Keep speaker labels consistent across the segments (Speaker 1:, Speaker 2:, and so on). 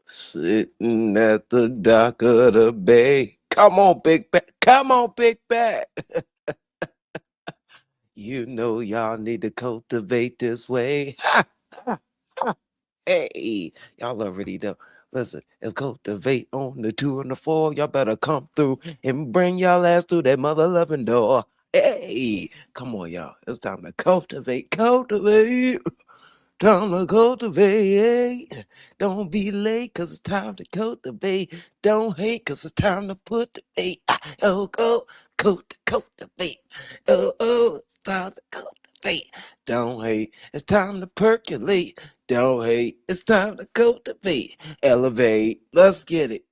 Speaker 1: Sitting at the dock of the bay. Come on, Big Bag. Come on, Big Bag. You know y'all need to cultivate this way. Ha, ha, ha. Hey, y'all already know. Listen, it's cultivate on the 2 and the 4. Y'all better come through and bring y'all ass through that mother loving door. Hey, come on, y'all. It's time to cultivate, cultivate. Time to cultivate. Don't be late, cause it's time to cultivate. Don't hate, cause it's time to put the bait. Oh, go, cultivate. Oh, it's time to cultivate. Don't hate, it's time to percolate. Don't hate, it's time to cultivate. Elevate, let's get it.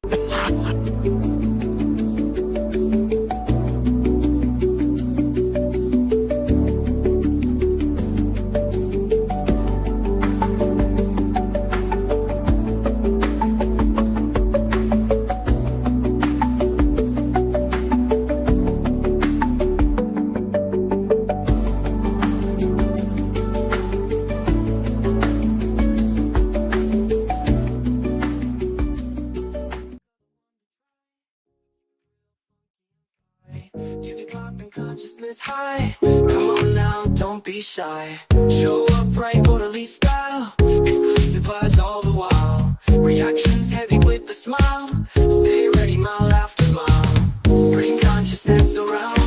Speaker 2: Consciousness high. Come on now, don't be shy. Show up right, orderly style. Exclusive vibes all the while. Reactions heavy with the smile. Stay ready, mile after mile. Bring consciousness around.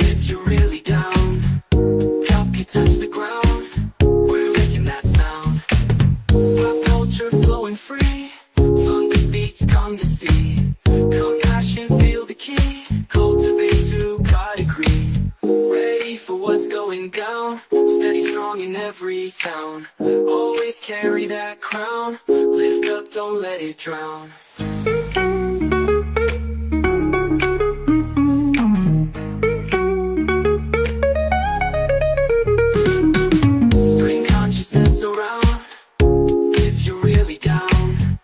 Speaker 2: If you're really down, help you touch the ground. We're making that sound. Pop culture flowing free. Thunder beats come to see. Compassion, feel the key. Cultivate to God degree. Ready for what's going down. Steady, strong in every town. Always carry that crown. Lift up, don't let it drown. Bring consciousness around. If you're really down,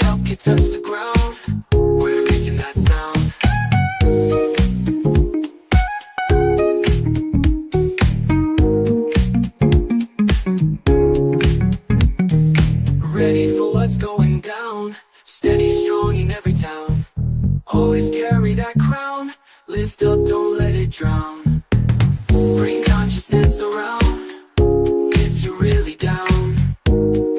Speaker 2: help you touch the ground. We're making that sound. Ready for what's going down. Steady, strong in every town. Always carry that crown. Lift up, don't let it drown. Bring consciousness around. If you're really down,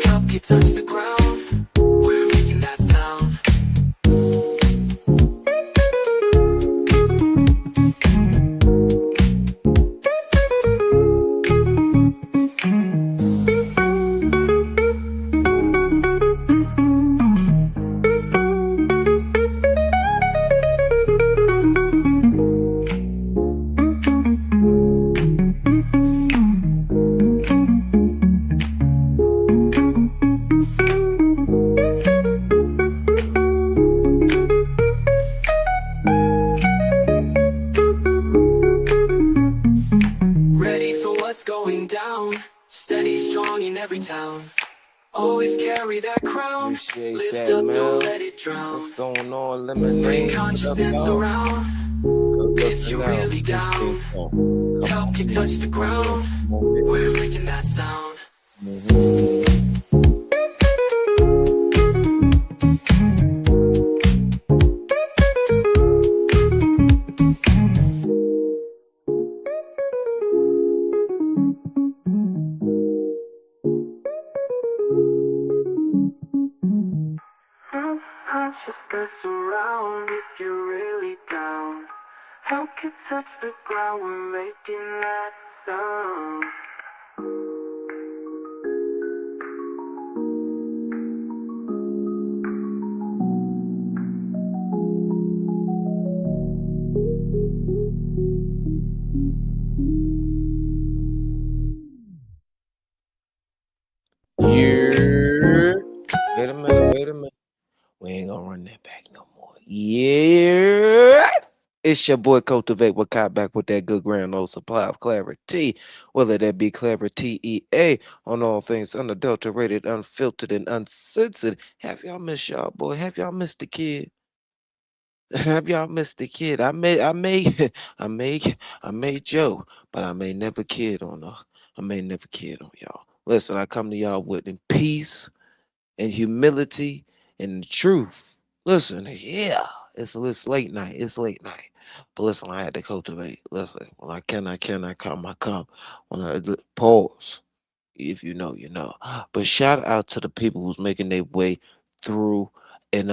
Speaker 2: help you touch the ground. We're making that sound. Ready for what's going down. Steady, strong in every town. Always carry that crown.
Speaker 1: Appreciate
Speaker 2: Lift
Speaker 1: that,
Speaker 2: up,
Speaker 1: man.
Speaker 2: don't let it drown.
Speaker 1: What's going on, Lemonade?
Speaker 2: Bring consciousness around. If you're really down, help you touch the ground. We're making that sound. Consciousness around. If you're really down, help you touch the ground. We're making that sound.
Speaker 1: Yeah. Wait a minute. We ain't gonna run that back no more. Yeah. It's your boy Cultivate with Kai back with that good grand old supply of clarity. Whether that be clarity EA on all things unadulterated, unfiltered, and uncensored. Have y'all missed y'all, boy? Have y'all missed the kid? Have y'all missed the kid? I may, I may Joe, but I may never kid on her. I may never kid on y'all. Listen, I come to y'all with in peace and humility and truth. Listen, yeah, it's late night. It's late night. But listen, I had to cultivate. Listen, when I can, I come, I come. When I pause. If you know, you know. But shout out to the people who's making their way through and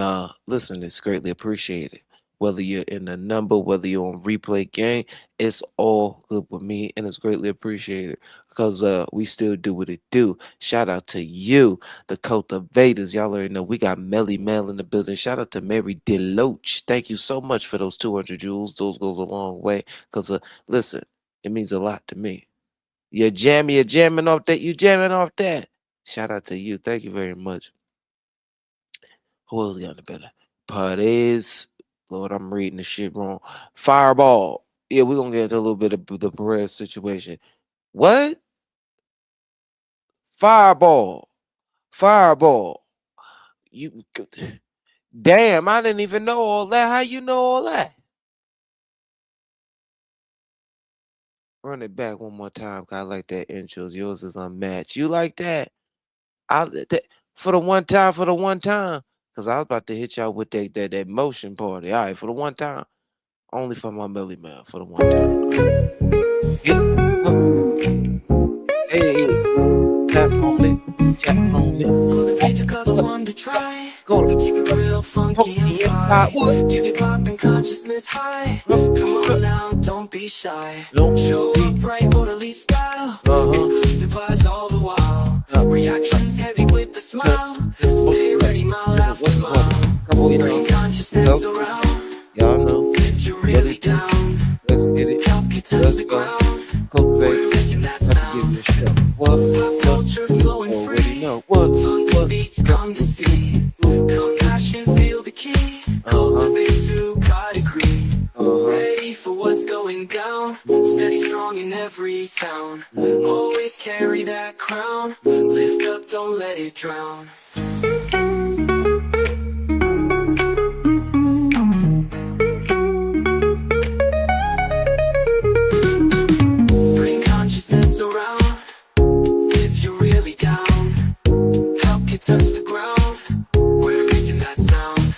Speaker 1: listen, it's greatly appreciated. Whether you're in the number, whether you're on replay gang, it's all good with me and it's greatly appreciated because we still do what it do. Shout out to you, the cultivators. Y'all already know we got Melly Mel in the building. Shout out to Mary Deloach. Thank you so much for those 200 jewels. Those goes a long way because listen, it means a lot to me. You're jamming off that. You jamming off that. Shout out to you. Thank you very much. Who else got the better? Perez. Lord, I'm reading the shit wrong. Fireball. Yeah, we're gonna get into a little bit of the Perez situation. What? Fireball. Fireball. You damn, I didn't even know all that. How you know all that? Run it back one more time. 'Cause I like that intros. Yours is unmatched. You like that? For the one time, for the one time. Cause I was about to hit y'all with that motion party. All right, for the one time. Only for my Melly Man for the one time. Yeah, hey, step on it, tap on it.
Speaker 2: Cultivate your color one to try.
Speaker 1: Go to
Speaker 2: Keep it real funky and fly. Give your pop and consciousness high. Come on now, don't be shy. Show up right, orderly style. Exclusive vibes all the while. Reactions heavy with the smile. Stay ready, mile after mile. Bring consciousness around.
Speaker 1: Y'all know.
Speaker 2: If you're really down,
Speaker 1: Let's get it.
Speaker 2: help you touch
Speaker 1: Let's
Speaker 2: the
Speaker 1: go.
Speaker 2: ground.
Speaker 1: Cultivate.
Speaker 2: We're making that
Speaker 1: Give
Speaker 2: sound.
Speaker 1: you a show. What?
Speaker 2: Pop culture flowing
Speaker 1: Already
Speaker 2: free.
Speaker 1: know. What?
Speaker 2: Funky beats come to see. Compassion, feel the key. Cultivate to God degree. Ready for what's going down. Steady, strong in every town. Always carry that crown. Lift up, don't let it drown. Bring consciousness around. If you're really down, help you touch the ground. We're making that sound.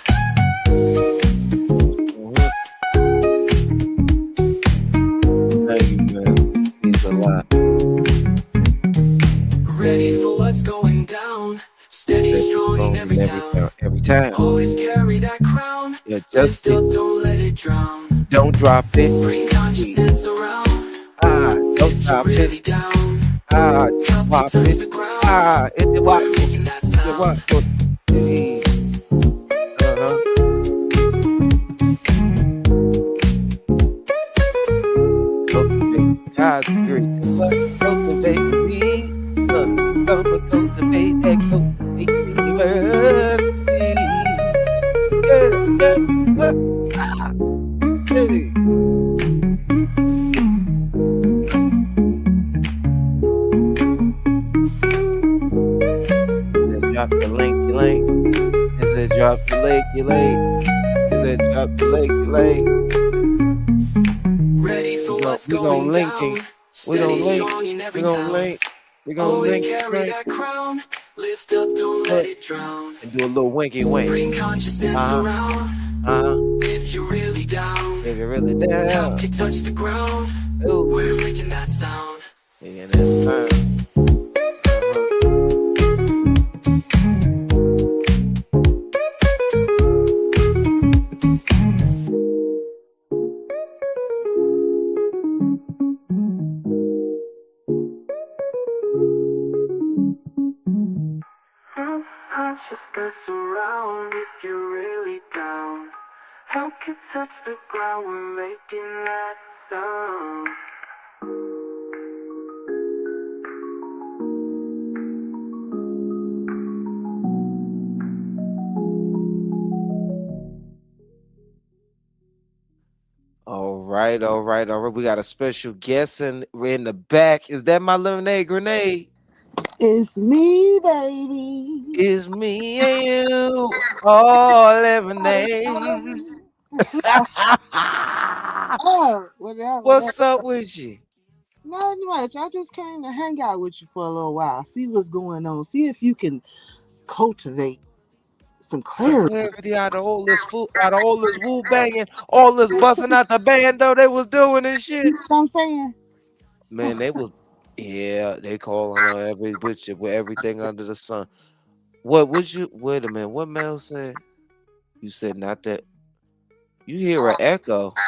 Speaker 1: Thank you, man. Means a lot.
Speaker 2: Ready for what's going down. Steady, strong in every town.
Speaker 1: Every time.
Speaker 2: Always carry that crown.
Speaker 1: Yeah, just
Speaker 2: Lift up, don't let it drown.
Speaker 1: don't drop it.
Speaker 2: Bring consciousness around.
Speaker 1: Don't
Speaker 2: If you're
Speaker 1: stop
Speaker 2: really
Speaker 1: it.
Speaker 2: down,
Speaker 1: Pop
Speaker 2: help you touch the
Speaker 1: it.
Speaker 2: ground.
Speaker 1: Hit the what?
Speaker 2: We're making that
Speaker 1: The
Speaker 2: sound.
Speaker 1: what? Hey. Cultivate God's great. Cultivate me. I'ma cultivate that cultivate university. Hey. Drop the link, Is it drop the link, Is it drop the link,
Speaker 2: Ready for what's
Speaker 1: We gon'
Speaker 2: going
Speaker 1: linking.
Speaker 2: down.
Speaker 1: We gon'
Speaker 2: Steady,
Speaker 1: link.
Speaker 2: strong in every
Speaker 1: We gon'
Speaker 2: town.
Speaker 1: link. We gon'
Speaker 2: Always
Speaker 1: link
Speaker 2: carry
Speaker 1: right,
Speaker 2: that crown. Lift up, don't let it drown.
Speaker 1: and do a little winky wink.
Speaker 2: Bring consciousness around. If you're really down,
Speaker 1: If you're really down.
Speaker 2: help you touch the ground.
Speaker 1: Ooh.
Speaker 2: We're making that sound.
Speaker 1: Yeah, that's time.
Speaker 2: Consciousness around if you're really down. Help you touch the ground, we're making that sound.
Speaker 1: All right. We got a special guest and we're in the back. Is that my lemonade grenade?
Speaker 3: It's me, baby.
Speaker 1: It's me and you. Oh, lemonade.
Speaker 3: Oh, whatever.
Speaker 1: What's up with you?
Speaker 3: Not much. I just came to hang out with you for a little while. See what's going on. See if you can cultivate some
Speaker 1: Some
Speaker 3: clarity.
Speaker 1: clarity out of all this food, out of all this woo banging, all this busting out the band though they was doing and
Speaker 3: You
Speaker 1: shit.
Speaker 3: know what I'm saying?
Speaker 1: Man, they was they calling on every with everything under the sun. What would you wait a minute? What Mel said? You said not that you hear an echo.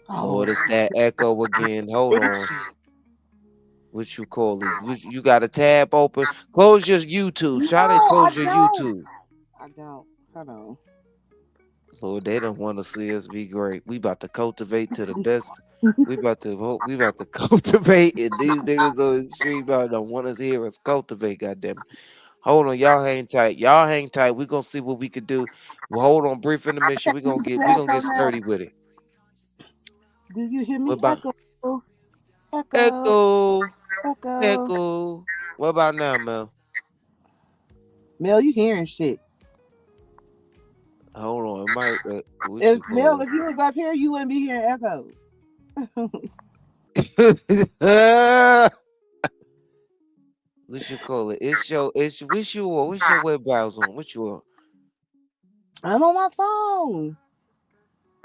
Speaker 3: Oh,
Speaker 1: Lord, it's that echo again. Hold on. What you call it? You got a tab open. Close your YouTube. Try to
Speaker 3: no, I
Speaker 1: close your
Speaker 3: don't.
Speaker 1: YouTube.
Speaker 3: I don't. Hold on.
Speaker 1: Lord, they don't want to see us be great. We about to cultivate to the best. We about to cultivate, and these niggas on the street about don't want us to hear us cultivate. Goddamn it! Hold on, y'all hang tight. Y'all hang tight. We gonna see what we could do. Well, hold on, brief intermission. We gonna
Speaker 3: Echo
Speaker 1: get
Speaker 3: now.
Speaker 1: sturdy with it.
Speaker 3: Do you hear
Speaker 1: What
Speaker 3: me?
Speaker 1: about
Speaker 3: Echo. Echo.
Speaker 1: echo?
Speaker 3: Echo.
Speaker 1: Echo. What about now, Mel?
Speaker 3: Mel, you hearing shit.
Speaker 1: Hold on, it might. What
Speaker 3: If
Speaker 1: you
Speaker 3: Mel,
Speaker 1: call
Speaker 3: if you was up here, you wouldn't be hearing echoes.
Speaker 1: it? What you call it? It's what's your web browser on? What you on?
Speaker 3: I'm on my phone.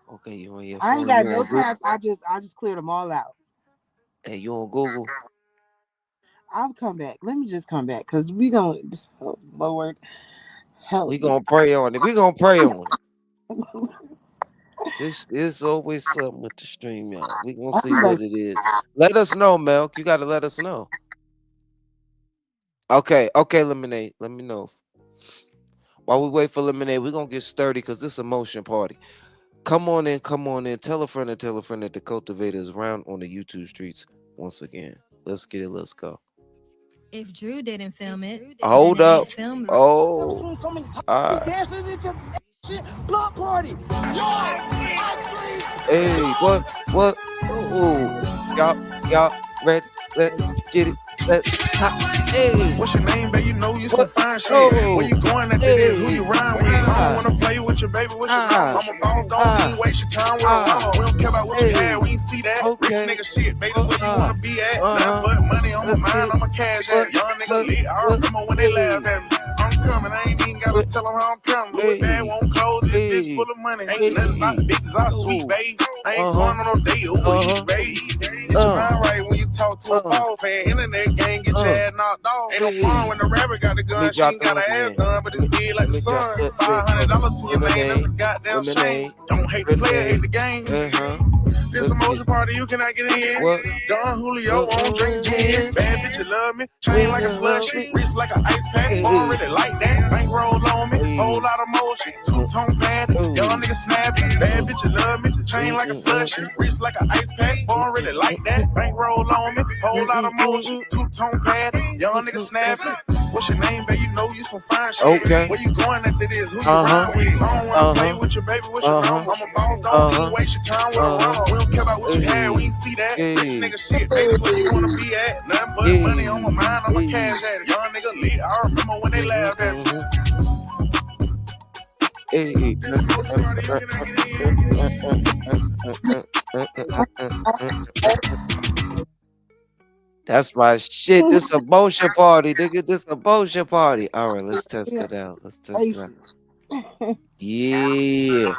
Speaker 1: Okay, you on your
Speaker 3: I ain't
Speaker 1: phone.
Speaker 3: got
Speaker 1: You
Speaker 3: no
Speaker 1: on Google?
Speaker 3: tabs. I just cleared them all out.
Speaker 1: Hey, you on Google?
Speaker 3: I'll come back. Let me just come back because we gonna, oh, Lord help
Speaker 1: We
Speaker 3: me.
Speaker 1: gonna pray on it. We gonna pray on it. This is always something with the stream, y'all. We gonna see
Speaker 3: I'm
Speaker 1: what
Speaker 3: like,
Speaker 1: it is. Let us know, Milk. You gotta let us know. Okay, Lemonade. Let me know. While we wait for Lemonade, we're gonna get sturdy because this is a motion party. Come on in, come on in. Tell a friend that the cultivators round on the YouTube streets once again. Let's get it, let's go.
Speaker 4: If Drew didn't film it,
Speaker 1: Hold
Speaker 4: then it
Speaker 1: up.
Speaker 4: ain't filmed.
Speaker 3: I've
Speaker 1: Oh,
Speaker 3: seen so many
Speaker 1: all right.
Speaker 3: dances. It's just shit. Block party.
Speaker 1: Hey, what? Oh, y'all ready? Let's get it. Let's hop. Hey,
Speaker 5: What's your name, baby? You know you some
Speaker 1: what?
Speaker 5: fine shit. Where
Speaker 1: Oh,
Speaker 5: you going after this? Who you
Speaker 1: hey,
Speaker 5: rhyme with? I don't wanna play with your baby. What's your number?
Speaker 1: ah,
Speaker 5: I'm a boss, don't
Speaker 1: ah,
Speaker 5: even waste your time with a
Speaker 1: ah.
Speaker 5: woman. We don't care about what you had,
Speaker 1: Hey,
Speaker 5: we ain't see that. Rich
Speaker 1: okay.
Speaker 5: nigga shit, baby, where you wanna be at? Nothing
Speaker 1: Uh-huh.
Speaker 5: but money on my
Speaker 1: Let's get
Speaker 5: mind,
Speaker 1: it.
Speaker 5: I'm a cash
Speaker 1: What?
Speaker 5: at. Young nigga
Speaker 1: What?
Speaker 5: lit, I
Speaker 1: What?
Speaker 5: remember when they
Speaker 1: Hey,
Speaker 5: laughed at me. I'm coming, I ain't even gotta
Speaker 1: what?
Speaker 5: tell them how I'm coming. Louis bag
Speaker 1: Hey,
Speaker 5: won't close, this bitch
Speaker 1: hey,
Speaker 5: full of money. Ain't nothing about
Speaker 1: hey.
Speaker 5: bitches, all sweet,
Speaker 1: Oh,
Speaker 5: babe. I ain't
Speaker 1: uh-huh.
Speaker 5: going on no date, Uber Eats,
Speaker 1: Uh-huh.
Speaker 5: babe. Get your mind right when you talk to a
Speaker 1: Uh,
Speaker 5: boss. And internet gang, get your
Speaker 1: uh.
Speaker 5: ass knocked off. Ain't no fun
Speaker 1: Hey,
Speaker 5: when the rapper got the
Speaker 1: let me
Speaker 5: gun. She
Speaker 1: drop
Speaker 5: ain't
Speaker 1: the
Speaker 5: got her
Speaker 1: link
Speaker 5: ass
Speaker 1: again.
Speaker 5: done, but it's big like
Speaker 1: Let
Speaker 5: the
Speaker 1: me drop
Speaker 5: sun.
Speaker 1: the look.
Speaker 5: $500 to your name, that's a
Speaker 1: Lemonade,
Speaker 5: goddamn shame.
Speaker 1: lemonade,
Speaker 5: Don't hate the player, hate
Speaker 1: grenade.
Speaker 5: the game.
Speaker 1: Uh-huh.
Speaker 5: This
Speaker 1: Let's get
Speaker 5: emotion
Speaker 1: it.
Speaker 5: party, you cannot get in.
Speaker 1: What?
Speaker 5: Don Julio
Speaker 1: What?
Speaker 5: won't drink gin. Bad bitch, you love me. Chain
Speaker 1: When
Speaker 5: like a
Speaker 1: you love
Speaker 5: slushy.
Speaker 1: me.
Speaker 5: Wrist like an ice pack. Born
Speaker 1: Hey,
Speaker 5: really like that. Bankroll on me. Whole
Speaker 1: hey.
Speaker 5: lot of motion. Two-tone pad. Young
Speaker 1: Oh,
Speaker 5: nigga snappy. Bad bitch, you love me. Chain like a slushy. Wrist like an ice pack. Born really like that. Bankroll on me. Whole lot of motion. Two-tone pad. Young nigga snappy. What's your name, babe? You know you some fine shit.
Speaker 1: okay.
Speaker 5: Where you going after this? Who you
Speaker 1: Uh-huh.
Speaker 5: rhyme with? I don't wanna play
Speaker 1: Uh-huh.
Speaker 5: with your baby. What's your
Speaker 1: Uh-huh.
Speaker 5: number? I'm a boss, don't even
Speaker 1: Uh-huh.
Speaker 5: waste your time with a
Speaker 1: Uh-huh.
Speaker 5: runner. We don't care about what you had, we
Speaker 1: Hey.
Speaker 5: ain't see that. Rich
Speaker 1: Hey.
Speaker 5: nigga shit, baby, where you wanna be at? Nothing but money on my
Speaker 1: Hey.
Speaker 5: mind, I'm a cash
Speaker 1: Hey.
Speaker 5: addict. Young nigga lit, I remember when they
Speaker 1: Mm-hmm.
Speaker 5: laughed at me.
Speaker 1: Mm-hmm. Hey.
Speaker 5: This emotion party, you cannot get
Speaker 1: That's my shit. This a motion party, nigga. This a motion party. All right, let's test
Speaker 3: Yeah,
Speaker 1: it out. Let's test it out.
Speaker 3: patience.
Speaker 1: Yeah.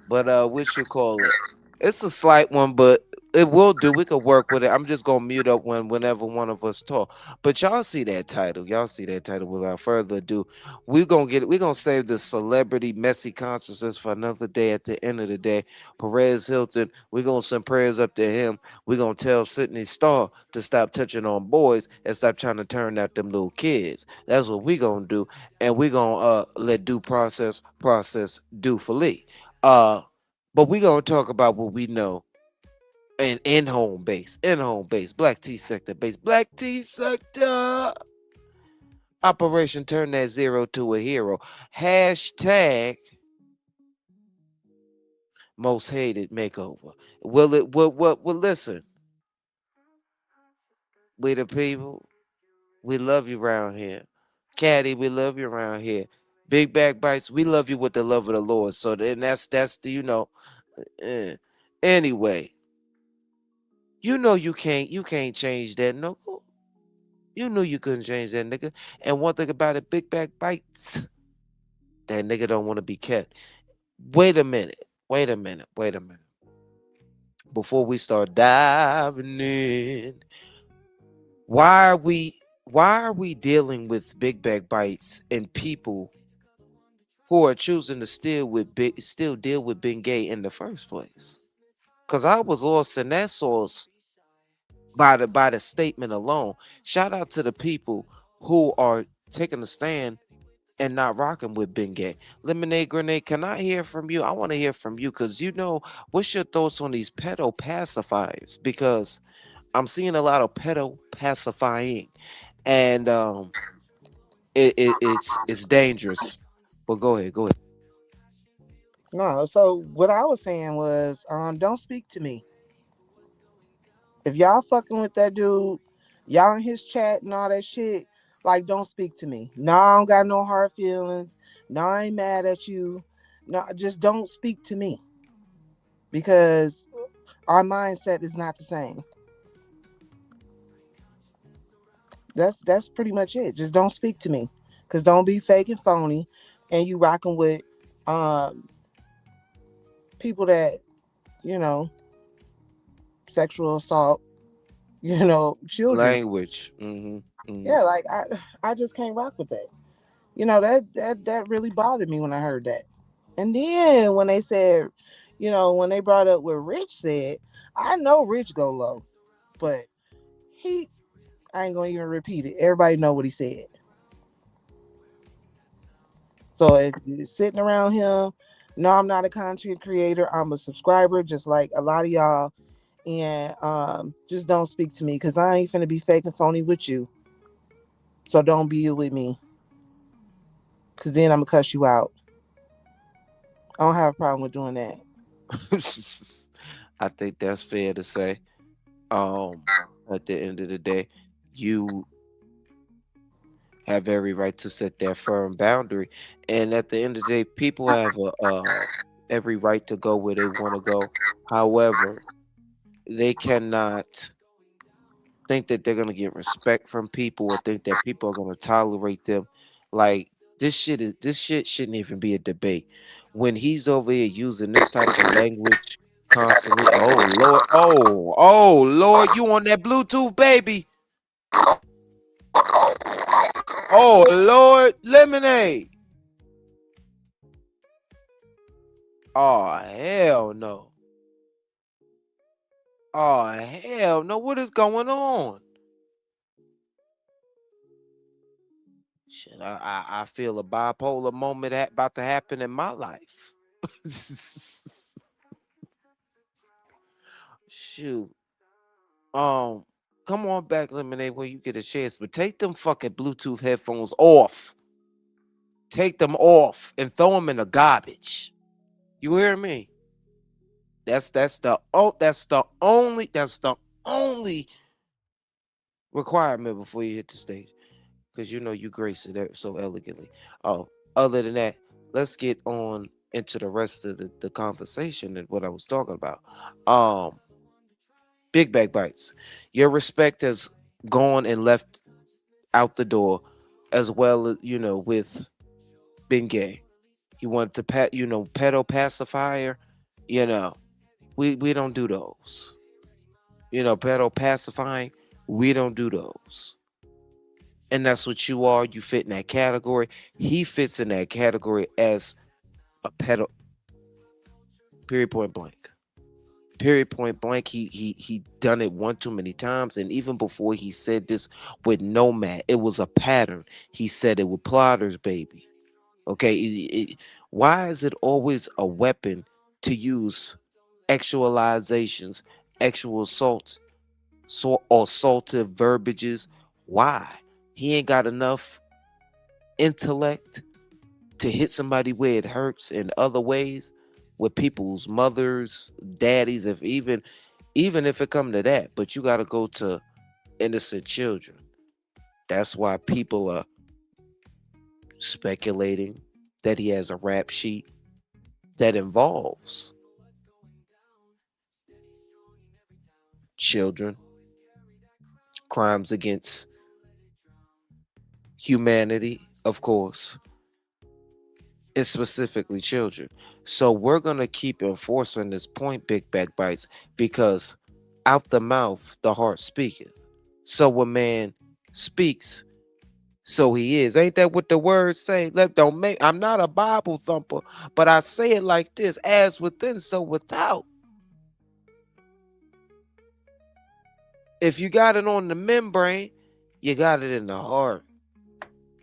Speaker 1: But what you call it? It's a slight one, but it will do. We could work with it. I'm just gonna mute up whenever one of us talk. But y'all see that title. Y'all see that title. Without further ado, we're gonna get it. We're gonna save the celebrity messy consciousness for another day. At the end of the day, Perez Hilton. We're gonna send prayers up to him. We're gonna tell Sidney STARR to stop touching on boys and stop trying to turn out them little kids. That's what we gonna do, and we gonna let due process do for Lee. But we gonna talk about what we know and in home base, black T sector base, black T sector. Operation turn that zero to a hero. Hashtag most hated makeover. Will it? Well, listen, we the people. We love you around here. Caddy, we love you around here. Big back bites, we love you with the love of the Lord. So then that's the eh. Anyway, you know you can't change that, no. You knew you couldn't change that nigga. And one thing about it, big back bites. That nigga don't want to be kept. Wait a minute. Wait a minute. Wait a minute. Before we start diving in, why are we dealing with big back bites and people who are choosing to still deal with being gay in the first place? Cause I was lost in that source by the statement alone. Shout out to the people who are taking a stand and not rocking with being gay. Lemonade Grenade, can I hear from you? I want to hear from you because what's your thoughts on these pedo pacifiers? Because I'm seeing a lot of pedo pacifying, and it's dangerous. But go ahead, go ahead.
Speaker 3: No, so what I was saying was, don't speak to me. If y'all fucking with that dude, y'all in his chat and all that shit, like, don't speak to me. No, I don't got no hard feelings. No, I ain't mad at you. No, just don't speak to me. Because our mindset is not the same. That's pretty much it. Just don't speak to me. Cause don't be fake and phony and you rocking with people that, you know, sexual assault, children.
Speaker 1: Language. Mm-hmm.
Speaker 3: Yeah, like I just can't rock with that. That really bothered me when I heard that. And then when they said, when they brought up what Rich said, I know Rich go low, but I ain't gonna even repeat it. Everybody know what he said. So if you're sitting around him, no, I'm not a content creator. I'm a subscriber, just like a lot of y'all. And just don't speak to me because I ain't finna be fake and phony with you. So don't be with me. Cause then I'm gonna cuss you out. I don't have a problem with doing that.
Speaker 1: I think that's fair to say. At the end of the day, you have every right to set that firm boundary, and at the end of the day, people have every right to go where they want to go. However, they cannot think that they're gonna get respect from people or think that people are gonna tolerate them. Like this shit shouldn't even be a debate. When he's over here using this type of language constantly, oh Lord, you on that Bluetooth, baby. Oh Lord, lemonade. Oh hell no. Oh hell no. What is going on? Shit, I feel a bipolar moment about to happen in my life. Shoot. Um, Come on back, Lemonade, when you get a chance, but take them fucking Bluetooth headphones off. Take them off and throw them in the garbage. You hear me? That's the only requirement before you hit the stage, because you grace it so elegantly. Oh, other than that, let's get on into the rest of the conversation and what I was talking about. Big bag bites. Your respect has gone and left out the door, as well as with being gay. You want to pedo pacifier. You know, we don't do those. Pedo pacifying. We don't do those. And that's what you are. You fit in that category. He fits in that category as a pedo. Period. Point blank. Period. Point blank. He done it one too many times. And even before he said this with Nomad, it was a pattern. He said it with Plotters, baby. Okay. Why is it always a weapon to use actualizations, actual assaults, assaultive verbiages? Why? He ain't got enough intellect to hit somebody where it hurts in other ways, with people's mothers, daddies, even if it come to that. But you got to go to innocent children. That's why people are speculating that he has a rap sheet that involves children, crimes against humanity, of course, and specifically children. So we're gonna keep enforcing this point, big back bites, because out the mouth the heart speaketh. So when man speaks, so he is. Ain't that what the words say? Let don't make. I'm not a Bible thumper, but I say it like this: as within, so without. If you got it on the membrane, you got it in the heart.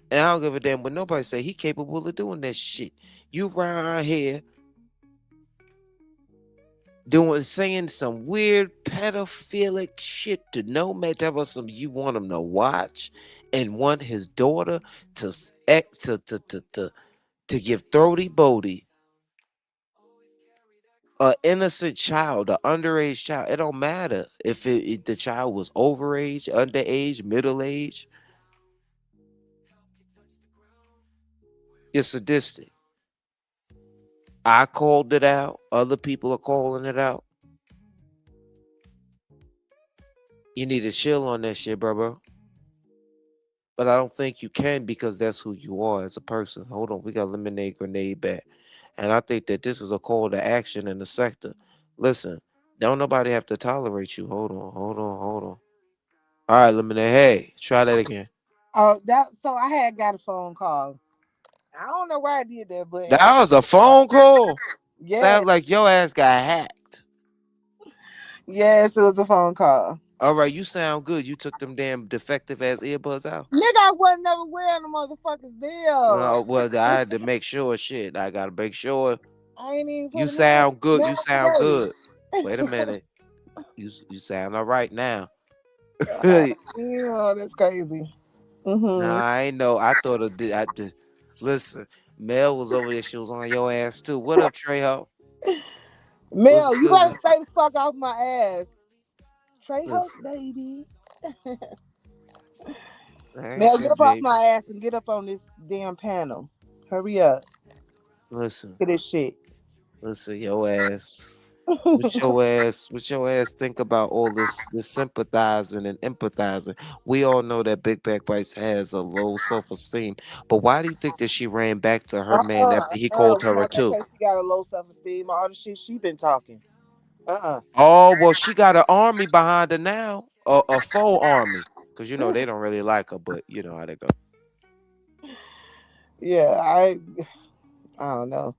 Speaker 1: And I don't give a damn what nobody say. He capable of doing that shit. You around here saying some weird pedophilic shit to no man. That was some you want him to watch, and want his daughter to to give throaty bodie a innocent child, a underage child. It don't matter if the child was overage, underage, middle age. You're sadistic. I called it out. Other people are calling it out. You need to chill on that shit, bro. But I don't think you can, because that's who you are as a person. Hold on, we got lemonade grenade back. And I think that this is a call to action in the sector. Listen, don't nobody have to tolerate you. Hold on, hold on, hold on. All right, lemonade. Hey, try that again.
Speaker 3: Oh, that so I had got a phone call. I don't know why I did that, but
Speaker 1: That was a phone call.
Speaker 3: yeah,
Speaker 1: Sounds like your ass got hacked.
Speaker 3: yes, it was a phone call.
Speaker 1: All right, you sound good. You took them damn defective ass earbuds out.
Speaker 3: Nigga, I wasn't never wearing the motherfuckers deal.
Speaker 1: Well, I had to make sure. Shit, I gotta make sure.
Speaker 3: I ain't even
Speaker 1: You
Speaker 3: put them in.
Speaker 1: sound good. You
Speaker 3: Not
Speaker 1: sound
Speaker 3: today.
Speaker 1: good. Wait a minute. You sound all right now.
Speaker 3: Yeah, that's crazy.
Speaker 1: Nah,
Speaker 3: Mm-hmm.
Speaker 1: I ain't know. I thought it did. I did. Listen, Mel was over there. She was on your ass too. What up, Trejo? What's
Speaker 3: Mel, you
Speaker 1: good?
Speaker 3: better stay the fuck off my ass. Trey Hope,
Speaker 1: Listen,
Speaker 3: baby.
Speaker 1: I ain't
Speaker 3: Mel,
Speaker 1: your
Speaker 3: get up off
Speaker 1: baby.
Speaker 3: my ass and get up on this damn panel. Hurry up.
Speaker 1: Listen,
Speaker 3: Get this shit.
Speaker 1: listen, your ass. What your ass think about all this sympathizing and empathizing? We all know that Big Back Bites has a low self-esteem, but why do you think that she ran back to her man after he called
Speaker 3: We're
Speaker 1: her a
Speaker 3: not gonna
Speaker 1: two?
Speaker 3: say she got a low self-esteem. All the shit she been talking. Uh-uh.
Speaker 1: Oh well, she got an army behind her now, a full army, because they don't really like her, but you know how they go.
Speaker 3: Yeah, I don't know.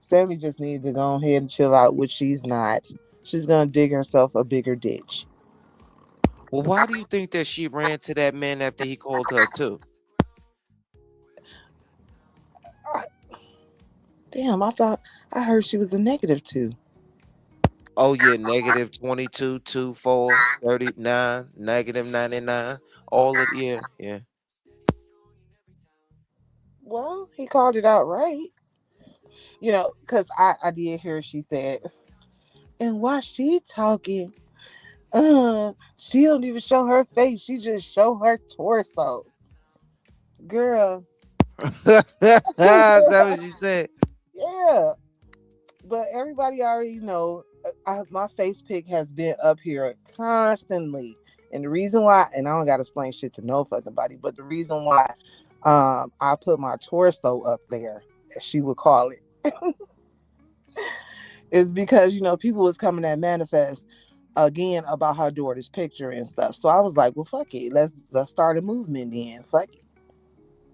Speaker 3: Sammy just needs to go ahead and chill out, which she's not. She's gonna dig herself a bigger ditch.
Speaker 1: Well, why do you think that she ran to that man after he called her a two?
Speaker 3: I, damn, I thought I heard she was a negative too.
Speaker 1: Oh yeah, negative 22, 2, 4, 39, negative 99. All of yeah, yeah.
Speaker 3: Well, he called it out right. Because I did hear she said, and while she talking, she don't even show her face. She just show her torso. Girl.
Speaker 1: That's what she said.
Speaker 3: Yeah. But everybody already know my face pic has been up here constantly. And the reason why, and I don't got to explain shit to no fucking body, but the reason why I put my torso up there, as she would call it, is because, people was coming at manifest again about her daughter's picture and stuff. So I was like, well, fuck it. Let's start a movement then. Fuck it.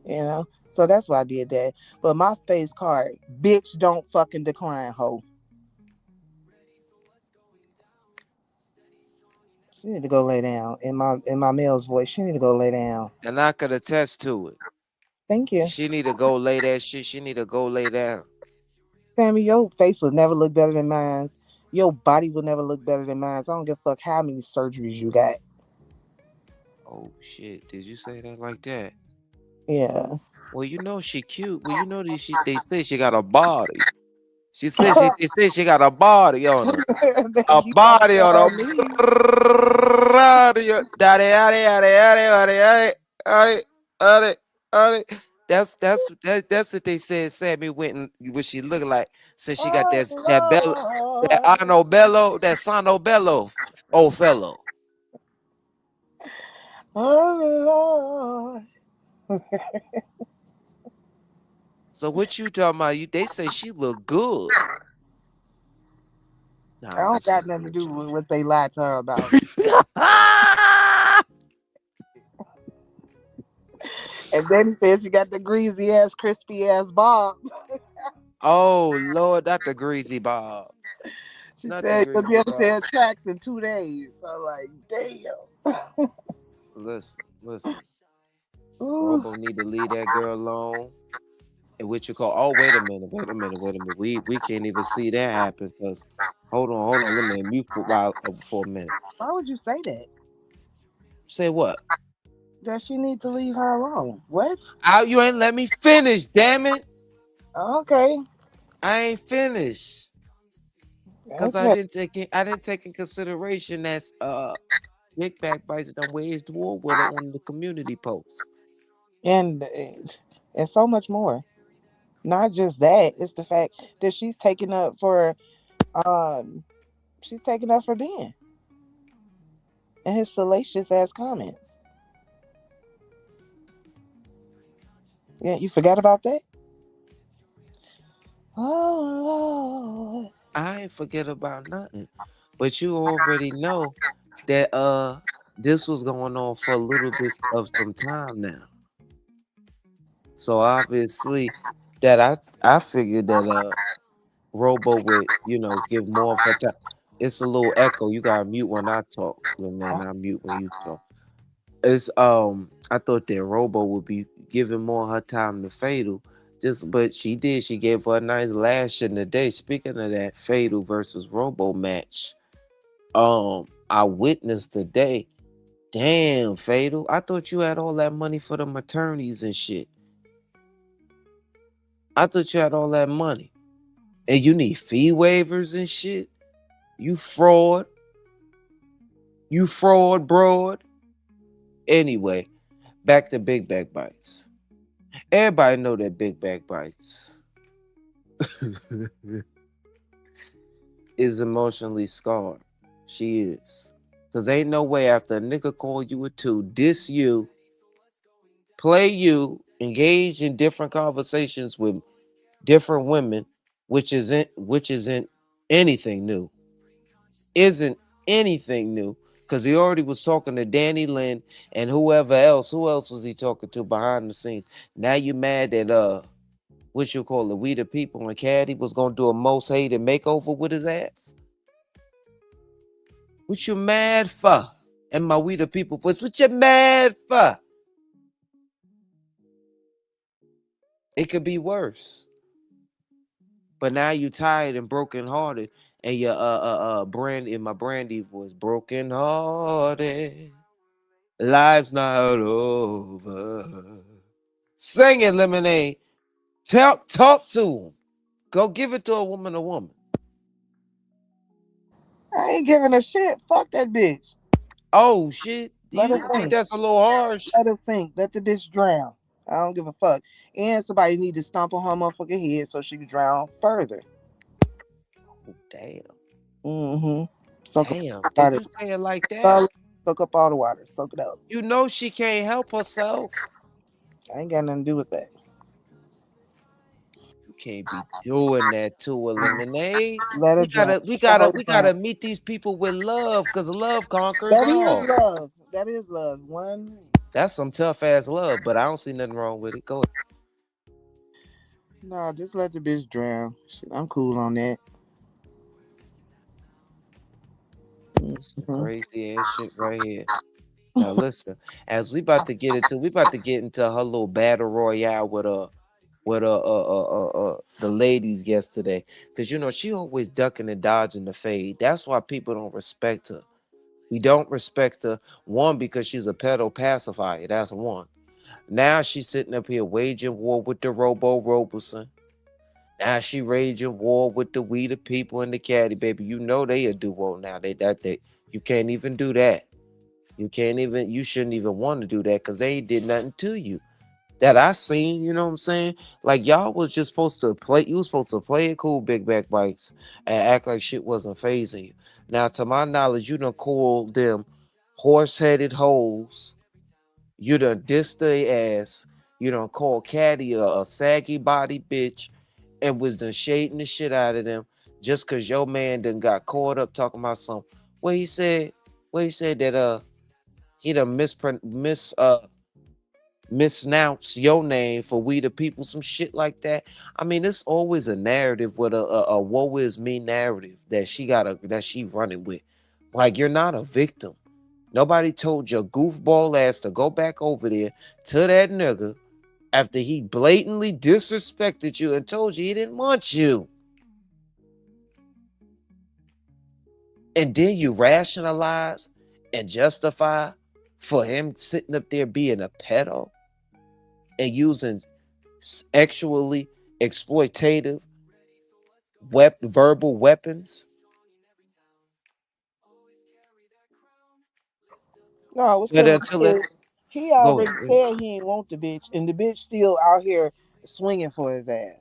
Speaker 3: You know? So that's why I did that. But my face card, bitch, don't fucking decline, ho. She need to go lay down. In my male's voice, she need to go lay down.
Speaker 1: And I could attest to it.
Speaker 3: Thank you.
Speaker 1: She need to go lay that shit. She need to go lay down.
Speaker 3: Sammy, your face will never look better than mine. Your body will never look better than mine. So I don't give a fuck how many surgeries you got.
Speaker 1: Oh shit! Did you say that like that?
Speaker 3: Yeah.
Speaker 1: Well, she cute. Well, they say she got a body. She said they say she got a body on her. A
Speaker 3: You gotta
Speaker 1: body
Speaker 3: show
Speaker 1: on
Speaker 3: her
Speaker 1: her
Speaker 3: knees.
Speaker 1: body. Daddy, daddy, daddy, daddy, daddy, daddy, daddy, daddy. That's what they said. Sammy went and what she look like. Since she got that bello, that
Speaker 3: Oh
Speaker 1: Ano bello, that Sano bello, old fellow.
Speaker 3: Lord. Oh Lord.
Speaker 1: So what you talking about? They say she look good. Nah,
Speaker 3: I
Speaker 1: I'm
Speaker 3: don't
Speaker 1: just
Speaker 3: got
Speaker 1: fucking
Speaker 3: nothing to
Speaker 1: with
Speaker 3: do with what they lied to her about.
Speaker 1: you.
Speaker 3: And then he says she got the greasy ass, crispy ass bob.
Speaker 1: Oh Lord, not the greasy Bob.
Speaker 3: She
Speaker 1: Not the
Speaker 3: said you'll be
Speaker 1: greasy
Speaker 3: able to
Speaker 1: Bob.
Speaker 3: sell tracks in 2 days. I'm like, damn.
Speaker 1: Listen.
Speaker 3: Ooh.
Speaker 1: Robo need to leave that girl alone. And what you call? Oh, wait a minute. We can't even see that happen because hold on. Let me mute for a minute.
Speaker 3: Why would you say that?
Speaker 1: Say what?
Speaker 3: That she need to leave her alone. What?
Speaker 1: You ain't let me finish, damn it.
Speaker 3: Okay.
Speaker 1: I ain't finished. Cause I
Speaker 3: Okay.
Speaker 1: didn't take in consideration that big backbites done waged war with her on the community post.
Speaker 3: And so much more. Not just that, it's the fact that um she's taking up for Ben and his salacious ass comments. Yeah, you forgot about that? Oh Lord.
Speaker 1: I ain't forget about nothing. But you already know that this was going on for a little bit of some time now. So obviously that I figured that Robo would, give more of her time. It's a little echo. You gotta mute when I talk, little man. I mute when you talk. It's I thought that Robo would be giving more of her time to Fatal. But she did. She gave her a nice lash in the day. Speaking of that Fatal versus Robo match, I witnessed today. Damn, Fatal. I thought you had all that money for the maternities and shit. I thought you had all that money. And you need fee waivers and shit. You fraud. You fraud, broad. Anyway, back to Big Back Bites. Everybody know that Big Back Bites is emotionally scarred. She is. Cause ain't no way after a nigga call you a two, diss you, play you, engage in different conversations with different women, which isn't anything new. Isn't anything new. Cause he already was talking to Danny Lynn and whoever else. Who else was he talking to behind the scenes? Now you mad that what you call it, We the People and Caddy was gonna do a most hated makeover with his ass? What you mad for? And my We the People voice, what you mad for? It could be worse. But now you tired and broken hearted, and your brand in my Brandy voice, broken hearted. Life's not over. Sing it, Lemonade. Talk to him. Go give it to a woman, a woman.
Speaker 3: I ain't giving a shit. Fuck that bitch.
Speaker 1: Oh shit. Do
Speaker 3: Let her
Speaker 1: you think
Speaker 3: sink.
Speaker 1: that's a little harsh?
Speaker 3: Let her sink. Let the bitch drown. I don't give a fuck. And somebody need to stomp on her motherfucking head so she can drown further.
Speaker 1: Oh, damn.
Speaker 3: Mm-hmm. Soak up
Speaker 1: Damn.
Speaker 3: all
Speaker 1: Did
Speaker 3: the
Speaker 1: you say it like that?
Speaker 3: water. Soak up all the water. Soak it up.
Speaker 1: You know she can't help herself.
Speaker 3: I ain't got nothing to do with that.
Speaker 1: You can't be doing that to a Lemonade.
Speaker 3: Let her
Speaker 1: We
Speaker 3: drown.
Speaker 1: gotta, we
Speaker 3: Let her
Speaker 1: gotta, we
Speaker 3: drown.
Speaker 1: gotta meet these people with love, because love conquers
Speaker 3: That is
Speaker 1: all.
Speaker 3: love. That is love. One.
Speaker 1: That's some tough ass love, but I don't see nothing wrong with it. Go ahead.
Speaker 3: No, just let the bitch drown. Shit, I'm cool on that.
Speaker 1: This some
Speaker 3: Mhm.
Speaker 1: crazy ass shit right here. Now listen, as we about to get into her little battle royale with the ladies yesterday, because she always ducking and dodging the fade. That's why people don't respect her. We don't respect her, one, because she's a pedo pacifier. That's one. Now she's sitting up here waging war with the Roberson. Now she raging war with the We the People and the Caddy Baby. You know they a duo now. They you can't even do that. You shouldn't even want to do that because they ain't did nothing to you. That I seen, you know what I'm saying? Like y'all was just supposed to play, you was supposed to play it cool, Big Back Bites, and act like shit wasn't phasing you. Now, to my knowledge, you done called them horse-headed hoes. You done dissed their ass. You done called Caddy a saggy body bitch and was done shading the shit out of them just because your man done got caught up talking about something. He said that he done mispronounce your name for we the people, some shit like that. I mean, it's always a narrative with a woe is me narrative that she running with. Like, you're not a victim. Nobody told your goofball ass to go back over there to that nigga after he blatantly disrespected you and told you he didn't want you. And then you rationalize and justify for him sitting up there being a pedo and using sexually exploitative verbal weapons.
Speaker 3: No, what's
Speaker 1: But
Speaker 3: crazy? He already said he ain't want the bitch, and the bitch still out here swinging for his ass.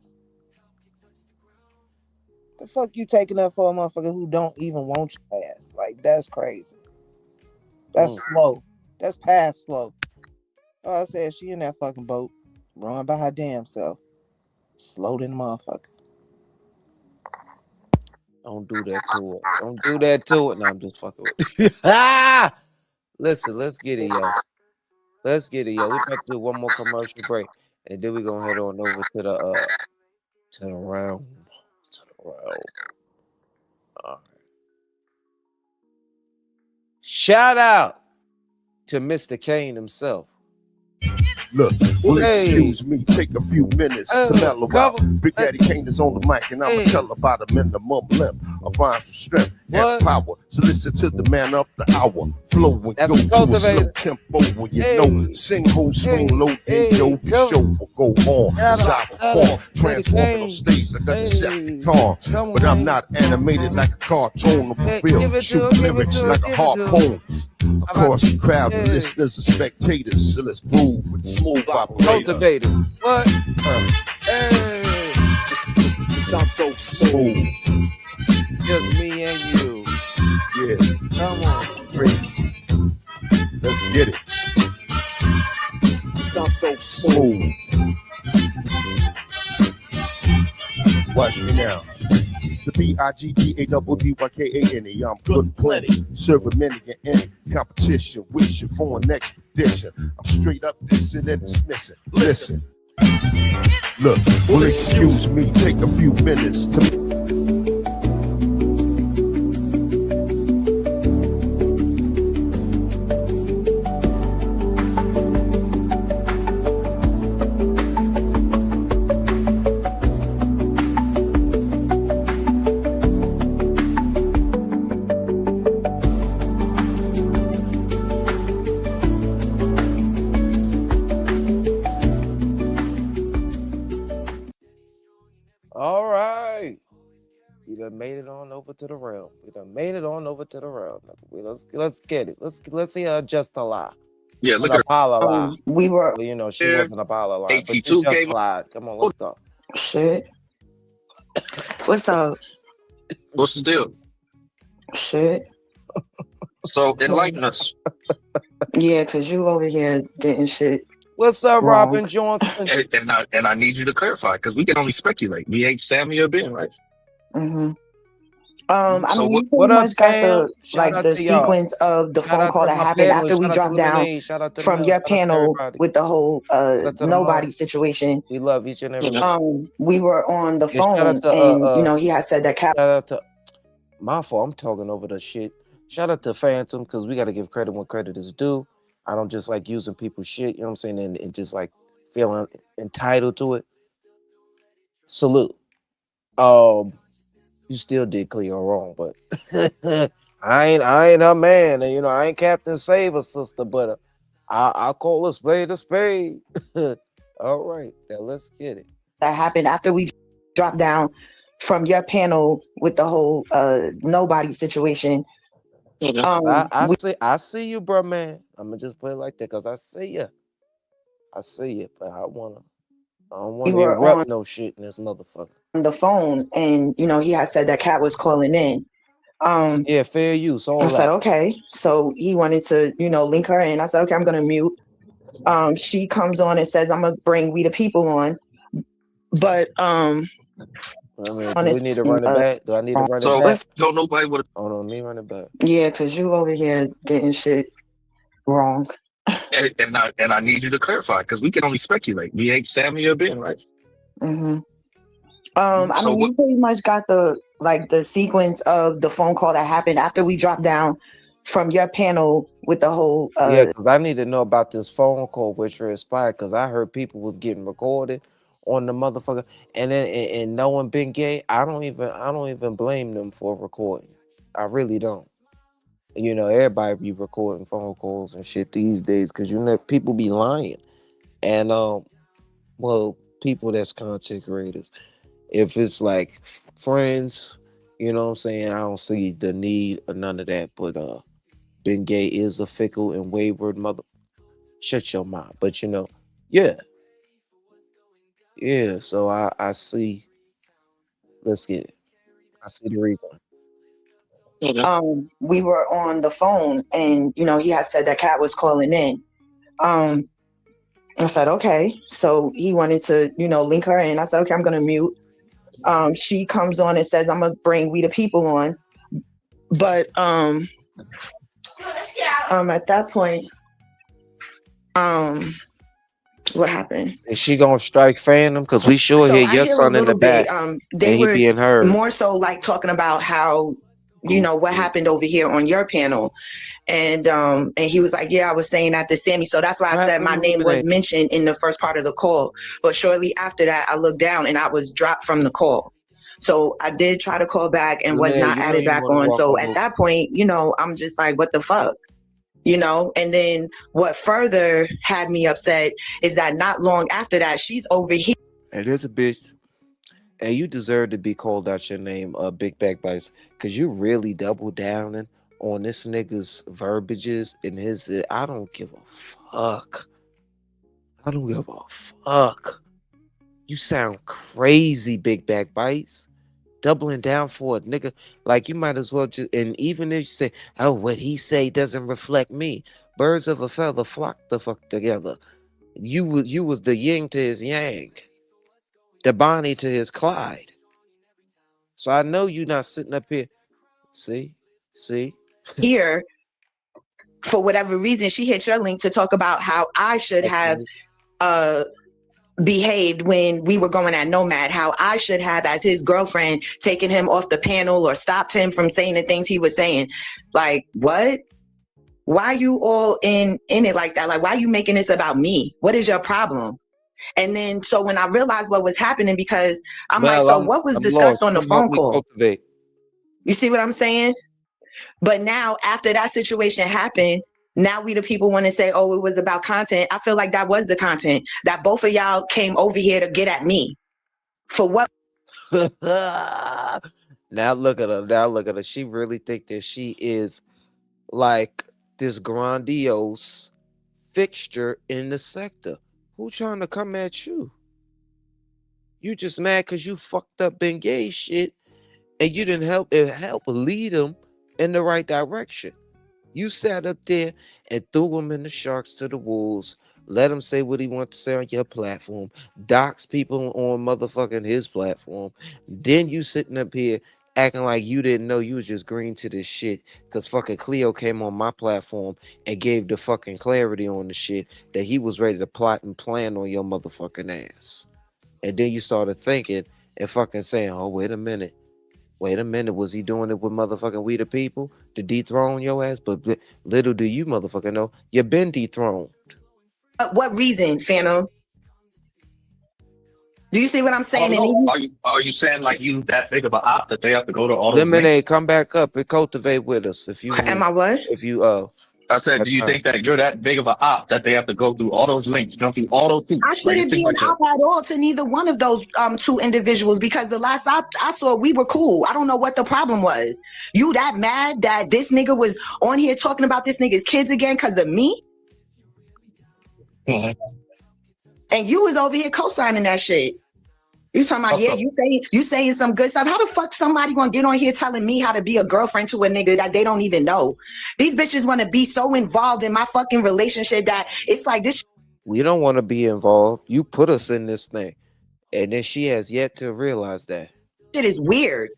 Speaker 3: The fuck you taking up for a motherfucker who don't even want your ass? Like, that's crazy. That's slow. That's past slow. Oh, I said she in that fucking boat, rowing by her damn self. Slow than motherfucker.
Speaker 1: Don't do that to it. Don't do that to it. No, I'm just fucking with it. Listen, let's get it, yo. Let's get it, yo. We about to do one more commercial break, and then we're gonna head on over to the round. All right. Shout out to Mr. Kane himself.
Speaker 6: Look, well, excuse me, take a few minutes to mellow out. Big Daddy Kane is on the mic, and I'ma tell about a minimum length of rhymes from strength and power. So listen to the man of the hour, flow and go to a slow tempo when you know. Sing, hold, swing, low, yo, the show will go on. As I perform, transforming on stage like a Decepticon. But I'm not animated like a cartoon, I'm for real. Shoot lyrics like a harpoon. Across the crowd, the listeners and spectators, so let's groove with smooth operators.
Speaker 1: Cultivators. What?
Speaker 6: Just sound so smooth.
Speaker 1: Just me and you.
Speaker 6: Yeah.
Speaker 1: Come on.
Speaker 6: Let's get it. Just sound so smooth. Watch me now. The PIGDADDYKANE, I'm good plenty, serving many in any competition, wishing for an expedition. I'm straight up dissing and dismissing. Listen, look, well, excuse me, take a few minutes to.
Speaker 1: Made it on over to the realm. We done made it on over to the realm. Let's get it. Let's see her just a lie.
Speaker 7: Yeah, look at
Speaker 1: her.
Speaker 8: We were,
Speaker 1: well, you know, she wasn't a Apollo lie, but she
Speaker 7: just
Speaker 1: lied. Come on, let's go.
Speaker 8: Shit. What's up?
Speaker 7: What's the deal?
Speaker 8: Shit.
Speaker 7: So enlighten us.
Speaker 8: Yeah, cause you over here getting shit.
Speaker 1: What's up,
Speaker 8: wrong.
Speaker 1: Robin Johnson?
Speaker 7: and I need you to clarify because we can only speculate. We ain't Sammy or Ben, right?
Speaker 8: Mm-hmm. I
Speaker 7: So
Speaker 8: mean, you
Speaker 7: what
Speaker 8: pretty much got the
Speaker 1: Shout out
Speaker 8: the
Speaker 1: to y'all.
Speaker 8: sequence of the
Speaker 1: Shout
Speaker 8: phone
Speaker 1: out
Speaker 8: call
Speaker 1: to
Speaker 8: that
Speaker 1: my
Speaker 8: happened
Speaker 1: panel.
Speaker 8: after we
Speaker 1: Shout out to
Speaker 8: dropped down
Speaker 1: Lemonade. Shout out to
Speaker 8: from
Speaker 1: Mel.
Speaker 8: your
Speaker 1: Shout out to
Speaker 8: panel
Speaker 1: everybody.
Speaker 8: with the whole
Speaker 1: to the
Speaker 8: nobody
Speaker 1: moms.
Speaker 8: situation.
Speaker 1: We love each and every one.
Speaker 8: We were on the
Speaker 1: Yeah, shout
Speaker 8: phone,
Speaker 1: out to,
Speaker 8: and you know he had said that Cap.
Speaker 1: Shout out to my fault. I'm talking over the shit. Shout out to Phantom because we got to give credit when credit is due. I don't just like using people's shit. You know what I'm saying? And just like feeling entitled to it. Salute. You still did clear or wrong, but I ain't her man, and you know I ain't Captain Saver, sister, but I'll call a spade a spade. All right, now let's get it.
Speaker 8: That happened after we dropped down from your panel with the whole nobody situation.
Speaker 1: I see you, bro, man. I'm gonna just put it like that because I see you, but I don't want to erupt no shit in this motherfucker.
Speaker 8: On the phone, and you know he had said that Cat was calling in.
Speaker 1: Yeah, fair use. All
Speaker 8: I
Speaker 1: that.
Speaker 8: said okay, so he wanted to link her in. I said okay, I'm gonna mute. She comes on and says, I'm gonna bring We the People on. But
Speaker 1: I mean, do we need to run it back? Do I need to run it back?
Speaker 7: So nobody would.
Speaker 1: Hold on, me run it back.
Speaker 8: Yeah, because you over here getting shit wrong.
Speaker 7: And I need you to clarify because we can only speculate. We ain't Sammy or Ben, right?
Speaker 8: Mm-hmm. I mean, we pretty much got the sequence of the phone call that happened after we dropped down from your panel with the whole.
Speaker 1: Yeah, because I need to know about this phone call which transpired because I heard people was getting recorded on the motherfucker, and then and knowing Ben Gay, I don't even blame them for recording. I really don't. You know, everybody be recording phone calls and shit these days because you know people be lying, and well, people that's content creators. If it's like friends, you know what I'm saying, I don't see the need or none of that. But Ben Gay is a fickle and wayward mother. Shut your mouth. But you know, yeah. So I see. Let's get it. I see the reason.
Speaker 8: We were on the phone, and you know, he had said that Cat was calling in. I said, okay. So he wanted to, you know, link her in. I said, okay, I'm gonna mute. She comes on and says, I'm gonna bring We the People on. But at that point, what happened?
Speaker 1: Is she gonna strike Phantom? Because we sure hear your son in the back.
Speaker 8: They were
Speaker 1: being heard.
Speaker 8: More so like talking about how, you know, what happened over here on your panel. And he was like, yeah, I was saying that to Sammy. So that's why I said my name was mentioned in the first part of the call. But shortly after that, I looked down and I was dropped from the call. So I did try to call back and was not added back on. So at that point, you know, I'm just like, what the fuck? You know, and then what further had me upset is that not long after that, she's over here.
Speaker 1: And there's a bitch. And you deserve to be called out your name, Big Back Bites, because you really double downing on this nigga's verbiages and his. I don't give a fuck. I don't give a fuck. You sound crazy, Big Back Bites. Doubling down for a nigga, like you might as well just. And even if you say, "Oh, what he say doesn't reflect me," birds of a feather flock the fuck together. You was the yin to his yang, the Bonnie to his Clyde. So I know you not sitting up here. See
Speaker 8: here. For whatever reason, she hit your link to talk about how I should have behaved when we were going at Nomad, how I should have, as his girlfriend, taken him off the panel or stopped him from saying the things he was saying. Like, what? Why you all in it like that? Like, why are you making this about me? What is your problem? And then, so when I realized what was happening, because I'm what was discussed on the phone call? You see what I'm saying? But now, after that situation happened, now We the People want to say, oh, it was about content. I feel like that was the content, that both of y'all came over here to get at me. For what?
Speaker 1: Now look at her. She really think that she is like this grandiose fixture in the sector. Who trying to come at you? You just mad because you fucked up Ben Gay shit and you didn't help lead him in the right direction. You sat up there and threw him in the sharks to the wolves, let him say what he wants to say on your platform, dox people on motherfucking his platform. Then you sitting up here acting like you didn't know you was just green to this shit because fucking Cleo came on my platform and gave the fucking clarity on the shit that he was ready to plot and plan on your motherfucking ass. And then you started thinking and fucking saying, oh, wait a minute, was he doing it with motherfucking We the People to dethrone your ass? But little do you motherfucking know, you've been dethroned.
Speaker 8: What reason, Phantom? Do you see what I'm saying?
Speaker 7: Are you saying like you that big of an op that they have to go to all those
Speaker 1: Lemonade,
Speaker 7: links?
Speaker 1: come back up and cultivate with us if you.
Speaker 8: Am I what?
Speaker 1: If you
Speaker 7: I said, do you think that you're that big of an op that they have to go through all those links, jump through all those things?
Speaker 8: I shouldn't be an op at all to neither one of those two individuals, because the last I saw, we were cool. I don't know what the problem was. You that mad that this nigga was on here talking about this nigga's kids again because of me?
Speaker 7: Mm-hmm.
Speaker 8: And you was over here co-signing that shit. You talking about, yeah, you saying some good stuff. How the fuck somebody gonna get on here telling me how to be a girlfriend to a nigga that they don't even know? These bitches want to be so involved in my fucking relationship that it's like this.
Speaker 1: We don't want to be involved. You put us in this thing. And then she has yet to realize that.
Speaker 8: Shit is weird.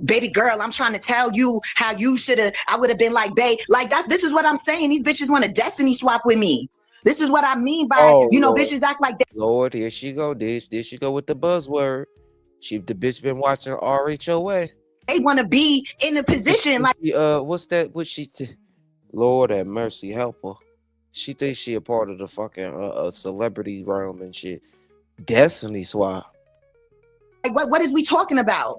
Speaker 8: Baby girl, I'm trying to tell you how you should have. I would have been like, babe, like that. This is what I'm saying. These bitches want to destiny swap with me. This is what I mean by,
Speaker 1: Lord.
Speaker 8: bitches act like that.
Speaker 1: Lord, here she go. There she go with the buzzword. The bitch been watching RHOA.
Speaker 8: They want to be in a position like.
Speaker 1: What's that? Lord have mercy, help her. She thinks she a part of the fucking celebrity realm and shit. Destiny swap.
Speaker 8: What is we talking about?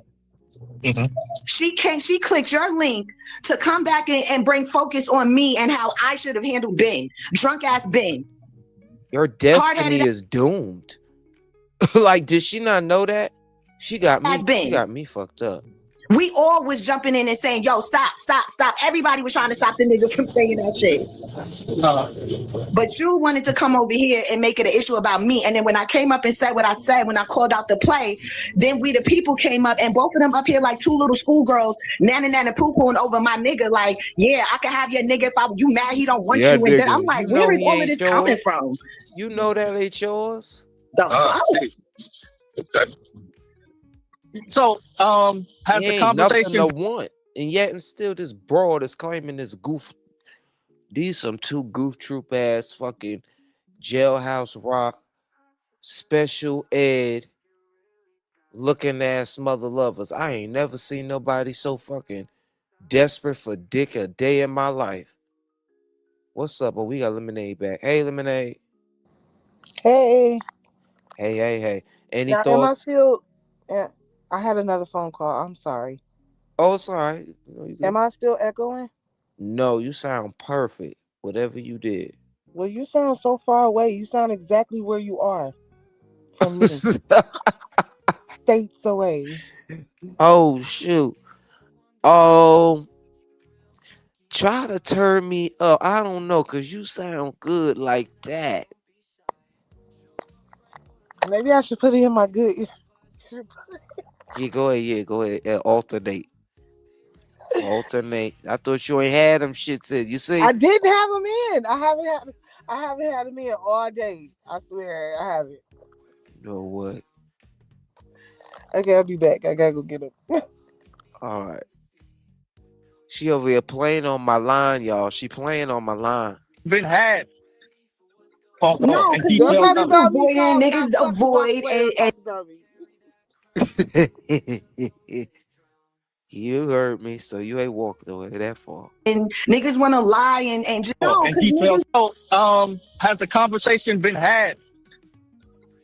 Speaker 7: Mm-hmm.
Speaker 8: She clicked your link to come back and bring focus on me and how I should have handled Ben, drunk ass Ben.
Speaker 1: Your destiny is doomed. Like, did she not know that? She got me fucked up.
Speaker 8: We all was jumping in and saying, yo, stop. Everybody was trying to stop the nigga from saying that shit. But you wanted to come over here and make it an issue about me. And then when I came up and said what I said, when I called out the play, then we the people came up and both of them up here like two little schoolgirls, nana poo-pooing over my nigga. Like, yeah, I can have your nigga if you mad he don't want you. And then I'm like, where is all of this coming from?
Speaker 1: You know that ain't yours?
Speaker 7: Okay. So, has the conversation
Speaker 1: nothing to want, and yet and still this broad is claiming this goof. These some two goof troop ass fucking jailhouse rock special ed looking ass mother lovers. I ain't never seen nobody so fucking desperate for dick a day in my life. What's up? But we got Lemonade back. Hey, Lemonade.
Speaker 3: Hey.
Speaker 1: Any
Speaker 3: now,
Speaker 1: thoughts?
Speaker 3: Am I still? I had another phone call. I'm sorry.
Speaker 1: Oh, it's all right.
Speaker 3: Am I still echoing?
Speaker 1: No, you sound perfect. Whatever you did.
Speaker 3: Well, you sound so far away. You sound exactly where you are from me. States away.
Speaker 1: Oh, shoot. Oh, try to turn me up. I don't know, because you sound good like that.
Speaker 3: Maybe I should put it in my good.
Speaker 1: Yeah, go ahead. Alternate. I thought you ain't had them shits in. You see?
Speaker 3: I didn't have them in. I haven't had them in all day. I swear I haven't.
Speaker 1: You know what?
Speaker 3: Okay, I'll be back. I gotta go get them.
Speaker 1: All right. She over here playing on my line, y'all. She playing on my line.
Speaker 7: Been had.
Speaker 8: No, because niggas avoid and
Speaker 1: You heard me, so you ain't walked away that far.
Speaker 8: And niggas want to lie and just
Speaker 7: and details. Has the conversation been had?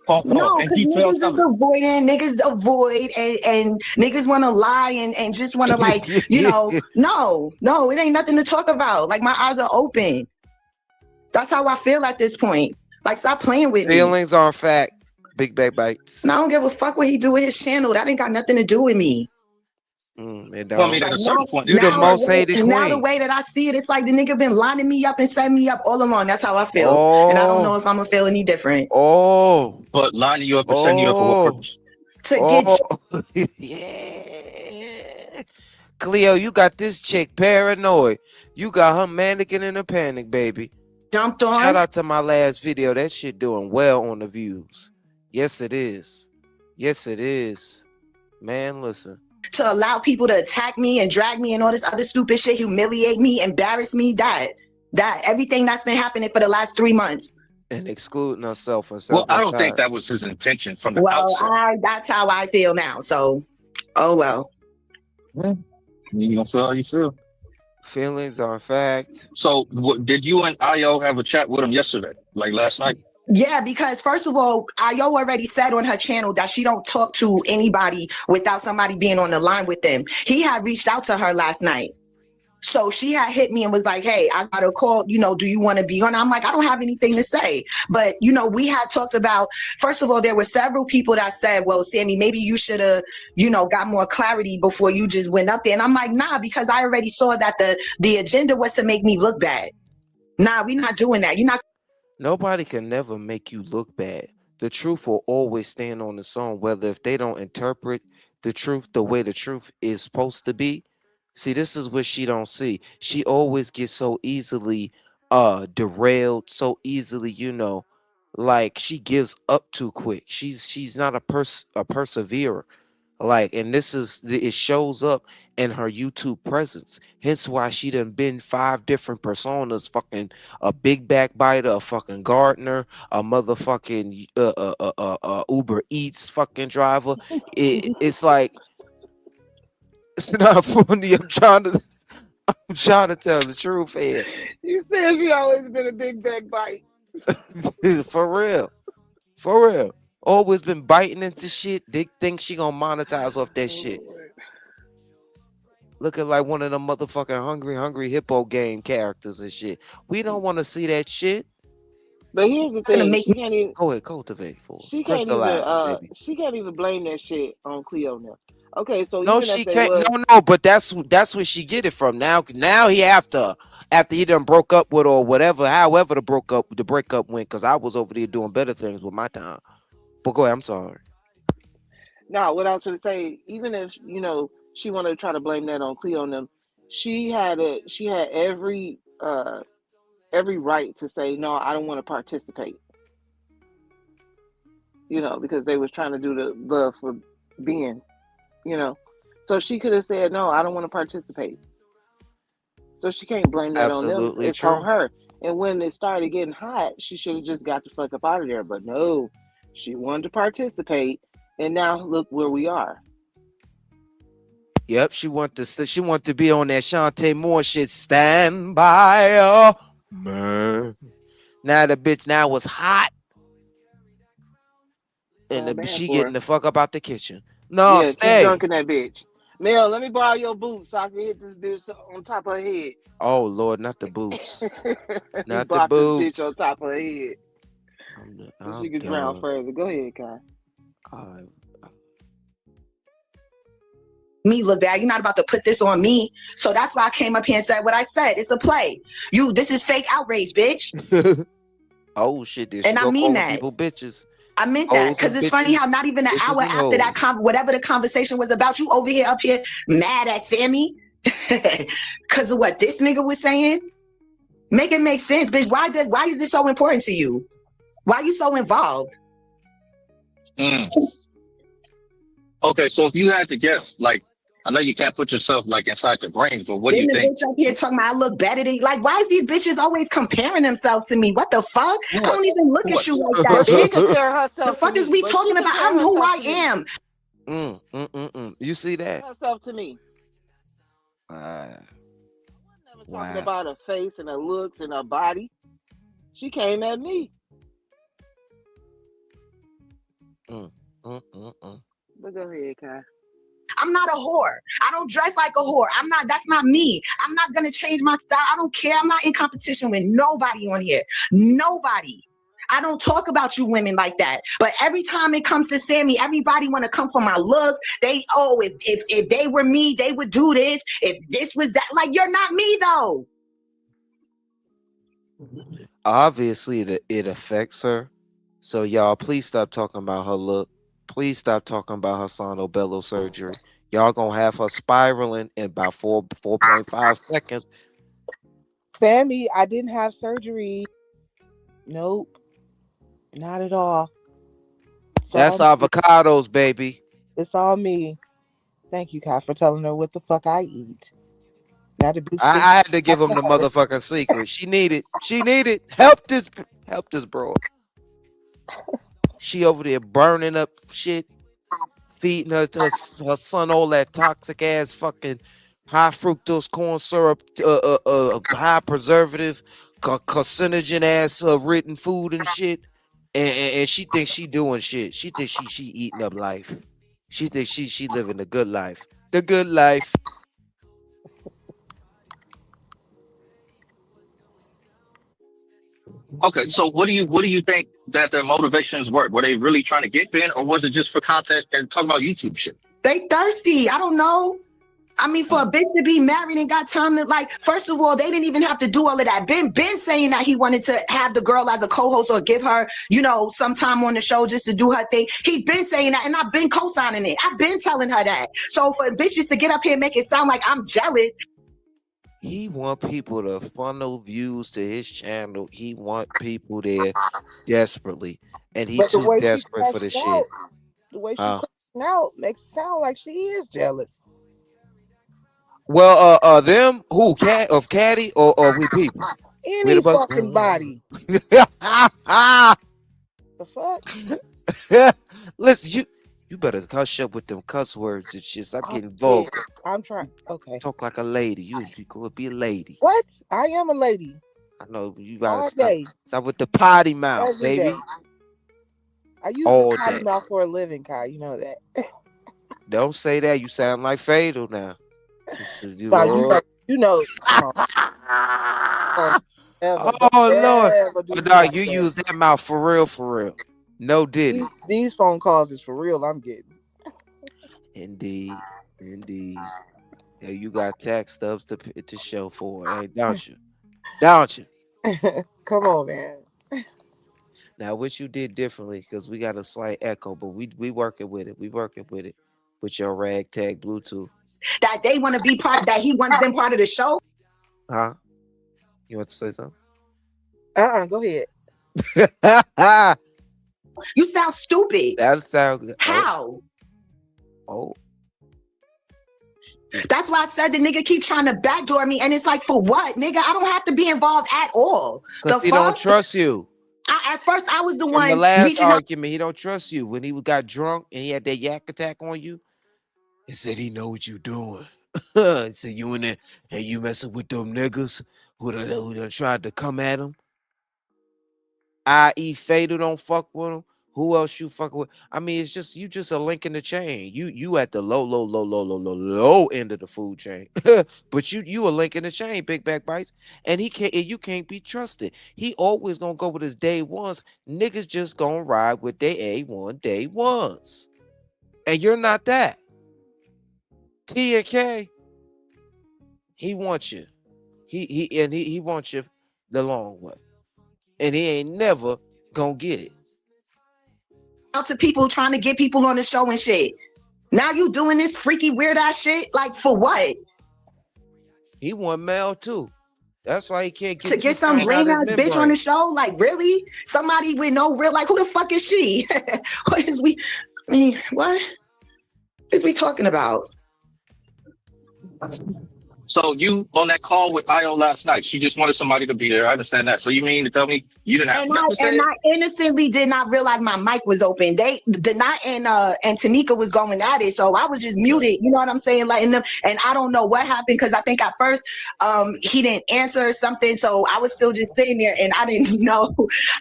Speaker 8: No, because niggas avoid and niggas want to lie and just want to like, no, it ain't nothing to talk about. Like my eyes are open. That's how I feel at this point. Like, stop playing with me.
Speaker 1: Feelings are fact. Big back bites.
Speaker 8: And I don't give a fuck what he do with his channel. That ain't got nothing to do with me.
Speaker 1: At
Speaker 7: a certain point,
Speaker 1: you the most hated queen.
Speaker 8: Now the way that I see it, it's like the nigga been lining me up and setting me up all along. That's how I feel. And I don't know if I'm gonna feel any different.
Speaker 7: But lining you up and setting you up for what purpose?
Speaker 8: To get
Speaker 1: yeah. Cleo, you got this chick paranoid. You got her mannequin in a panic, baby.
Speaker 8: Jumped on.
Speaker 1: Shout out to my last video. That shit doing well on the views. Yes, it is. Man, listen.
Speaker 8: To allow people to attack me and drag me and all this other stupid shit, humiliate me, embarrass me, that everything that's been happening for the last 3 months.
Speaker 1: And excluding herself from
Speaker 7: Well, I don't think that was his intention from the outside.
Speaker 8: That's how I feel now. So, oh well.
Speaker 7: You gonna feel how you feel.
Speaker 1: Feelings are a fact.
Speaker 7: So, did you and Ayo have a chat with him yesterday, like last night?
Speaker 8: Yeah, because first of all, Ayo already said on her channel that she don't talk to anybody without somebody being on the line with them. He had reached out to her last night. So she had hit me and was like, hey, I got a call, do you want to be on? I'm like, I don't have anything to say. But, we had talked about, first of all, there were several people that said, well, Sammy, maybe you should have, got more clarity before you just went up there. And I'm like, nah, because I already saw that the agenda was to make me look bad. Nah, we're not doing that. You're not.
Speaker 1: Nobody can never make you look bad. The truth will always stand on its own, whether if they don't interpret the truth the way the truth is supposed to be. See, this is what she don't see. She always gets so easily derailed, so easily, like she gives up too quick. She's not a perseverer. Like, and it shows up in her YouTube presence. Hence why she done been 5 different personas, fucking a big backbiter, a fucking gardener, a motherfucking Uber Eats fucking driver. It's like, it's not funny. I'm trying to tell the truth here.
Speaker 3: You said she always been a big backbite.
Speaker 1: For real. Always been biting into shit. They think she gonna monetize off that shit. Looking like one of the motherfucking hungry hippo game characters and shit. We don't want to see that shit.
Speaker 3: But here's the thing: she can't even
Speaker 1: go ahead, cultivate for us.
Speaker 3: She can't even. She can't even blame that shit on Cleo now. Okay, so
Speaker 1: no, she can't. No, but that's where she get it from. Now he after he done broke up with or whatever. However, the breakup went, because I was over there doing better things with my time. But go ahead, I'm sorry.
Speaker 3: No, what I was going to say, even if, she wanted to try to blame that on Cleo and them, she had every right to say, no, I don't want to participate. Because they was trying to do the love for being, So she could have said, no, I don't want to participate. So she can't blame that on them. It's on her. And when it started getting hot, she should have just got the fuck up out of there. But no. She wanted to participate, and now look where we are.
Speaker 1: Yep, she wanted to be on that Shantae Moore shit. Stand by, man. Now the bitch was hot, and she getting the fuck up out the kitchen. No,
Speaker 3: yeah,
Speaker 1: stay.
Speaker 3: Keep dunking that bitch. Mel, let me borrow your boots so I can hit this bitch on top of her head.
Speaker 1: Oh Lord, not the boots.
Speaker 3: Not the boots. This bitch on top of her head. So she can drown further. Go ahead, Kai.
Speaker 8: Me look bad. You're not about to put this on me. So that's why I came up here and said what I said. It's a play. This is fake outrage, bitch.
Speaker 1: Oh shit!
Speaker 8: And I mean that.
Speaker 1: People bitches.
Speaker 8: I meant that because it's funny how not even an hour after that whatever the conversation was about, you over here up here mad at Sammy because of what this nigga was saying. Make it make sense, bitch. Why is this so important to you? Why are you so involved?
Speaker 7: Okay, so if you had to guess, like, I know you can't put yourself like inside your brain, but what do you think?
Speaker 8: Bitch up here talking about I look better than, like, why is these bitches always comparing themselves to me? What the fuck? I don't even look at you like that, bitch. The fuck is we talking about? I'm who I
Speaker 1: am. You see that?
Speaker 3: Herself to me. Talking about her face and her looks and her body. She came at me. But go ahead, Kai.
Speaker 8: I'm not a whore. I don't dress like a whore. That's not me. I'm not gonna change my style. I don't care. I'm not in competition with nobody on here. Nobody. I don't talk about you women like that. But every time it comes to Sammy, everybody want to come for my looks. If they were me, they would do this. If this was that, like, you're not me though.
Speaker 1: Obviously, it affects her. So y'all, please stop talking about her look. Please stop talking about her sonobello surgery. Y'all gonna have her spiraling in about 4.5 seconds.
Speaker 3: Sammy, I didn't have surgery. Nope. Not at all.
Speaker 1: That's avocados, baby.
Speaker 3: It's all me. Thank you, Kai, for telling her what the fuck I eat.
Speaker 1: I had to give him the motherfucking secret. She needed help this bro. She over there burning up shit, feeding her son all that toxic ass fucking high fructose corn syrup, high preservative, carcinogen ass written food and shit. And she thinks she doing shit. She thinks she eating up life. She thinks she living the good life. The good life.
Speaker 7: Okay, so what do you think that their motivations were? Were they really trying to get Ben, or was it just for content and talking about YouTube shit?
Speaker 8: They thirsty. I don't know. I mean, for a bitch to be married and got time to, like, first of all, they didn't even have to do all of that. Ben saying that he wanted to have the girl as a co-host or give her, some time on the show just to do her thing. He been saying that, and I've been co-signing it. I've been telling her that. So for bitches to get up here and make it sound like I'm jealous.
Speaker 1: He want people to funnel views to his channel. He want people there desperately, and he
Speaker 3: But the
Speaker 1: too
Speaker 3: way she
Speaker 1: desperate for the
Speaker 3: crashing
Speaker 1: shit.
Speaker 3: out, the way she
Speaker 1: Huh?
Speaker 3: crashing out makes it sound like she is jealous.
Speaker 1: Well, them who of Caddy or we people? We
Speaker 3: Any
Speaker 1: the bus.
Speaker 3: fucking body. The fuck?
Speaker 1: Listen, you better hush up with them cuss words and shit. Stop getting vulgar.
Speaker 3: I'm trying. Okay.
Speaker 1: Talk like a lady. You could be a lady.
Speaker 3: What? I am a lady.
Speaker 1: I know you gotta
Speaker 3: All
Speaker 1: stop.
Speaker 3: day.
Speaker 1: Stop with the potty mouth,
Speaker 3: Every
Speaker 1: baby.
Speaker 3: day. I use
Speaker 1: All
Speaker 3: the potty
Speaker 1: day.
Speaker 3: mouth for a living, Kai. You know that.
Speaker 1: Don't say that. You sound like Fatal now.
Speaker 3: Nah, you know.
Speaker 1: Oh Lord, but no, you use that mouth for real. No diddy.
Speaker 3: These phone calls is for real. I'm getting.
Speaker 1: Indeed. Yeah, you got tax stubs to show for it, don't you? Don't you?
Speaker 3: Come on, man.
Speaker 1: Now, what you did differently, because we got a slight echo, but we working with it. We working with it with your ragtag Bluetooth.
Speaker 8: That they want to be part. That he wants them part of the show.
Speaker 1: Huh? You want to say something?
Speaker 3: Go ahead.
Speaker 8: You sound stupid.
Speaker 1: That sound good.
Speaker 8: How?
Speaker 1: Oh.
Speaker 8: That's why I said the nigga keep trying to backdoor me, and it's like, for what, nigga? I don't have to be involved at all.
Speaker 1: Because he don't trust you.
Speaker 8: At first, I was the
Speaker 1: From
Speaker 8: one
Speaker 1: the last
Speaker 8: reaching out.
Speaker 1: argument, he don't trust you. When he got drunk and he had that yak attack on you, he said he know what you doing. He said you in there and you messing with them niggas who done tried to come at him. I.e. Fatal don't fuck with him. Who else you fucking with? I mean, it's just you just a link in the chain. You at the low end of the food chain. But you a link in the chain, Big Back Bites. And you can't be trusted. He always gonna go with his day ones. Niggas just gonna ride with their A1 day ones. And you're not that. T and K, he wants you. He wants you the long way. And he ain't never gonna get it.
Speaker 8: Out to people trying to get people on the show and shit. Now you doing this freaky weird ass shit? Like, for what?
Speaker 1: He want mail too. That's why he can't get
Speaker 8: to get some lame ass bitch on the show. Like, really? Somebody with no real, like, who the fuck is she? What is what is we talking about?
Speaker 7: So you on that call with Io last night, she just wanted somebody to be there. I understand that. So you mean to tell me you didn't have nothing to say?
Speaker 8: And I innocently did not realize my mic was open. They did not, and Tanika was going at it, so I was just muted. You know what I'm saying? Letting them, and I don't know what happened because I think at first he didn't answer or something, so I was still just sitting there, and I didn't know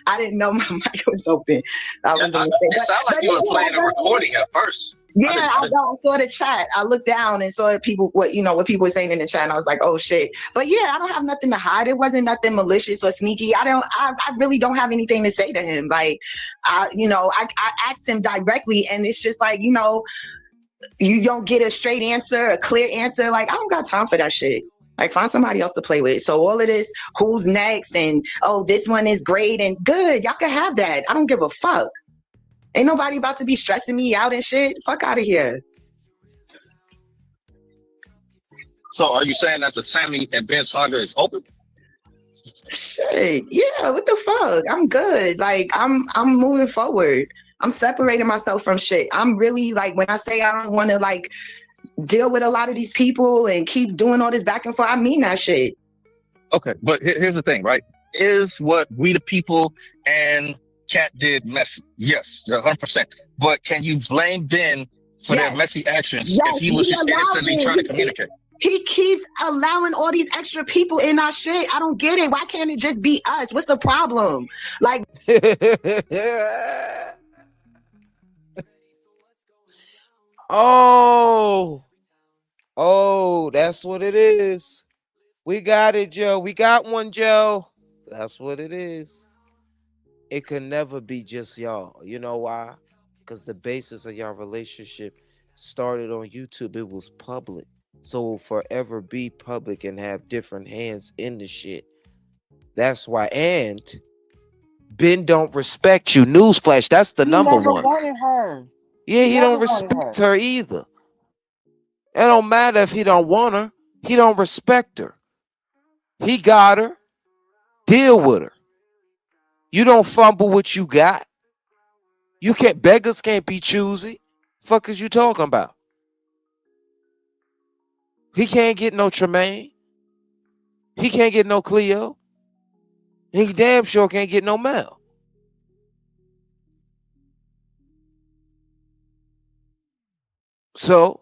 Speaker 8: my mic was open.
Speaker 7: It sounded like you were playing a recording at first.
Speaker 8: Yeah, I saw the chat. I looked down and saw people what people were saying in the chat, and I was like, oh shit. But yeah, I don't have nothing to hide. It wasn't nothing malicious or sneaky. I really don't have anything to say to him. Like, I asked him directly, and it's just like, you don't get a straight answer, a clear answer. Like, I don't got time for that shit. Like, find somebody else to play with. So all of this, who's next, and oh, this one is great and good. Y'all can have that. I don't give a fuck. Ain't nobody about to be stressing me out and shit. Fuck out of here.
Speaker 7: So are you saying that the Sammy and Ben saga is open?
Speaker 8: Shit, yeah, what the fuck? I'm good. Like, I'm moving forward. I'm separating myself from shit. I'm really, like, when I say I don't want to, like, deal with a lot of these people and keep doing all this back and forth, I mean that shit.
Speaker 7: Okay, but here's the thing, right? Is what we the people and Cat did messy? Yes, 100%. But can you blame Ben for their messy actions if he was just innocently trying to communicate?
Speaker 8: He keeps allowing all these extra people in our shit. I don't get it. Why can't it just be us? What's the problem? Like,
Speaker 1: oh, that's what it is. We got it, Joe. We got one, Joe. That's what it is. It can never be just y'all. You know why? Because the basis of y'all relationship started on YouTube. It was public. So it will forever be public and have different hands in the shit. That's why. And Ben don't respect you. Newsflash, that's the number one.
Speaker 3: Her.
Speaker 1: Yeah, he don't respect her either. It don't matter if he don't want her. He don't respect her. He got her. Deal with her. You don't fumble what you got. You can't. Beggars can't be choosy. Fuck is you talking about? He can't get no Tremaine. He can't get no Cleo. He damn sure can't get no Mel. So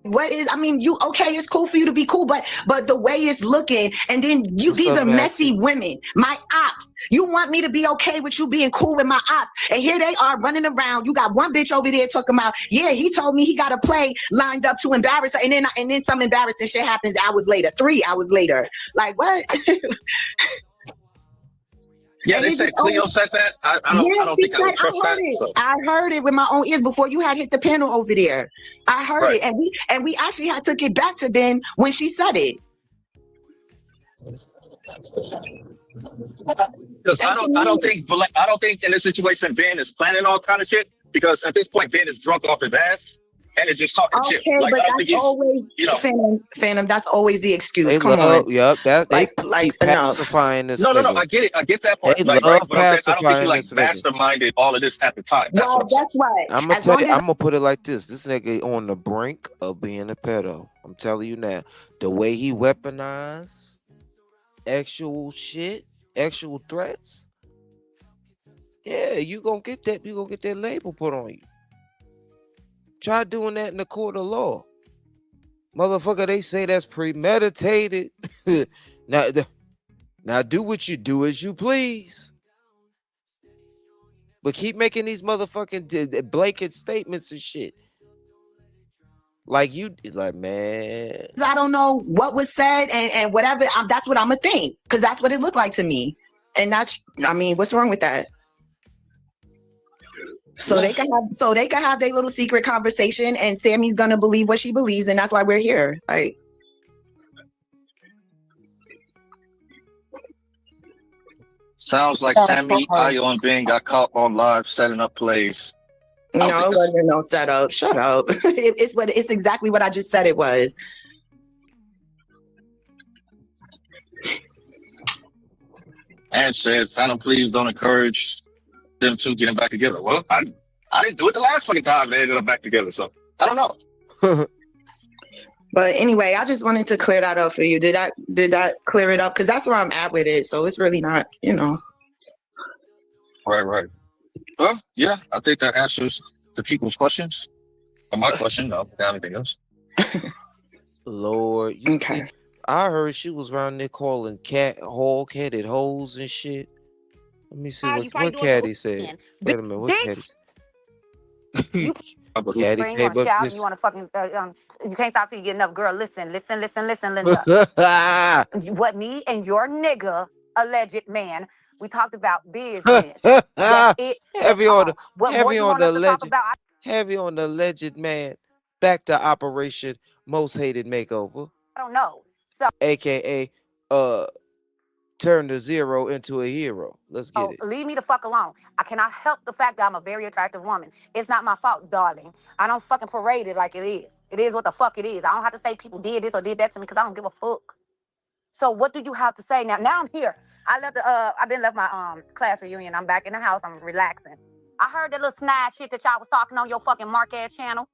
Speaker 8: what is, I mean, you okay, it's cool for you to be cool, but the way it's looking, and then you,
Speaker 1: What's
Speaker 8: these
Speaker 1: up,
Speaker 8: are
Speaker 1: Nancy?
Speaker 8: messy women, my ops. You want me to be okay with you being cool with my ops, and here they are running around. You got one bitch over there talking about, yeah, he told me he got a play lined up to embarrass her, and then some embarrassing shit happens 3 hours later. Like, what?
Speaker 7: Yeah, they said Cleo said that. I don't think I would trust that. So.
Speaker 8: I heard it with my own ears before you had hit the panel over there. I heard it, and we actually had to get back to Ben when she said it.
Speaker 7: Because I don't think in this situation Ben is planning all kind of shit. Because at this point Ben is drunk off his ass and is just talking shit.
Speaker 8: Okay,
Speaker 7: like,
Speaker 8: but that's always, you know, Phantom. That's always the excuse.
Speaker 1: They
Speaker 8: Come
Speaker 1: love,
Speaker 8: on.
Speaker 1: Yep, that
Speaker 8: like,
Speaker 1: they keep pacifying this.
Speaker 7: No, I get it. I get that part.
Speaker 1: They
Speaker 7: like,
Speaker 1: love
Speaker 7: right? But I'm saying, I don't think he
Speaker 1: pacifying
Speaker 7: masterminded all of this at the time. That's
Speaker 8: well, that's right.
Speaker 1: I'm gonna tell you. I'm gonna put it like this: this nigga on the brink of being a pedo. I'm telling you now. The way he weaponized actual shit, actual threats. Yeah, you gonna get that. You gonna get that label put on you. Try doing that in the court of law. Motherfucker, they say that's premeditated. Now do what you do as you please. But keep making these motherfucking blanket statements and shit. Like man.
Speaker 8: I don't know what was said and whatever. That's what I'm gonna think, because that's what it looked like to me. And that's, I mean, what's wrong with that? So they can have their little secret conversation, and Sammy's gonna believe what she believes, and that's why we're here. Like,
Speaker 7: sounds like Sammy, Ayo, and Ben got caught on live setting up plays.
Speaker 8: No, it wasn't no setup. Shut up. It's exactly what I just said it was.
Speaker 7: And said, Phantom, please don't encourage them two getting back together. Well, I didn't do it the last fucking time they ended up back together, so I don't know.
Speaker 8: But anyway, I just wanted to clear that up for you. Did that clear it up? Because that's where I'm at with it. So it's really not, you know.
Speaker 7: Right. Well, yeah, I think that answers the people's questions. Or my question, no, anything else.
Speaker 1: Lord.
Speaker 8: Okay.
Speaker 1: I heard she was around there calling hog-headed hoes and shit. Let me see what Caddy said. Wait a minute, what Caddy said? Caddy pay but
Speaker 9: you want to fucking you can't stop till you get enough. Girl, listen, Linda. What me and your nigga, alleged man, we talked about business.
Speaker 1: Heavy on the alleged man. Back to Operation Most Hated Makeover.
Speaker 9: I don't know. So
Speaker 1: AKA turn the zero into a hero. Let's get it.
Speaker 9: Leave me the fuck alone. I cannot help the fact that I'm a very attractive woman. It's not my fault, darling. I don't fucking parade it like it is. It is what the fuck it is. I don't have to say people did this or did that to me because I don't give a fuck. So what do you have to say now? Now I'm here. I've been left my class reunion. I'm back in the house. I'm relaxing. I heard that little snide shit that y'all was talking on your fucking Mark ass channel.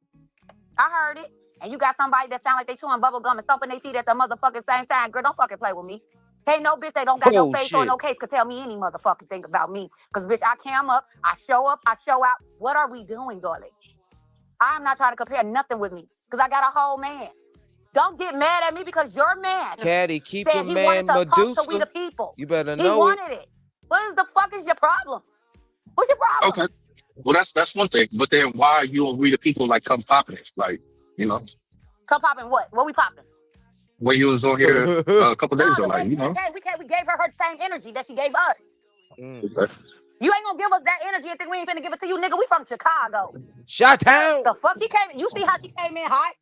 Speaker 9: I heard it. And you got somebody that sound like they chewing bubble gum and stomping their feet at the motherfucking same time. Girl, don't fucking play with me. Ain't no bitch that don't got no face or no case could tell me any motherfucking thing about me. Because, bitch, I cam up, I show out. What are we doing, darling? I'm not trying to compare nothing with me because I got a whole man. Don't get mad at me because your man
Speaker 1: Caddy, keep
Speaker 9: said
Speaker 1: your
Speaker 9: he
Speaker 1: man
Speaker 9: wanted to talk
Speaker 1: Medusa.
Speaker 9: to we the people.
Speaker 1: You better know
Speaker 9: he wanted it. What is the fuck is your problem? What's your problem?
Speaker 7: Okay. Well, that's one thing. But then why are you and we the people like come popping it? Like, you know.
Speaker 9: Come popping what? What we popping?
Speaker 7: When you was on here a couple days ago, like, you know.
Speaker 9: We gave her same energy that she gave us.
Speaker 7: Okay.
Speaker 9: You ain't gonna give us that energy and think we ain't finna give it to you, nigga. We from Chicago.
Speaker 1: Chi-town.
Speaker 9: The fuck she came? You see how she came in hot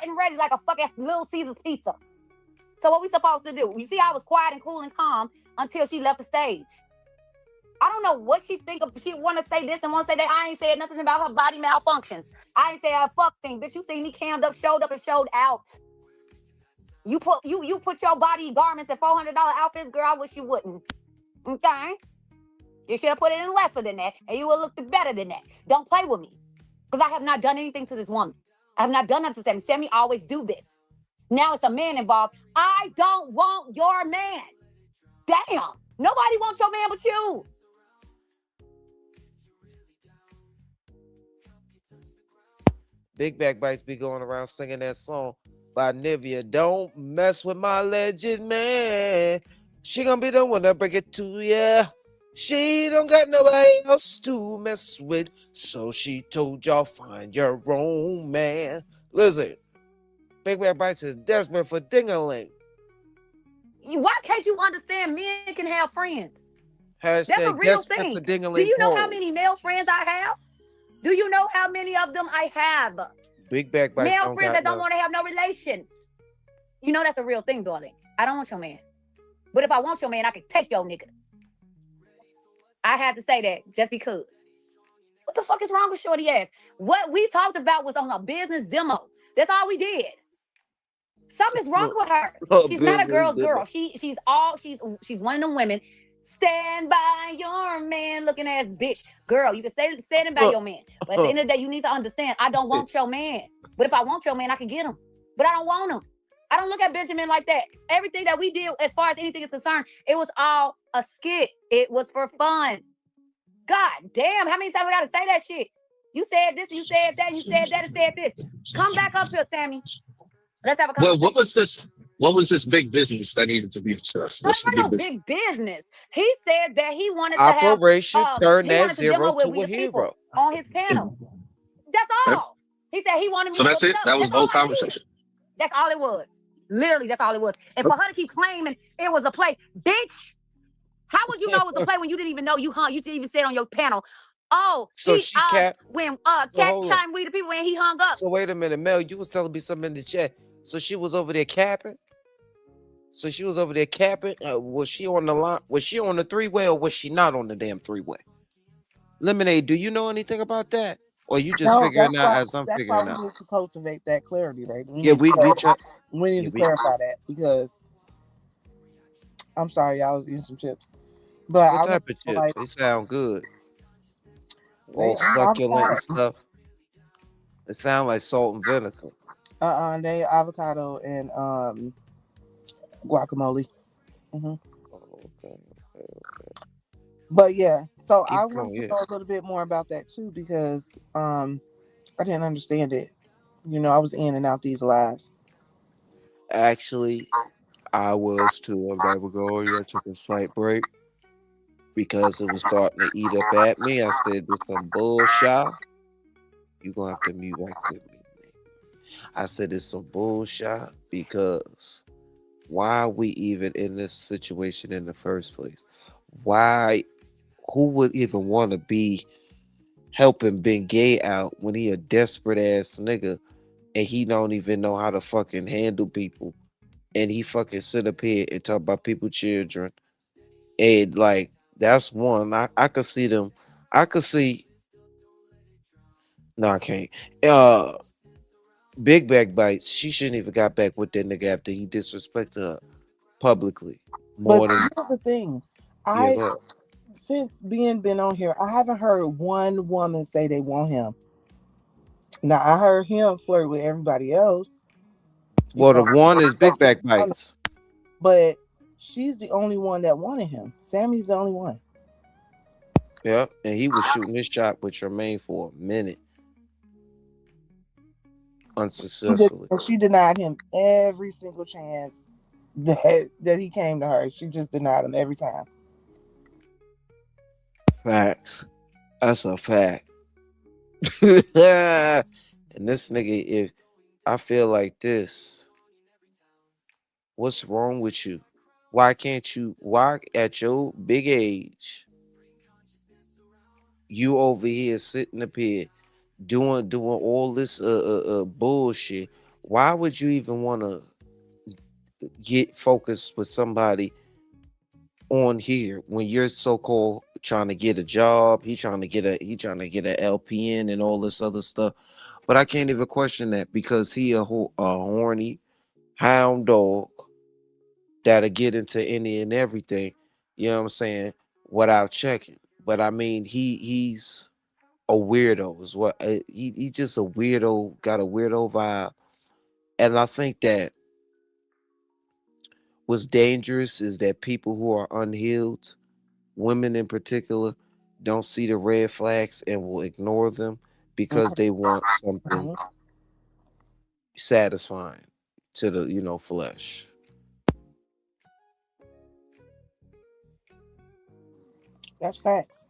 Speaker 9: and ready like a fucking Little Caesar's pizza. So what we supposed to do? You see, I was quiet and cool and calm until she left the stage. I don't know what she think of. She want to say this and want to say that. I ain't said nothing about her body malfunctions. I ain't say a fuck thing, bitch. You see me cammed up, showed and showed out. You put your body garments in $400 outfits, girl. I wish you wouldn't. Okay? You should have put it in lesser than that, and you would look better than that. Don't play with me, because I have not done anything to this woman. I have not done nothing to Sammy. Sammy always do this. Now it's a man involved. I don't want your man. Damn. Nobody wants your man but you.
Speaker 1: Big Back Bites be going around singing that song by Nivea. Don't mess with my legend, man. She gonna be the one that break it to ya. She don't got nobody else to mess with, so she told y'all find your own man. Listen, Big Back Bites is desperate for ding-a-ling.
Speaker 9: Why can't you understand men can have friends?
Speaker 1: That's
Speaker 9: a real thing.
Speaker 1: For
Speaker 9: Do you know how many male friends I have? Do you know how many of them I have?
Speaker 1: Big Back Bites
Speaker 9: male friends that don't want to have no relations. You know that's a real thing, darling. I don't want your man. But if I want your man, I can take your nigga. I had to say that just because. What the fuck is wrong with shorty ass? What we talked about was on a business demo. That's all we did. Something's wrong with her. She's not a girl's girl. She's one of them women. Stand by your man looking ass bitch. Girl, you can say stand by your man. But at the end of the day, you need to understand, I don't want your man. But if I want your man, I can get him. But I don't want him. I don't look at Benjamin like that. Everything that we did, as far as anything is concerned, it was all a skit. It was for fun. God damn, how many times I gotta say that shit? You said this, you said that, you said that, and said this. Come back up here, Sammy. Let's have a conversation.
Speaker 7: Well, what was this big business that needed to be discussed? What's the
Speaker 9: big business? He said that he wanted
Speaker 1: Operation
Speaker 9: to have
Speaker 1: turn that zero to a hero
Speaker 9: on his panel. That's all. He said he wanted me
Speaker 7: so
Speaker 9: to
Speaker 7: that's it? That was the whole conversation?
Speaker 9: That's all it was. Literally, that's all it was. And for her to keep claiming it was a play, bitch, how would you know it was a play when you didn't even know you hung? You didn't even say it on your panel. Oh,
Speaker 1: so she capped
Speaker 9: when Cat chimed with the people when he hung up.
Speaker 1: So wait a minute, Mel, you was telling me something in the chat. So she was over there capping. Was she on the line? Was she on the three-way or was she not on the damn three-way? Lemonade, do you know anything about that? Or you just figuring out as I'm figuring out?
Speaker 3: We need to cultivate that clarity, right?
Speaker 1: We need
Speaker 3: to clarify that because I'm sorry, y'all was eating some chips. But
Speaker 1: what type of chips? They sound good. All succulent and stuff. It sounds like salt and vinegar.
Speaker 3: They avocado and guacamole. Mm-hmm.
Speaker 1: Okay.
Speaker 3: But yeah, so I want to know a little bit more about that too because I didn't understand it. You know, I was in and out these lives.
Speaker 1: Actually, I was too. I'm never going. I took a slight break because it was starting to eat up at me. I said, "This some bullshit." You gonna have to mute right quick. I said it's some bullshit because why are we even in this situation in the first place? Why? Who would even want to be helping Ben Gay out when he a desperate ass nigga and he don't even know how to fucking handle people and he fucking sit up here and talk about people children and like that's one. I could see them. I could see. No, I can't. Big Back Bites, she shouldn't even got back with that nigga after he disrespected her publicly.
Speaker 3: Here's the thing. Since being been on here, I haven't heard one woman say they want him. Now I heard him flirt with everybody else.
Speaker 1: Well, the one is Big Back Bites.
Speaker 3: But she's the only one that wanted him. Sammy's the only one.
Speaker 1: Yep, and he was shooting his shot with Tremaine for a minute. Unsuccessfully.
Speaker 3: She denied him every single chance that he came to her. She just denied him every time.
Speaker 1: Facts. That's a fact. And this nigga, if I feel like this, what's wrong with you? Why can't you? Why at your big age, you over here sitting up here doing all this bullshit? Why would you even want to get focused with somebody on here when you're so-called trying to get a job? He trying to get an LPN and all this other stuff. But I can't even question that because he a horny hound dog that'll get into any and everything, you know what I'm saying, without checking. But I mean, he's a weirdo is what he just a weirdo, got a weirdo vibe. And I think that what's dangerous is that people who are unhealed, women in particular, don't see the red flags and will ignore them because they want something satisfying to the, you know, flesh.
Speaker 3: That's facts.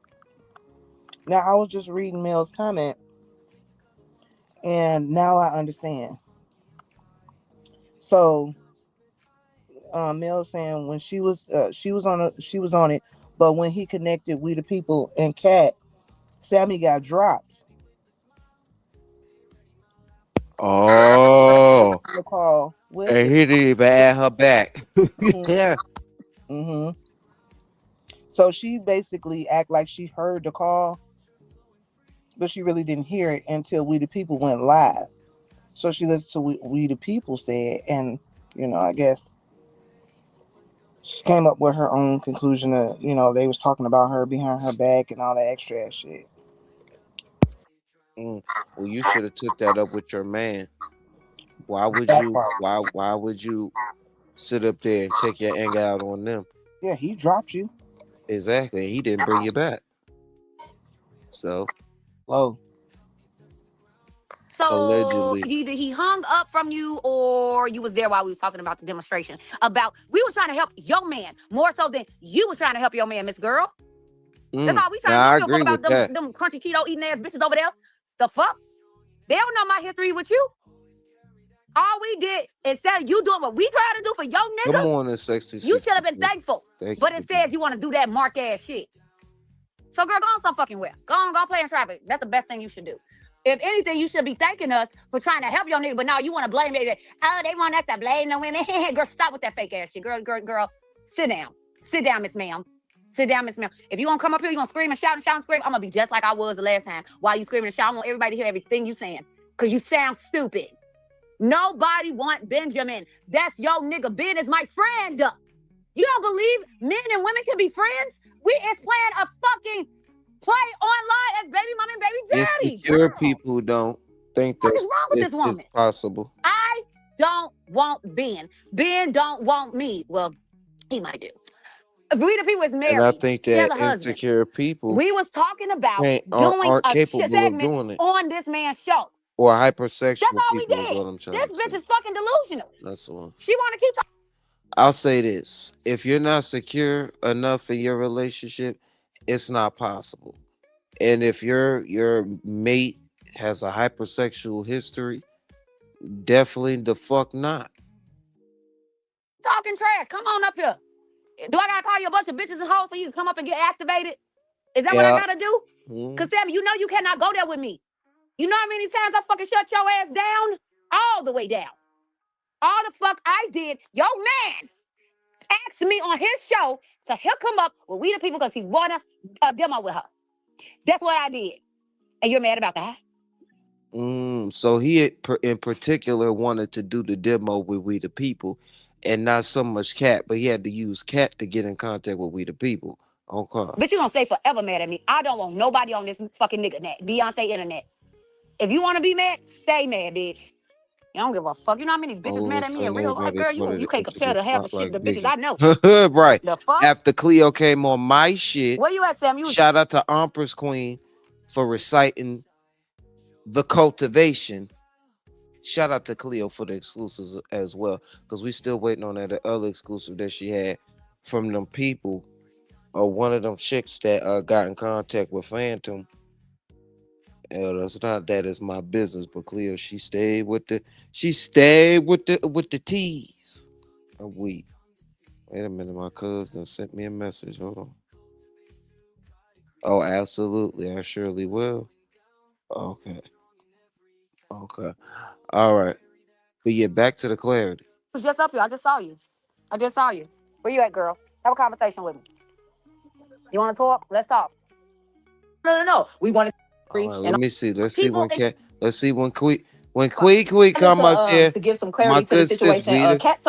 Speaker 3: Now I was just reading Mel's comment, and now I understand. So, Mel saying when she was on it, but when he connected We the People and Cat, Sammy got dropped.
Speaker 1: Oh,
Speaker 3: The call with
Speaker 1: and he didn't even add her back. Yeah.
Speaker 3: So she basically act like she heard the call, but she really didn't hear it until We the People went live. So she listened to what We the People said, and you know, I guess she came up with her own conclusion of, you know, they was talking about her behind her back and all that extra ass shit.
Speaker 1: Well, you should have took that up with your man. Why would you? Why would you sit up there and take your anger out on them?
Speaker 3: Yeah, he dropped you.
Speaker 1: Exactly. He didn't bring you back. So.
Speaker 3: Oh.
Speaker 9: So
Speaker 1: allegedly,
Speaker 9: either he hung up from you or you was there while we was talking about the demonstration. We was trying to help your man more so than you was trying to help your man, Miss Girl. That's all we trying to do.
Speaker 1: I
Speaker 9: Give a
Speaker 1: agree
Speaker 9: fuck
Speaker 1: with
Speaker 9: about
Speaker 1: that.
Speaker 9: them crunchy keto eating ass bitches over there. The fuck? They don't know my history with you. All we did, instead of you doing what we trying to do for your nigga,
Speaker 1: good morning, sexy.
Speaker 9: you should have been thankful. But instead, you want to do that mark ass shit. So, girl, go on some fucking well. Go play in traffic. That's the best thing you should do. If anything, you should be thanking us for trying to help your nigga. But now you want to blame me. Oh, they want us to blame the women. Girl, stop with that fake ass shit. Girl, sit down. Sit down, Miss Ma'am. Sit down, Miss Ma'am. If you gonna come up here, you gonna scream and shout and scream, I'm gonna be just like I was the last time. While you screaming and shouting, I want everybody to hear everything you saying. Because you sound stupid. Nobody want Benjamin. That's your nigga. Ben is my friend. You don't believe men and women can be friends? We is playing a fucking play online as baby mama and baby daddy.
Speaker 1: Insecure people don't think
Speaker 9: what is wrong with this woman?
Speaker 1: It's possible.
Speaker 9: I don't want Ben. Ben don't want me. Well, he might do. We the People is married.
Speaker 1: And I think that insecure people
Speaker 9: we was talking about
Speaker 1: aren't
Speaker 9: doing
Speaker 1: capable
Speaker 9: a segment
Speaker 1: of doing it
Speaker 9: on this man's show.
Speaker 1: Or hypersexual.
Speaker 9: That's all we
Speaker 1: people
Speaker 9: did.
Speaker 1: Is what I'm trying
Speaker 9: this
Speaker 1: to
Speaker 9: bitch
Speaker 1: say.
Speaker 9: is fucking delusional.
Speaker 1: That's the one.
Speaker 9: She want to keep talking.
Speaker 1: I'll say this: if you're not secure enough in your relationship, it's not possible. And if your mate has a hypersexual history, definitely the fuck not.
Speaker 9: Talking trash. Come on up here. Do I gotta call you a bunch of bitches and hoes for you to come up and get activated? Is that what I gotta do? Cause Sammy, you know you cannot go there with me. You know how many times I fucking shut your ass down? All the way down. All the fuck I did, your man asked me on his show to hook him up with We the People because he wanna demo with her. That's what I did. And you're mad about that?
Speaker 1: So he in particular wanted to do the demo with We the People and not so much Cat, but he had to use Cat to get in contact with We the People. Okay.
Speaker 9: But you gonna stay forever mad at me. I don't want nobody on this fucking nigga net, Beyonce internet. If you want to be mad, stay mad, bitch. You don't give a fuck. You know how many bitches mad at me in real life, girl? You can't compare the half of shit the bitches I know.
Speaker 1: Right.
Speaker 9: The fuck?
Speaker 1: After Cleo came on my shit.
Speaker 9: Where you at, Sam?
Speaker 1: Shout out to Empress Queen for reciting the cultivation. Shout out to Cleo for the exclusives as well. Because we still waiting on that other exclusive that she had from them people. Or one of them chicks that got in contact with Phantom. That's not that is my business, but Cleo, she stayed with the teas. Wait a minute, my cousin sent me a message. Hold on. Oh, absolutely, I surely will. Okay. All right. But yeah, back to the clarity.
Speaker 9: I was just up here. I just saw you. Where you at, girl? Have a conversation with me. You want to talk? Let's talk. No. We want to.
Speaker 1: Right, let me see. Let's see when When Quee come up there,
Speaker 10: to give some
Speaker 1: my
Speaker 10: clarity to the
Speaker 1: good sis,
Speaker 10: situation. Kat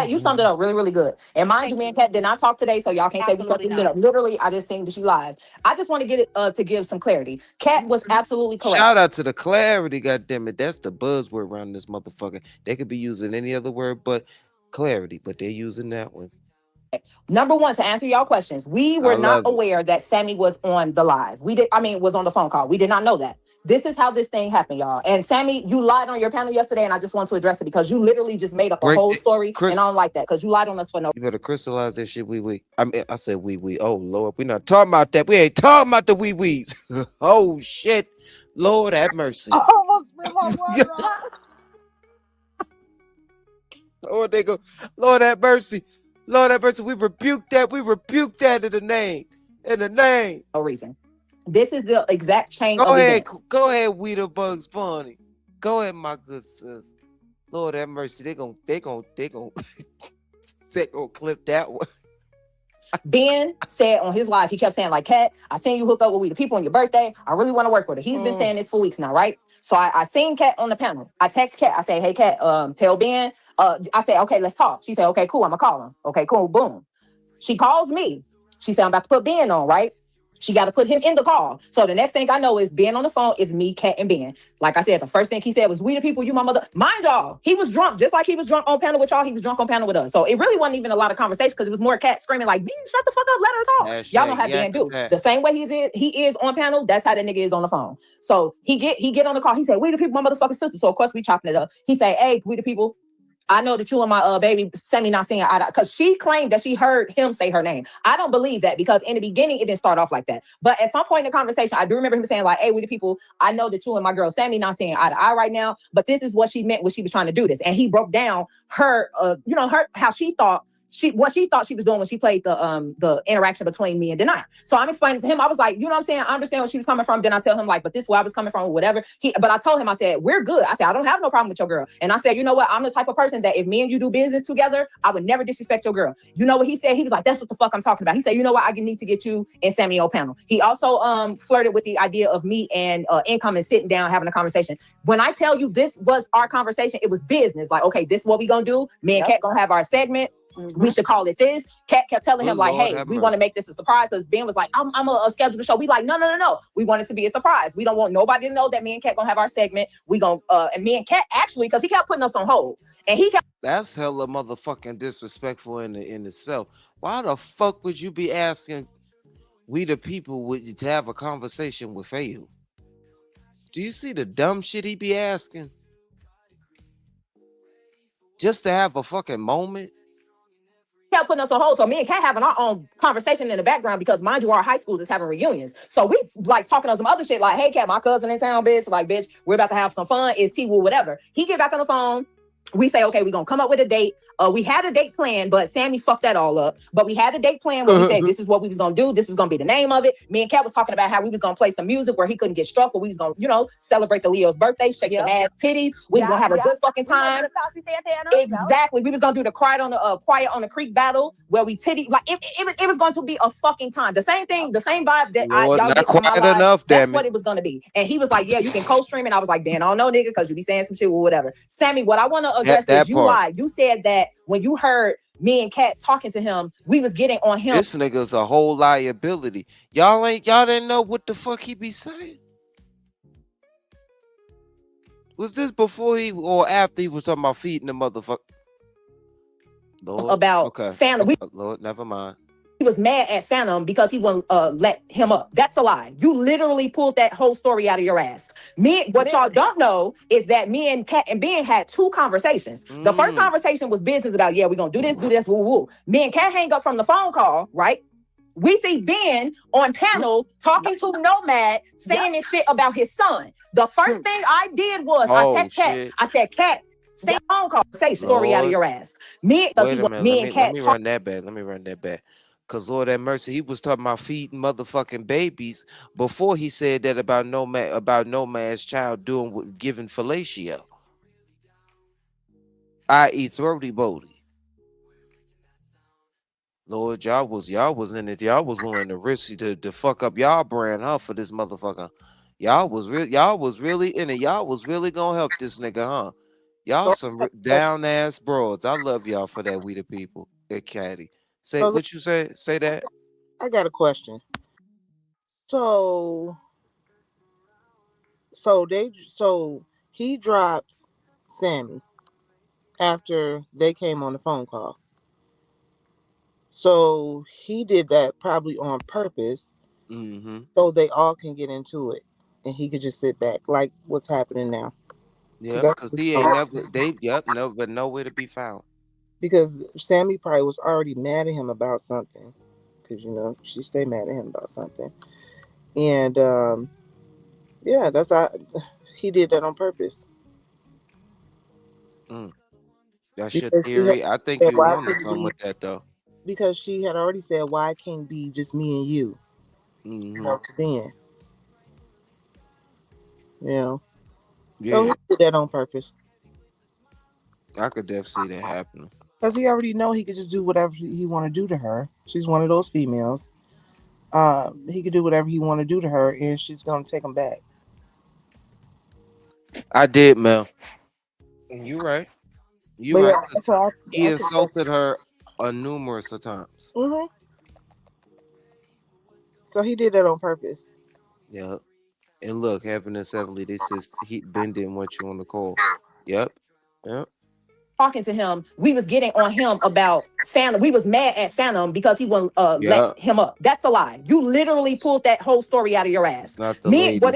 Speaker 10: you summed it
Speaker 1: Rita.
Speaker 10: up really, really good. And mind you, me and Kat did not talk today, so y'all can't say we
Speaker 9: Absolutely
Speaker 10: something
Speaker 9: not.
Speaker 10: literally. I just seen that you live. I just want to get it to give some clarity. Kat was absolutely correct.
Speaker 1: Shout out to the clarity, goddammit. That's the buzzword around this motherfucker. They could be using any other word but clarity, but they're using that one.
Speaker 10: Number one, to answer y'all questions, we were not aware that Sammy was on the live. Was on the phone call. We did not know that. This is how this thing happened, y'all. And Sammy, you lied on your panel yesterday, and I just want to address it because you literally just made up a whole story, and I don't like that because you lied on us for no.
Speaker 1: You better crystallize that shit, wee. I mean, I said wee. Oh, Lord, we're not talking about that. We ain't talking about the wee-wees. Oh, shit. Lord have mercy.
Speaker 3: I almost spit my water out.
Speaker 1: Lord, they go, Lord have mercy. Lord have mercy. We rebuke that. We rebuke that in the name. In the name.
Speaker 10: No reason. This is the exact chain
Speaker 1: of
Speaker 10: events.
Speaker 1: Go ahead, Weeder Bugs Bunny. Go ahead, my good sis. Lord have mercy. They gonna clip that one.
Speaker 10: Ben said on his live, he kept saying, like, Kat, I seen you hook up with We the People on your birthday. I really want to work with her. He's been saying this for weeks now, right? So I seen Kat on the panel. I text Kat. I say, hey, Kat, tell Ben. I say, okay, let's talk. She said, okay, cool. I'm gonna call him. Okay, cool. Boom. She calls me. She said, I'm about to put Ben on, right? She got to put him in the call. So the next thing I know is Ben on the phone is me, Kat, and Ben. Like I said, the first thing he said was, we the people, you my mother. Mind y'all, he was drunk, just like he was drunk on panel with y'all. He was drunk on panel with us. So it really wasn't even a lot of conversation because it was more Kat screaming like, Ben, shut the fuck up, let her talk. Y'all know how Ben do. The same way he is on panel, that's how that nigga is on the phone. So he get on the call. He said, we the people, my motherfucking sister. So of course we chopping it up. He said, hey, we the people. I know that you and my baby Sammy not saying because she claimed that she heard him say her name. I don't believe that because in the beginning it didn't start off like that. But at some point in the conversation, I do remember him saying like, "Hey, we the people. I know that you and my girl Sammy not saying eye to eye right now, but this is what she meant when she was trying to do this." And he broke down her, how she thought. What she thought she was doing when she played the interaction between me and Denia. So I'm explaining to him, I was like, you know what I'm saying? I understand where she was coming from. Then I tell him like, but this is where I was coming from or whatever. But I told him, I said, we're good. I said, I don't have no problem with your girl. And I said, you know what? I'm the type of person that if me and you do business together, I would never disrespect your girl. You know what he said? He was like, that's what the fuck I'm talking about. He said, you know what? I need to get you and Sammy on panel. He also flirted with the idea of me and Income and sitting down having a conversation. When I tell you this was our conversation, it was business. Like, okay, this is what we gonna do. Me and Kat gonna have our segment. We should call it this. Kat kept telling him like, hey, we want to make this a surprise because Ben was like, I'm gonna schedule the show. We like, no. We want it to be a surprise. We don't want nobody to know that me and Kat gonna have our segment. We gonna and me and Kat actually, because he kept putting us on hold. And he kept
Speaker 1: that's hella motherfucking disrespectful in itself. Why the fuck would you be asking we the people to have a conversation with you? Do you see the dumb shit he be asking? Just to have a fucking moment?
Speaker 10: Kept putting us on hold. So me and Kat having our own conversation in the background because mind you, our high schools is having reunions. So we like talking on some other shit like, hey Kat, my cousin in town, bitch. Like, bitch, we're about to have some fun. It's T-Woo, whatever. He get back on the phone. We say, okay, we're gonna come up with a date. We had a date plan, but Sammy fucked that all up. But we had a date plan where we said this is what we was gonna do. This is gonna be the name of it. Me and Kat was talking about how we was gonna play some music where he couldn't get struck, but we was gonna, celebrate the Leo's birthday, shake some ass titties. We was gonna have a good fucking time. Exactly. We was gonna do the Quiet on the Creek battle where we titty like it was going to be a fucking time. The same thing, the same vibe that
Speaker 1: Lord,
Speaker 10: y'all
Speaker 1: not
Speaker 10: get from my
Speaker 1: quiet
Speaker 10: live.
Speaker 1: enough,
Speaker 10: That's what it was gonna be. And he was like, yeah, you can co-stream. And I was like, man, I don't know, nigga, because you be saying some shit or whatever. Sammy, what I want to address is you lied. You said that when you heard me and Kat talking to him, we was getting on him.
Speaker 1: This nigga's a whole liability. Y'all didn't know what the fuck he be saying. Was this before or after he was talking about feeding the motherfucker? Lord,
Speaker 10: about Phantom.
Speaker 1: Lord, never mind.
Speaker 10: He was mad at Phantom because he wouldn't let him up. That's a lie. You literally pulled that whole story out of your ass. What y'all don't know is that me and Kat and Ben had two conversations. The first conversation was business about, yeah, we're gonna do this, woo woo. Me and Kat hang up from the phone call, right? We see Ben on panel talking to Nomad saying this shit about his son. The first thing I did was I text Kat. I said, Kat, say phone call, say story out of your ass. Wait a minute,
Speaker 1: let me run that back. Cause Lord have mercy, he was talking about feeding motherfucking babies before he said that about Nomad's child giving fellatio, i.e. throaty bodie. Lord, y'all was in it. Y'all was willing to risk to fuck up y'all brand, for this motherfucker. Y'all was really in it. Y'all was really gonna help this nigga, huh? Y'all
Speaker 3: So,
Speaker 1: some down ass broads. I love y'all for that. We the people at Caddy. Say
Speaker 3: so
Speaker 1: what you say. Say that.
Speaker 3: I got a question. So he dropped Sammy after they came on the phone call. So he did that probably on purpose, so they all can get into it, and he could just sit back like what's happening now.
Speaker 1: Yeah, because he ain't never. But nowhere to be found.
Speaker 3: Because Sammy probably was already mad at him about something, because she stayed mad at him about something, and yeah, that's how he did that on purpose.
Speaker 1: That's your
Speaker 3: Because
Speaker 1: theory. I think you on to something with that though.
Speaker 3: Because she had already said, "Why can't be just me and you?" Then,
Speaker 1: yeah,
Speaker 3: so he did that on purpose.
Speaker 1: I could definitely see that happening.
Speaker 3: Because he already know he could just do whatever he want to do to her. She's one of those females. He could do whatever he want to do to her, and she's gonna take him back.
Speaker 1: I did, Mel. You right. You
Speaker 3: But
Speaker 1: right.
Speaker 3: yeah,
Speaker 1: He insulted her numerous of times.
Speaker 3: So he did that on purpose.
Speaker 1: Yep. And look, Heaven and Heavenly, this is Ben didn't want you on the call. Yep. Yep.
Speaker 10: Talking to him, we was getting on him about Phantom. We was mad at Phantom because he wouldn't let him up. That's a lie. You literally pulled that whole story out of your ass. What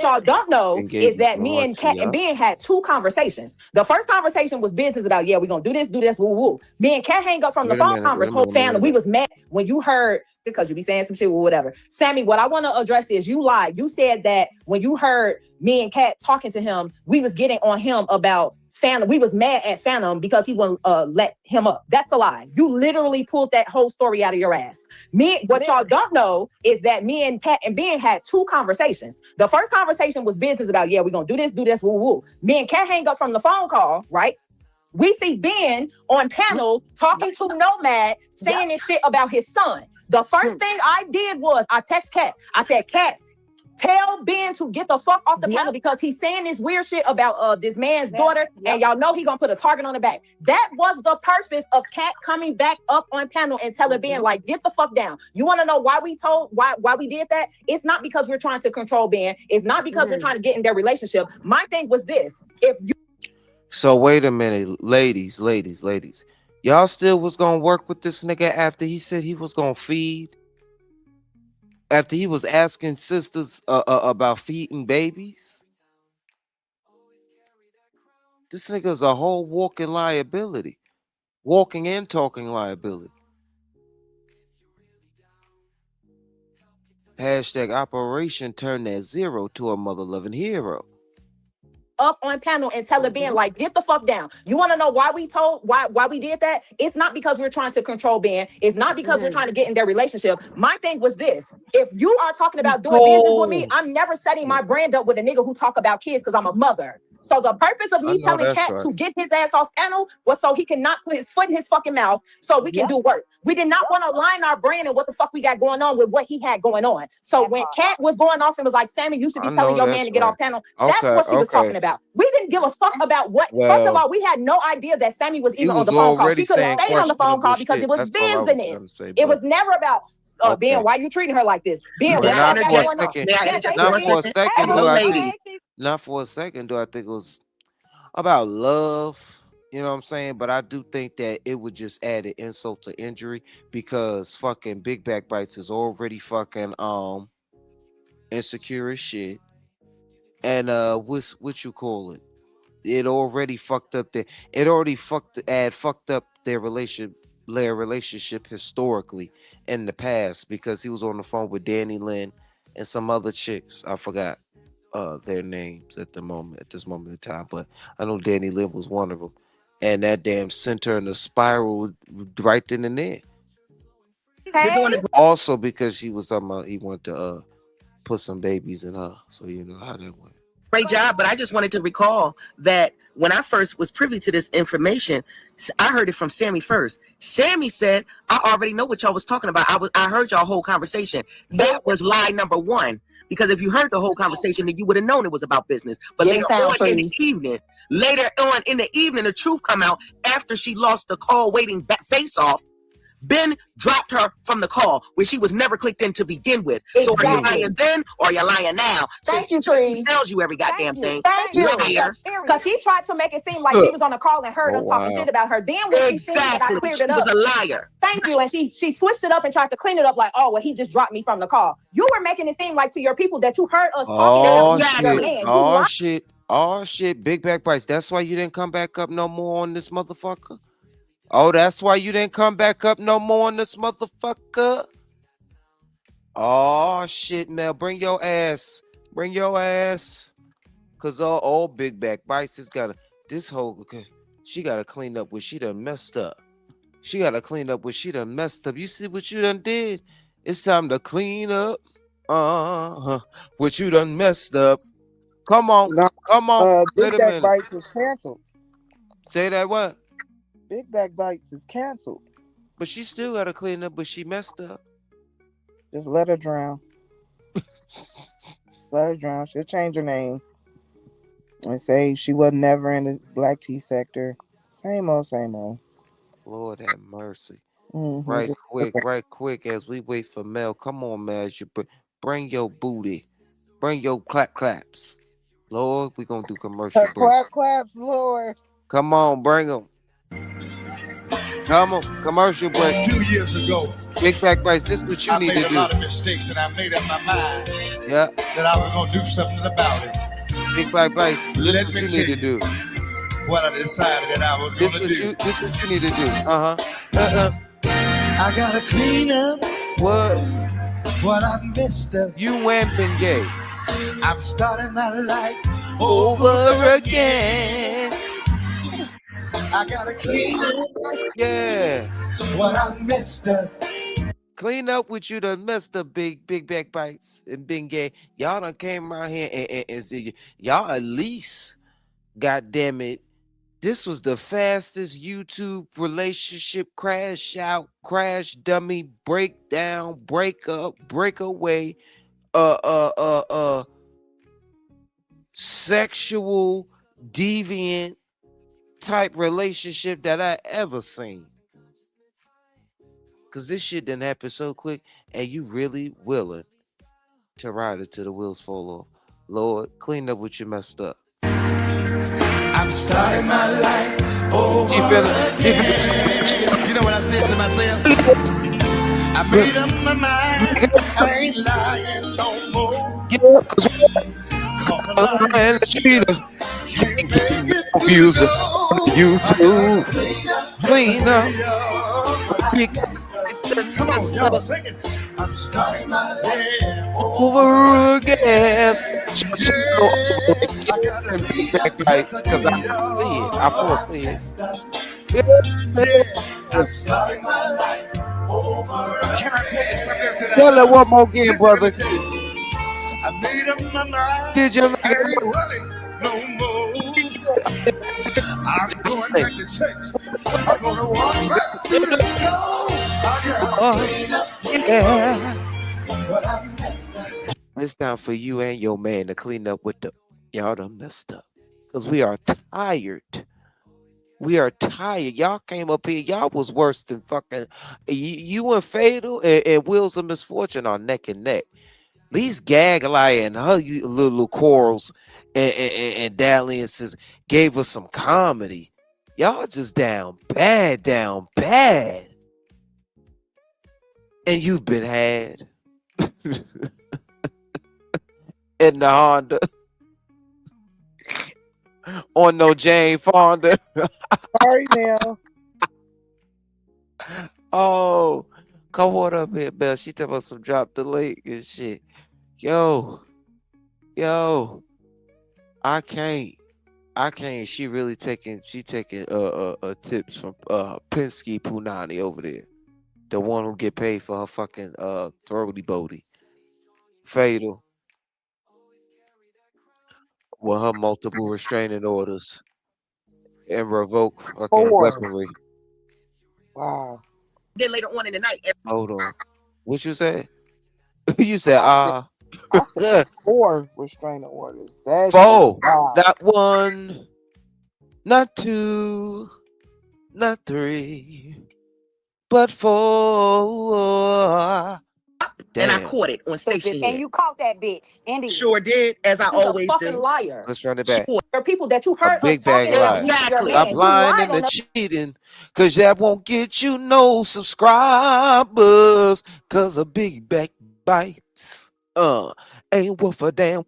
Speaker 10: y'all don't know is that me and Kat and Ben had 2 conversations. The first conversation was business about, yeah, we're gonna do this, woo woo. Me and Kat hang up from the phone conference, whole Phantom. We was mad when you heard, because you be saying some shit or whatever. Sammy, what I want to address is you lied. You said that when you heard me and Kat talking to him, we was getting on him about Phantom. We was mad at Phantom because he wouldn't let him up. That's a lie. You literally pulled that whole story out of your ass. What y'all don't know is that me and Kat and Ben had 2 conversations. The first conversation was business about, yeah, we're gonna do this, woo woo. Me and Kat hang up from the phone call, right? We see Ben on panel talking to Nomad, saying this shit about his son. The first thing I did was I text Kat. I said, Kat, tell Ben to get the fuck off the panel because he's saying this weird shit about this man's daughter, and y'all know he gonna put a target on the back. That was the purpose of Kat coming back up on panel and telling Ben, like, get the fuck down. You want to know why we did that? It's not because we're trying to control Ben. It's not because we're trying to get in their relationship. My thing was this: if you.
Speaker 1: So wait a minute, ladies. Y'all still was gonna work with this nigga after he said he was gonna feed? After he was asking sisters about feeding babies? This nigga's a whole walking liability. Walking and talking liability. Hashtag Operation Turn That Zero to a Mother Loving Hero.
Speaker 10: Up on panel and tell Ben, like, get the fuck down. You want to know why we did that? It's not because we're trying to control Ben. It's not because we're trying to get in their relationship. My thing was this: if you are talking about doing business with me, I'm never setting my brand up with a nigga who talk about kids because I'm a mother. So the purpose of me telling Kat to get his ass off panel was so he cannot put his foot in his fucking mouth so we can do work. We did not want to align our brand and what the fuck we got going on with what he had going on. So when Kat was going off and was like, Sammy, you should be telling your man to get off panel, that's what she was talking about. We didn't give a fuck about what. First of all, we had no idea that Sammy was even on the phone call. She could have stayed on the phone call because it was business. It was never about Ben, why you treating her like this? Ben,
Speaker 1: not for a second do I think it was about love. You know what I'm saying? But I do think that it would just add an insult to injury because fucking Big Back Bites is already fucking insecure as shit. And what you call it? It already fucked up fucked up their relationship historically in the past because he was on the phone with Danny Lynn and some other chicks. I forgot their names at this moment in time, but I know Danny Lynn was one of them. And that damn sent her in a spiral right then and there. Also because he was talking about he wanted to put some babies in her, so you know how that went.
Speaker 11: Great job, but I just wanted to recall that when I first was privy to this information, I heard it from Sammy first. Sammy said, I already know what y'all was talking about. I heard y'all whole conversation. That was lie number one. Because if you heard the whole conversation, then you would have known it was about business. But later on in the evening, the truth come out after she lost the call waiting face off. Ben dropped her from the call where she was never clicked in to begin with. Exactly. So are you lying then or are you lying now?
Speaker 10: Thank you, Trees.
Speaker 11: Tells you every goddamn thing.
Speaker 10: Thank you. Because she tried to make it seem like she was on the call and heard us talking shit about her. Then when she seen that I cleared it up.
Speaker 11: She was a liar.
Speaker 10: Thank you. And she switched it up and tried to clean it up like, oh, well, he just dropped me from the call. You were making it seem like to your people that you heard us talking about your man.
Speaker 1: Oh shit. Big back bites. That's why you didn't come back up no more on this motherfucker. Oh, that's why you didn't come back up no more on this motherfucker. Oh shit, Mel, bring your ass. Cause all big back bites has gotta she gotta clean up what she done messed up. You see what you done did? It's time to clean up. What you done messed up. Come on.
Speaker 3: Big back bites is canceled.
Speaker 1: Say that what?
Speaker 3: Big back bites is canceled.
Speaker 1: But she still gotta clean up, but she messed up.
Speaker 3: Just let her drown. She'll change her name and say she was never in the black tea sector. Same old.
Speaker 1: Lord have mercy.
Speaker 3: Mm-hmm.
Speaker 1: Right quick as we wait for Mel. Come on, Mel. You bring your booty. Bring your claps. Lord, we gonna do commercial break.
Speaker 3: Claps, Lord.
Speaker 1: Come on, bring them. Come on, commercial break.
Speaker 12: 2 years ago,
Speaker 1: Big back bites. This is what you need to do.
Speaker 12: I made a lot of mistakes, and I made up my mind.
Speaker 1: Yeah.
Speaker 12: That I was gonna do something about it.
Speaker 1: Big back bites. This is what you need to do.
Speaker 12: What I decided that I was gonna do.
Speaker 1: This is what you need to do.
Speaker 12: I gotta clean up
Speaker 1: what
Speaker 12: I messed up.
Speaker 1: You ain't been gay.
Speaker 12: I'm starting my life
Speaker 1: over again.
Speaker 12: I gotta clean up.
Speaker 1: Yeah.
Speaker 12: What I messed up.
Speaker 1: Clean up what you done messed up, big back bites and big gay. Y'all done came around here and y'all at least, goddamn it, this was the fastest YouTube relationship crash out, crash dummy, breakdown, break up, breakaway, sexual deviant type relationship that I ever seen. Cause this shit didn't happen so quick, and you really willing to ride it till the wheels fall off. Lord, clean up what you messed up.
Speaker 12: I'm starting my life over again. You know what I said to myself? I made up my mind. I ain't lying no more.
Speaker 1: Yeah, cause and the cheater. Confusing. You too. Clean up.
Speaker 12: Come on, y'all sing it. I'm starting my life
Speaker 1: over again. Because I can see it. I foresee it.
Speaker 12: I'm starting my life over again. Can I tell you something that
Speaker 1: Tell it one more again, brother.
Speaker 12: I made up my mind.
Speaker 1: Did you make
Speaker 12: it? Running no more. I'm going back to church. I'm gonna walk right through the door.
Speaker 1: It's time for you and your man to clean up with y'all done messed up. Because we are tired. Y'all came up here. Y'all was worse than fucking you and Fatal and Wheels of Misfortune are neck and neck. These Gagli and her little quarrels and dalliances gave us some comedy. Y'all just down bad. And you've been had in the Honda on no Jane Fonda.
Speaker 3: Sorry now.
Speaker 1: Oh, come on up here, Belle. She talking about some drop the link and shit. Yo, I can't. She really taking tips from Pinsky Punani over there. The one who get paid for her fucking throaty bodie. Fatal. With her multiple restraining orders. and revoke fucking
Speaker 3: 4.
Speaker 1: weaponry.
Speaker 3: Wow.
Speaker 11: Then later on in the night,
Speaker 1: Hold on. What you said? You said
Speaker 3: I said 4 restraining orders. That's
Speaker 1: 4.
Speaker 3: wow.
Speaker 1: Not 1, not 2, not 3, but 4.
Speaker 11: and I
Speaker 1: Damn.
Speaker 11: caught it on station.
Speaker 9: And you caught that bitch. Indeed.
Speaker 11: Sure did, as I
Speaker 10: You're a
Speaker 11: always
Speaker 10: fucking
Speaker 11: do.
Speaker 10: liar.
Speaker 1: Let's run it back.
Speaker 11: Sure.
Speaker 10: There are people that you
Speaker 1: A
Speaker 10: heard
Speaker 1: big
Speaker 10: us
Speaker 1: bag
Speaker 10: talking about.
Speaker 1: lie.
Speaker 11: Exactly.
Speaker 1: Stop
Speaker 10: You
Speaker 1: lying
Speaker 10: lied
Speaker 1: and
Speaker 10: on
Speaker 1: the
Speaker 10: us.
Speaker 1: cheating, cause that won't get you no subscribers. Cause a big back bites. Ain't worth a damn,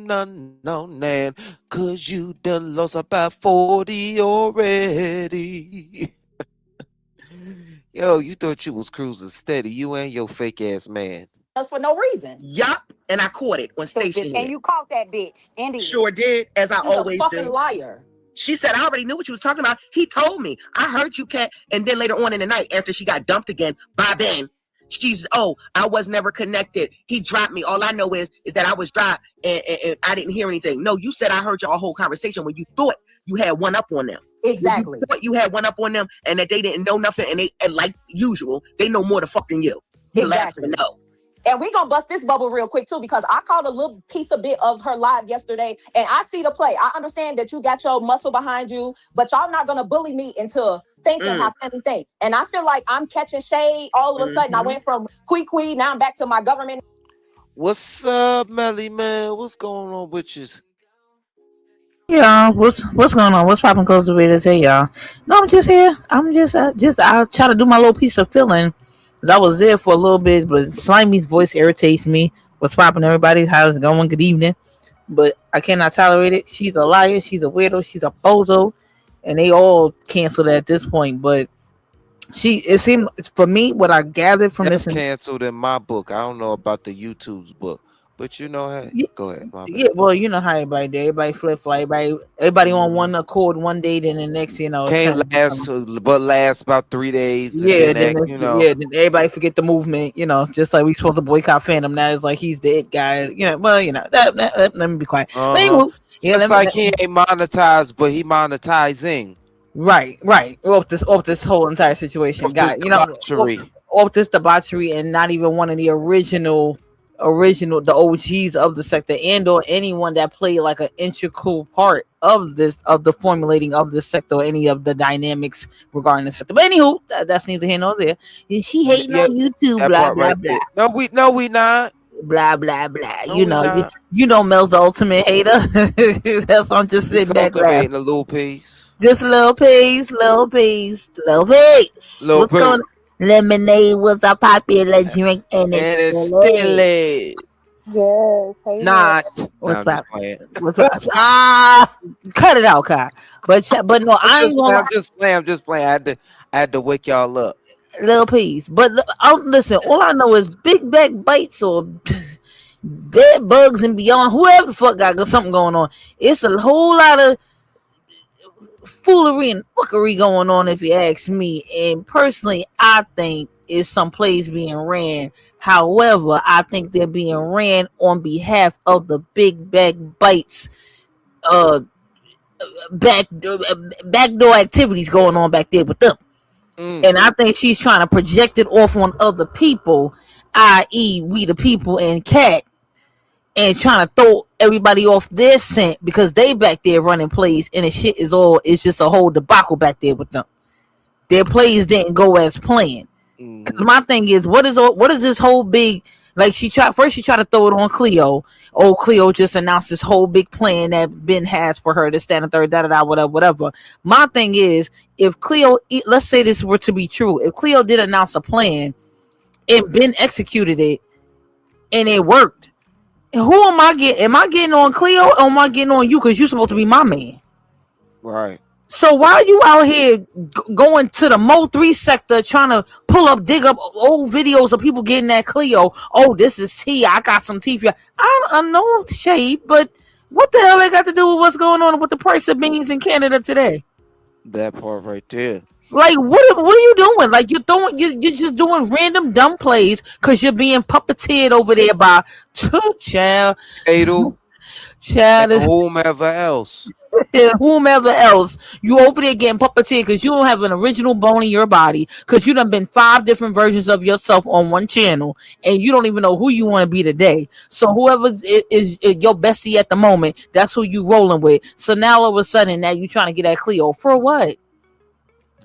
Speaker 1: none, no, nan. Cause you done lost about 40 already. Yo, you thought you was cruising steady, you and your fake ass man.
Speaker 10: Us for no reason.
Speaker 11: Yup, and I caught it on station.
Speaker 9: And you caught that bitch. Indeed.
Speaker 11: Sure did, as I
Speaker 10: You're
Speaker 11: always
Speaker 10: a fucking
Speaker 11: do.
Speaker 10: liar.
Speaker 11: She said, I already knew what you was talking about. He told me. I heard you, Kat. And then later on in the night, after she got dumped again by Ben, she's, I was never connected. He dropped me. All I know is that I was dropped and I didn't hear anything. No, you said I heard your whole conversation when you thought you had one up on them.
Speaker 10: Exactly.
Speaker 11: You thought you had one up on them and that they didn't know nothing, and like usual, they know more than fucking you. You last to know.
Speaker 10: And we're going to bust this bubble real quick, too, because I caught a little piece of bit of her live yesterday, and I see the play. I understand that you got your muscle behind you, but y'all not going to bully me into thinking how Sammy thinks. And I feel like I'm catching shade all of a sudden. I went from quee, now I'm back to my government.
Speaker 1: What's up, Melly man? What's going on with you?
Speaker 13: Yeah, what's going on? What's popping, cultivators? Hey, y'all. No, I'm just here. I'll try to do my little piece of filling. I was there for a little bit, but Slimy's voice irritates me. What's popping, everybody? How's it going? Good evening. But I cannot tolerate it. She's a liar. She's a weirdo. She's a bozo. And they all canceled at this point. But it seemed, for me, what I gathered from
Speaker 1: That's
Speaker 13: this.
Speaker 1: canceled in my book. I don't know about the YouTube's book. But you know, hey, go ahead.
Speaker 13: Yeah, well, you know how everybody do. Everybody flip-flop. Everybody on one accord one day, then the next,
Speaker 1: can't last, but last about 3 days.
Speaker 13: Yeah,
Speaker 1: then
Speaker 13: then everybody forget the movement. Just like we supposed to boycott Phantom. Now it's like he's the it guy. Let me be quiet. But anyway,
Speaker 1: it's like he ain't monetized, but he monetizing.
Speaker 13: Right. Off this whole entire situation, guy. Off this debauchery, and not even one of the original the OGs of the sector, and or anyone that played like an integral part of the formulating of this sector, or any of the dynamics regarding the sector. But anywho, that's neither here nor there. She hating on YouTube, blah blah blah.
Speaker 1: No, we not.
Speaker 13: Blah blah blah. No, Mel's the ultimate hater. That's why I'm just sitting back laughing.
Speaker 1: A little piece.
Speaker 13: Just a little piece. What's going on? Lemonade was a popular drink, and it's still is.
Speaker 3: Yes.
Speaker 1: Not.
Speaker 13: What's up? Cut it out, Kai. But no, I ain't gonna.
Speaker 1: I'm just playing. I had to wake y'all up.
Speaker 13: Little piece. But listen, all I know is big back bites or bed bugs and beyond. Whoever the fuck got something going on. It's a whole lot of foolery and fuckery going on, if you ask me. And personally, I think it's some plays being ran. However, I think they're being ran on behalf of the big bag bites, backdoor activities going on back there with them. And I think she's trying to project it off on other people, i.e., we the people and Cat, and trying to throw everybody off their scent because they back there running plays, and the shit it's just a whole debacle back there with them. Their plays didn't go as planned. Because my thing is, what is this whole big, like she tried to throw it on Cleo. Oh, Cleo just announced this whole big plan that Ben has for her to stand a third, whatever. My thing is, if Cleo, let's say this were to be true, if Cleo did announce a plan and Ben executed it and it worked, who am I getting? Am I getting on Cleo or am I getting on you? Because you're supposed to be my man.
Speaker 1: Right.
Speaker 13: So why are you out here going to the Mo 3 sector trying to dig up old videos of people getting that Cleo? Oh, this is tea. I got some tea for you. I know shade, but what the hell they got to do with what's going on with the price of beans in Canada today?
Speaker 1: That part right there.
Speaker 13: Like, what are you doing? Like, you're just doing random dumb plays because you're being puppeteered over there by child,
Speaker 1: Adel,
Speaker 13: child,
Speaker 1: and whomever else.
Speaker 13: whomever else, you over there getting puppeteered because you don't have an original bone in your body because you done been 5 different versions of yourself on one channel and you don't even know who you want to be today. So whoever is your bestie at the moment, that's who you rolling with. So now all of a sudden now you trying to get at Cleo for what?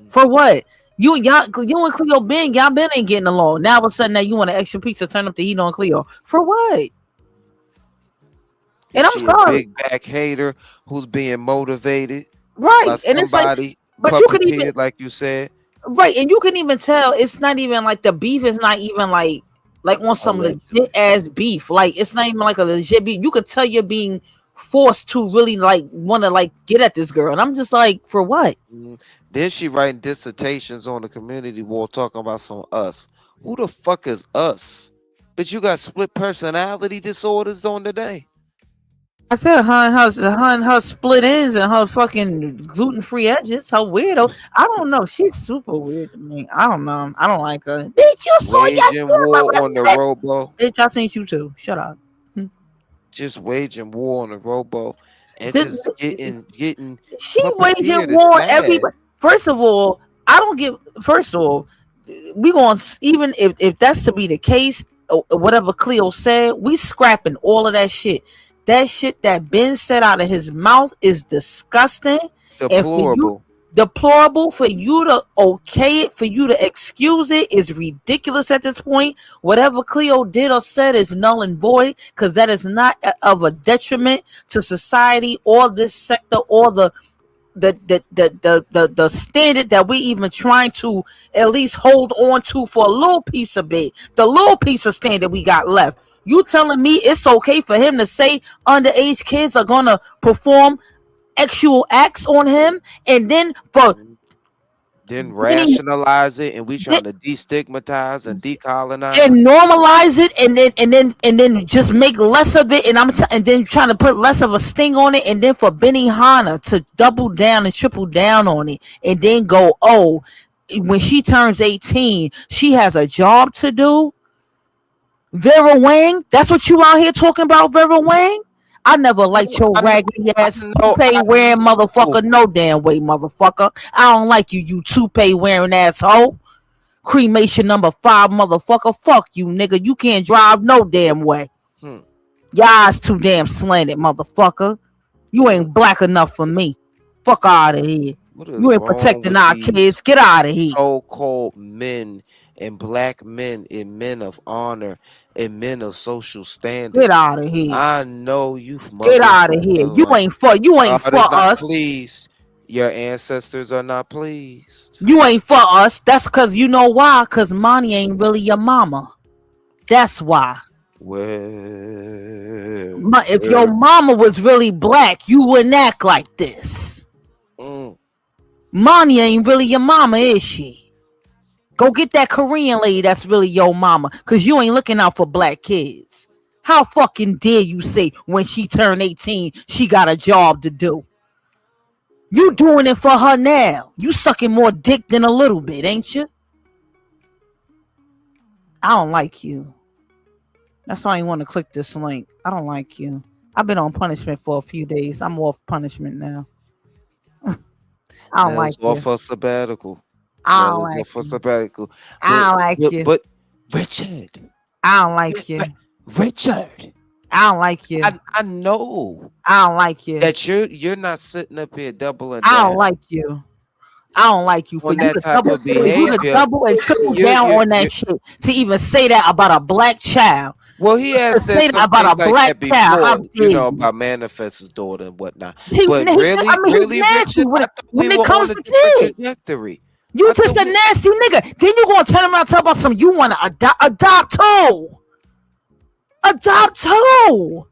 Speaker 13: For what? You and Cleo y'all been ain't getting along. Now all of a sudden now you want an extra piece to turn up the heat on Cleo for what? And I'm sorry,
Speaker 1: a big back hater who's being motivated,
Speaker 13: right?
Speaker 1: And it's like,
Speaker 13: but you can even,
Speaker 1: like you said,
Speaker 13: right? And you can even tell it's not even like the beef is not even like on some legit ass beef. Like it's not even like a legit beef. You could tell you're being forced to really like want to like get at this girl, and I'm just like, for what?
Speaker 1: Then she writing dissertations on the community wall talking about some us. Who the fuck is us? But you got split personality disorders on today.
Speaker 13: I said her split ends and her fucking gluten-free edges. Her weirdo. I don't know. She's super weird to me. I don't know. I don't like her. Bitch, you saw
Speaker 1: waging war on the robo.
Speaker 13: Bitch, I seen you too. Shut up.
Speaker 1: Just waging war on the robo and just getting.
Speaker 13: She waging war on everybody. First of all, I don't give. First of all, we gonna even if that's to be the case, or whatever Cleo said, we scrapping all of that shit. That shit that Ben said out of his mouth is disgusting.
Speaker 1: Deplorable.
Speaker 13: Deplorable. For you to okay it, for you to excuse it is ridiculous at this point. Whatever Cleo did or said is null and void because that is not of a detriment to society or this sector or the standard that we even trying to at least hold on to for a little piece of it. The little piece of standard we got left. You telling me it's okay for him to say underage kids are gonna perform sexual acts on him, and then
Speaker 1: rationalize it, and we trying to destigmatize and decolonize
Speaker 13: and normalize it, and then just make less of it, and then trying to put less of a sting on it, and then for Benny Hanna to double down and triple down on it, and then go, oh, when she turns 18, she has a job to do. Vera Wang, that's what you out here talking about, Vera Wang? I never liked your raggedy ass toupee wearing motherfucker. No damn way, motherfucker. I don't like you, you toupee wearing asshole. Cremation number 5, motherfucker. Fuck you, nigga. You can't drive no damn way. Your eyes too damn slanted, motherfucker. You ain't black enough for me. Fuck out of here. You ain't protecting our kids. Get out of here.
Speaker 1: So-called men and black men and men of honor and men of social standing.
Speaker 13: Get out of here.
Speaker 1: I know you.
Speaker 13: Get out of here. You ain't for us.
Speaker 1: Please. Your ancestors are not pleased.
Speaker 13: You ain't for us. That's because you know why? Because money ain't really your mama. That's why.
Speaker 1: Well,
Speaker 13: if your mama was really black, you wouldn't act like this. Money ain't really your mama, is she? Go get that Korean lady that's really your mama, because you ain't looking out for black kids. How fucking dare you say when she turned 18, she got a job to do? You doing it for her now. You sucking more dick than a little bit, ain't you? I don't like you. That's why I want to click this link. I don't like you. I've been on punishment for a few days. I'm off punishment now. I don't like you.
Speaker 1: Off a sabbatical.
Speaker 13: I don't like you.
Speaker 1: Sabbatical.
Speaker 13: I don't like you.
Speaker 1: But Richard.
Speaker 13: I don't like you.
Speaker 1: Richard.
Speaker 13: I don't like you.
Speaker 1: I know.
Speaker 13: I don't like you.
Speaker 1: That you're not sitting up here doubling
Speaker 13: down. I don't like you. I don't like you for you to double and triple down on that shit to even say that about a black child.
Speaker 1: Well, he has said that about a black child. You know, about Manifest his daughter and whatnot. But really, Richard, when it comes to kids, trajectory.
Speaker 13: You just a nasty nigga. Then you gonna turn around and talk about some you want to adopt too. Adopt too.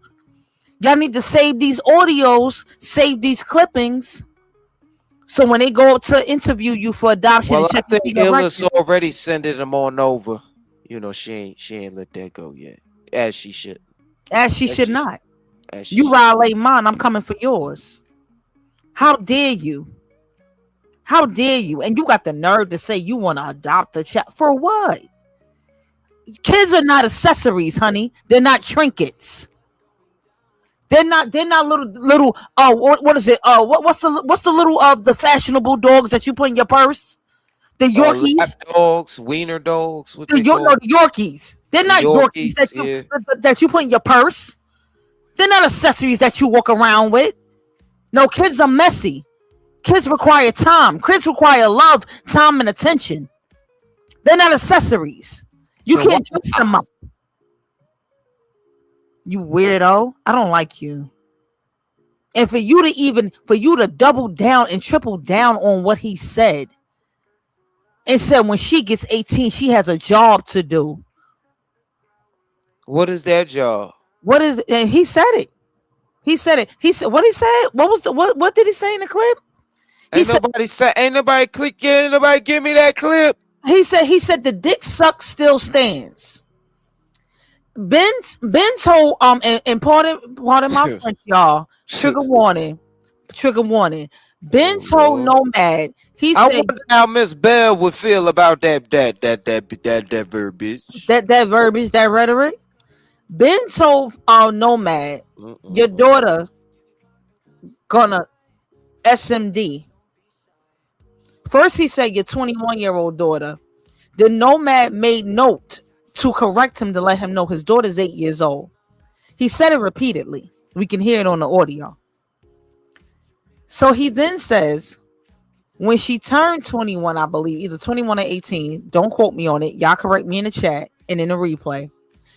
Speaker 13: Y'all need to save these audios, save these clippings. So when they go to interview you for adoption,
Speaker 1: well, I think Illis already sending them on over. You know, she ain't let that go yet. As she should.
Speaker 13: As she should not. You violate mine, I'm coming for yours. How dare you? How dare you? And you got the nerve to say you want to adopt a child. For what? Kids are not accessories, honey. They're not trinkets. They're not little what is it? What's the little the fashionable dogs that you put in your purse? The Yorkies,
Speaker 1: lap dogs, wiener dogs, what
Speaker 13: the
Speaker 1: they call
Speaker 13: the Yorkies. They're
Speaker 1: the
Speaker 13: not Yorkies
Speaker 1: yeah.
Speaker 13: that you put in your purse. They're not accessories that you walk around with. No, kids are messy. Kids require time. Kids require love, time, and attention. They're not accessories. You
Speaker 1: So
Speaker 13: can't dress them up. You weirdo. I don't like you. And for you to double down and triple down on what he said, and said when she gets 18, she has a job to do.
Speaker 1: What is that job?
Speaker 13: What is it? And he said it. He said it. He said what he said. What did he say in the clip?
Speaker 1: Ain't nobody click. Ain't nobody give me that clip.
Speaker 13: He said the dick suck still stands. Ben told and pardon my French, y'all. Trigger warning. Ben told Nomad. He
Speaker 1: I
Speaker 13: said
Speaker 1: wonder how Miss Bell would feel about that verbiage.
Speaker 13: That verbiage, that rhetoric. Ben told Nomad, your daughter gonna SMD. First he said your 21-year-old daughter. Then Nomad made note to correct him to let him know his daughter's 8 years old. He said it repeatedly. We can hear it on the audio. So he then says, when she turned 21, I believe, either 21 or 18, don't quote me on it. Y'all correct me in the chat and in the replay.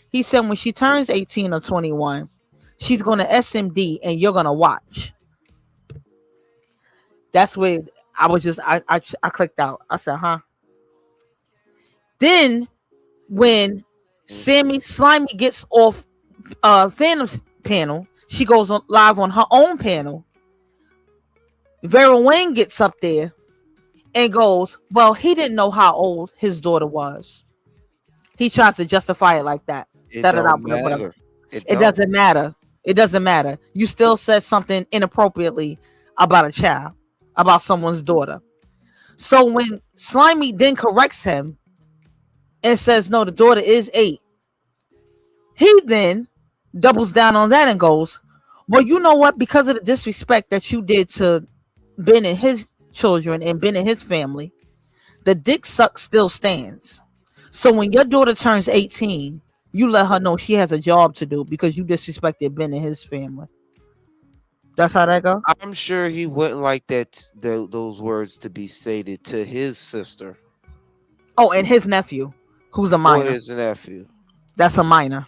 Speaker 13: He said when she turns 18 or 21, she's going to SMD and you're going to watch. That's where I was just, I clicked out. I said, huh? Then when Slimy gets off Phantom's panel, she goes on live on her own panel. Vera Wang gets up there and goes, well, he didn't know how old his daughter was. He tries to justify it like that.
Speaker 1: It don't matter.
Speaker 13: It doesn't matter. It doesn't matter. You still said something inappropriately about a child, about someone's daughter. So when Slimy then corrects him and says, no, the daughter is 8, he then doubles down on that and goes, well, you know what? Because of the disrespect that you did to Ben and his children and Ben and his family, the dick suck still stands. So when your daughter turns 18, you let her know she has a job to do because you disrespected Ben and his family. That's how that go?
Speaker 1: I'm sure he wouldn't like those words to be stated to his sister.
Speaker 13: Oh, and his nephew, who's a minor.
Speaker 1: Or his nephew.
Speaker 13: That's a minor.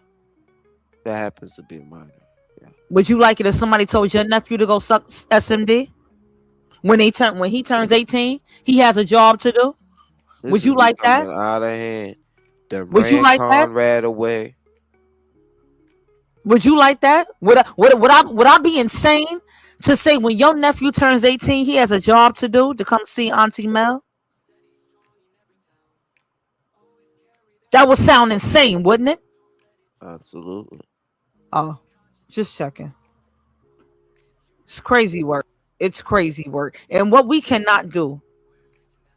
Speaker 1: That happens to be a minor. Yeah.
Speaker 13: Would you like it if somebody told your nephew to go suck SMD? When he turns 18, he has a job to do. Would you like that?
Speaker 1: Out of hand.
Speaker 13: Would you like that?
Speaker 1: Conrad away.
Speaker 13: Would you like that? Would I be insane to say when your nephew turns 18, he has a job to do to come see Auntie Mel? That would sound insane, wouldn't it?
Speaker 1: Absolutely.
Speaker 13: Oh, just checking. It's crazy work. It's crazy work. And what we cannot do,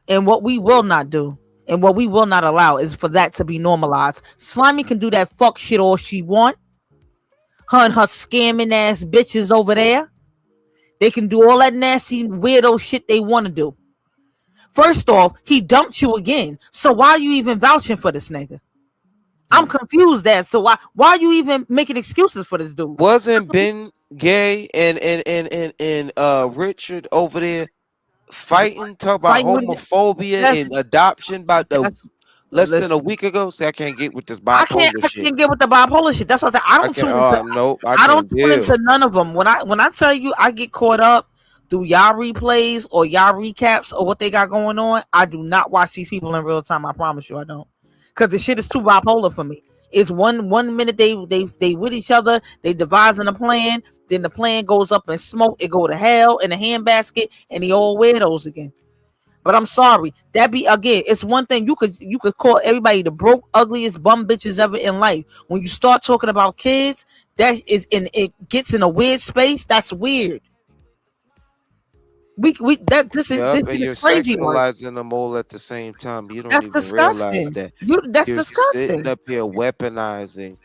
Speaker 13: and what we will not do, and what we will not allow is for that to be normalized. Slimy can do that fuck shit all she want. Her and her scamming ass bitches over there. They can do all that nasty weirdo shit they want to do. First off, he dumped you again. So why are you even vouching for this nigga? I'm confused there. So why are you even making excuses for this dude?
Speaker 1: Wasn't Ben Gay and Richard over there fighting, talk about homophobia and adoption about less than a week ago? See, I can't get with this bipolar shit.
Speaker 13: I can't get with the bipolar shit. That's what I don't tune into. I don't tune into none of them. When I tell you I get caught up through y'all replays or y'all recaps or what they got going on, I do not watch these people in real time. I promise you I don't. Because the shit is too bipolar for me. It's one minute they with each other, they devising a plan, then the plan goes up in smoke, it go to hell in a handbasket, and they all weirdos again. But I'm sorry, that be again, it's one thing you could call everybody the broke, ugliest bum bitches ever in life. When you start talking about kids, it gets in a weird space. That's weird. This
Speaker 1: and
Speaker 13: shit
Speaker 1: you're
Speaker 13: is crazy work.
Speaker 1: sexualizing them all at the same time. You don't
Speaker 13: That's
Speaker 1: even realize
Speaker 13: disgusting.
Speaker 1: that
Speaker 13: That's
Speaker 1: you're sitting
Speaker 13: disgusting.
Speaker 1: up here weaponizing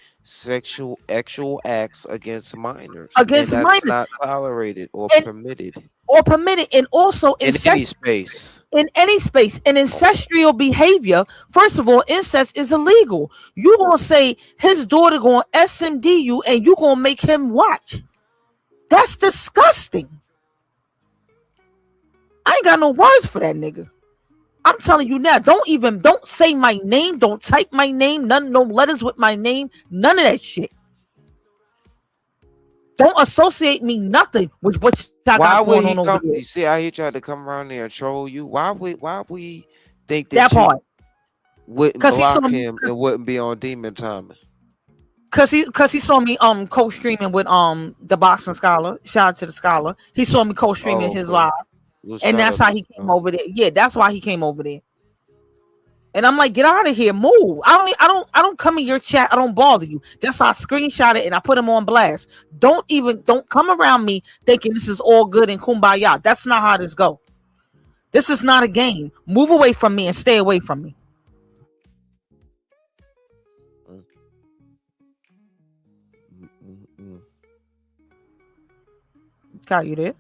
Speaker 1: actual acts against minors, and
Speaker 13: Against
Speaker 1: that's
Speaker 13: minors
Speaker 1: not tolerated or
Speaker 13: and
Speaker 1: permitted
Speaker 13: or permitted, and also
Speaker 1: in any space.
Speaker 13: in any space. And ancestral behavior, first of all, incest is illegal. You gonna say his daughter gonna SMD you and you gonna make him watch. That's disgusting. I ain't got no words for that nigga. I'm telling you now, don't say my name, don't type my name, no letters with my name, none of that shit. Don't associate me nothing with what y'all
Speaker 1: Why
Speaker 13: got
Speaker 1: would
Speaker 13: going
Speaker 1: he
Speaker 13: on over
Speaker 1: come?
Speaker 13: there.
Speaker 1: You see how he tried to come around there and troll you? Why we think
Speaker 13: That
Speaker 1: that you
Speaker 13: part.
Speaker 1: wouldn't
Speaker 13: Cause he saw
Speaker 1: block
Speaker 13: me,
Speaker 1: him and wouldn't be on demon timing?
Speaker 13: cause he saw me co-streaming with the Boston Scholar. Shout out to the Scholar. He saw me co-streaming
Speaker 1: Oh,
Speaker 13: his
Speaker 1: okay.
Speaker 13: live.
Speaker 1: Well,
Speaker 13: And
Speaker 1: shout
Speaker 13: that's
Speaker 1: out
Speaker 13: how
Speaker 1: to
Speaker 13: he came
Speaker 1: Scholar.
Speaker 13: over there. Yeah, that's why he came over there. And I'm like, get out of here, move. I don't come in your chat. I don't bother you. Just I screenshot it and I put him on blast. Don't come around me thinking this is all good and kumbaya. That's not how this go. This is not a game. Move away from me and stay away from me. Got you there?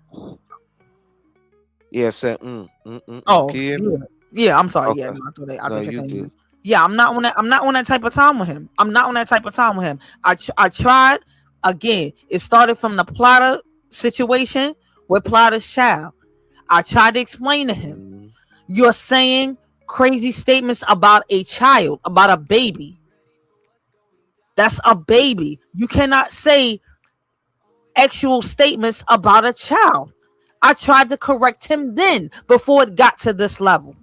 Speaker 1: Yeah, said
Speaker 13: Oh,
Speaker 1: Can you hear me?
Speaker 13: yeah. I'm sorry.
Speaker 1: Okay.
Speaker 13: Yeah, no, I thought I
Speaker 1: No,
Speaker 13: think
Speaker 1: you
Speaker 13: I
Speaker 1: good.
Speaker 13: knew. Yeah, I'm not on that type of time with him. I'm not on that type of time with him. I tried again. It started from the plotter situation with Plotter's child. I tried to explain to him. You're saying crazy statements about a child, about a baby. That's a baby. You cannot say actual statements about a child. I tried to correct him then before it got to this level.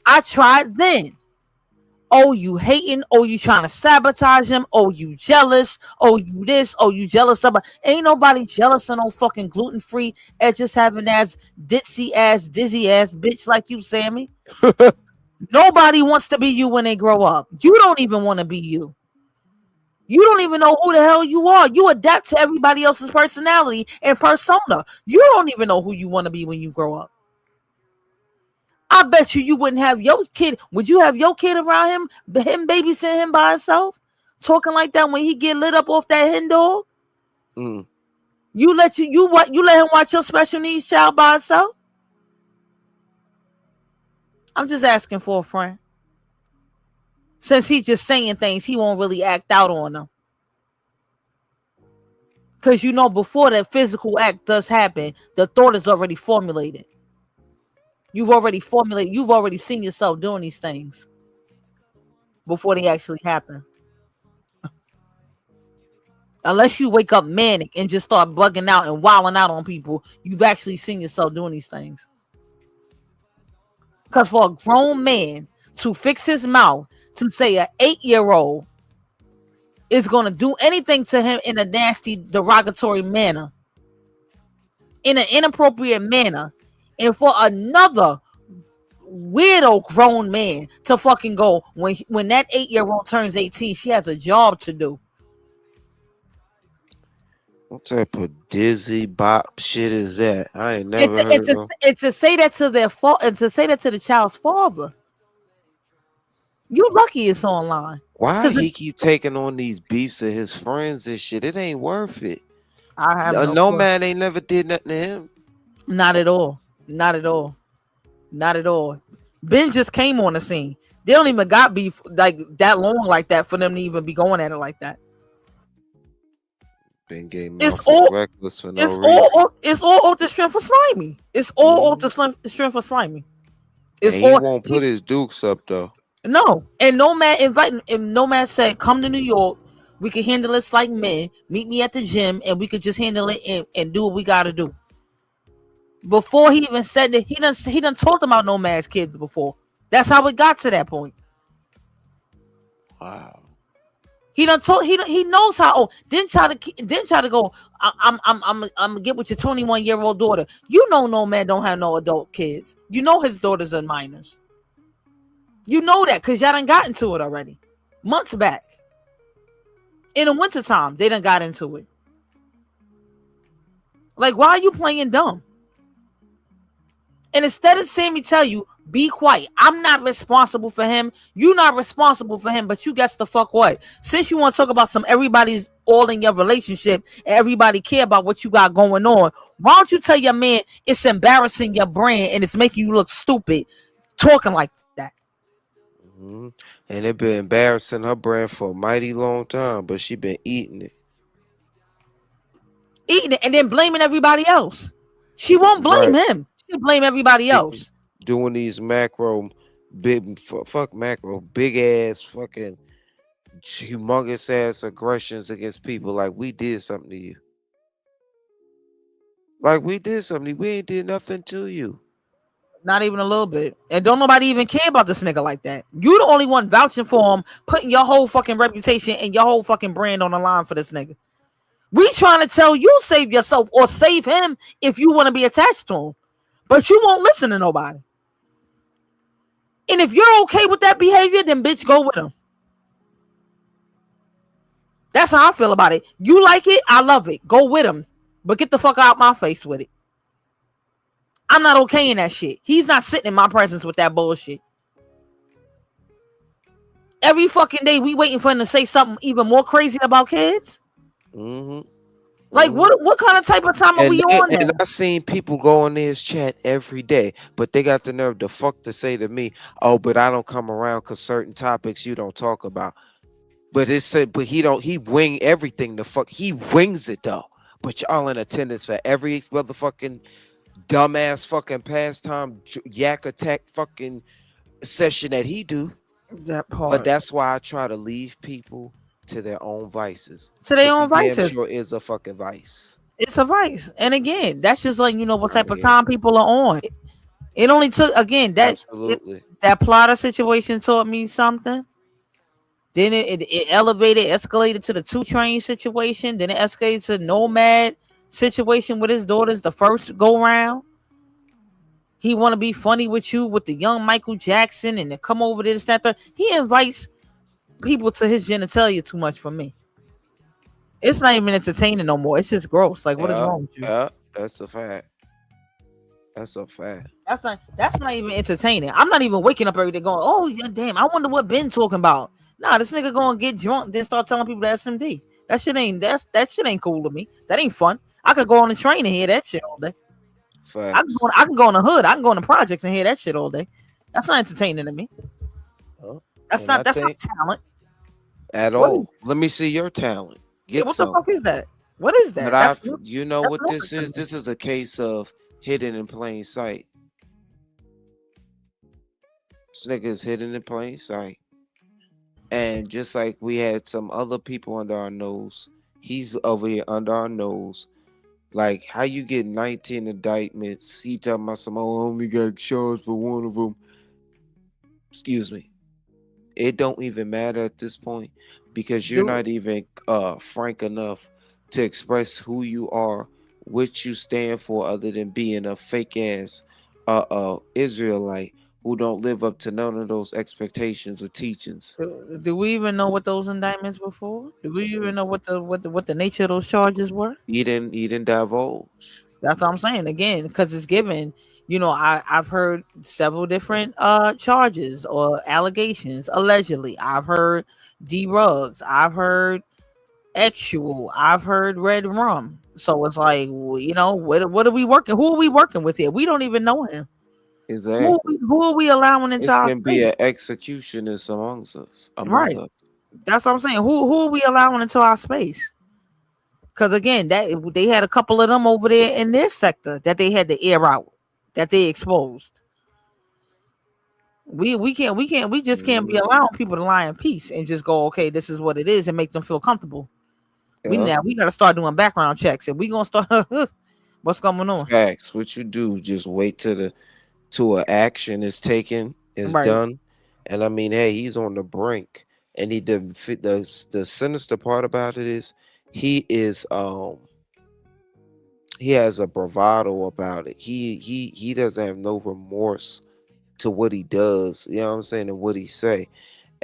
Speaker 13: I tried then. Oh, you hating? Oh, you trying to sabotage him? Oh, you jealous? Oh, you this? Oh, you jealous of? Ain't nobody jealous of no fucking gluten-free edges having ass, ditzy ass, dizzy ass bitch like you, Sammy. Nobody wants to be you when they grow up. You don't even want to be you. You don't even know who the hell you are. You adapt to everybody else's personality and persona. You don't even know who you want to be when you grow up. I bet you wouldn't have your kid. Would you have your kid around him babysitting him by himself? Talking like that when he get lit up off that hen dog? You let him watch your special needs child by himself? I'm just asking for a friend. Since he's just saying things, he won't really act out on them. Because before that physical act does happen, the thought is already formulated. You've already seen yourself doing these things before they actually happen. Unless you wake up manic and just start bugging out and wilding out on people, you've actually seen yourself doing these things. Because for a grown man to fix his mouth to say an 8-year-old is going to do anything to him in a nasty, derogatory manner, in an inappropriate manner, and for another weirdo grown man to fucking go when that 8-year-old turns 18, she has a job to do.
Speaker 1: What type of dizzy bop shit is that? I ain't never heard of.
Speaker 13: And to say that to their fault, and to say that to the child's father, you lucky it's online.
Speaker 1: Why he keep taking on these beefs of his friends and shit? It ain't worth it.
Speaker 13: I have
Speaker 1: no man ain't never did nothing to him.
Speaker 13: Not at all. Not at all. Not at all. Ben just came on the scene. They don't even got beef like that long like that for them to even be going at it like that.
Speaker 1: Ben gave
Speaker 13: It's all
Speaker 1: reckless for no
Speaker 13: it's
Speaker 1: reason.
Speaker 13: it's all off the strength for Slimy. It's all off the strength for Slimy. It's
Speaker 1: and
Speaker 13: all
Speaker 1: he won't put his dukes up though.
Speaker 13: No, and Nomad inviting, and Nomad said, "Come to New York. We can handle this like men. Meet me at the gym, and we could just handle it and do what we got to do." Before he even said that, he done talked about Nomad's kids before. That's how it got to that point.
Speaker 1: Wow.
Speaker 13: He done told he knows how. Oh, didn't try to go. I'm gonna get with your 21-year-old daughter. You know, Nomad don't have no adult kids. You know his daughters are minors. You know that because y'all done got into it already. Months back. In the wintertime, they done got into it. Like, why are you playing dumb? And instead of Sammy tell you, be quiet, I'm not responsible for him, you're not responsible for him, but you guess the fuck what? Since you want to talk about some everybody's all in your relationship and everybody care about what you got going on, why don't you tell your man it's embarrassing your brand and it's making you look stupid talking like that?
Speaker 1: Mm-hmm. And it been embarrassing her brand for a mighty long time, but she been eating it.
Speaker 13: Eating it and then blaming everybody else. She won't blame him. She'll blame everybody else.
Speaker 1: Doing these macro, big ass fucking humongous ass aggressions against people like we did something to you. Like we did something. We ain't did nothing to you.
Speaker 13: Not even a little bit. And don't nobody even care about this nigga like that. You the only one vouching for him, putting your whole fucking reputation and your whole fucking brand on the line for this nigga. We trying to tell you save yourself or save him if you want to be attached to him. But you won't listen to nobody. And if you're okay with that behavior, then bitch, go with him. That's how I feel about it. You like it, I love it. Go with him. But get the fuck out my face with it. I'm not okay in that shit. He's not sitting in my presence with that bullshit. Every fucking day we waiting for him to say something even more crazy about kids.
Speaker 1: Mm-hmm.
Speaker 13: Like what kind of type of time are we on now?
Speaker 1: And I seen people go in his chat every day, but they got the nerve to fuck to say to me, "Oh, but I don't come around because certain topics you don't talk about." But it said, but he wing everything the fuck. He wings it though. But y'all in attendance for every motherfucking dumbass fucking pastime yak attack fucking session that he do.
Speaker 13: That part.
Speaker 1: But that's why I try to leave people to their own vices.
Speaker 13: To their own vices.
Speaker 1: Damn sure is a fucking vice.
Speaker 13: It's a vice. And again, that's just letting you know what type of time people are on. It only took, again, that plotter situation taught me something. Then it elevated, escalated to the 2 Train situation. Then it escalated to Nomad situation with his daughters the first go round. He want to be funny with you with the young Michael Jackson and to come over this, that. He invites people to his genitalia too much for me. It's not even entertaining no more. It's just gross. Like, what is wrong with you?
Speaker 1: Yeah, that's a fact. That's a fact.
Speaker 13: That's not even entertaining. I'm not even waking up every day going, oh yeah, damn, I wonder what Ben talking about. Nah, this nigga gonna get drunk, then start telling people the SMD. That shit ain't cool to me. That ain't fun. I could go on the train and hear that shit all day. I can go in the hood. I can go in the projects and hear that shit all day. That's not entertaining to me. That's not talent
Speaker 1: at all. Let me see your talent.
Speaker 13: What the fuck is that? What is that?
Speaker 1: But you know what this is? This is a case of hidden in plain sight. This nigga is hidden in plain sight. And just like we had some other people under our nose, he's over here under our nose. Like, how you get 19 indictments? He talking about some, oh, I only got charged for one of them. Excuse me. It don't even matter at this point because you're not even frank enough to express who you are, what you stand for, other than being a fake ass Israelite who don't live up to none of those expectations or teachings.
Speaker 13: Do we even know what those indictments were for? Do we even know what the nature of those charges were?
Speaker 1: He didn't divulge.
Speaker 13: That's what I'm saying again, because it's given. You know, I've heard several different charges or allegations allegedly. I've heard D-Rugs. I've heard Actual. I've heard Red Rum. So it's like, you know, what are we working? Who are we working with here? We don't even know him.
Speaker 1: Exactly.
Speaker 13: Who are we allowing into our
Speaker 1: space? It's gonna be an executionist amongst us.
Speaker 13: Right. That's what I'm saying. Who are we allowing into our space? Because again, that they had a couple of them over there in their sector that they had to air out, that they exposed. We just can't be allowing people to lie in peace and just go, okay, this is what it is, and make them feel comfortable. Yeah. We gotta start doing background checks, and we gonna start. What's going on?
Speaker 1: Facts. What you do? Just wait till an action is taken, is done, and I mean, hey, he's on the brink, and he didn't fit. The sinister part about it is he has a bravado about it. He doesn't have no remorse to what he does, you know what I'm saying, and what he say.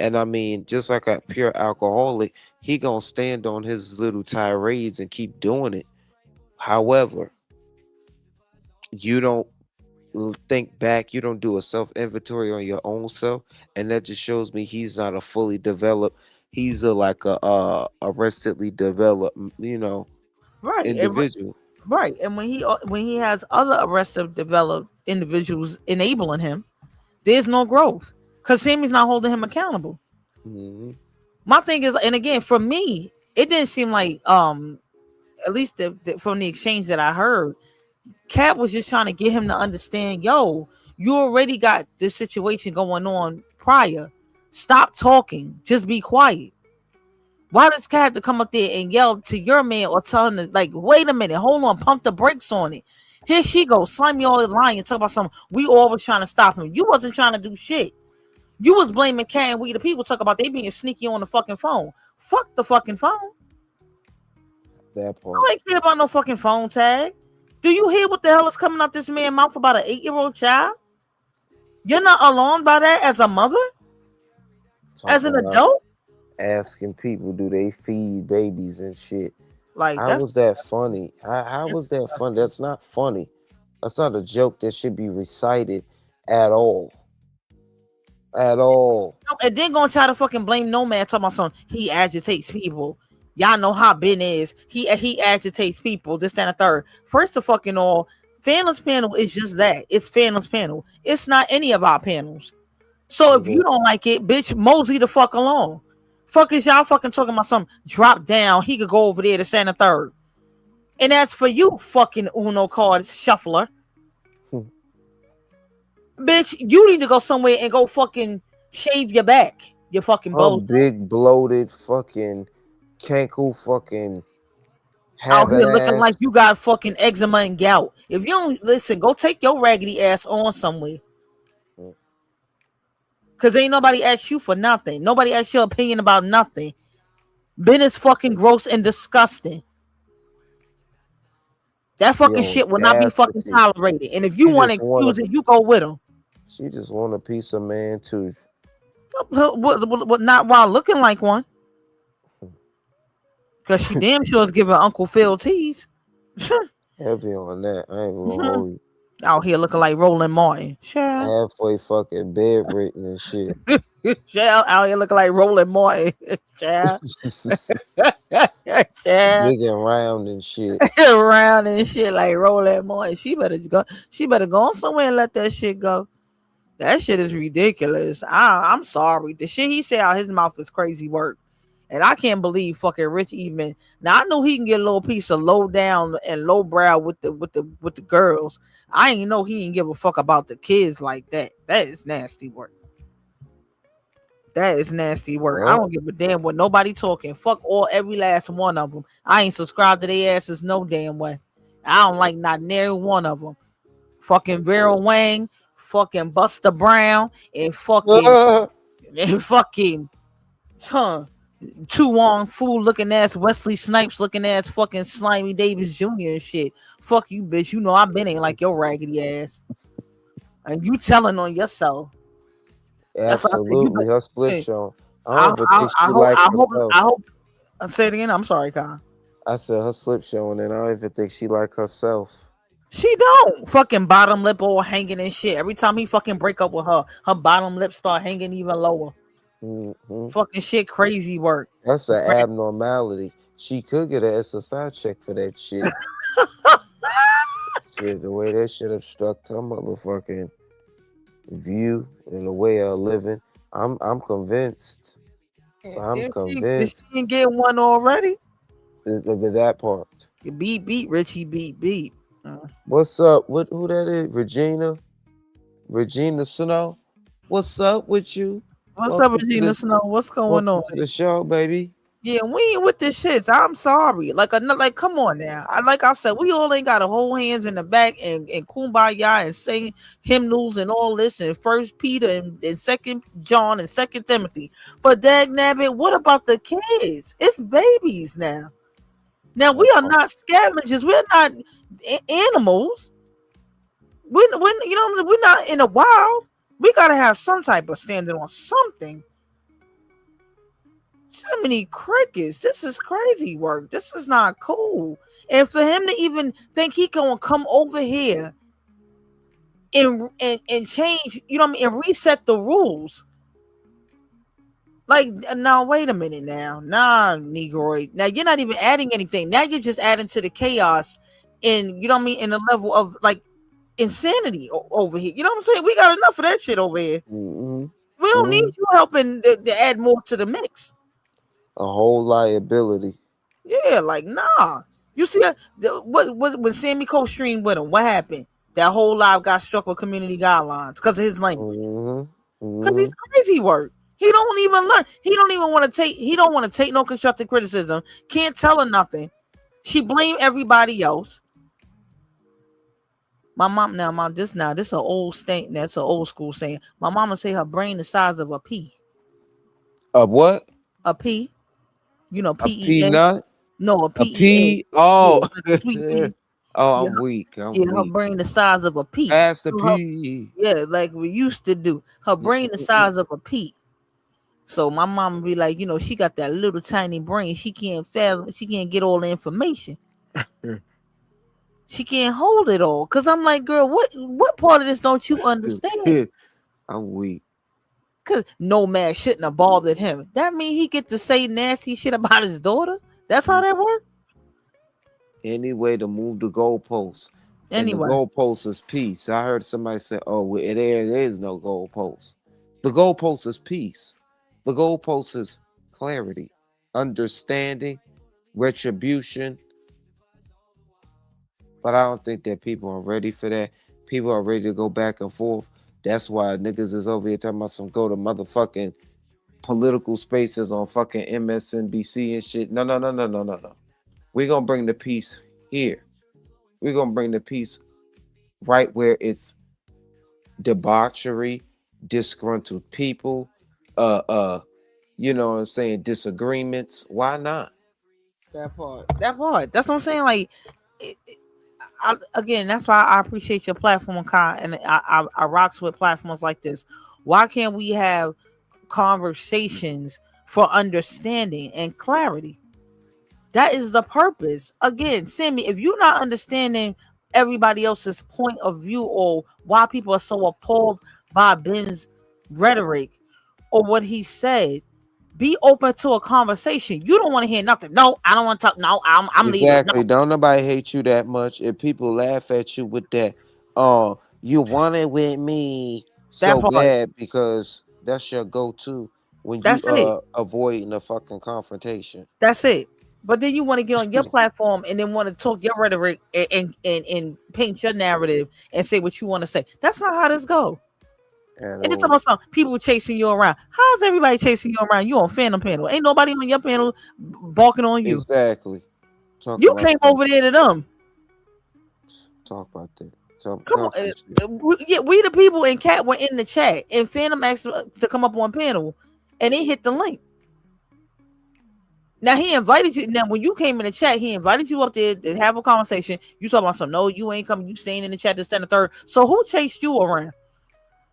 Speaker 1: And I mean, just like a pure alcoholic, he gonna stand on his little tirades and keep doing it. However, you don't think back. You don't do a self inventory on your own self, and that just shows me he's not a fully developed. He's a like a arrestedly developed,
Speaker 13: Right.
Speaker 1: individual.
Speaker 13: Right. And when he has other arrested developed individuals enabling him, there's no growth because Sammy's not holding him accountable.
Speaker 1: Mm-hmm.
Speaker 13: My thing is, and again, for me, it didn't seem like at least from the exchange that I heard, Kat was just trying to get him to understand, yo, you already got this situation going on prior. Stop talking. Just be quiet. Why does Kat have to come up there and yell to your man or tell him to, like, wait a minute, hold on, pump the brakes on it? Here she goes, slimy all lying and talk about something. We all was trying to stop him. You wasn't trying to do shit. You was blaming Kat and we the people talk about they being sneaky on the fucking phone. Fuck the fucking phone.
Speaker 1: That part.
Speaker 13: I ain't care about no fucking phone tag. Do you hear what the hell is coming out this man's mouth about an 8-year-old child? You're not alarmed by that as a mother? As an adult?
Speaker 1: Asking people, do they feed babies and shit?
Speaker 13: Like,
Speaker 1: how was that funny? How was that funny? That's not funny. That's not a joke that should be recited at all. At all.
Speaker 13: And then gonna try to fucking blame Nomad talking about something. He agitates people. Y'all know how Ben is. He agitates people. This, that, and the third. First of fucking all, Phantom's panel is just that. It's Phantom's panel. It's not any of our panels. So if you don't like it, bitch, mosey the fuck along. Fuck is y'all fucking talking about something? Drop down. He could go over there to Santa Third. And that's for you, fucking Uno card shuffler. Bitch, you need to go somewhere and go fucking shave your back. You fucking
Speaker 1: big bloated fucking cankle fucking
Speaker 13: out here looking like you got fucking eczema and gout. If you don't listen, go take your raggedy ass on somewhere. Cause ain't nobody asked you for nothing. Nobody asked your opinion about nothing. Ben is fucking gross and disgusting. That fucking shit will not be fucking tolerated. And if you want to excuse it, you go with him.
Speaker 1: She just want a piece of man too.
Speaker 13: What not while looking like one. Cause she damn sure is giving Uncle Phil tease.
Speaker 1: Heavy on that. I ain't gonna hold you.
Speaker 13: Out here looking like Roland Martin.
Speaker 1: Halfway fucking bedridden and shit.
Speaker 13: Out here looking like Roland Martin.
Speaker 1: Big and round and shit.
Speaker 13: Round and shit like Roland Martin. She better go somewhere and let that shit go. That shit is ridiculous. I'm sorry. The shit he said out his mouth is crazy work. And I can't believe fucking Rich even. Now I know he can get a little piece of low down and low brow with the girls. I ain't know he didn't give a fuck about the kids like that. That is nasty work. That is nasty work. I don't give a damn what nobody talking. Fuck every last one of them. I ain't subscribed to their asses no damn way. I don't like not near one of them. Fucking Vera Wang, fucking Buster Brown, and fucking Tu Wong Fu looking ass, Wesley Snipes looking ass, fucking Slimy Davis Jr. and shit. Fuck you, bitch. You know I been ain't like your raggedy ass. And you telling on yourself.
Speaker 1: Absolutely. Her slip show.
Speaker 13: I hope. I'll say it again. I'm sorry, Kyle.
Speaker 1: I said her slip showing, and I don't even think she like herself.
Speaker 13: She don't. Fucking bottom lip all hanging and shit. Every time he fucking break up with her, her bottom lip start hanging even lower.
Speaker 1: Mm-hmm.
Speaker 13: Fucking shit, crazy work.
Speaker 1: That's an abnormality. She could get an SSI check for that shit. Shit, the way that shit obstruct her motherfucking view and the way of living, I'm convinced. I'm convinced.
Speaker 13: She didn't get one already.
Speaker 1: That part.
Speaker 13: Beat Richie beat.
Speaker 1: What's up? Who that is? Regina Snow. What's up with you?
Speaker 13: What's up, Regina Snow? What's going on?
Speaker 1: To the show, baby.
Speaker 13: Yeah, we ain't with this shit. I'm sorry. Like, come on now. Like I said, we all ain't got to hold hands in the back and kumbaya and sing hymnals and all this and First Peter and Second John and Second Timothy. But dag nabbit, what about the kids? It's babies now. Now we are not scavengers. We're not animals. We're not in the wild. We gotta have some type of standing on something. Jiminy crickets, this is crazy work. This is not cool. And for him to even think he gonna come over here and change, you know what I mean, and reset the rules. Like, now wait a minute now. Nah, Negroid. Now you're not even adding anything. Now you're just adding to the chaos, and you know what I mean, in the level of like insanity over here. You know what I'm saying? We got enough of that shit over here. We don't need you helping to add more to the mix.
Speaker 1: A whole liability.
Speaker 13: Yeah, like nah. You see what when Sammy co-streamed with him? What happened? That whole live got struck with community guidelines because of his language. Because he's crazy work. He don't even learn. He don't even want to take. He don't want to take no constructive criticism. Can't tell her nothing. She blame everybody else. My mom this an old saying. That's an old school saying. My mama say her brain the size of a pea.
Speaker 1: A what?
Speaker 13: A pea. You know,
Speaker 1: P-E-A? A peanut?
Speaker 13: No, a
Speaker 1: P-E-A. A pea? Oh.
Speaker 13: Yeah, sweet pea.
Speaker 1: Oh, I'm weak. I'm weak.
Speaker 13: Her brain the size of a pea.
Speaker 1: Pass the pea.
Speaker 13: Yeah, like we used to do. Her brain the size of a pea. So my mom be like, you know, she got that little tiny brain. She can't fathom. She can't get all the information. She can't hold it all. Cause I'm like, girl, what part of this don't you understand?
Speaker 1: I'm weak.
Speaker 13: Cause Nomad shouldn't have bothered him. That mean he get to say nasty shit about his daughter? That's how that work?
Speaker 1: Any way to move the goalposts.
Speaker 13: Anyway.
Speaker 1: And the goalpost is peace. I heard somebody say, oh, well, there is no goalpost. The goalpost is peace. The goalpost is clarity, understanding, retribution. But I don't think that people are ready for that. People are ready to go back and forth. That's why niggas is over here talking about some go to motherfucking political spaces on fucking MSNBC and shit. No. We're going to bring the peace here. We're going to bring the peace right where it's debauchery, disgruntled people, you know what I'm saying, disagreements. Why not?
Speaker 13: That part. That's what I'm saying. Like, again, that's why I appreciate your platform, Kai, and I rocks with platforms like this. Why can't we have conversations for understanding and clarity? That is the purpose. Again, Sammy, if you're not understanding everybody else's point of view or why people are so appalled by Ben's rhetoric or what he said, be open to a conversation. You don't want to hear nothing. No, I don't want to talk. No, I'm leaving.
Speaker 1: Exactly. No. Don't nobody hate you that much. If people laugh at you with that, oh, you want it with me so bad because that's your go-to when you avoiding a fucking confrontation.
Speaker 13: That's it. But then you want to get on your platform and then want to talk your rhetoric and paint your narrative and say what you want to say. That's not how this go. And it's almost like people chasing you around. How's everybody chasing you around? You on Phantom panel. Ain't nobody on your panel balking on you.
Speaker 1: Exactly.
Speaker 13: You came over there to them.
Speaker 1: Talk about that.
Speaker 13: Come on. We the people in Cat were in the chat and Phantom asked to come up on panel and he hit the link. Now he invited you. Now when you came in the chat, he invited you up there to have a conversation. You talk about some, no, you ain't coming. You staying in the chat, this, that, and the third. So who chased you around?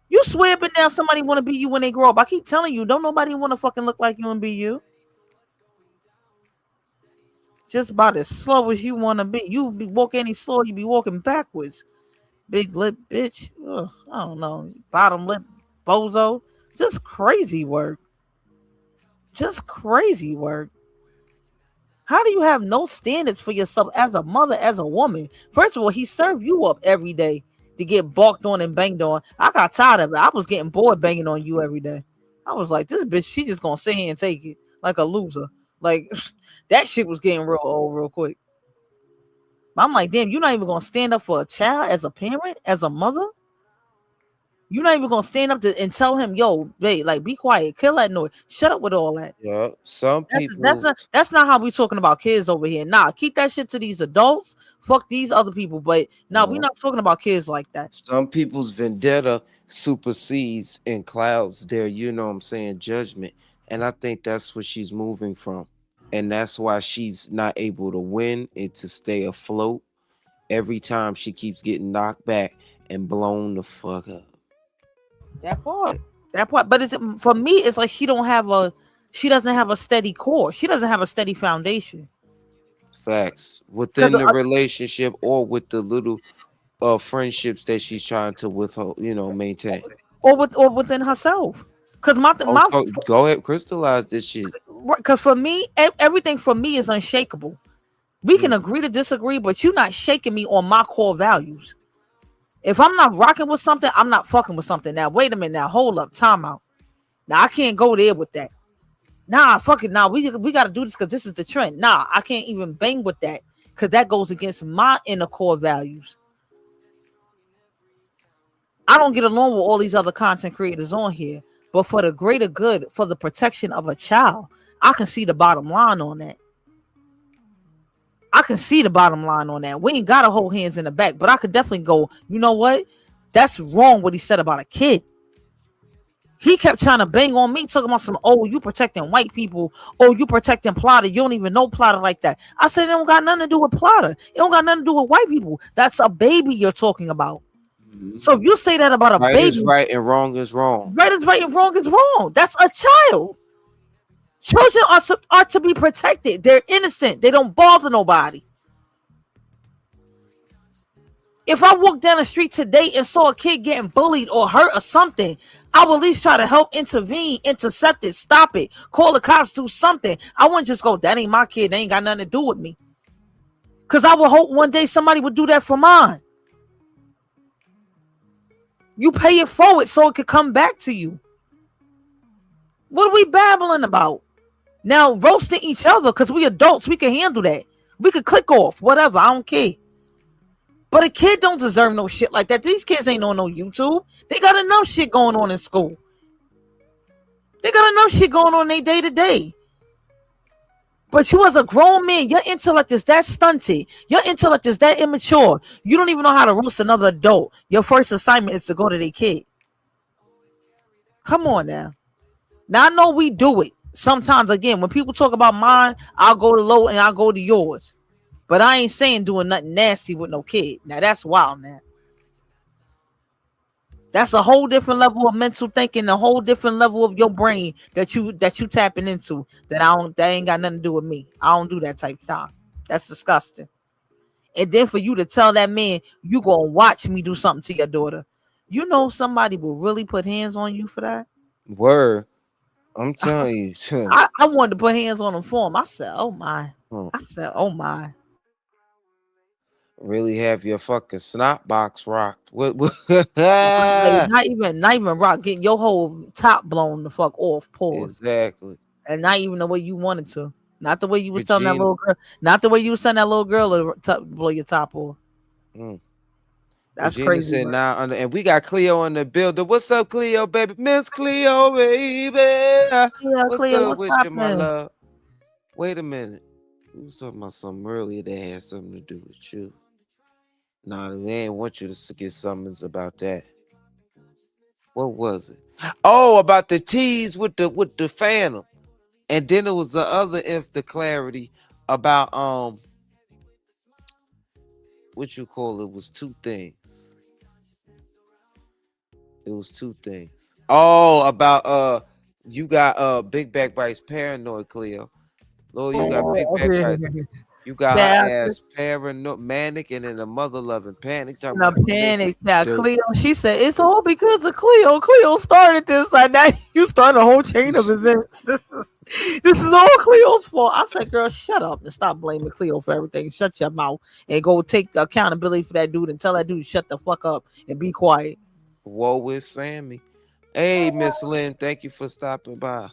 Speaker 13: You swear up and down somebody want to be you when they grow up. I keep telling you, don't nobody want to fucking look like you and be you. Just about as slow as you want to be. You be walking any slower, you be walking backwards. Big lip bitch. Ugh, I don't know. Bottom lip bozo. Just crazy work. Just crazy work. How do you have no standards for yourself as a mother, as a woman? First of all, he served you up every day to get balked on and banged on. I got tired of it. I was getting bored banging on you every day. I was like, this bitch, she just gonna sit here and take it like a loser. Like, that shit was getting real old real quick. I'm like, damn, you're not even gonna stand up for a child as a parent, as a mother? You're not even gonna stand up and tell him, yo, babe, like, be quiet, kill that noise, shut up with all that.
Speaker 1: Yeah, people.
Speaker 13: That's not how we talking about kids over here. Nah, keep that shit to these adults. Fuck these other people. But nah, we're not talking about kids like that.
Speaker 1: Some people's vendetta supersedes and clouds their, you know what I'm saying, judgment. And I think that's what she's moving from. And that's why she's not able to win and to stay afloat. Every time she keeps getting knocked back and blown the fuck up.
Speaker 13: That part. But it's, for me, it's like she doesn't have a steady core. She doesn't have a steady foundation.
Speaker 1: Facts. Within the relationship or with the little friendships that she's trying to withhold, maintain,
Speaker 13: or within herself. Because
Speaker 1: go ahead, crystallize this shit.
Speaker 13: Because for me, everything for me is unshakable. We can agree to disagree, but you're not shaking me on my core values. If I'm not rocking with something, I'm not fucking with something. Now, wait a minute. Now, hold up. Time out. Now, I can't go there with that. Nah, fuck it. Nah, we got to do this because this is the trend. Nah, I can't even bang with that because that goes against my inner core values. I don't get along with all these other content creators on here, but for the greater good, for the protection of a child, I can see the bottom line on that. I can see the bottom line on that. We ain't got to hold hands in the back, but I could definitely go, you know what? That's wrong what he said about a kid. He kept trying to bang on me, talking about some, oh, you protecting white people. Oh, you protecting Plotter. You don't even know Plotter like that. I said, it don't got nothing to do with Plotter. It don't got nothing to do with white people. That's a baby you're talking about. So if you say that about a baby.
Speaker 1: Right is right and wrong is wrong.
Speaker 13: Right is right and wrong is wrong. That's a child. Children are to be protected. They're innocent. They don't bother nobody. If I walked down the street today and saw a kid getting bullied or hurt or something, I would at least try to help intervene, intercept it, stop it, call the cops, do something. I wouldn't just go, that ain't my kid. They ain't got nothing to do with me. Because I would hope one day somebody would do that for mine. You pay it forward so it could come back to you. What are we babbling about? Now, roasting each other because we adults, we can handle that. We could click off, whatever, I don't care. But a kid don't deserve no shit like that. These kids ain't on no YouTube. They got enough shit going on in school. They got enough shit going on in their day-to-day. But you as a grown man, your intellect is that stunted. Your intellect is that immature. You don't even know how to roast another adult. Your first assignment is to go to their kid. Come on now. Now, I know we do it. Sometimes, again, when people talk about mine, I'll go to low and I'll go to yours. But I ain't saying doing nothing nasty with no kid. Now, that's wild, man. That's a whole different level of mental thinking, a whole different level of your brain that you tapping into that ain't got nothing to do with me. I don't do that type of stuff. That's disgusting. And then for you to tell that man, you gonna watch me do something to your daughter. You know somebody will really put hands on you for that?
Speaker 1: Word. I'm telling you.
Speaker 13: I wanted to put hands on him for him. I said, oh my. I said, oh my.
Speaker 1: Really have your fucking snot box rocked. What?
Speaker 13: not even rock. Getting your whole top blown the fuck off. Pause.
Speaker 1: Exactly.
Speaker 13: And not even the way you wanted to. Not the way you was telling that little girl. Not the way you was telling that little girl to blow your top off. That's
Speaker 1: Regina
Speaker 13: crazy.
Speaker 1: Said, and we got Cleo in the building. What's up, Cleo, baby? Miss Cleo, baby. What's good with you, my love? Wait a minute. We was talking about something earlier that had something to do with you. Nah, we ain't want you to get summons about that. What was it? Oh, about the tease with the Phantom. And then it was the other the clarity about what you call it was two things. It was two things. Oh, about you got Big Back Bites paranoid, Cleo. Lord, you got Big Back Bites. You got her ass paranoid, manic, and then a mother loving panic.
Speaker 13: No panic. Now Cleo, she said it's all because of Cleo. Cleo started this. Like now you started a whole chain of events. This is all Cleo's fault. I said, girl, shut up and stop blaming Cleo for everything. Shut your mouth and go take accountability for that dude and tell that dude to shut the fuck up and be quiet.
Speaker 1: Woe with Sammy. Hey, Miss Lynn, thank you for stopping by.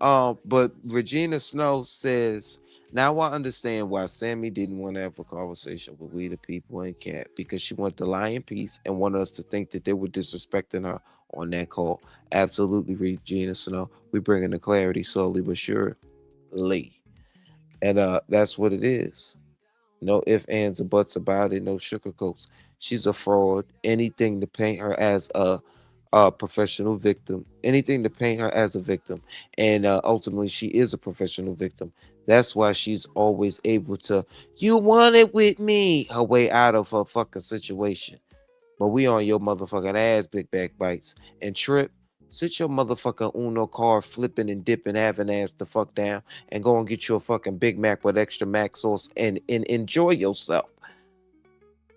Speaker 1: But Regina Snow says, now I understand why Sammy didn't want to have a conversation with We the People and Cat, because she wanted to lie in peace and wanted us to think that they were disrespecting her on that call. Absolutely, Regina Snow. We're bringing the clarity slowly but surely. And that's what it is. No ifs, ands, or buts about it. No sugarcoats. She's a fraud. Anything to paint her as a professional victim. Anything to paint her as a victim. And ultimately, she is a professional victim. That's why she's always able to, you want it with me, her way out of her fucking situation. But we on your motherfucking ass, Big Back Bites. And Trip, sit your motherfucking Uno car flipping and dipping, having ass the fuck down, and go and get you a fucking Big Mac with extra mac sauce and enjoy yourself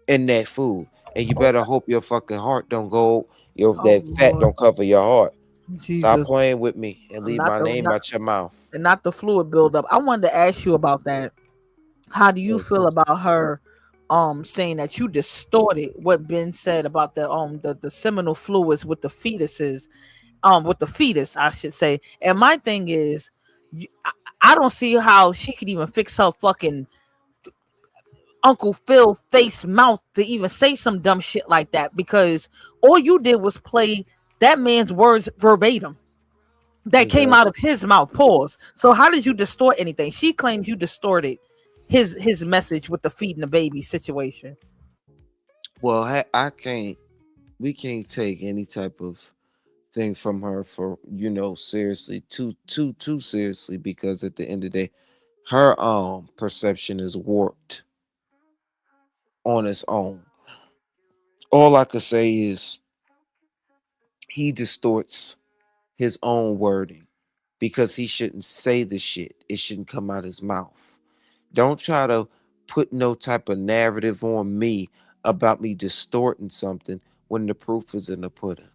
Speaker 1: in that food. And you better hope your fucking heart don't go,
Speaker 13: Oh
Speaker 1: that fat
Speaker 13: Lord,
Speaker 1: don't cover your heart. Stop
Speaker 13: Jesus,
Speaker 1: playing with me and leave
Speaker 13: not
Speaker 1: my
Speaker 13: the
Speaker 1: name
Speaker 13: not,
Speaker 1: out your mouth.
Speaker 13: not the fluid buildup. I wanted to ask you about that. How do you feel about her saying that you distorted what Ben said about the seminal fluids with the fetuses, with the fetus, I should say. And my thing is, I don't see how she could even fix her fucking Uncle Phil face mouth to even say some dumb shit like that, because all you did was play that man's words verbatim that came out of his mouth. Pause. So how did you distort anything? She claims you distorted his message with the feeding the baby situation.
Speaker 1: Well, we can't take any type of thing from her for, seriously, too seriously, because at the end of the day, her perception is warped on its own. All I could say is he distorts his own wording because he shouldn't say the shit. It shouldn't come out his mouth. Don't try to put no type of narrative on me about me distorting something when the proof is in the pudding.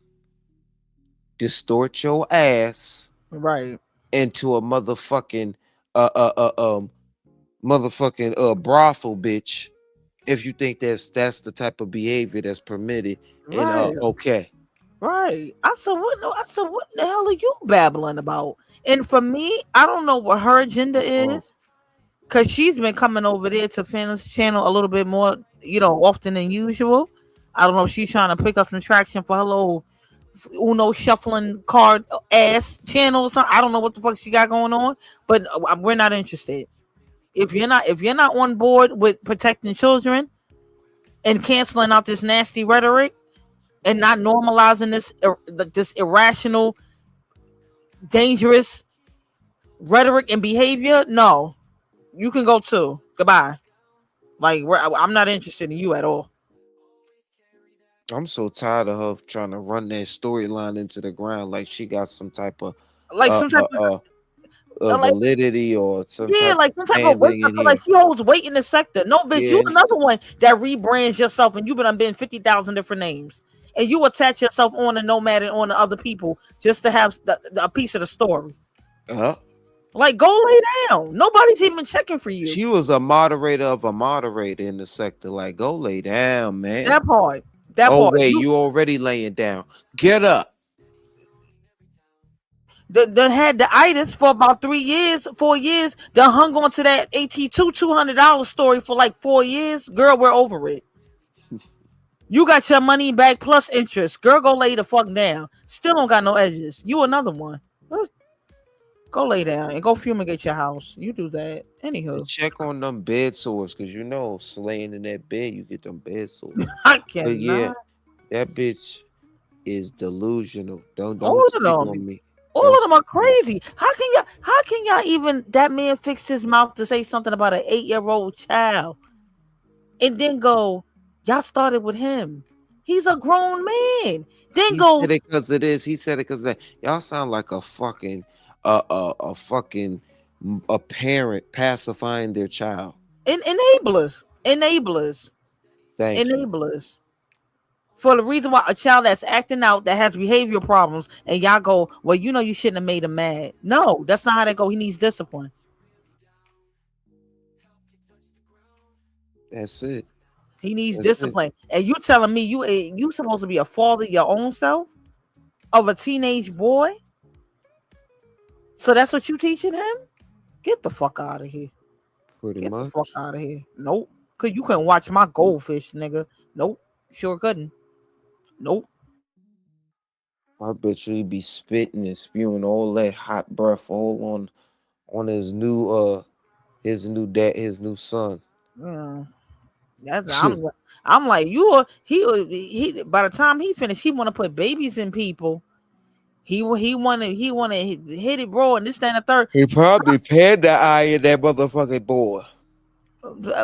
Speaker 1: Distort your ass
Speaker 13: right
Speaker 1: into a motherfucking brothel, bitch, if you think that's the type of behavior that's permitted and
Speaker 13: right
Speaker 1: okay.
Speaker 13: Right. I said, what the hell are you babbling about? And for me, I don't know what her agenda is, because she's been coming over there to Fan's channel a little bit more, often than usual. I don't know if she's trying to pick up some traction for her little Uno shuffling card ass channel or something. I don't know what the fuck she got going on, but we're not interested. If you're not on board with protecting children and canceling out this nasty rhetoric and not normalizing this irrational, dangerous rhetoric and behavior, no, you can go too. Goodbye. Like, I'm not interested in you at all.
Speaker 1: I'm so tired of her trying to run that storyline into the ground like she got some type of
Speaker 13: like some type of
Speaker 1: validity or some type
Speaker 13: like
Speaker 1: of
Speaker 13: some type of weight.
Speaker 1: standing
Speaker 13: I
Speaker 1: in
Speaker 13: feel
Speaker 1: here.
Speaker 13: like she holds weight in the sector. No, bitch, you
Speaker 1: Yeah.
Speaker 13: another one that rebrands yourself, and you've been 50,000 different names, and you attach yourself on the nomad and on the other people just to have a piece of the story. Like, go lay down. Nobody's even checking for you.
Speaker 1: She was a moderator of a moderator in the sector. Like, go lay down, man.
Speaker 13: That part.
Speaker 1: Wait, you already laying down. Get up.
Speaker 13: That had the itis for about 4 years. That hung on to that AT2 $200 story for like 4 years. Girl, we're over it. You got your money back plus interest. Girl, go lay the fuck down. Still don't got no edges. You another one. Go lay down and go fumigate your house. You do that. Anywho.
Speaker 1: And check on them bed sores, because laying in that bed, you get them bed sores.
Speaker 13: I
Speaker 1: But
Speaker 13: cannot.
Speaker 1: yeah, that bitch is delusional. Don't
Speaker 13: All
Speaker 1: speak
Speaker 13: of them.
Speaker 1: on me.
Speaker 13: All of them are crazy. How can y'all even, that man fixed his mouth to say something about an 8-year-old child and then go, y'all started with him. He's a grown man. Then
Speaker 1: He
Speaker 13: go,
Speaker 1: said it because it is. He said it because that. Y'all sound like a fucking a parent pacifying their child.
Speaker 13: Enablers.
Speaker 1: Thank you.
Speaker 13: Enablers. For the reason why a child that's acting out, that has behavior problems, and y'all go, well, you shouldn't have made him mad. No, that's not how that go. He needs discipline.
Speaker 1: That's it.
Speaker 13: He needs discipline. And you telling me you supposed to be a father your own self of a teenage boy? So that's what you teaching him? Get the fuck out of here.
Speaker 1: Pretty much.
Speaker 13: Get the fuck out of here. Nope. Cause you couldn't watch my goldfish, nigga. Nope. Sure couldn't. Nope.
Speaker 1: I bet you he be spitting and spewing all that hot breath all on his new son.
Speaker 13: Yeah. I'm like, he by the time he finished, he want to put babies in people. He want to hit it raw and this, that, and the third.
Speaker 1: He probably paid the eye in that motherfucking boy.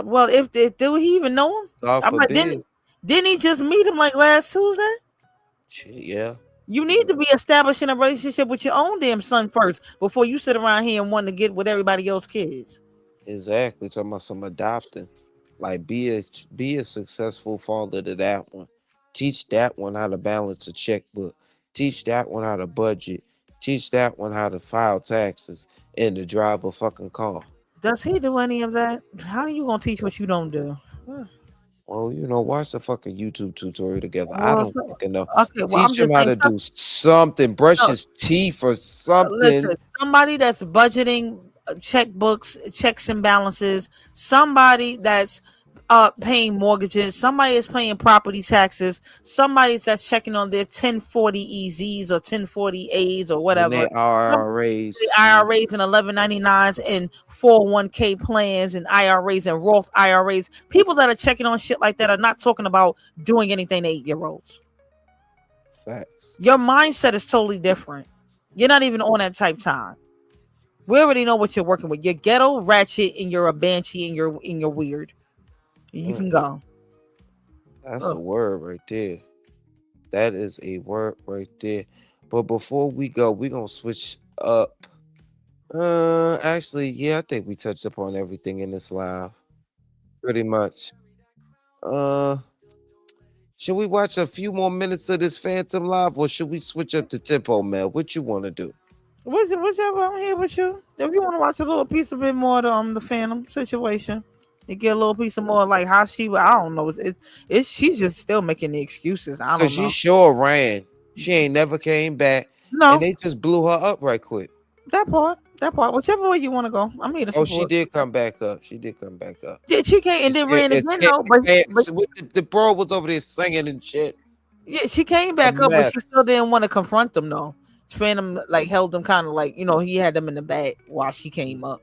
Speaker 13: Well, if do he even know him?
Speaker 1: God
Speaker 13: I'm like,
Speaker 1: forbid.
Speaker 13: didn't he just meet him like last Tuesday?
Speaker 1: Shit, yeah.
Speaker 13: You need to be establishing a relationship with your own damn son first before you sit around here and want to get with everybody else's kids.
Speaker 1: Exactly. Talking about some adopting. Like be a successful father to that one. Teach that one how to balance a checkbook. Teach that one how to budget. Teach that one how to file taxes and to drive a fucking car.
Speaker 13: Does he do any of that? How are you gonna teach what you don't do?
Speaker 1: Well, watch the fucking YouTube tutorial together. I
Speaker 13: Well,
Speaker 1: don't fucking know.
Speaker 13: okay. Well, I'm
Speaker 1: Teach him
Speaker 13: just
Speaker 1: how
Speaker 13: saying.
Speaker 1: to do something. Brush
Speaker 13: No,
Speaker 1: his teeth or
Speaker 13: listen,
Speaker 1: something.
Speaker 13: somebody that's budgeting checkbooks, checks and balances, somebody that's paying mortgages, somebody is paying property taxes, somebody that's checking on their 1040 EZs or 1040 As or
Speaker 1: And
Speaker 13: whatever.
Speaker 1: they IRAs.
Speaker 13: The IRAs and 1199s and 401k plans and IRAs and Roth IRAs. People that are checking on shit like that are not talking about doing anything to 8-year-olds.
Speaker 1: Facts.
Speaker 13: Your mindset is totally different. You're not even on that type time. We already know what you're working with. You're ghetto, ratchet, and you're a banshee, and you're weird. You can go.
Speaker 1: That's a word right there. That is a word right there. But before we go, we're gonna switch up. Actually, yeah, I think we touched upon everything in this live. Pretty much. Should we watch a few more minutes of this Phantom Live, or should we switch up to tempo, Mel? What you want to do?
Speaker 13: Whichever, I'm here with you. If you want to watch a little piece of it more of the Phantom situation, you get a little piece of more like how she. I don't know. It's she's just still making the excuses. I don't
Speaker 1: Because
Speaker 13: know.
Speaker 1: she sure ran. She ain't never came back.
Speaker 13: No.
Speaker 1: And they just blew her up right quick.
Speaker 13: That part. Whichever way you want to go, I'm here to support.
Speaker 1: Oh, she did come back up.
Speaker 13: Yeah, she came and then ran again though. But
Speaker 1: the bro was over there singing and shit.
Speaker 13: Yeah, she came back up, but she still didn't want to confront them though. Phantom held them kind of he had them in the back while she came up.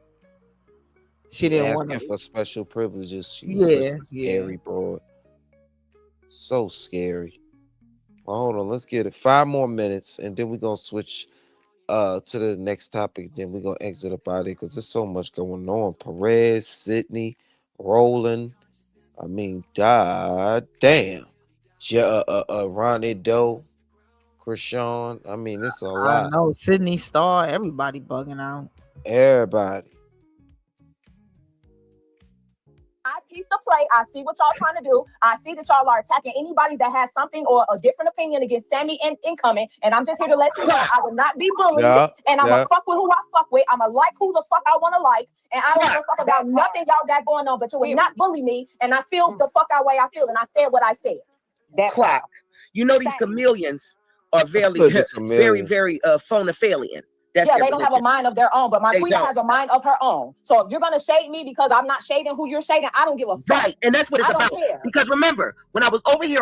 Speaker 13: She didn't want
Speaker 1: to for special privileges. She's scary broad. So scary. Well, hold on, let's get it 5 more minutes, and then we're gonna switch to the next topic. Then we're gonna exit up out of it because there's so much going on. Perez, Sidney, Roland. I mean, god damn. Ronnie Doe, Krishan. I mean, it's a lot.
Speaker 13: I know Sidney, STARR, everybody bugging out.
Speaker 1: Everybody.
Speaker 10: I peep the play. I see what y'all trying to do. I see that y'all are attacking anybody that has something or a different opinion against Sammy and incoming. And I'm just here to let you know I will not be bullied. And I'm going to fuck with who I fuck with. I'm going to like who the fuck I want to like. And I don't give a fuck about nothing y'all got going on. But you will not bully me. And I feel the fuck out way I feel. And I said what I said.
Speaker 11: That clock. You know these chameleons are very, very phonophilian. That's
Speaker 10: they don't have a mind of their own, but my queen has a mind of her own. So if you're gonna shade me because I'm not shading who you're shading, I don't give a fuck.
Speaker 11: Right, and that's what it's about. Because remember, when I was over here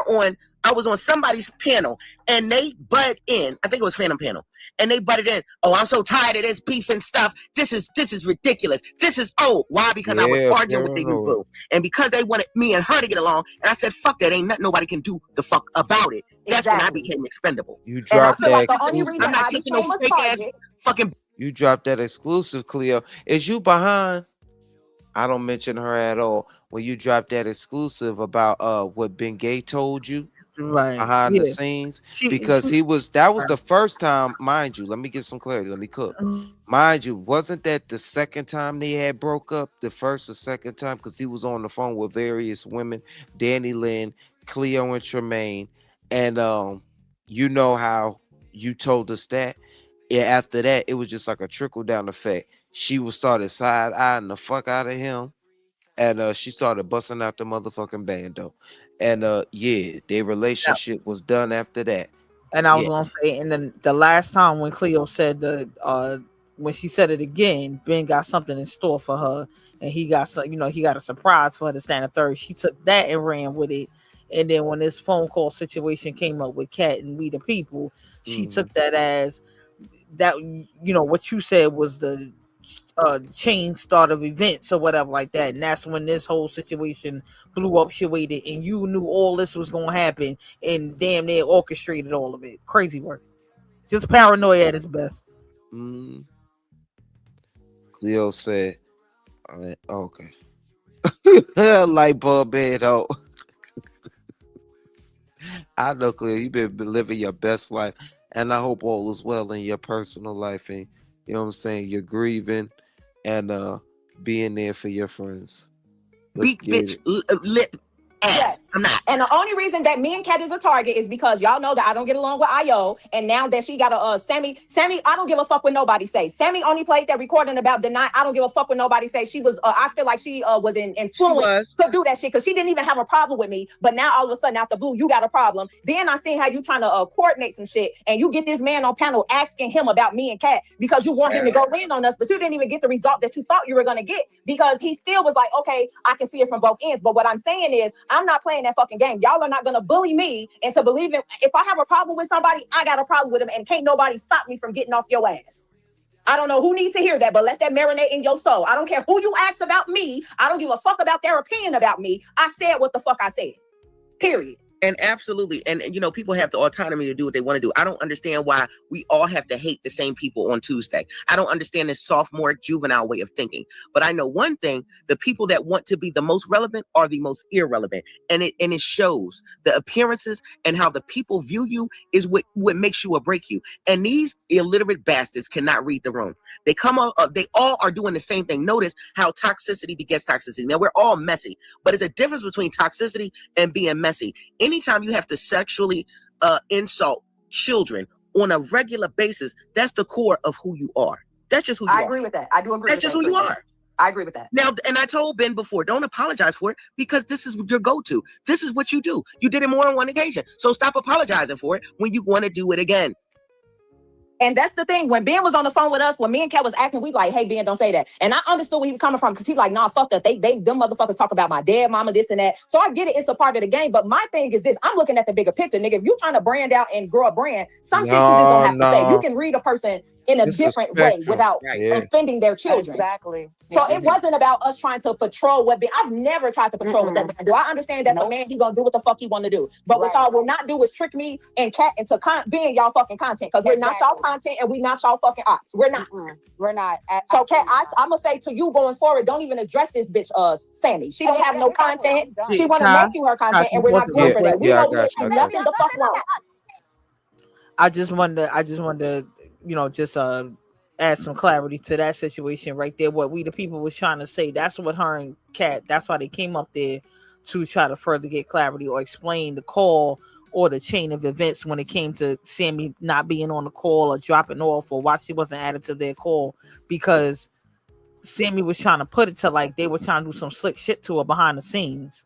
Speaker 11: I was on somebody's panel and they butt in. I think it was Phantom panel, and they butted in. Oh, I'm so tired of this beef and stuff. This is ridiculous. This is old. Why? Because I was arguing with the boo, and because they wanted me and her to get along, and I said, "Fuck that! Ain't nothing nobody can do the fuck about it." That's when I became expendable.
Speaker 1: You dropped that
Speaker 10: exclusive. I'm not kicking no fake ass
Speaker 11: fucking.
Speaker 1: You dropped that exclusive, Cleo. Is you behind? I don't mention her at all. When you dropped that exclusive about what Ben Gay told you behind the scenes, because that was the first time, mind you. Let me give some clarity. Let me cook. Mind you, wasn't that the second time they had broke up? The first or second time, because he was on the phone with various women, Danny Lynn, Cleo, and Tremaine, and you know how you told us that. Yeah, after that, it was just like a trickle down effect. She was started side eyeing the fuck out of him, and she started busting out the motherfucking bando. And their relationship was done after that.
Speaker 13: And I was gonna say, and then the last time when Cleo said when she said it again, Ben got something in store for her, and he got he got a surprise for her to stand a third. She took that and ran with it. And then when this phone call situation came up with Kat and We the People, she took that as that, what you said was the chain start of events or whatever like that. And that's when this whole situation blew up, shit, and you knew all this was going to happen and damn near orchestrated all of it. Crazy work. Just paranoia at its best.
Speaker 1: Cleo said, okay. Light bulb head, oh. I know, Cleo, you've been living your best life. And I hope all is well in your personal life, and you know what I'm saying, you're grieving and being there for your friends.
Speaker 11: beak bitch lip ass.
Speaker 10: Yes.
Speaker 11: I'm not.
Speaker 10: And the only reason that me and Kat is a target is because y'all know that I don't get along with IO. And now that she got a Sammy, I don't give a fuck what nobody say. Sammy only played that recording about Deny. I don't give a fuck what nobody say. She was, I feel like she was influenced to do that shit because she didn't even have a problem with me. But now all of a sudden out the blue, you got a problem. Then I seen how you trying to coordinate some shit and you get this man on panel asking him about me and Kat because you want him to go in on us, but you didn't even get the result that you thought you were going to get because he still was like, okay, I can see it from both ends. But what I'm saying is I'm not playing that fucking game. Y'all are not going to bully me into believing if I have a problem with somebody, I got a problem with him and can't nobody stop me from getting off your ass. I don't know who needs to hear that, but let that marinate in your soul. I don't care who you ask about me. I don't give a fuck about their opinion about me. I said what the fuck I said. Period.
Speaker 11: And absolutely. And you know, people have the autonomy to do what they want to do. I don't understand why we all have to hate the same people on Tuesday. I don't understand this sophomore juvenile way of thinking. But I know one thing, the people that want to be the most relevant are the most irrelevant. And it shows the appearances and how the people view you is what makes you or break you. And these illiterate bastards cannot read the room. They come up, they all are doing the same thing. Notice how toxicity begets toxicity. Now we're all messy, but there's a difference between toxicity and being messy. Anytime you have to sexually insult children on a regular basis, that's the core of who you are. That's just who you are.
Speaker 10: I agree with that. I do agree
Speaker 11: that's
Speaker 10: with that.
Speaker 11: That's just who you are.
Speaker 10: I agree with that.
Speaker 11: Now, and I told Ben before, don't apologize for it because this is your go-to. This is what you do. You did it more than one occasion. So stop apologizing for it when you want to do it again.
Speaker 10: And that's the thing. When Ben was on the phone with us, when me and Kat was acting, we like, hey, Ben, don't say that. And I understood where he was coming from because he's like, nah, fuck that. Them motherfuckers talk about my dead mama, this and that. So I get it. It's a part of the game. But my thing is this. I'm looking at the bigger picture, nigga. If you're trying to brand out and grow a brand, some shit you just don't have to say. You can read a person in a different way without offending their children.
Speaker 9: Exactly.
Speaker 10: So it wasn't about us trying to patrol what Ben. I've never tried to patrol what that man do. I understand that's a man. He gonna do what the fuck he want to do. But what y'all will not do is trick me and Kat into being y'all fucking content because we're not y'all content and we not y'all fucking ops. We're not.
Speaker 9: We're not.
Speaker 10: So Kat, I'm gonna say to you going forward, don't even address this bitch, Sammy. She don't have no content. She want to make you her content, and we're not going for that. We know we ain't nothing the fuck wrong.
Speaker 13: I just wanted to, just add some clarity to that situation right there. What we the people was trying to say. That's what her and Kat. That's why they came up there to try to further get clarity or explain the call or the chain of events when it came to Sammy not being on the call or dropping off or why she wasn't added to their call, because Sammy was trying to put it to like they were trying to do some slick shit to her behind the scenes,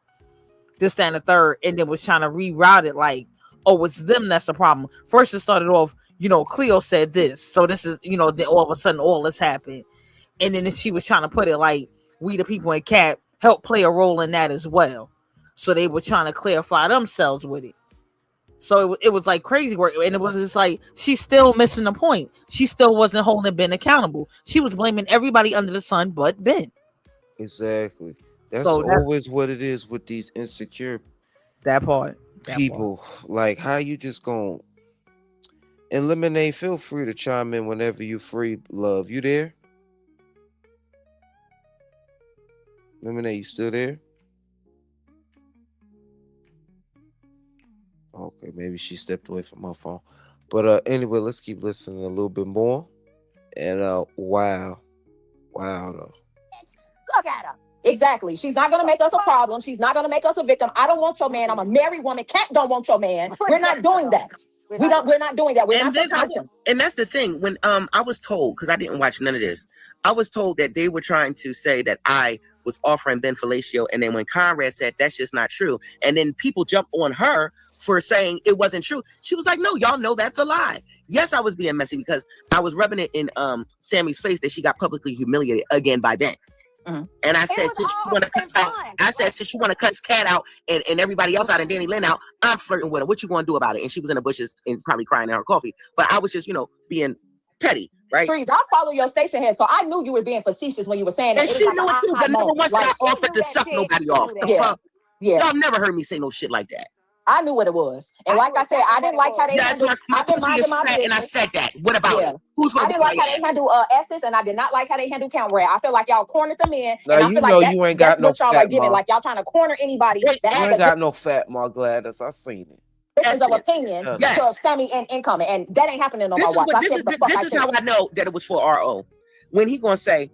Speaker 13: this, that, and the third, and then was trying to reroute it like, oh, it's them that's the problem. First it started off, Cleo said this, so this is, then all of a sudden all this happened, and then she was trying to put it like we the people in Kat helped play a role in that as well, so they were trying to clarify themselves with it. So it was like crazy work, and it was just like she's still missing the point. She still wasn't holding Ben accountable. She was blaming everybody under the sun but Ben.
Speaker 1: Exactly. That's always what it is with these insecure people. Like, how you just gonna eliminate? Feel free to chime in whenever you free. Love, you there? Lemonade, you still there? Okay, maybe she stepped away from my phone. But anyway, let's keep listening a little bit more. And wow though.
Speaker 10: Look at her. Exactly. She's not gonna make us a problem. She's not gonna make us a victim. I don't want your man. I'm a married woman. Kat don't want your man. We're not doing that. We're not doing that. We're not your content.
Speaker 11: And that's the thing. When I was told, because I didn't watch none of this, I was told that they were trying to say that I was offering Ben fellatio, and then when Conrad said that's just not true, and then people jumped on her for saying it wasn't true, she was like, no, y'all know that's a lie. Yes, I was being messy because I was rubbing it in Sammy's face that she got publicly humiliated again by Ben. And I said, since you want to cuss out, since you want to cuss Kat out and everybody else out and Danny Lynn out, I'm flirting with her. What you gonna do about it? And she was in the bushes and probably crying in her coffee. But I was just, being petty, right?
Speaker 10: Freeze, I follow your station head, so I knew you were being facetious when you were saying that.
Speaker 11: And she knew it too, but never once I offered to suck nobody off. Y'all never heard me say no shit like that.
Speaker 10: I knew what it was. And like I said, I didn't like how they handled.
Speaker 11: I've been minding my business. And I said that. What about it? Who's gonna
Speaker 10: I didn't like how they handle Essence, and I did not like how they handle Conrad. I feel like y'all cornered them in.
Speaker 1: Now
Speaker 10: and I
Speaker 1: you
Speaker 10: feel
Speaker 1: know
Speaker 10: like
Speaker 1: you ain't got no
Speaker 10: y'all
Speaker 1: fat
Speaker 10: are giving. Like y'all trying to corner anybody.
Speaker 1: You ain't got no fat, Mark Gladys. I seen it.
Speaker 10: Difference of opinion to Sammy and incoming, and that ain't happening on my watch.
Speaker 11: This is how I know that it was for RO. When he gonna say,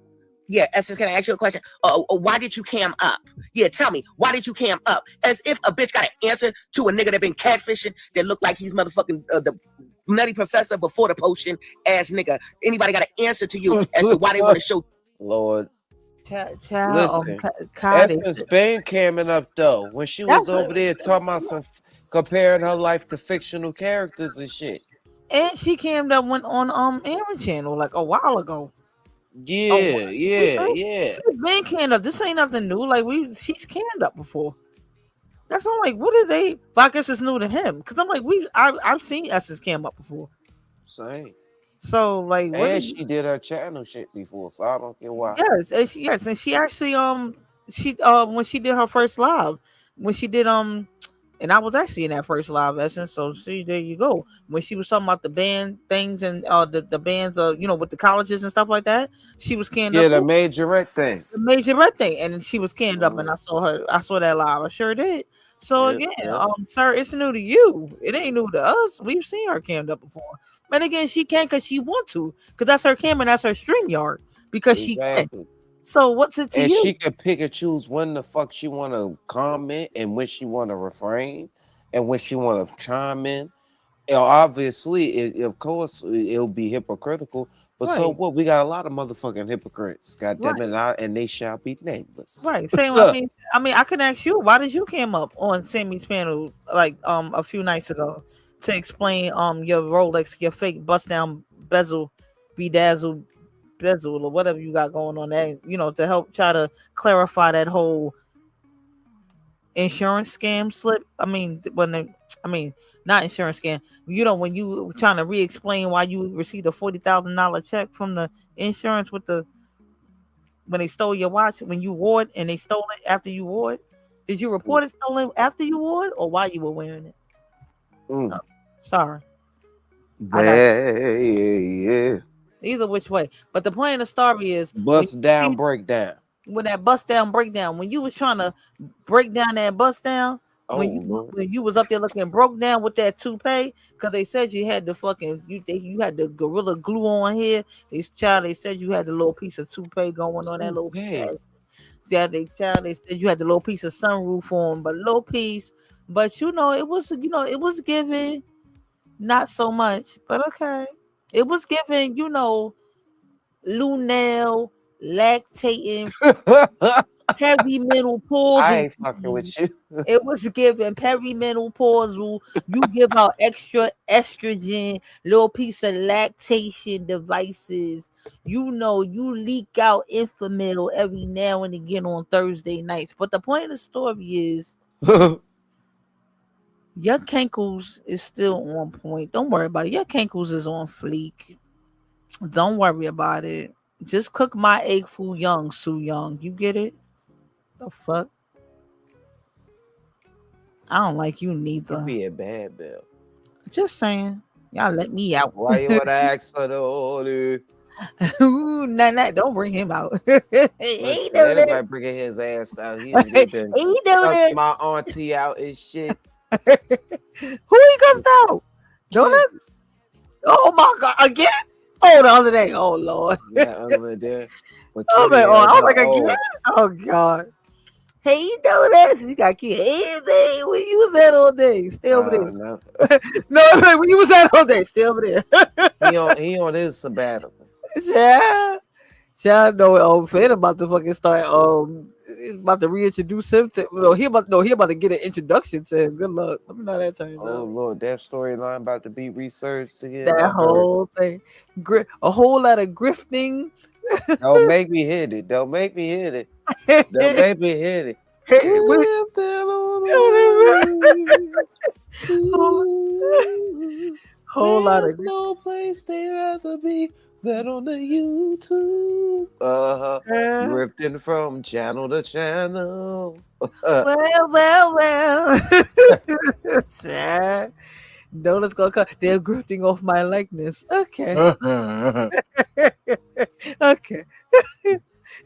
Speaker 11: yeah, Essence, can I ask you a question? Why did you cam up? Yeah, tell me, why did you cam up? As if a bitch got an answer to a nigga that been catfishing that looked like he's motherfucking the nutty professor before the potion ass nigga. Anybody got an answer to you as to why they want to show?
Speaker 1: Lord.
Speaker 13: Child,
Speaker 1: Listen,
Speaker 13: God,
Speaker 1: Essence been camming up though when she was over there talking about some comparing her life to fictional characters and shit.
Speaker 13: and she came up went on Aaron channel like a while ago.
Speaker 1: Yeah.
Speaker 13: She's been canned up. This ain't nothing new. Like she's canned up before. That's I'm like, what did they? But I guess it's new to him because I'm like, I've seen Essence cam up before.
Speaker 1: Same.
Speaker 13: So like,
Speaker 1: and she did her channel shit before, so I don't care why.
Speaker 13: Yes, and she actually when she did her first live, when she did and I was actually in that first live, Essence. So see, there you go. When she was talking about the band things and the bands with the colleges and stuff like that, she was canned up.
Speaker 1: Yeah, the majorette thing.
Speaker 13: The majorette thing, and she was canned up, and I saw that live. I sure did. So again, sir, it's new to you. It ain't new to us. We've seen her cammed up before. And again, she can because she want to, because that's her cam and that's her stream yard. Because she can. So what's it to
Speaker 1: and
Speaker 13: you?
Speaker 1: She can pick and choose when the fuck she want to comment and when she want to refrain and when she want to chime in. Obviously, of course, it'll be hypocritical. But so what? We got a lot of motherfucking hypocrites. God damn it, and they shall be nameless.
Speaker 13: Right. Same. I mean, I can ask you, why did you came up on Sammy's panel like a few nights ago to explain your Rolex, your fake bust down bezel, bedazzled bezel or whatever you got going on there, to help try to clarify that whole insurance scam slip. I mean, not insurance scam. When you were trying to re-explain why you received a $40,000 check from the insurance when they stole your watch when you wore it and they stole it after you wore it. Did you report it stolen after you wore it or while you were wearing it? Oh, sorry.
Speaker 1: Yeah.
Speaker 13: Either which way. But the point of the story is
Speaker 1: bust down, breakdown.
Speaker 13: When that bust down, breakdown, when you was trying to break down that bust down, when you was up there looking broke down with that toupee, because they said you had the fucking you had the gorilla glue on here. They said you had the little piece of toupee going on that little piece. Yeah, they said you had the little piece of sunroof on, but little piece. But it was giving not so much, but okay. It was giving, Lunel lactating perimenopausal.
Speaker 1: I ain't fucking with you.
Speaker 13: It was giving perimenopausal. You give out extra estrogen, little piece of lactation devices. You leak out Infamil every now and again on Thursday nights. But the point of the story is your cankles is still on point. Don't worry about it. Your cankles is on fleek. Don't worry about it. Just cook my egg foo young, Sue Young. You get it? The fuck? I don't like you neither.
Speaker 1: You be a bad bill.
Speaker 13: Just saying. Y'all let me out.
Speaker 1: Why you wanna ask for the order?
Speaker 13: Ooh, nah, don't bring him out.
Speaker 1: He everybody bringing his ass out. He been my auntie out and shit.
Speaker 13: Who he cussed out? Donut? Oh my god, again? Oh, the other day. Oh Lord.
Speaker 1: Yeah, other day.
Speaker 13: I was like, again? Oh god. Hey, Donuts. He got killed. Hey, where you was at all day? Stay over there.
Speaker 1: No,
Speaker 13: where you was at all day? Stay over there.
Speaker 1: he on his sabbatical.
Speaker 13: Yeah. I know Fed about to fucking start about to reintroduce him to he about to get an introduction to him. Good luck. Let me know that time.
Speaker 1: Oh Lord, that storyline about to be researched again.
Speaker 13: That whole thing. A whole lot of grifting.
Speaker 1: Don't make me hit it. Don't make me hit it. Don't make me hit it.
Speaker 13: Whole lot of
Speaker 1: no place they'd rather be than on the YouTube. Drifting from channel to channel.
Speaker 13: Well. No, let's go. They're grifting off my likeness. Okay. Okay.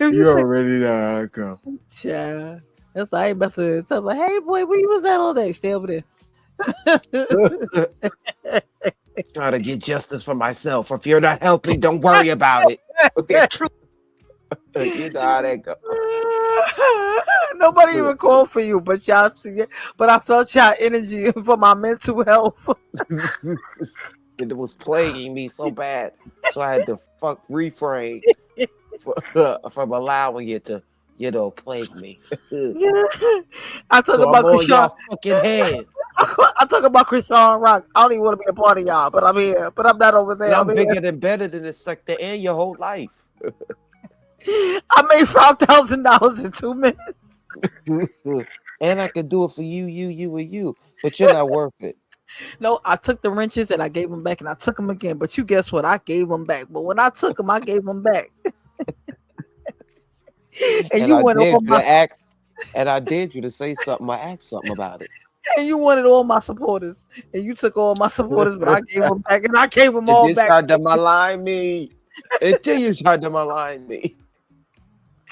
Speaker 12: You already know how it come.
Speaker 13: Child. That's why I ain't messing with it. I'm like, hey boy, where you was at all day? Stay over there.
Speaker 1: Trying to get justice for myself. If you're not helping, don't worry about it. Okay, true. You know how that goes.
Speaker 13: Nobody even called for you, but y'all see it. But I felt y'all energy for my mental health.
Speaker 1: It was plaguing me so bad, so I had to refrain from allowing it to, plague me.
Speaker 13: Yeah. I talk
Speaker 1: So
Speaker 13: about
Speaker 1: I'm on
Speaker 13: Krishan.
Speaker 1: y'all fucking head.
Speaker 13: I talk about Krishan Rock. I don't even want to be a part of y'all, but I'm here. But I'm not over there.
Speaker 1: I'm
Speaker 13: I'm
Speaker 1: bigger
Speaker 13: here.
Speaker 1: than better than this sector and your whole life.
Speaker 13: I made $5,000 in 2 minutes.
Speaker 1: And I could do it for you, and you. But you're not worth it.
Speaker 13: No, I took the wrenches and I gave them back, and I took them again. But you guess what? I gave them back. But when I took them, I gave them back. and you went on my
Speaker 1: and I dared you to say something. I asked something about it.
Speaker 13: And you wanted all my supporters, and you took all my supporters, but I gave them back, and I gave them all back.
Speaker 1: Tried to malign me until you tried to malign me.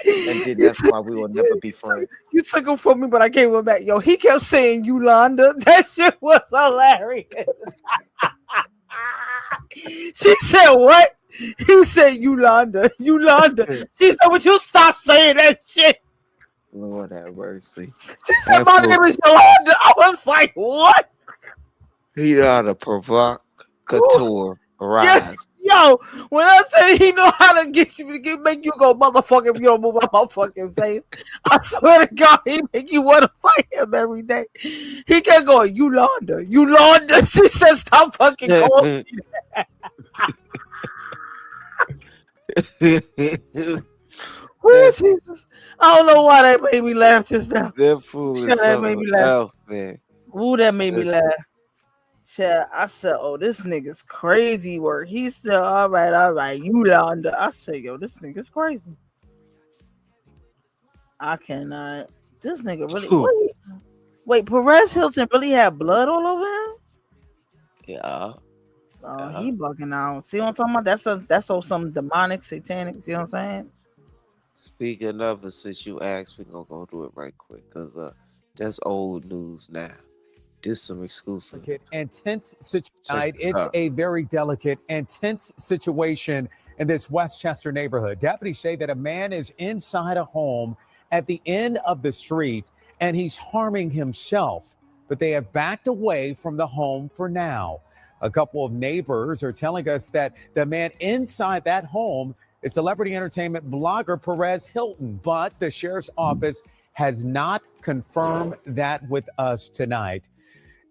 Speaker 1: And then that's why we will never be friends.
Speaker 13: You took them from me, but I gave them back. Yo, he kept saying Yolanda. That shit was hilarious. She said what? He said Yolanda. She said, would you stop saying that shit?
Speaker 1: Lord have mercy.
Speaker 13: She said, my name is Yolanda. I was like, what?
Speaker 1: He know how to provocateur rise.
Speaker 13: Yes, yo, when I say he know how to make you go motherfucker if you don't move out my fucking face, I swear to God, he make you want to fight him every day. He can't go, Yolanda. She says, stop fucking calling me that. Oh, Jesus. I don't know why that made me laugh just now.
Speaker 1: That fool is something else, man.
Speaker 13: Ooh, that made me laugh. Yeah, I said, oh, this nigga's crazy work. He said, all right, Yolanda. I said, yo, this nigga's crazy. I cannot. This nigga really. Wait, Perez Hilton really had blood all over him?
Speaker 1: Yeah.
Speaker 13: Oh, he bugging out. See what I'm talking about? That's all some demonic, satanic. See what I'm saying?
Speaker 1: Speaking of it, since you asked, we're gonna go do it right quick because that's old news now. This some exclusive.
Speaker 14: And tense situation. It's a very delicate and tense situation in this Westchester neighborhood. Deputies say that a man is inside a home at the end of the street and he's harming himself, but they have backed away from the home for now. A couple of neighbors are telling us that the man inside that home is celebrity entertainment blogger Perez Hilton, but the sheriff's office has not confirmed that with us tonight.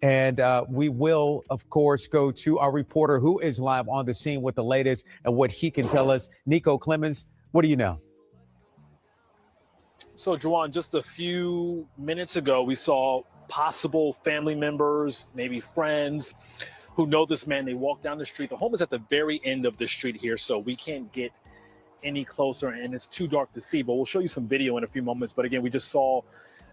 Speaker 14: And we will, of course, go to our reporter who is live on the scene with the latest and what he can tell us. Nico Clemens, what do you know?
Speaker 15: So, Juwan, just a few minutes ago, we saw possible family members, maybe friends who know this man. They walk down the street. The home is at the very end of the street here, so we can't get any closer, and it's too dark to see. But we'll show you some video in a few moments. But again, we just saw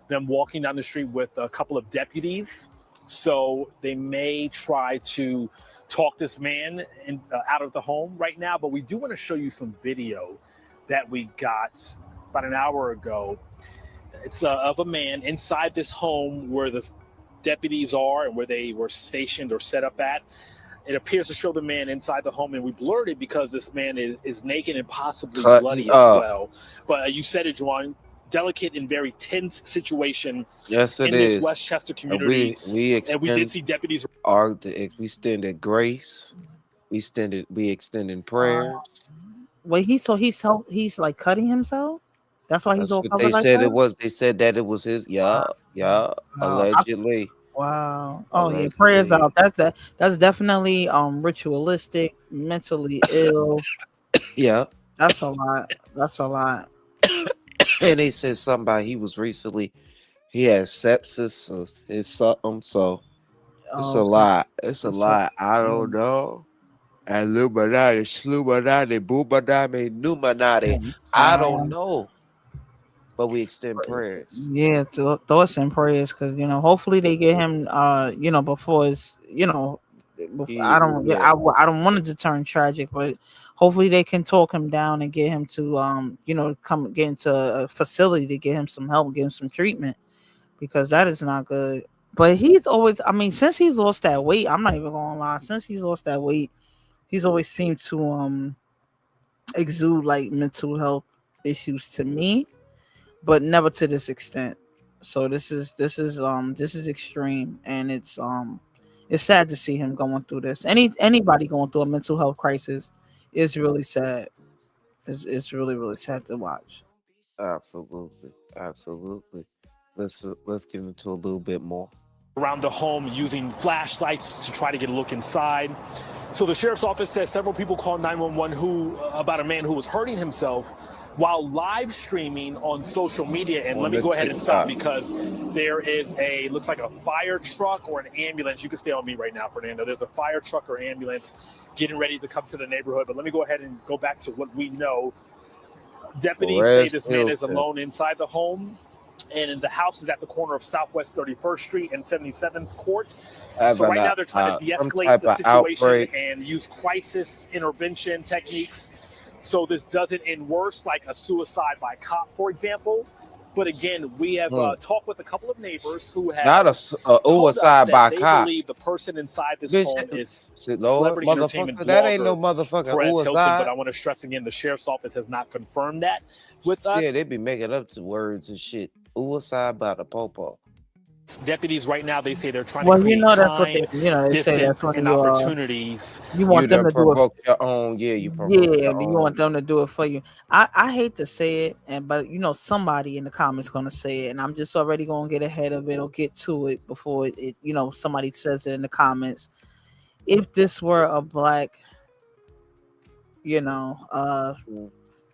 Speaker 15: them walking down the street with a couple of deputies. So they may try to talk this man out of the home right now, but we do want to show you some video that we got about an hour ago. It's of a man inside this home where the deputies are and where they were stationed or set up at. It appears to show the man inside the home, and we blurred it because this man is naked and possibly bloody as well. But you said it, Juwan. Delicate and very tense situation.
Speaker 1: Yes, it
Speaker 15: in
Speaker 1: is.
Speaker 15: This Westchester community,
Speaker 1: and we
Speaker 15: did see deputies.
Speaker 1: We extended grace. We extended prayers.
Speaker 13: Wait, he's like cutting himself. That's why he's all covered like that?
Speaker 1: It was. They said that it was his. Yeah, allegedly.
Speaker 13: Wow.
Speaker 1: Allegedly.
Speaker 13: Yeah, prayers out. That's definitely ritualistic, mentally ill.
Speaker 1: Yeah,
Speaker 13: that's a lot.
Speaker 1: And they said somebody he had sepsis or something, so it's a lot. It's a lot. I don't know. Illuminati, Sluminati, Boominati, Numinati. I don't know. But we extend prayers.
Speaker 13: Yeah, thoughts and prayers, because hopefully they get him before it's I don't want it to turn tragic, but hopefully they can talk him down and get him to come get into a facility to get him some help, get him some treatment, because that is not good. But he's always, since he's lost that weight, I'm not even gonna lie, since he's lost that weight, he's always seemed to exude like mental health issues to me. but never to this extent. So this is extreme, and it's sad to see him going through this. Anybody going through a mental health crisis is really sad. It's really, really sad to watch.
Speaker 1: Absolutely. Let's get into a little bit more.
Speaker 15: Around the home using flashlights to try to get a look inside. So the sheriff's office says several people called 911 about a man who was hurting himself while live streaming on social media. And let me go ahead and stop because there is looks like a fire truck or an ambulance. You can stay on me right now, Fernando. There's a fire truck or ambulance getting ready to come to the neighborhood. But let me go ahead and go back to what we know. Deputies say this man is alone inside the home, and the house is at the corner of Southwest 31st Street and 77th Court. So right now they're trying to de-escalate the situation and use crisis intervention techniques so this doesn't end worse, like a suicide by cop, for example. But again, we have talked with a couple of neighbors who have
Speaker 1: not a suicide by cop.
Speaker 15: Believe the person inside this home is
Speaker 1: Lord,
Speaker 15: celebrity entertainment blogger,
Speaker 1: that ain't no motherfucking
Speaker 15: PEREZ Hilton.
Speaker 1: suicide.
Speaker 15: But I want to stress again, the sheriff's office has not confirmed that with us.
Speaker 1: Yeah, they be making up to words and shit. Suicide by the popo.
Speaker 15: Deputies right now, they say they're trying to create
Speaker 13: that's what
Speaker 15: time,
Speaker 13: they say that's what
Speaker 15: and opportunities.
Speaker 13: You want them to
Speaker 1: provoke your own. Yeah, you provoke your own.
Speaker 13: You want them to do it for you. I hate to say it, but somebody in the comments gonna say it, and I'm just already gonna get ahead of it or get to it before it somebody says it in the comments. If this were a black,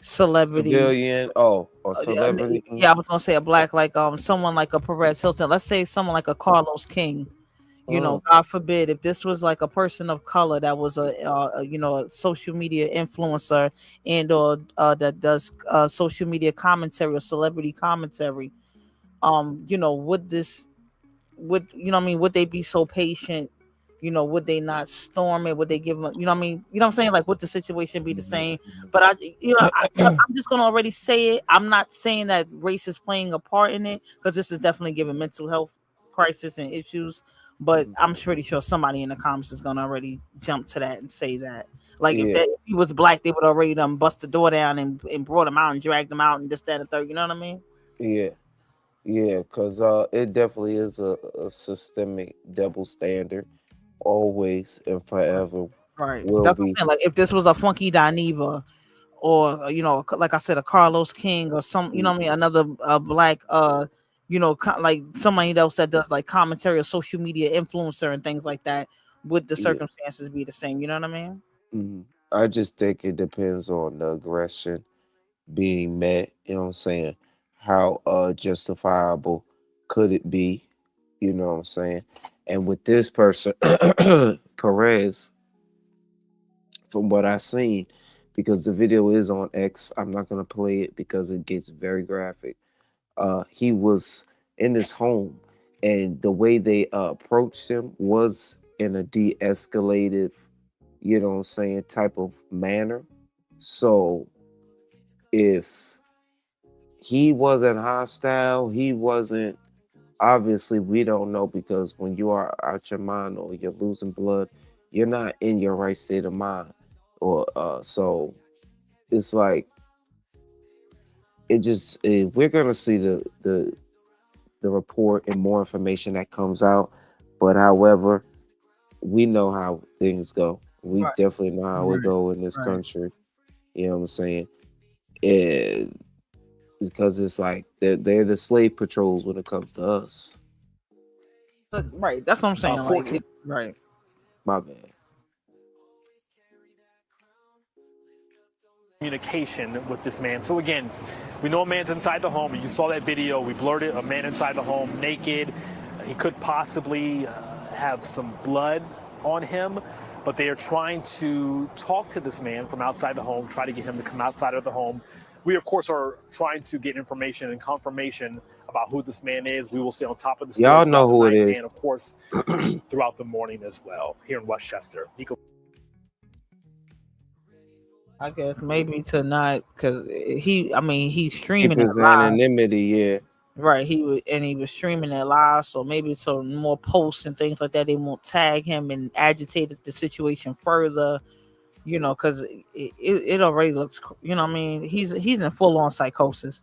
Speaker 13: celebrity,
Speaker 1: civilian, or celebrity.
Speaker 13: I was gonna say a black, like someone like a PEREZ Hilton. Let's say someone like a Carlos King. God forbid, if this was like a person of color that was a social media influencer and or that does social media commentary or celebrity commentary, would they be so patient? Would they not storm it? Would they give them, what I'm saying? Like, would the situation be the same? But I'm just going to already say it. I'm not saying that race is playing a part in it, because this is definitely giving mental health crisis and issues. But I'm pretty sure somebody in the comments is going to already jump to that and say that. Like, if he was black, they would already done bust the door down and brought him out and dragged him out and this, that, and third. You know what I mean?
Speaker 1: Yeah. Yeah, because it definitely is a systemic double standard. Always and forever.
Speaker 13: Right. That's what I'm saying. Like, if this was a Funky Dineva or like I said, a Carlos King or some, another black like somebody else that does like commentary or social media influencer and things like that, would the circumstances be the same? You know what I mean?
Speaker 1: Mm-hmm. I just think it depends on the aggression being met. You know what I'm saying? How justifiable could it be? You know what I'm saying? And with this person, Perez, from what I've seen, because the video is on X, I'm not going to play it because it gets very graphic. He was in his home, and the way they approached him was in a de-escalative, type of manner. So if he wasn't hostile, he wasn't, obviously we don't know, because when you are out your mind or you're losing blood, you're not in your right state of mind. Or so it's like, we're gonna see the report and more information that comes out. But however, we know how things go. We definitely know how it go in this country. You know what I'm saying? Because it's like they're the slave patrols when it comes to us.
Speaker 13: Right. That's what I'm saying. Right.
Speaker 1: My bad.
Speaker 15: Communication with this man. So again, we know a man's inside the home. You saw that video. We blurred it. A man inside the home, naked. He could possibly have some blood on him, but they are trying to talk to this man from outside the home, try to get him to come outside of the home. We, of course, are trying to get information and confirmation about who this man is. We will stay on top of the story.
Speaker 1: Y'all know who it is.
Speaker 15: And, of course, throughout the morning as well, here in Westchester. Nico.
Speaker 13: I guess maybe tonight, because he's streaming
Speaker 1: Keep his
Speaker 13: it live.
Speaker 1: anonymity, yeah.
Speaker 13: Right, he was streaming it live, so maybe so more posts and things like that, they won't tag him and agitate the situation further. Because it already looks, he's in full on psychosis.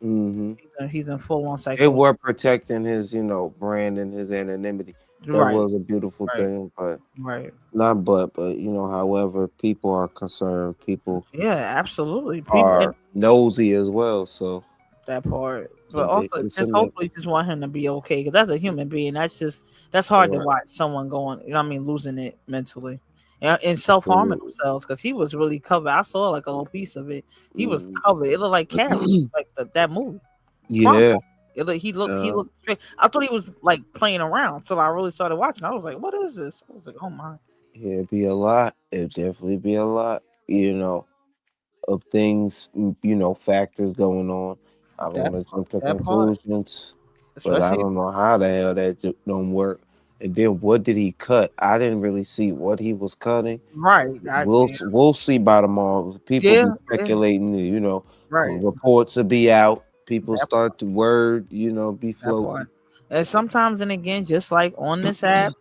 Speaker 1: Mm-hmm.
Speaker 13: He's in full on
Speaker 1: They
Speaker 13: psycho.
Speaker 1: were protecting his, brand and his anonymity. That
Speaker 13: Right.
Speaker 1: was a beautiful
Speaker 13: Right.
Speaker 1: thing, but
Speaker 13: Right.
Speaker 1: but however, people are concerned. People
Speaker 13: Yeah, absolutely. People
Speaker 1: are nosy as well. So
Speaker 13: that part,
Speaker 1: it's a
Speaker 13: but also
Speaker 1: it's a
Speaker 13: just
Speaker 1: mix.
Speaker 13: hopefully just want him to be okay because that's a human being. That's hard to
Speaker 1: Right.
Speaker 13: watch someone going. You know what I mean, losing it mentally and self harming themselves because he was really covered. I saw like a little piece of it. He was covered. It looked like Carrie, like that movie.
Speaker 1: Yeah.
Speaker 13: He looked straight. I thought he was like playing around till I really started watching. I was like, "What is this?" I was like, "Oh my!"
Speaker 1: Yeah, it'd be a lot. It'd definitely be a lot. Of things. Factors going on. I don't
Speaker 13: That
Speaker 1: want to jump to
Speaker 13: that part,
Speaker 1: conclusions, but I
Speaker 13: especially
Speaker 1: don't know how the hell that don't work. And then what did he cut? I didn't really see what he was cutting.
Speaker 13: right.
Speaker 1: We'll see by tomorrow. People be
Speaker 13: Yeah,
Speaker 1: speculating.
Speaker 13: right.
Speaker 1: Reports will be out. People
Speaker 13: That
Speaker 1: start to word. Be
Speaker 13: that
Speaker 1: floating.
Speaker 13: part. And sometimes, and again, just like on this app,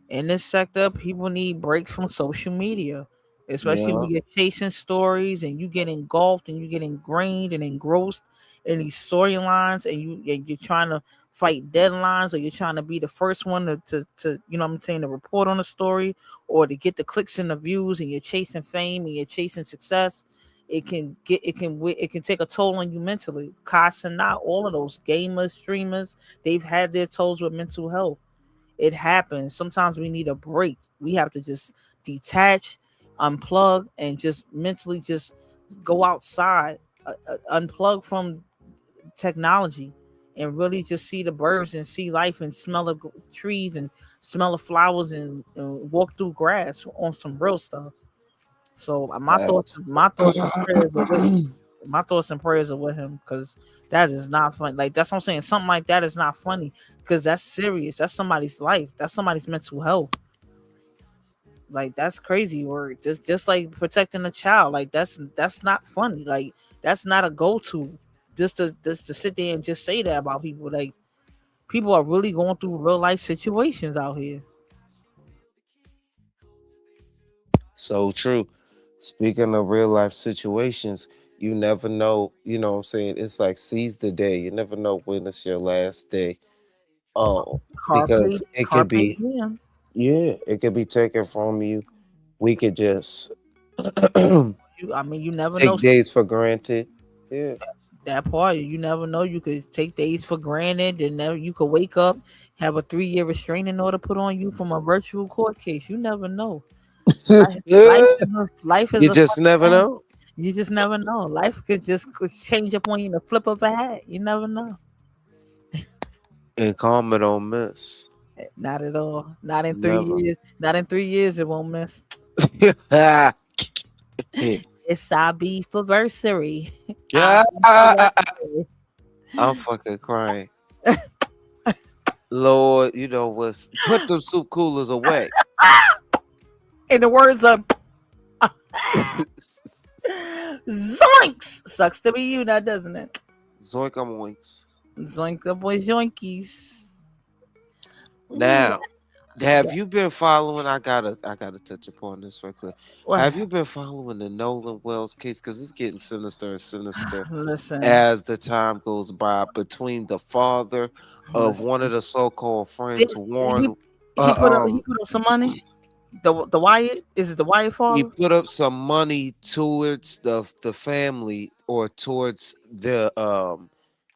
Speaker 13: in this sector, people need breaks from social media, especially
Speaker 1: Yeah.
Speaker 13: when you're chasing stories and you get engulfed and you get ingrained and engrossed in these storylines, and you're trying to fight deadlines, or you're trying to be the first one to you know what I'm saying, to report on a story or to get the clicks and the views, and you're chasing fame and you're chasing success. It can take a toll on you mentally. Not all of those gamers, streamers, they've had their tolls with mental health. It happens. Sometimes we need a break. We have to just detach, unplug, and just mentally just go outside, unplug from technology, and really just see the birds and see life and smell the trees and smell the flowers and walk through grass on some real stuff. So my thoughts and prayers are with my thoughts and prayers are with him because that is not fun. Like that's what I'm saying. Something like that is not funny because that's serious. That's somebody's life. That's somebody's mental health. Like that's crazy work. Just like protecting a child. Like that's not funny. Like that's not a go to. Just to sit there and just say that about people. Like people are really going through real life situations out here.
Speaker 1: So true. Speaking of real life situations, you never know. What I'm saying? It's like seize the day. You never know when it's your last day. Oh, because it could
Speaker 13: Carpe
Speaker 1: be.
Speaker 13: diem.
Speaker 1: Yeah, it could be taken from you. We could just
Speaker 13: You never know.
Speaker 1: take days for granted. Yeah.
Speaker 13: That part, you never know. You could take days for granted, and then you could wake up, have a 3-year restraining order put on you from a virtual court case. You never know. Life is
Speaker 1: You
Speaker 13: a
Speaker 1: just
Speaker 13: funny
Speaker 1: never
Speaker 13: thing.
Speaker 1: know.
Speaker 13: You just never know. Life could change up on you in the flip of a hat. You never know.
Speaker 1: And karma don't miss.
Speaker 13: Not at all. Not in 3
Speaker 1: Never.
Speaker 13: years. Not in 3 years. It won't miss. It's our beef anniversary.
Speaker 1: Yeah. I'm fucking crying. Lord, what's put them soup coolers away.
Speaker 13: In the words of Zoinks! Sucks to be you now, doesn't it?
Speaker 1: Zoink 'em winks.
Speaker 13: Zoink up boy zoinkies.
Speaker 1: Now, have you been following? I gotta touch upon this real quick.
Speaker 13: What?
Speaker 1: Have you been following the Nolan Wells case? Because it's getting sinister and sinister
Speaker 13: Listen.
Speaker 1: as the time goes by. Between the father of one of the so-called friends, Warren,
Speaker 13: he put up some money. The Wyatt, is it the Wyatt father?
Speaker 1: He put up some money towards the family, or towards the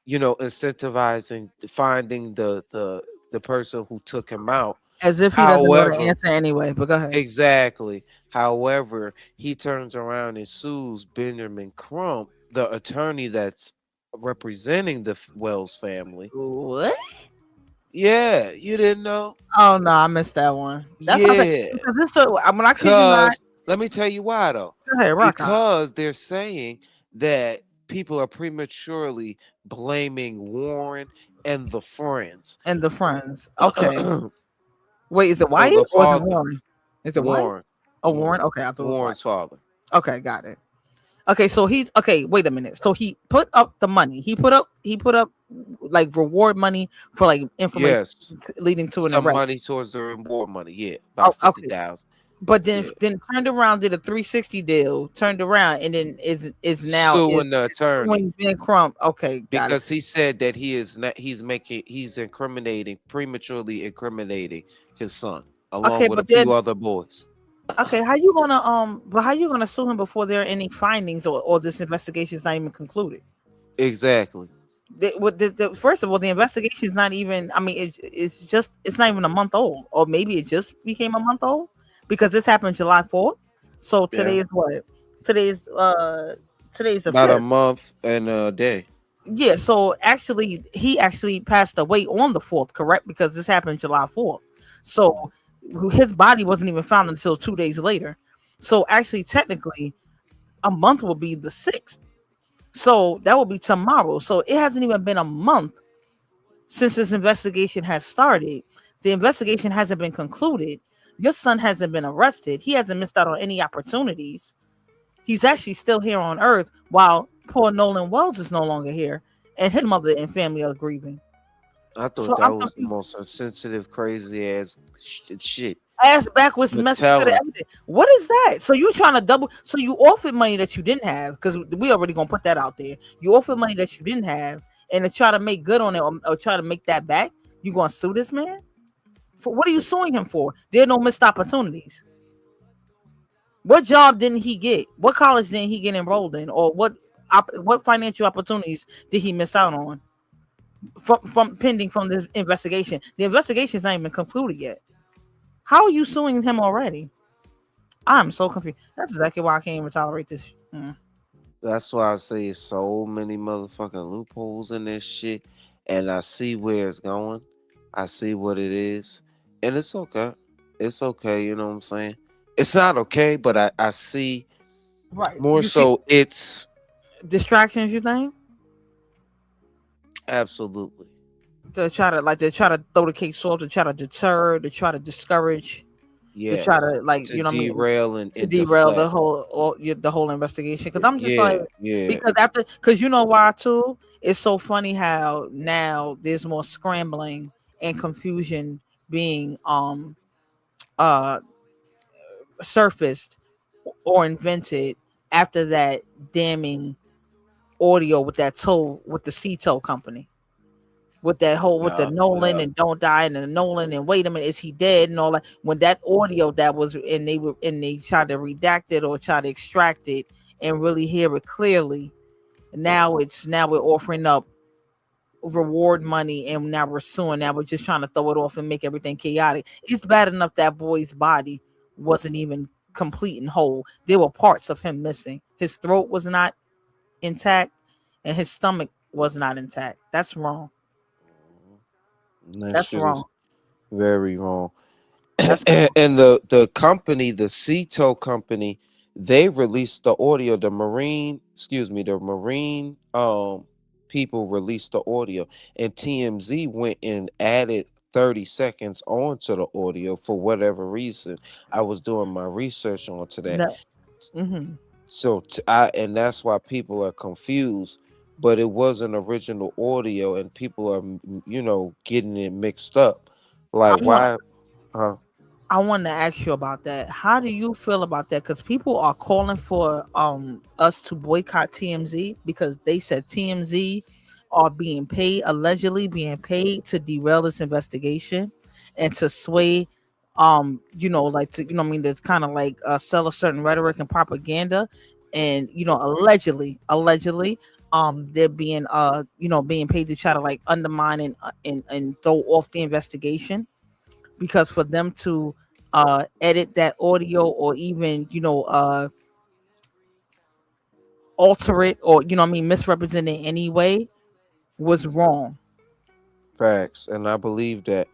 Speaker 1: incentivizing finding the person who took him out.
Speaker 13: As if he doesn't know the answer anyway, but go ahead.
Speaker 1: Exactly. However, he turns around and sues Benjamin Crump, the attorney that's representing the Wells family.
Speaker 13: What?
Speaker 1: Yeah, you didn't know?
Speaker 13: Oh no, I missed that one. That's
Speaker 1: yeah.
Speaker 13: what I'm saying. When I kid you not,
Speaker 1: let me tell you why though.
Speaker 13: Go ahead, rock
Speaker 1: because on. They're saying that people are prematurely blaming Warren and the friends.
Speaker 13: Okay. Wait, is it Wyatt or is it Warren? Is it
Speaker 1: Warren?
Speaker 13: Wyatt? Oh, Warren. Okay, I thought
Speaker 1: Warren's father.
Speaker 13: Okay, got it. Okay, so wait a minute. So he put up the money. He put up like reward money for like information leading to
Speaker 1: some
Speaker 13: arrest.
Speaker 1: money towards the reward money. Yeah, about 50,000.
Speaker 13: But then turned around, did a 360 deal, turned around, and then is now
Speaker 1: suing the attorney
Speaker 13: suing Ben Crump. Okay, got
Speaker 1: because
Speaker 13: it.
Speaker 1: he said that he's prematurely incriminating his son along
Speaker 13: Okay,
Speaker 1: with a
Speaker 13: but then
Speaker 1: few other boys.
Speaker 13: okay, but how you gonna sue him before there are any findings or this investigation is not even concluded?
Speaker 1: Exactly.
Speaker 13: First of all, the investigation is not even. I mean, it's not even a month old, or maybe it just became a month old because this happened July 4th. So today is what? Today's the
Speaker 1: About a
Speaker 13: 5th.
Speaker 1: month and a day.
Speaker 13: Yeah. So actually, he actually passed away on the 4th, correct? Because this happened July 4th. So his body wasn't even found until 2 days later. So actually, technically, a month will be the 6th. So that will be tomorrow. So it hasn't even been a month since this investigation has started. The investigation hasn't been concluded. Your son hasn't been arrested. He hasn't missed out on any opportunities. He's actually still here on earth while poor Nolan Wells is no longer here. And his mother and family are grieving.
Speaker 1: I thought
Speaker 13: So
Speaker 1: that
Speaker 13: I'm
Speaker 1: was the
Speaker 13: confused.
Speaker 1: most insensitive, crazy ass shit.
Speaker 13: Ass backwards
Speaker 1: But
Speaker 13: message
Speaker 1: tell
Speaker 13: to the
Speaker 1: him.
Speaker 13: evidence. What is that? So you're trying to double. So you offered money that you didn't have, because we already gonna put that out there. You offered money that you didn't have, and to try to make good on it or try to make that back. You gonna sue this man? For what are you suing him for? There are no missed opportunities. What job didn't he get? What college didn't he get enrolled in? Or what financial opportunities did he miss out on from pending from this investigation? The investigation is not even concluded yet. How are you suing him already? I'm so confused. That's exactly why I can't even tolerate this.
Speaker 1: That's why I say so many motherfucking loopholes in this shit. And I see where it's going. I see what it is. And it's okay. It's okay, you know what I'm saying? It's not okay, but I see
Speaker 13: Right.
Speaker 1: more
Speaker 13: You
Speaker 1: so
Speaker 13: see
Speaker 1: it's
Speaker 13: distractions, you think?
Speaker 1: absolutely.
Speaker 13: To try to throw the case off, to try to deter, to try to discourage, to try
Speaker 1: Yes.
Speaker 13: to, like,
Speaker 1: To
Speaker 13: you know what I mean,
Speaker 1: derail and,
Speaker 13: to
Speaker 1: and
Speaker 13: derail the
Speaker 1: deflect.
Speaker 13: whole investigation. Because I'm just like,
Speaker 1: Yeah.
Speaker 13: because you know why too? It's so funny how now there's more scrambling and confusion being uh surfaced or invented after that damning audio with the C-Toe company. With that whole with the Nolan and don't die and the Nolan and wait a minute, is he dead and all that. When that audio that was and they tried to redact it or try to extract it and really hear it clearly, now we're offering up reward money and now we're suing. Now we're just trying to throw it off and make everything chaotic. It's bad enough that boy's body wasn't even complete and whole. There were parts of him missing. His throat was not intact and his stomach was not intact. That's wrong.
Speaker 1: That
Speaker 13: That's
Speaker 1: shit
Speaker 13: wrong.
Speaker 1: is very wrong.
Speaker 13: That's
Speaker 1: And the company, the CETO company, they released the audio. The Marine people released the audio, and TMZ went and added 30 seconds onto the audio for whatever reason. I was doing my research onto that.
Speaker 13: No. Mm-hmm.
Speaker 1: So and that's why people are confused. But it wasn't original audio, and people are getting it mixed up. Like why? Huh?
Speaker 13: I want to ask you about that. How do you feel about that? Because people are calling for us to boycott TMZ because they said TMZ are allegedly being paid to derail this investigation and to sway that's kind of like sell a certain rhetoric and propaganda, and allegedly they're being being paid to try to like undermine and throw off the investigation, because for them to edit that audio or even alter it or misrepresent it anyway was wrong.
Speaker 1: Facts. And I believe that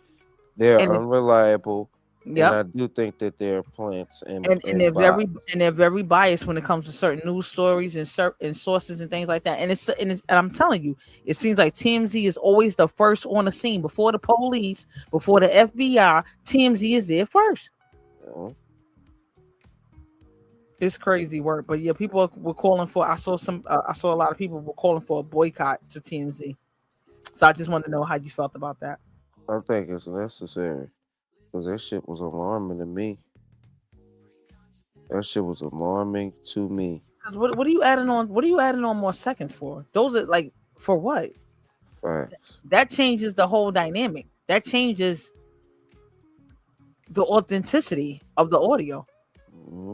Speaker 1: they're
Speaker 13: And
Speaker 1: unreliable.
Speaker 13: yep.
Speaker 1: And I do think that they're plants and
Speaker 13: They're
Speaker 1: bots.
Speaker 13: very biased when it comes to certain news stories and sources and things like that. And I'm telling you, it seems like TMZ is always the first on the scene before the police, before the FBI. TMZ is there first.
Speaker 1: Yeah.
Speaker 13: It's crazy work, but yeah, people were calling for. I saw a lot of people were calling for a boycott to TMZ. So I just wanted to know how you felt about that.
Speaker 1: I think it's necessary because that shit was alarming to me. That shit was alarming to me.
Speaker 13: What are you adding on? What are you adding on more seconds for? Those are like for what?
Speaker 1: Facts.
Speaker 13: That changes the whole dynamic. That changes the authenticity of the audio.
Speaker 1: Mm-hmm.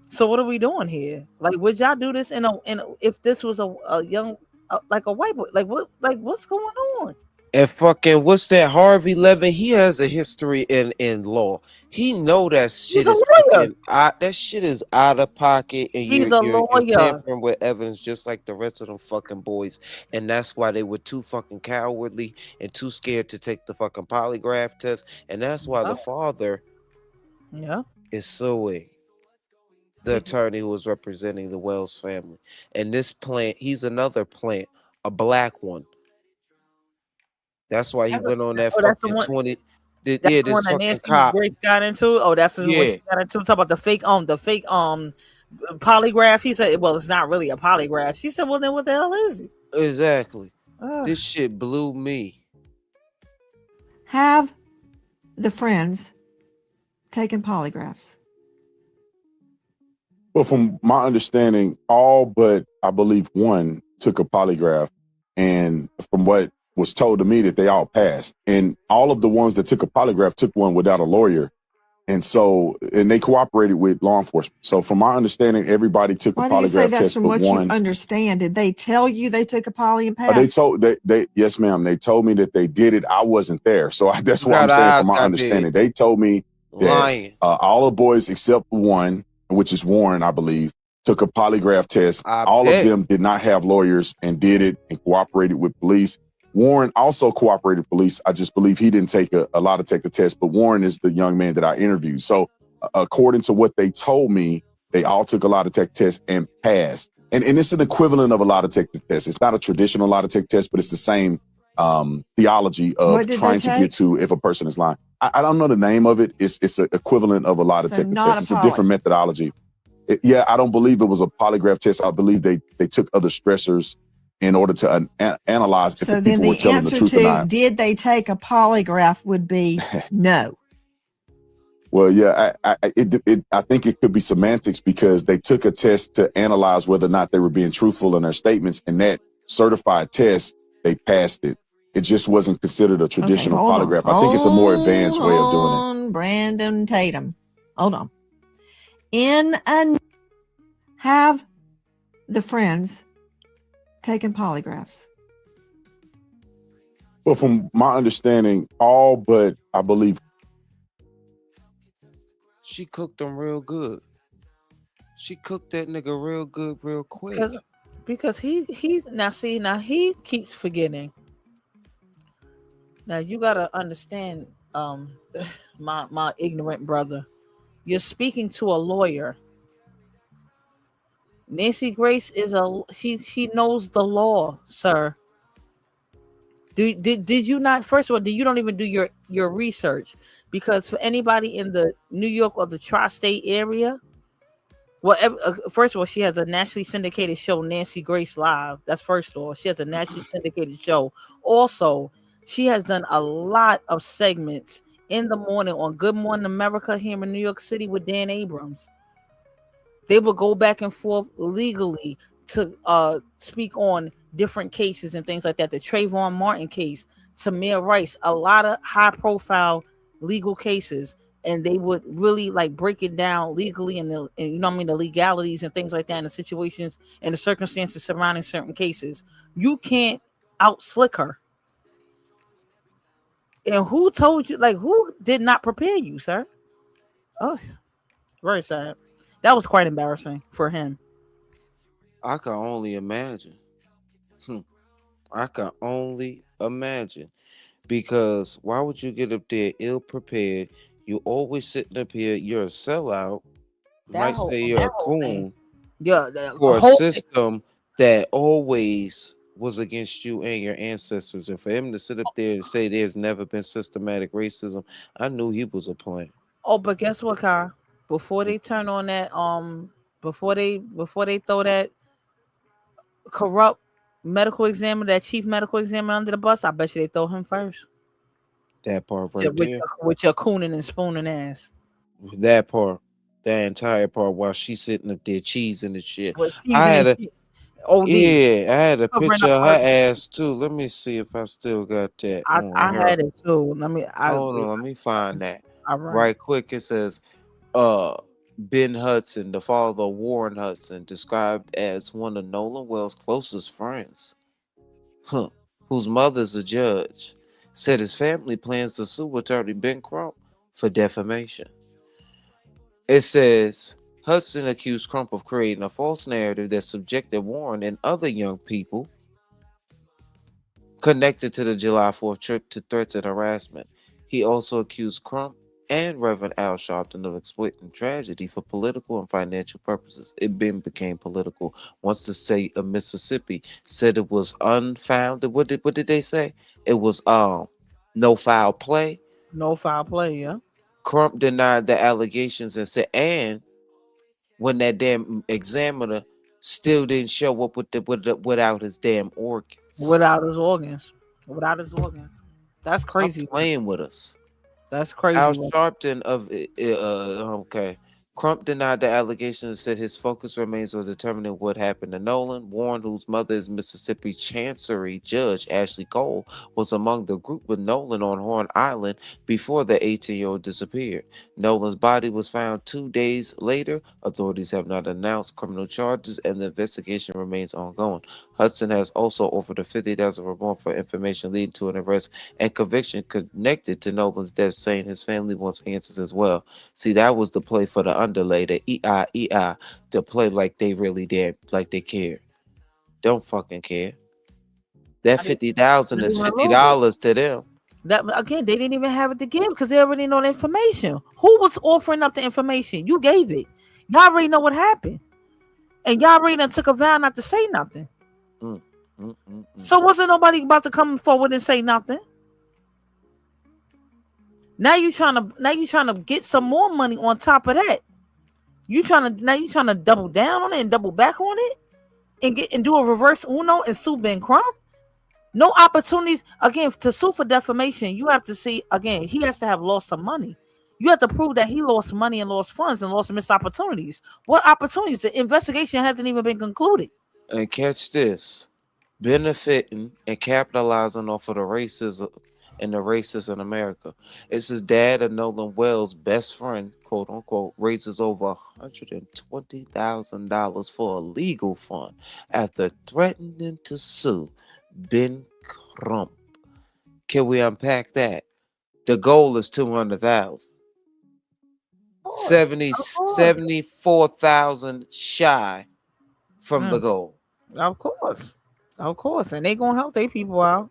Speaker 13: So what are we doing here? Like, would y'all do this in a if this was a young like a white boy? Like what's going on?
Speaker 1: And fucking what's that? Harvey Levin, he has a history in law. He know that shit
Speaker 13: He's a
Speaker 1: is
Speaker 13: lawyer.
Speaker 1: fucking that shit is out of pocket, and
Speaker 13: He's a
Speaker 1: you're
Speaker 13: lawyer.
Speaker 1: tampering with evidence just like the rest of them fucking boys. And that's why they were too fucking cowardly and too scared to take the fucking polygraph test. And that's why the father is suing the attorney who was representing the Wells family. And this plant, he's another plant, a black one. That's why he went on that fucking 20.
Speaker 13: That's
Speaker 1: Yeah,
Speaker 13: the one
Speaker 1: this
Speaker 13: that
Speaker 1: fucking
Speaker 13: Nancy
Speaker 1: cop.
Speaker 13: Grace got into. Oh, that's what she got into. Talk about the fake polygraph. He said, "Well, it's not really a polygraph." She said, "Well, then what the hell is it?"
Speaker 1: Exactly. This shit blew me.
Speaker 16: Have the friends taken polygraphs?
Speaker 17: Well, from my understanding, all but I believe one took a polygraph, and from what was told to me that they all passed, and all of the ones that took a polygraph took one without a lawyer, and they cooperated with law enforcement. So from my understanding, everybody took
Speaker 16: Why
Speaker 17: a
Speaker 16: do you say
Speaker 17: polygraph
Speaker 16: that's
Speaker 17: test
Speaker 16: from
Speaker 17: but
Speaker 16: what
Speaker 17: one.
Speaker 16: you understand? Did they tell you they took a poly and passed?
Speaker 17: They told yes, ma'am. They told me that they did it. I wasn't there, so that's what I'm saying. From my understanding, they told me that all the boys except one, which is Warren, I believe, took a polygraph test. All of them did not have lawyers and did it and cooperated with police. Warren also cooperated with police. I just believe he didn't take a lot to take the test, but Warren is the young man that I interviewed. So according to what they told me, they all took a lot of tech tests and passed. And it's an equivalent of a lot of tech test. It's not a traditional lot of tech test, but it's the same theology of trying to get to if a person is lying. I don't know the name of it. It's an equivalent of a lot of tech tests. It's a different methodology. I don't believe it was a polygraph test. I believe they took other stressors in order to analyze if
Speaker 16: So
Speaker 17: the
Speaker 16: then
Speaker 17: people were
Speaker 16: the
Speaker 17: telling the
Speaker 16: answer
Speaker 17: truth or
Speaker 16: to
Speaker 17: not.
Speaker 16: did they take a polygraph would be no.
Speaker 17: Well, yeah, I think it could be semantics because they took a test to analyze whether or not they were being truthful in their statements, and that certified test, they passed it. It just wasn't considered a traditional polygraph. I think it's a more advanced way of doing it.
Speaker 16: Brandon Tatum. Hold on. Have the friends taken polygraphs?
Speaker 17: Well, from my understanding, all but I believe
Speaker 1: she cooked them real good. She cooked that nigga real good, real quick.
Speaker 13: Because he keeps forgetting. Now you gotta understand, my ignorant brother. You're speaking to a lawyer. Nancy Grace is she knows the law, sir. Did you not? First of all, you don't even do your research, because for anybody in the New York or the tri-state area, first of all, she has a nationally syndicated show, Nancy Grace Live. That's first of all. She has a nationally syndicated show. Also, she has done a lot of segments in the morning on Good Morning America here in New York City with Dan Abrams. They would go back and forth legally to speak on different cases and things like that. The Trayvon Martin case, Tamir Rice, a lot of high profile legal cases, and they would really like break it down legally and you know what I mean, the legalities and things like that, and the situations and the circumstances surrounding certain cases. You can't out slick her. And who told you? Like, who did not prepare you, sir? Oh, very sad. That was quite embarrassing for him.
Speaker 1: I can only imagine. I can only imagine. Because why would you get up there ill prepared? You always sitting up here. You're a sellout. You might say you're a coon.
Speaker 13: Yeah,
Speaker 1: for a system that always was against you and your ancestors. And for him to sit up there and say there's never been systematic racism, I knew he was a plant.
Speaker 13: Oh, but guess what, Kai? Before they turn on that, before they throw that corrupt medical examiner, that chief medical examiner under the bus, I bet you they throw him first.
Speaker 1: That part right there.
Speaker 13: With your cooning and spooning ass.
Speaker 1: That part. That entire part while she's sitting up there cheesing and shit.
Speaker 13: With
Speaker 1: I
Speaker 13: seasoning
Speaker 1: had a
Speaker 13: shit. OD.
Speaker 1: yeah, I had a
Speaker 13: Covering
Speaker 1: picture
Speaker 13: up
Speaker 1: of her
Speaker 13: everything.
Speaker 1: ass too. Let me see if I still got that on
Speaker 13: I
Speaker 1: her.
Speaker 13: had it too.
Speaker 1: Hold on, let me find that
Speaker 13: All right.
Speaker 1: right quick. It says, Ben Hudson, the father of Warren Hudson, described as one of Nolan Wells' closest friends, whose mother's a judge, said his family plans to sue attorney Ben Crump for defamation. It says Hudson accused Crump of creating a false narrative that subjected Warren and other young people connected to the July 4th trip to threats and harassment. He also accused Crump and Reverend Al Sharpton of exploiting tragedy for political and financial purposes. It then became political once the state of Mississippi said it was unfounded. What did they say? It was no foul play.
Speaker 13: No foul play, yeah.
Speaker 1: Crump denied the allegations and said, and when that damn examiner still didn't show up without his damn organs.
Speaker 13: Without his organs. Without his organs. That's crazy.
Speaker 1: Stop playing with us.
Speaker 13: That's crazy.
Speaker 1: Al Sharpton of okay. Crump denied the allegations and said his focus remains on determining what happened to Nolan. Warren, whose mother is Mississippi Chancery Judge Ashley Cole, was among the group with Nolan on Horn Island before the 18-year-old disappeared. Nolan's body was found 2 days later. Authorities have not announced criminal charges and the investigation remains ongoing. Hudson has also offered a $50,000 reward for information leading to an arrest and conviction connected to Nolan's death, saying his family wants answers as well. See, that was the play for the underlay, the EI, to play like they really did, like they care. Don't fucking care. That $50,000 is $50 to them.
Speaker 13: That again, they didn't even have it to give because they already know the information. Who was offering up the information? You gave it. Y'all already know what happened, and y'all already took a vow not to say nothing. So wasn't nobody about to come forward and say nothing? Now you trying to get some more money on top of that. You trying to double down on it and double back on it and do a reverse Uno and sue Ben Crump? No opportunities again to sue for defamation. You have to see again. He has to have lost some money. You have to prove that he lost money and lost funds and lost missed opportunities. What opportunities? The investigation hasn't even been concluded.
Speaker 1: And catch this. Benefiting and capitalizing off of the racism and the racists in America. It's his dad and Nolan Wells' best friend, quote unquote, raises over $120,000 for a legal fund after threatening to sue Ben Crump. Can we unpack that? The goal is $200,000. 74,000 shy from the goal.
Speaker 13: Of course, and they gonna help their people out.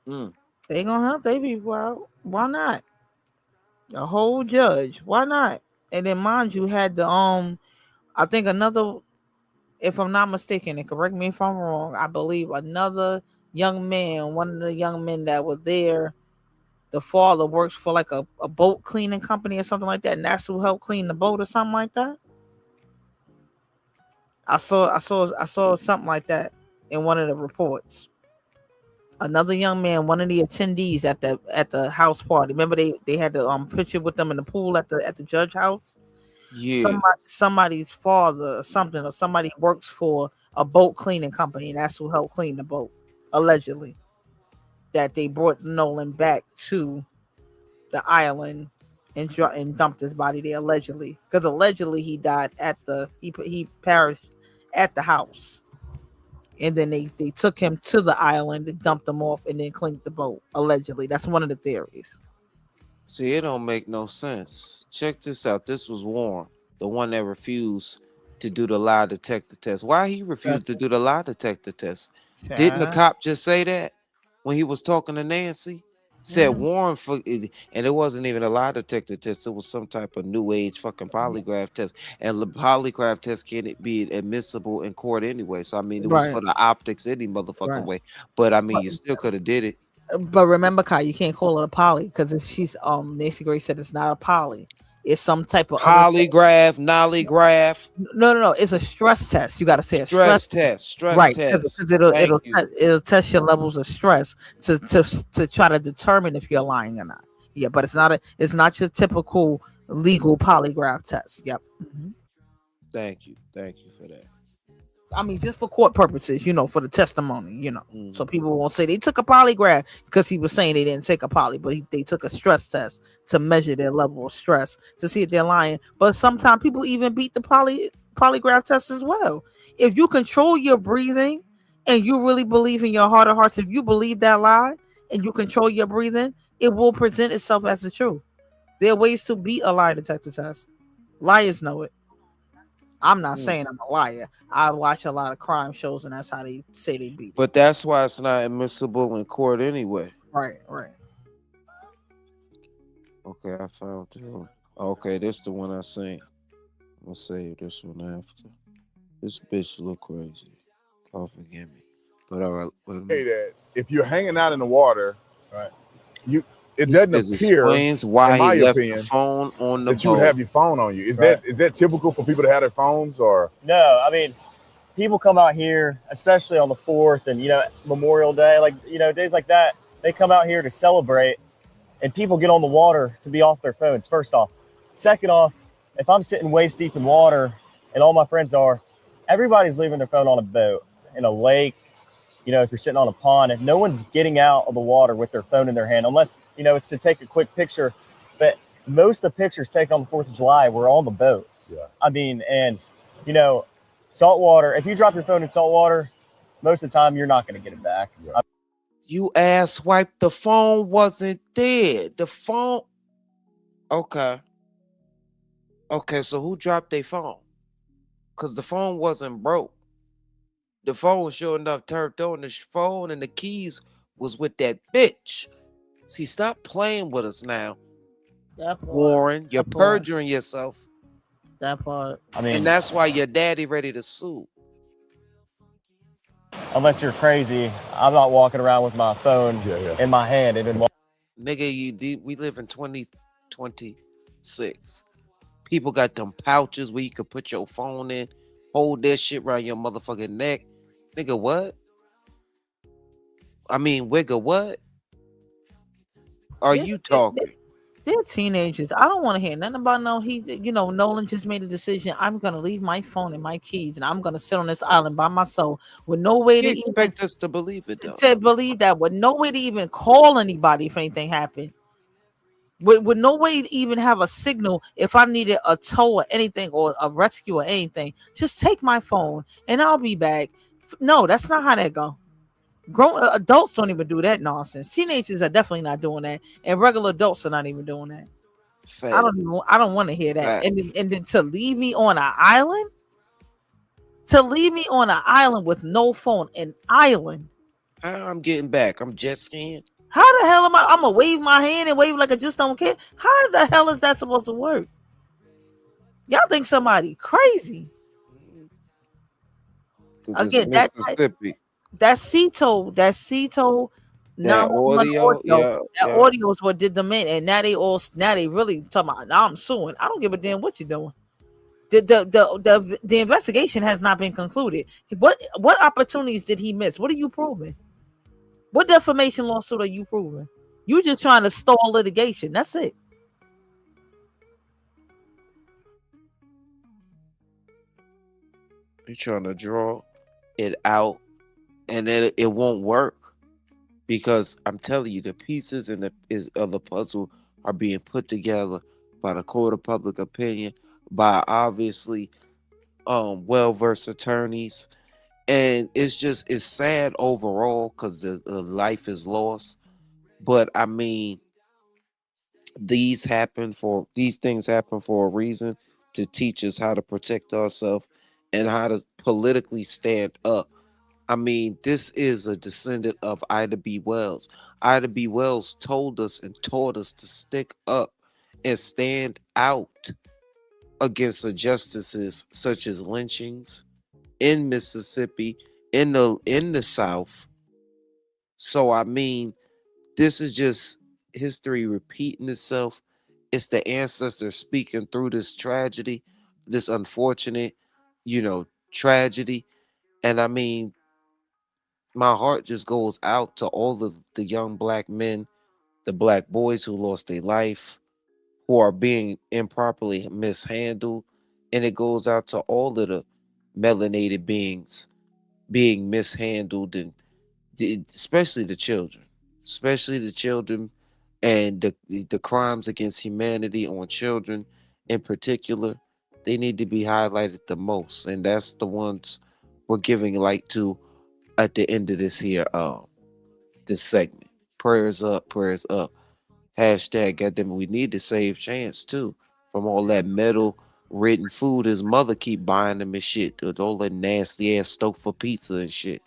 Speaker 13: They gonna help their people out. Why not? The whole judge. Why not? And then mind you, had the I think another, if I'm not mistaken, and correct me if I'm wrong, I believe another young man, one of the young men that was there, the father works for like a boat cleaning company or something like that, and that's who helped clean the boat or something like that. I saw something like that in one of the reports. Another young man, one of the attendees at the house party. Remember they had the picture with them in the pool at the judge house.
Speaker 1: Yeah.
Speaker 13: Somebody's father or something, or somebody works for a boat cleaning company, and that's who helped clean the boat, allegedly. That they brought Nolan back to the island and dumped his body there, allegedly, because allegedly he died he perished at the house, and then they took him to the island and dumped him off and then cleaned the boat, allegedly. That's one of the theories.
Speaker 1: See, it don't make no sense. Check this out. This was Warren, the one that refused to do the lie detector test. Why he refused to do the lie detector test? Didn't the cop just say that when he was talking to Nancy? Said Warren and it wasn't even a lie detector test. It was some type of new age fucking polygraph test, and the polygraph test can't be admissible in court anyway. So I mean, it was for the optics any motherfucking way. But I mean, you still could have did it.
Speaker 13: But remember, Kai, you can't call it a poly because she's Nancy Grace said it's not a poly. It's some type of
Speaker 1: polygraph, nollygraph.
Speaker 13: No. It's a stress test. You got to say a stress test.
Speaker 1: Right,
Speaker 13: because it'll test your levels of stress to try to determine if you're lying or not. Yeah, but it's not your typical legal polygraph test. Yep.
Speaker 1: Thank you for that.
Speaker 13: I mean, just for court purposes, for the testimony, so people won't say they took a polygraph because he was saying they didn't take a poly, but they took a stress test to measure their level of stress to see if they're lying. But sometimes people even beat the polygraph test as well. If you control your breathing and you really believe in your heart of hearts, if you believe that lie and you control your breathing, it will present itself as the truth. There are ways to beat a lie detector test. Liars know it. I'm not saying I'm a liar. I watch a lot of crime shows, and that's how they say they beat it.
Speaker 1: But that's why it's not admissible in court anyway.
Speaker 13: Right.
Speaker 1: Okay, I found it. Okay, this is the one I seen. I'm gonna save this one after. This bitch look crazy. God forgive me. But all right.
Speaker 18: Hey, that if you're hanging out in the water, right? It
Speaker 1: He
Speaker 18: doesn't
Speaker 1: says
Speaker 18: appear,
Speaker 1: explains why
Speaker 18: in my
Speaker 1: he left
Speaker 18: opinion,
Speaker 1: the phone on the
Speaker 18: that you would
Speaker 1: boat.
Speaker 18: have your phone on you. Is
Speaker 19: Right.
Speaker 18: that typical for people to have their phones, or
Speaker 19: No, I mean, people come out here, especially on the 4th and, Memorial Day, days like that, they come out here to celebrate, and people get on the water to be off their phones, first off. Second off, if I'm sitting waist deep in water and all my friends are, everybody's leaving their phone on a boat, in a lake, if you're sitting on a pond, and no one's getting out of the water with their phone in their hand, unless, it's to take a quick picture. But most of the pictures taken on the 4th of July were on the boat.
Speaker 18: Yeah.
Speaker 19: I mean, and, salt water, if you drop your phone in salt water, most of the time you're not going to get it back.
Speaker 18: Yeah.
Speaker 1: You ass wipe, the phone wasn't there. The phone. Okay, so who dropped their phone? Because the phone wasn't broke. The phone sure enough turned on. The phone and the keys was with that bitch. See, stop playing with us now.
Speaker 13: That part.
Speaker 1: Warren, you're
Speaker 13: That part.
Speaker 1: perjuring yourself.
Speaker 13: That part.
Speaker 19: I mean,
Speaker 1: And that's why your daddy ready to sue.
Speaker 19: Unless you're crazy, I'm not walking around with my phone in my hand.
Speaker 1: Nigga, we live in 2026. People got them pouches where you could put your phone in, hold that shit around your motherfucking neck. Nigga, what? I mean, Wigga, what? Are you talking?
Speaker 13: They're teenagers. I don't want to hear nothing about Nolan just made a decision. I'm going to leave my phone and my keys, and I'm going to sit on this island by myself with no way to
Speaker 1: expect us to believe it, though.
Speaker 13: To believe that, with no way to even call anybody if anything happened. With no way to even have a signal if I needed a tow or anything, or a rescue or anything. Just take my phone and I'll be back. No, that's not how that go. Grown adults don't even do that nonsense. Teenagers are definitely not doing that, and regular adults are not even doing that. I don't want to hear that. And then to leave me on an island, with no phone, an island.
Speaker 1: I'm getting back. I'm jet skiing.
Speaker 13: How the hell am I? I'm gonna wave my hand and wave like I just don't care. How the hell is that supposed to work? Y'all think somebody crazy? Again, that Ceto, that 911 audio, audio is what did them in, and now they really talking about. Now I'm suing. I don't give a damn what you're doing. The investigation has not been concluded. What opportunities did he miss? What are you proving? What defamation lawsuit are you proving? You just trying to stall litigation. That's it.
Speaker 1: You're trying to draw it out, and then it won't work, because I'm telling you, the pieces of the puzzle are being put together by the court of public opinion, by obviously well-versed attorneys, and it's sad overall because the life is lost. But I mean, these things happen for a reason, to teach us how to protect ourselves and how to politically stand up. I mean, this is a descendant of Ida B. Wells. Ida B. Wells told us and taught us to stick up and stand out against injustices such as lynchings in Mississippi, in the South. So I mean, this is just history repeating itself. It's the ancestors speaking through this tragedy, this unfortunate, tragedy. And I mean, my heart just goes out to all of the young black men, the black boys who lost their life, who are being improperly mishandled, and it goes out to all of the melanated beings being mishandled, and especially the children, and the crimes against humanity on children in particular. They need to be highlighted the most, and that's the ones we're giving light to at the end of this segment. Prayers up, prayers up. Hashtag goddamn, we need to save Chance too from all that metal written food his mother keep buying him and shit. With all that nasty ass Stouffer pizza and shit.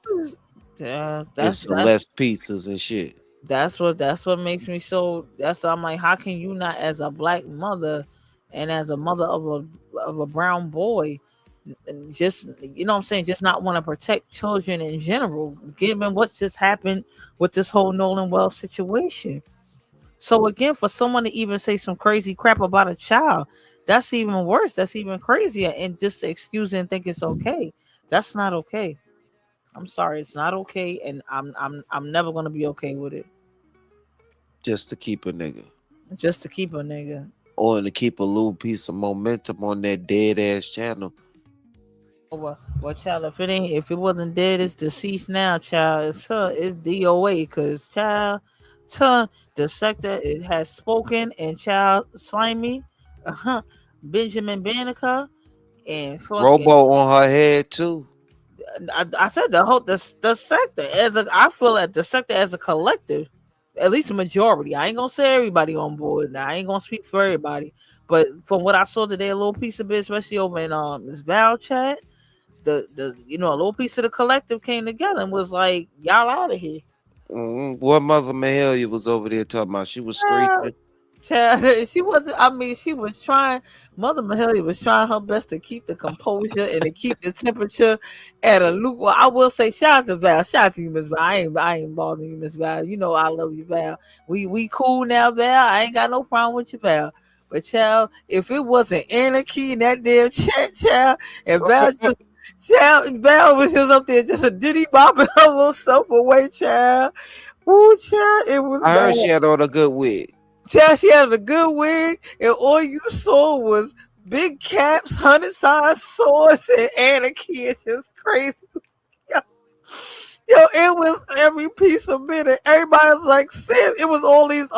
Speaker 13: Yeah,
Speaker 1: And Celeste pizzas and shit.
Speaker 13: That's what makes me so. That's why I'm like, how can you not, as a black mother and as a mother of a brown boy, just, you know what I'm saying, just not want to protect children in general, given what's just happened with this whole Nolan Wells situation. So again, for someone to even say some crazy crap about a child, that's even worse. That's even crazier. And just to excuse it and think it's okay, that's not okay. I'm sorry, it's not okay, and I'm never gonna be okay with it.
Speaker 1: Just to keep a nigga. Or to keep a little piece of momentum on that dead ass channel.
Speaker 13: Well, child, if it wasn't dead, it's deceased now, child. It's DOA, cause child, the sector, it has spoken, and child, Slimy, Benjamin Banneker, and
Speaker 1: Robo on her head too.
Speaker 13: I said the sector I feel that the sector as a collective, at least a majority. I ain't gonna say everybody on board. Now I ain't gonna speak for everybody, but from what I saw today, a little piece of it, especially over in Miss Val chat, the a little piece of the collective came together and was like, y'all out of here.
Speaker 1: What Mother Mahalia was over there talking about? She was screeching.
Speaker 13: She wasn't. I mean, she was trying. Mother Mahalia was trying her best to keep the composure and to keep the temperature at a lukewarm. I will say, shout out to Val. Shout out to you, Miss Val. I ain't bothering you, Miss Val. You know I love you, Val. We cool now, Val. I ain't got no problem with you, Val. But child, if it wasn't anarchy in that damn chat, child, and Val just. Val was just up there, just a diddy bopping her little self away, child. Ooh, child, it was.
Speaker 1: I heard she had on a good wig.
Speaker 13: Child, she had a good wig, and all you saw was big caps, 100-size swords, and anarchy. It's just crazy. Yo, it was every piece of it, and everybody was like, it was all these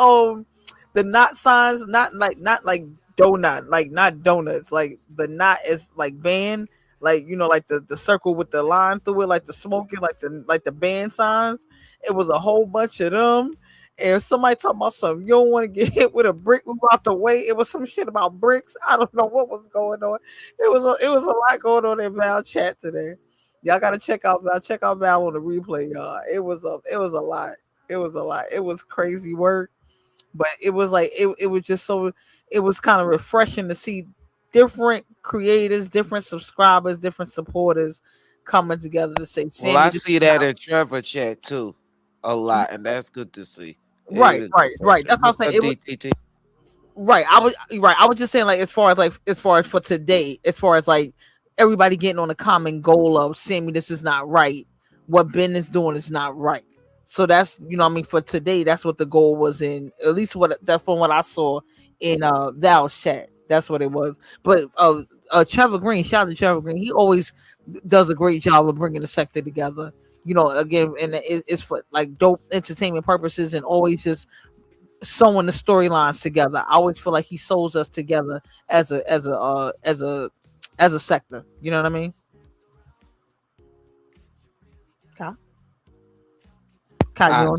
Speaker 13: the knot signs, not like donut, like not donuts, like the knot is like band. Like, like the circle with the line through it, like the smoking, like the band signs. It was a whole bunch of them. And somebody talking about something, you don't want to get hit with a brick about the way. It was some shit about bricks. I don't know what was going on. It was a lot going on in Val chat today. Y'all gotta check out Val on the replay, y'all. It was a lot. It was a lot. It was crazy work, but it was like it was just so. It was kind of refreshing to see different creators, different subscribers, different supporters coming together to say.
Speaker 1: Well, I see that in Trevor chat too, a lot, and that's good to see.
Speaker 13: Right. That's what I'm saying. Right. I was just saying, like, as far as for today, as far as like everybody getting on a common goal of Sammy, this is not right. What Ben is doing is not right. So that's, for today, that's what the goal was in, at least that's from what I saw in Val's chat. That's what it was. But Trevor Green, shout out to Trevor Green. He always does a great job of bringing the sector together. Again, and it's for like dope entertainment purposes, and always just sewing the storylines together. I always feel like he sews us together as a sector. You know what I mean?
Speaker 1: I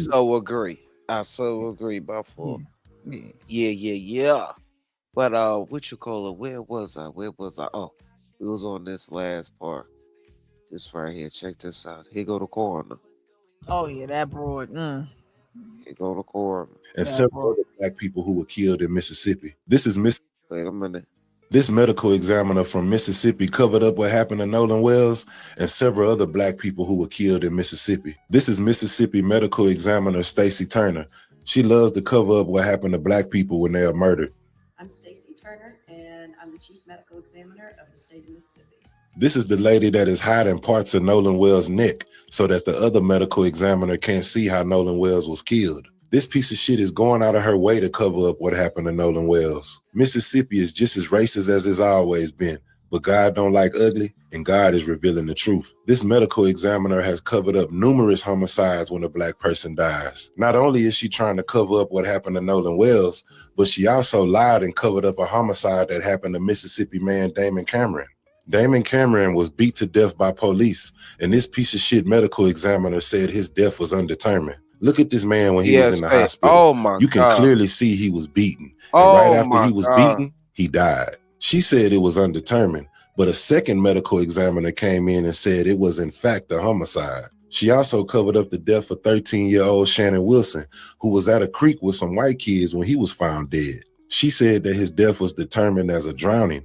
Speaker 1: so agree. By four. Yeah. But what you call it? Where was I? Oh, it was on this last part. This right here. Check this out. Here go the corner.
Speaker 13: Oh yeah, that broad.
Speaker 1: Here go the corner.
Speaker 6: And several other black people who were killed in Mississippi.
Speaker 1: Wait a minute.
Speaker 6: This medical examiner from Mississippi covered up what happened to Nolan Wells and several other black people who were killed in Mississippi. This is Mississippi medical examiner Stacey Turner. She loves to cover up what happened to black people when they are murdered.
Speaker 20: I'm Stacey Turner, and I'm the chief medical examiner of the state of Mississippi.
Speaker 6: This is the lady that is hiding parts of Nolan Wells' neck so that the other medical examiner can't see how Nolan Wells was killed.
Speaker 2: This piece of shit is going out of her way to cover up what happened to Nolan Wells. Mississippi is just as racist as it's always been, but God don't like ugly, and God is revealing the truth. This medical examiner has covered up numerous homicides when a black person dies. Not only is she trying to cover up what happened to Nolan Wells, but she also lied and covered up a homicide that happened to Mississippi man Damon Cameron. Damon Cameron was beat to death by police, and this piece of shit medical examiner said his death was undetermined. Look at this man when he was in the hospital.
Speaker 1: Oh my
Speaker 2: You can
Speaker 1: God.
Speaker 2: clearly see he was beaten. And
Speaker 1: Oh
Speaker 2: right after
Speaker 1: my
Speaker 2: he was
Speaker 1: God.
Speaker 2: beaten, he died. She said it was undetermined, but a second medical examiner came in and said it was in fact a homicide. She also covered up the death of 13-year-old Shannon Wilson, who was at a creek with some white kids when he was found dead. She said that his death was determined as a drowning,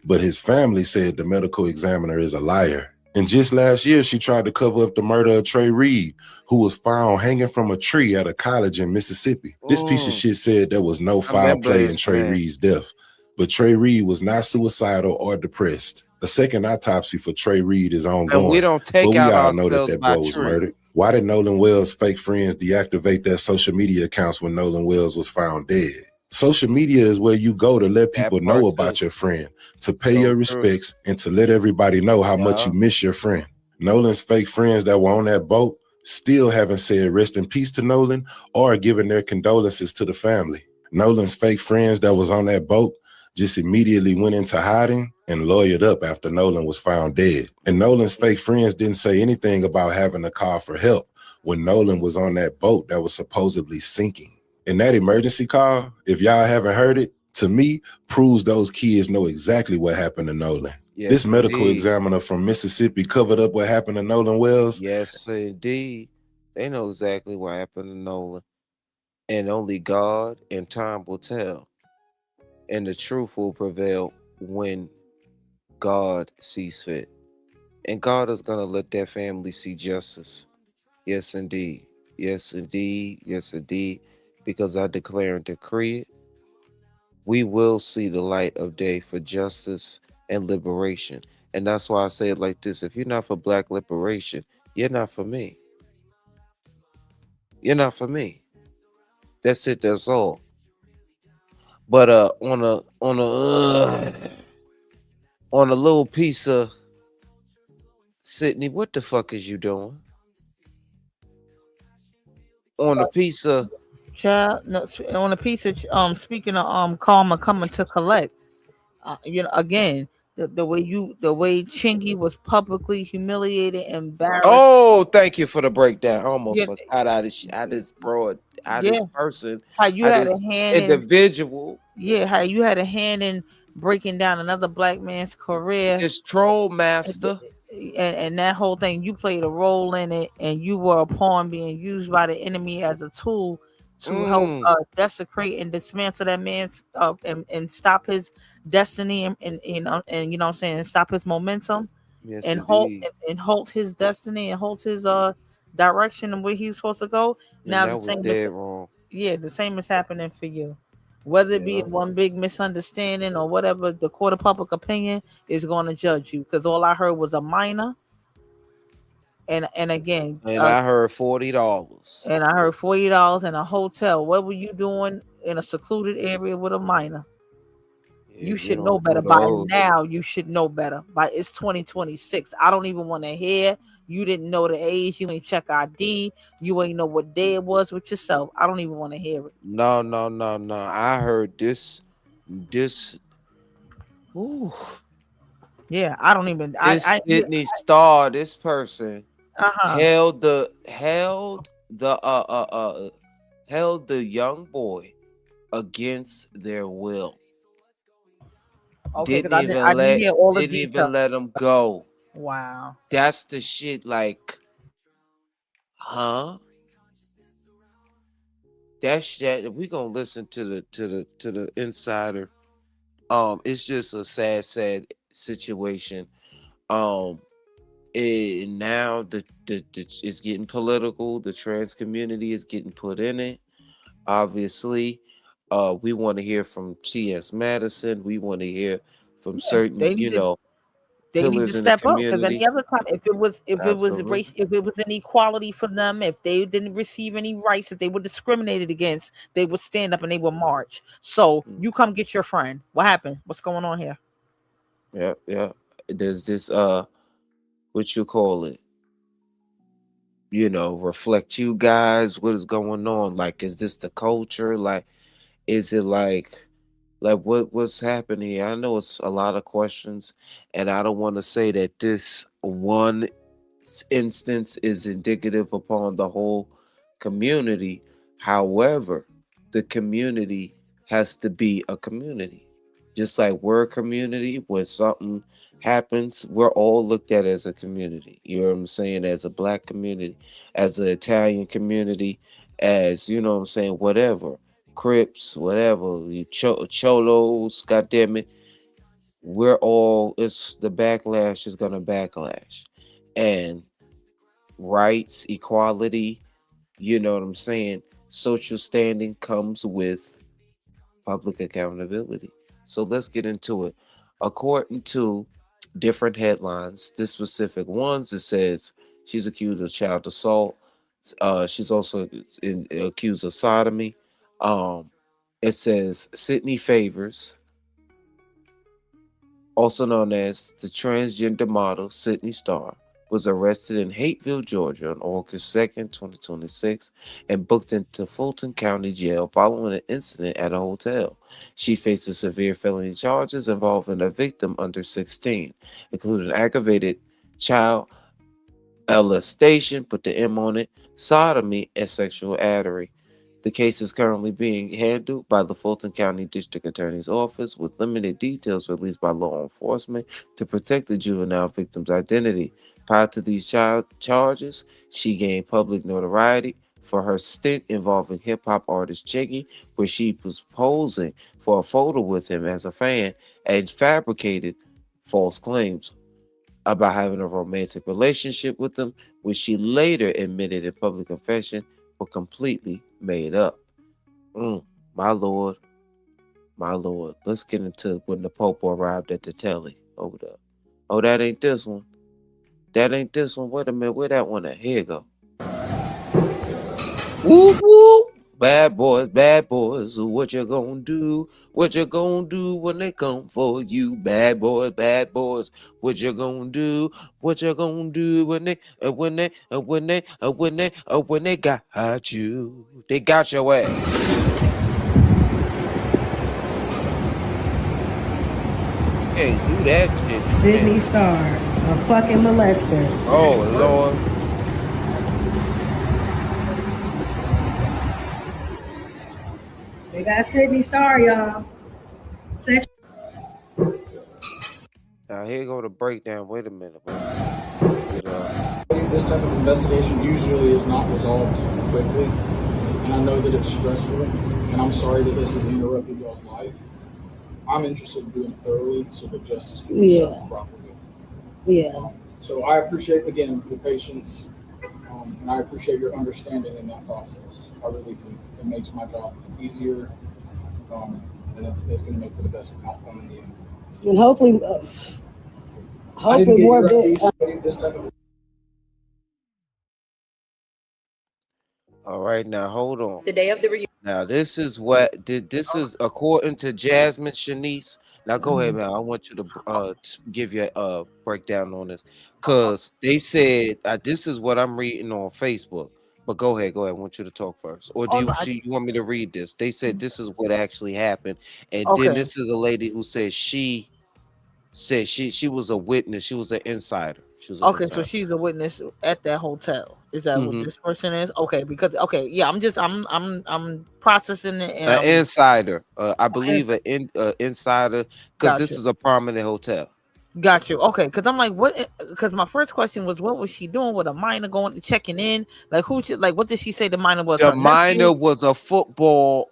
Speaker 2: but his family said the medical examiner is a liar. And just last year, she tried to cover up the murder of Trey Reed, who was found hanging from a tree at a college in Mississippi. This piece of shit said there was no foul
Speaker 1: remember
Speaker 2: play
Speaker 1: this,
Speaker 2: in Trey
Speaker 1: man.
Speaker 2: Reed's death, but Trey Reed was not suicidal or depressed. A second autopsy for Trey Reed is ongoing,
Speaker 1: And we don't take
Speaker 2: but we
Speaker 1: out
Speaker 2: all know that
Speaker 1: ourselves
Speaker 2: that
Speaker 1: by
Speaker 2: boy was
Speaker 1: tree.
Speaker 2: murdered. Why did Nolan Wells' fake friends deactivate their social media accounts when Nolan Wells was found dead? Social media is where you go to let people know about your friend, to pay your respects, and to let everybody know how much you miss your friend. Nolan's fake friends that were on that boat still haven't said rest in peace to Nolan or given their condolences to the family. Nolan's fake friends that was on that boat just immediately went into hiding and lawyered up after Nolan was found dead. And Nolan's fake friends didn't say anything about having to call for help when Nolan was on that boat that was supposedly sinking. And that emergency call, if y'all haven't heard it, to me, proves those kids know exactly what happened to Nolan.
Speaker 1: Yes,
Speaker 2: This medical
Speaker 1: indeed.
Speaker 2: examiner from Mississippi covered up what happened to Nolan Wells.
Speaker 1: Yes, indeed. They know exactly what happened to Nolan. And only God and time will tell. And the truth will prevail when God sees fit. And God is going to let that family see justice. Yes, indeed. Yes, indeed. Yes, indeed. Because I declare and decree it. We will see the light of day for justice and liberation. And that's why I say it like this. If you're not for black liberation, you're not for me. You're not for me. That's it. That's all. But on a little piece of Sidney, what the fuck is you doing? On a piece of
Speaker 13: Child, no, on a piece of speaking of karma coming to collect. Again, the way Chingy was publicly humiliated, embarrassed.
Speaker 1: Oh, thank you for the breakdown. I almost
Speaker 13: Yeah.
Speaker 1: forgot how this broad, how
Speaker 13: Yeah.
Speaker 1: this person,
Speaker 13: How you
Speaker 1: how
Speaker 13: had
Speaker 1: this
Speaker 13: a hand
Speaker 1: individual,
Speaker 13: how you had a hand in breaking down another black man's career.
Speaker 1: this troll master.
Speaker 13: And that whole thing, you played a role in it, and you were a pawn being used by the enemy as a tool to help desecrate and dismantle that man's and stop his destiny and you know what I'm saying, and stop his momentum.
Speaker 1: Yes,
Speaker 13: and
Speaker 1: indeed.
Speaker 13: halt his destiny and halt his direction and where he was supposed to go.
Speaker 1: And
Speaker 13: Now
Speaker 1: that
Speaker 13: the
Speaker 1: was
Speaker 13: same
Speaker 1: dead wrong.
Speaker 13: the same is happening for you. Whether it be one big misunderstanding or whatever, the court of public opinion is going to judge you, because all I heard was a minor. And again,
Speaker 1: And I heard $40.
Speaker 13: and I heard $40 in a hotel. What were you doing in a secluded area with a minor?
Speaker 1: Yeah,
Speaker 13: You should
Speaker 1: don't
Speaker 13: know better
Speaker 1: do
Speaker 13: by
Speaker 1: those.
Speaker 13: now. You should know better. By it's 2026. I don't even want to hear you didn't know the age. You ain't check ID. You ain't know what day it was with yourself. I don't even want to hear it.
Speaker 1: No. I heard this. Ooh.
Speaker 13: Yeah, I don't even.
Speaker 1: This Sidney STARR, this person held the young boy against their will.
Speaker 13: Okay,
Speaker 1: Didn't even let him go.
Speaker 13: Wow.
Speaker 1: That's the shit. Like, huh? That shit. We gonna listen to the insider. It's just a sad situation. And now the it's getting political. The trans community is getting put in it. Obviously, we want to hear from T.S. Madison. We want to hear from certain,
Speaker 13: They need
Speaker 1: pillars
Speaker 13: to
Speaker 1: in the
Speaker 13: step up, because
Speaker 1: community.
Speaker 13: any other time, if it was
Speaker 1: Absolutely.
Speaker 13: race, if it was inequality for them, if they didn't receive any rights, if they were discriminated against, they would stand up and they would march. So you come get your friend. What happened? What's going on here?
Speaker 1: Yeah. There's this what you call it? Reflect you guys. What is going on? Like, is this the culture? Like, is it like what's happening here? I know it's a lot of questions, and I don't want to say that this one instance is indicative upon the whole community. However, the community has to be a community. Just like we're a community, when something happens, we're all looked at as a community. You know what I'm saying? As a black community, as an Italian community, as whatever. Crips, whatever, cholos, goddamn it. It's the backlash is gonna backlash. And rights, equality, you know what I'm saying? Social standing comes with public accountability. So let's get into it. According to different headlines, the specific ones, it says she's accused of child assault. She's also accused of sodomy. It says Sidney Favors, also known as the transgender model Sidney STARR, was arrested in Hateville, Georgia on August 2nd, 2026, and booked into Fulton County Jail following an incident at a hotel. She faces severe felony charges involving a victim under 16, including aggravated child molestation, put the M on it, sodomy, and sexual battery. The case is currently being handled by the Fulton County District Attorney's Office, with limited details released by law enforcement to protect the juvenile victim's identity. Prior to these charges, she gained public notoriety for her stint involving hip-hop artist Chiggy, where she was posing for a photo with him as a fan and fabricated false claims about having a romantic relationship with him, which she later admitted in public confession were completely made up. My Lord. Let's get into when the Pope arrived at the telly. Hold up. Oh, that ain't this one. That ain't this one. Wait a minute. Where that one at? Here you go. Woo woo. Bad boys, what you gonna do? What you gonna do when they come for you? Bad boys, what you gonna do? What you gonna do when they got you? They got your ass. Can't do that shit.
Speaker 21: Sidney STARR, a fucking molester.
Speaker 1: Oh Lord.
Speaker 21: They got Sidney STARR, y'all.
Speaker 1: Now here go the breakdown. Wait a minute.
Speaker 22: This type of investigation usually is not resolved quickly, and I know that it's stressful, and I'm sorry that this has interrupted y'all's life. I'm interested in doing it thoroughly so that justice can be served properly.
Speaker 21: Yeah.
Speaker 22: So I appreciate, again, your patience, and I appreciate your understanding in that process. I really do. It makes my job easier, and it's going to make for the best outcome in the end.
Speaker 21: And hopefully more of it.
Speaker 22: This type of
Speaker 1: All right, now hold on.
Speaker 23: The day of the reunion.
Speaker 1: Now this is according to Jasmine Shanice. Now go ahead, man. I want you to give your breakdown on this, because they said this is what I'm reading on Facebook. But go ahead. I want you to talk first, or do you want me to read this? They said this is what actually happened, and then this is a lady who said she was a witness. She was an insider.
Speaker 13: So she's a witness at that hotel. Is that what this person is? Okay, because I'm processing it. And
Speaker 1: an insider, I believe an insider, because this is a prominent hotel.
Speaker 13: Got you. Okay, because I'm like, what? Because my first question was, what was she doing with a minor checking in? Like, what did she say the minor was?
Speaker 1: The minor was a football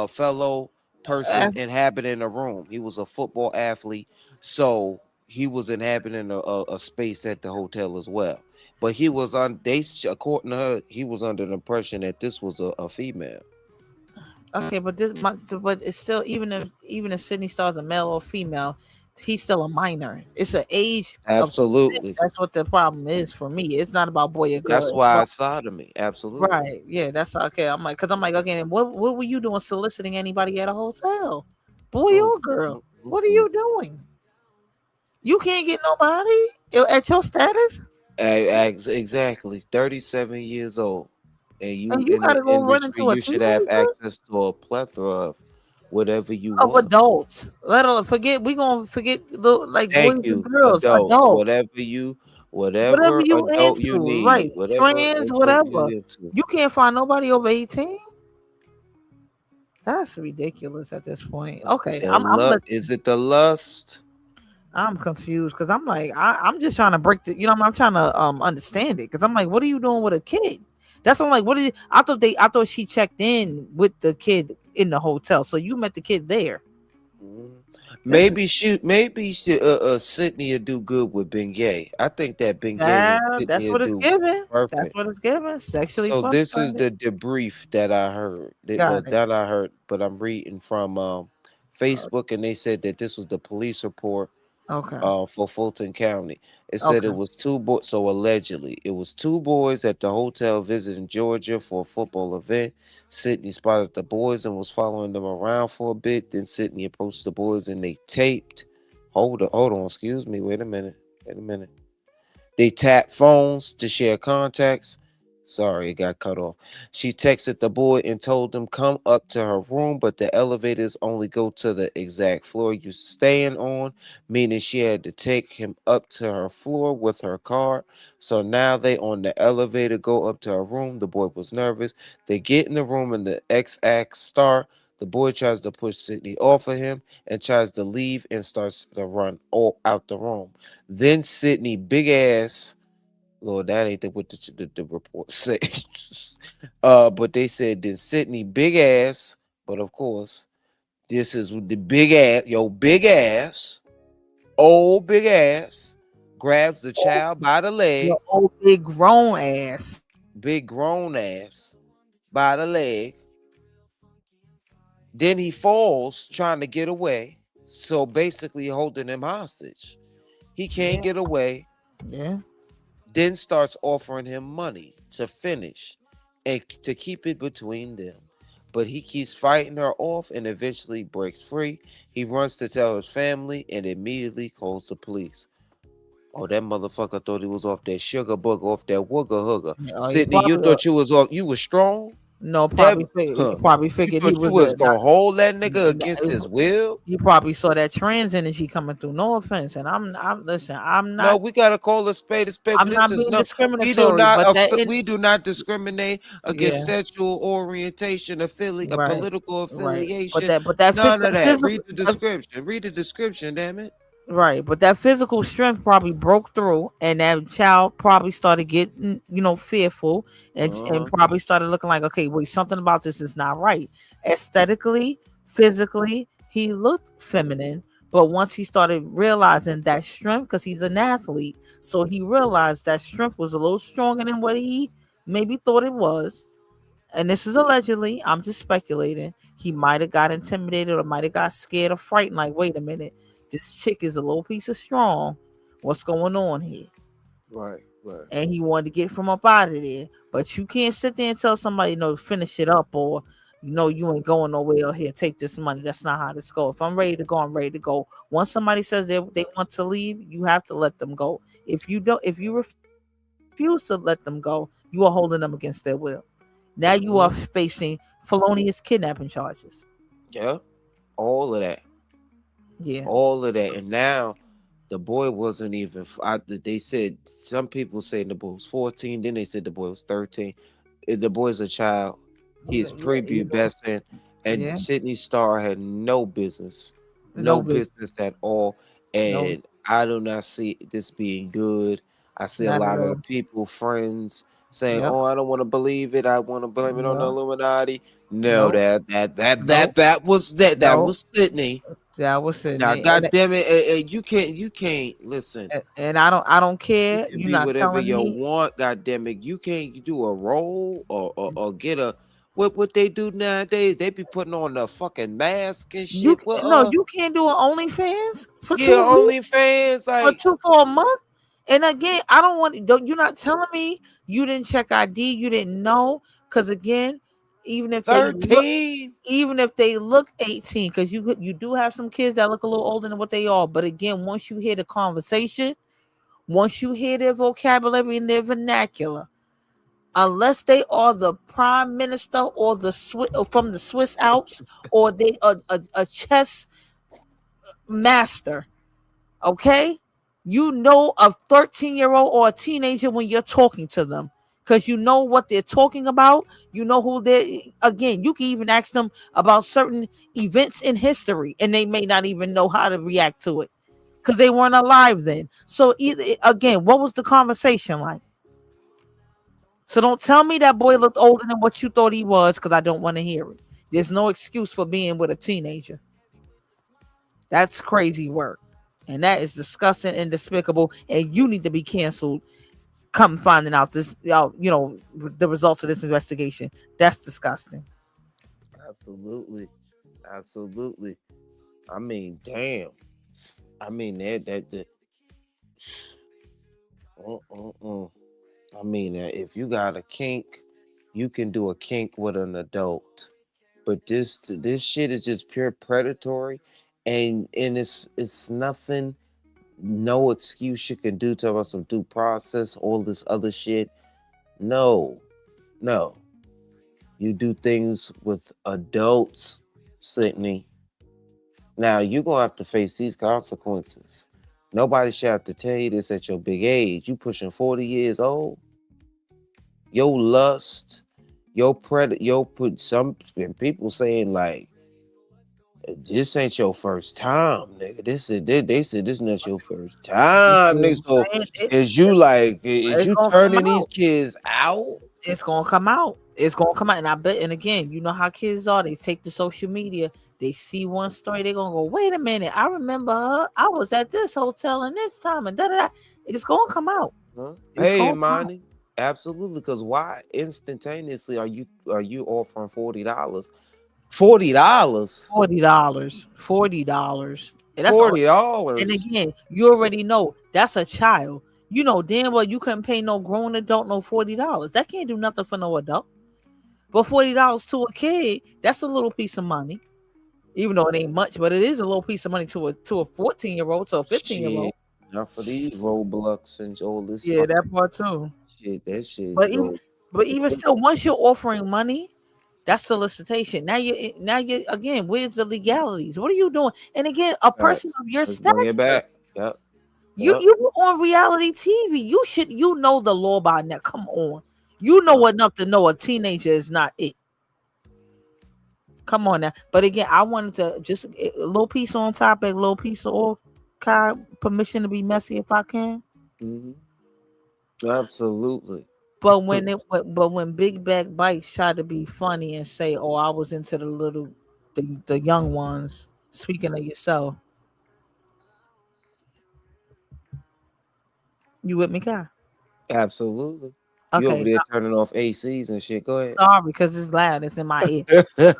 Speaker 1: fellow person inhabiting a room. He was a football athlete, so he was inhabiting a space at the hotel as well. But he was according to her, he was under the impression that this was a female.
Speaker 13: Okay, but it's still, even if Sidney STARR's a male or female, he's still a minor. It's an age of consent.
Speaker 1: Absolutely.
Speaker 13: That's what the problem is for me. It's not about boy or girl.
Speaker 1: That's
Speaker 13: It's
Speaker 1: why
Speaker 13: about,
Speaker 1: it's sodomy. Absolutely.
Speaker 13: right. Yeah, that's okay. I'm like, because I'm like, okay, what were you doing soliciting anybody at a hotel? Boy or girl? What are you doing? You can't get nobody at your status.
Speaker 1: Exactly. 37 years old. And you
Speaker 13: And you
Speaker 1: in the
Speaker 13: gotta go run
Speaker 1: industry,
Speaker 13: into a
Speaker 1: you should have
Speaker 13: teenager
Speaker 1: access to a plethora of whatever you
Speaker 13: of
Speaker 1: want.
Speaker 13: adults. Let alone forget. We gonna forget like boys
Speaker 1: Thank
Speaker 13: and
Speaker 1: you.
Speaker 13: girls,
Speaker 1: Adults.
Speaker 13: adults.
Speaker 1: Whatever
Speaker 13: You
Speaker 1: adult you
Speaker 13: into,
Speaker 1: need.
Speaker 13: right?
Speaker 1: Whatever
Speaker 13: Trans,
Speaker 1: adult
Speaker 13: whatever.
Speaker 1: you're into.
Speaker 13: You can't find nobody over 18. That's ridiculous at this point. Okay, I'm listening.
Speaker 1: Is it the lust?
Speaker 13: I'm confused because I'm like, I'm just trying to break the, I'm trying to understand it because I'm like, what are you doing with a kid? That's what I'm like, what is? I thought she checked in with the kid in the hotel, so you met the kid there.
Speaker 1: Maybe Sidney will do good with Bengay. I think that Bengay and Sidney
Speaker 13: That's
Speaker 1: will
Speaker 13: what it's
Speaker 1: do
Speaker 13: given.
Speaker 1: perfect.
Speaker 13: That's what it's given. Sexually
Speaker 1: So this is
Speaker 13: frustrated.
Speaker 1: the debrief that I heard.
Speaker 13: Got it.
Speaker 1: But I'm reading from Facebook, and they said that this was the police report.
Speaker 13: Okay.
Speaker 1: For Fulton County. It said it was two boys. So allegedly, it was two boys at the hotel visiting Georgia for a football event. Sidney spotted the boys and was following them around for a bit. Then Sidney approached the boys and they taped. Hold on. Excuse me. Wait a minute. They tapped phones to share contacts. Sorry, it got cut off. She texted the boy and told him come up to her room, but the elevators only go to the exact floor you staying on, meaning she had to take him up to her floor with her car. So now they on the elevator, go up to her room. The boy was nervous. They get in the room and the X asks STARR. The boy tries to push Sidney off of him and tries to leave and starts to run all out the room. Then Sidney, big ass, Lord, that ain't what the report say. But they said then Sidney, big ass, but of course, this is the big ass, big ass, old big ass, grabs the child by the leg.
Speaker 13: Your old big grown ass.
Speaker 1: Big grown ass by the leg. Then he falls trying to get away. So basically holding him hostage. He can't get away.
Speaker 13: Yeah.
Speaker 1: Then starts offering him money to finish and to keep it between them. But he keeps fighting her off and eventually breaks free. He runs to tell his family and immediately calls the police. Oh, that motherfucker thought he was off that sugar bug, off that wooga hooga. Sidney, you thought you was off, you was strong?
Speaker 13: No, probably figured he
Speaker 1: was gonna hold that nigga against his will.
Speaker 13: You probably saw that trans energy coming through. No offense, and I'm not.
Speaker 1: No, we gotta call a spade a spade.
Speaker 13: I'm not being discriminatory.
Speaker 1: We do not discriminate against sexual orientation, political affiliation.
Speaker 13: But that
Speaker 1: none of that. Read the description. Read the description. Damn it.
Speaker 13: Right, but that physical strength probably broke through, and that child probably started getting, fearful, and probably started looking like, okay, wait, something about this is not right. Aesthetically, physically, he looked feminine, but once he started realizing that strength, because he's an athlete, so he realized that strength was a little stronger than what he maybe thought it was. And this is allegedly, I'm just speculating. He might have got intimidated or might have got scared or frightened. Like, wait a minute. This chick is a little piece of strong. What's going on here?
Speaker 1: Right.
Speaker 13: And he wanted to get from up out of there. But you can't sit there and tell somebody, finish it up, or you ain't going nowhere here. Take this money. That's not how this goes. If I'm ready to go, I'm ready to go. Once somebody says they want to leave, you have to let them go. If you refuse to let them go, you are holding them against their will. Now you are facing felonious kidnapping charges.
Speaker 1: Yeah, all of that.
Speaker 13: Yeah,
Speaker 1: all of that. And now the boy wasn't even. They said some people say the boy was 14. Then they said the boy was 13. The boy's a child. He's prepubescent, and Sidney STARR had no business, no business at all. And I do not see this being good. I see a lot of people, friends, saying, "Oh, I don't want to believe it. I want to blame it on the Illuminati." No, that was Sidney.
Speaker 13: That was Sidney.
Speaker 1: Now, goddamn it, you can't listen.
Speaker 13: And I don't care.
Speaker 1: You not whatever you want. Goddamn it, you can't do a role or get a what they do nowadays, they be putting on the fucking mask and
Speaker 13: You
Speaker 1: shit. Well,
Speaker 13: no, you can't do an OnlyFans for
Speaker 1: yeah,
Speaker 13: 2 weeks,
Speaker 1: OnlyFans, like
Speaker 13: for a month. And again, I don't want. You're not telling me you didn't check ID, you didn't know, because again, even if they look,
Speaker 1: 13.
Speaker 13: even if they look 18, because you do have some kids that look a little older than what they are. But again, once you hear the conversation, once you hear their vocabulary and their vernacular, unless they are the prime minister or the from the Swiss Alps, or they a chess master, okay, you know a 13-year-old or a teenager when you're talking to them, because you know what they're talking about. You know who they're. Again, you can even ask them about certain events in history, and they may not even know how to react to it because they weren't alive then. So again, what was the conversation like? So don't tell me that boy looked older than what you thought he was, because I don't want to hear it. There's no excuse for being with a teenager. That's crazy work. And that is disgusting and despicable. And you need to be canceled. Come finding out this, the results of this investigation. That's disgusting.
Speaker 1: Absolutely. Absolutely. I mean, damn. I mean, that I mean, if you got a kink, you can do a kink with an adult. But this shit is just pure predatory, and it's nothing, no excuse you can do to us some due process, all this other shit. No. You do things with adults, Sidney. Now you're gonna have to face these consequences. Nobody should have to tell you this at your big age. You pushing 40 years old. Your lust, your put some people saying like, this ain't your first time, nigga. They said this not your first time, nigga. So is you turning these kids out?
Speaker 13: It's gonna come out. It's gonna come out. And I bet, and again, you know how kids are. They take to social media. They see one story, they're gonna go, wait a minute, I remember her. I was at this hotel and this time and da. It's gonna come out.
Speaker 1: Huh? Hey, Monty. Absolutely, because why instantaneously are you offering $40? $40?
Speaker 13: $40. And that's
Speaker 1: $40.
Speaker 13: And again, you already know that's a child. You know damn well you couldn't pay no grown adult no $40. That can't do nothing for no adult. But $40 to a kid, that's a little piece of money. Even though it ain't much, but it is a little piece of money to a 14-year-old, to a 15-year-old.
Speaker 1: Not for these Roblox and all this.
Speaker 13: Yeah, that part too.
Speaker 1: Shit, that shit.
Speaker 13: But even still, once you're offering money, that's solicitation. Now you again, where's the legalities? What are you doing? And again, a person of your stature.
Speaker 1: Bring it back. Yep.
Speaker 13: You on reality TV. You know the law by now. Come on. You know enough to know a teenager is not it. Come on now. But again, I wanted to just a little piece on topic, a little piece of all kind, permission to be messy if I can.
Speaker 1: Mm-hmm. Absolutely.
Speaker 13: But when Big Back Bites try to be funny and say, "Oh, I was into the young ones," speaking of yourself, you with me, Kai?
Speaker 1: Absolutely.
Speaker 13: Okay,
Speaker 1: you over there turning off ACs and shit. Go ahead.
Speaker 13: Sorry, because it's loud. It's in my ear. It's in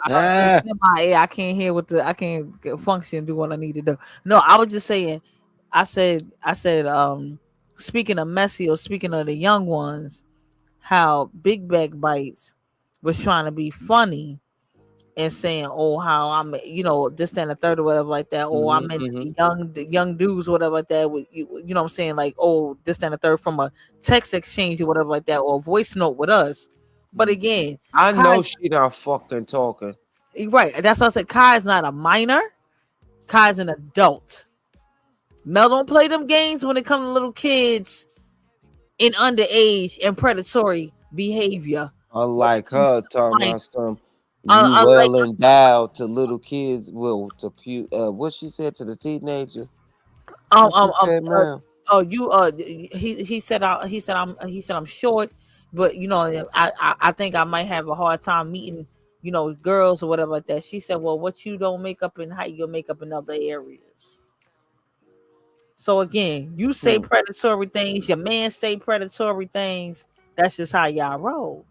Speaker 13: my ear. I can't hear I can't function, do what I need to do. No, I was just saying. I said. Speaking of messy, or speaking of the young ones, how Big Back Bites was trying to be funny and saying, "Oh, how I'm, this, that, and the third, or whatever like that. Oh, I'm in the young dudes, whatever like that. With you know what I'm saying? Like, oh, this, that, and the third from a text exchange or whatever like that, or a voice note with us." But again,
Speaker 1: I know she not fucking talking.
Speaker 13: Right. That's what I said. Kai's not a minor. Kai's an adult. Mel don't play them games when it comes to little kids in underage and predatory behavior.
Speaker 1: Unlike her talking about some well endowed to little kids. Well, to what she said to the teenager.
Speaker 13: He said I'm short, but I think I might have a hard time meeting girls or whatever like that. She said, well, what you don't make up in height, you'll make up in other areas. So again, you say predatory things, your man say predatory things. That's just how y'all roll.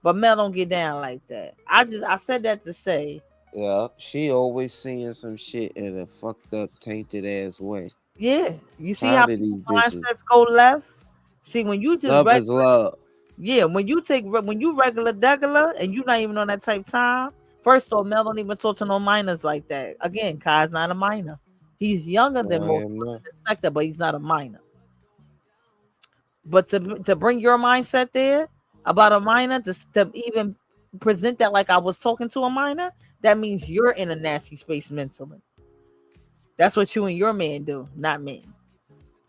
Speaker 13: But Mel don't get down like that. I said that to say.
Speaker 1: Yeah, she always seeing some shit in a fucked up, tainted ass way.
Speaker 13: Yeah, you see
Speaker 1: Tired
Speaker 13: how
Speaker 1: of these
Speaker 13: mindsets go left. See, when you just
Speaker 1: love is love.
Speaker 13: Yeah, when you regular and you're not even on that type time. First off, Mel don't even talk to no minors like that. Again, Kai's not a minor. He's younger than most in the sector, but he's not a minor. But to bring your mindset there about a minor, to even present that like I was talking to a minor, that means you're in a nasty space mentally. That's what you and your man do, not me.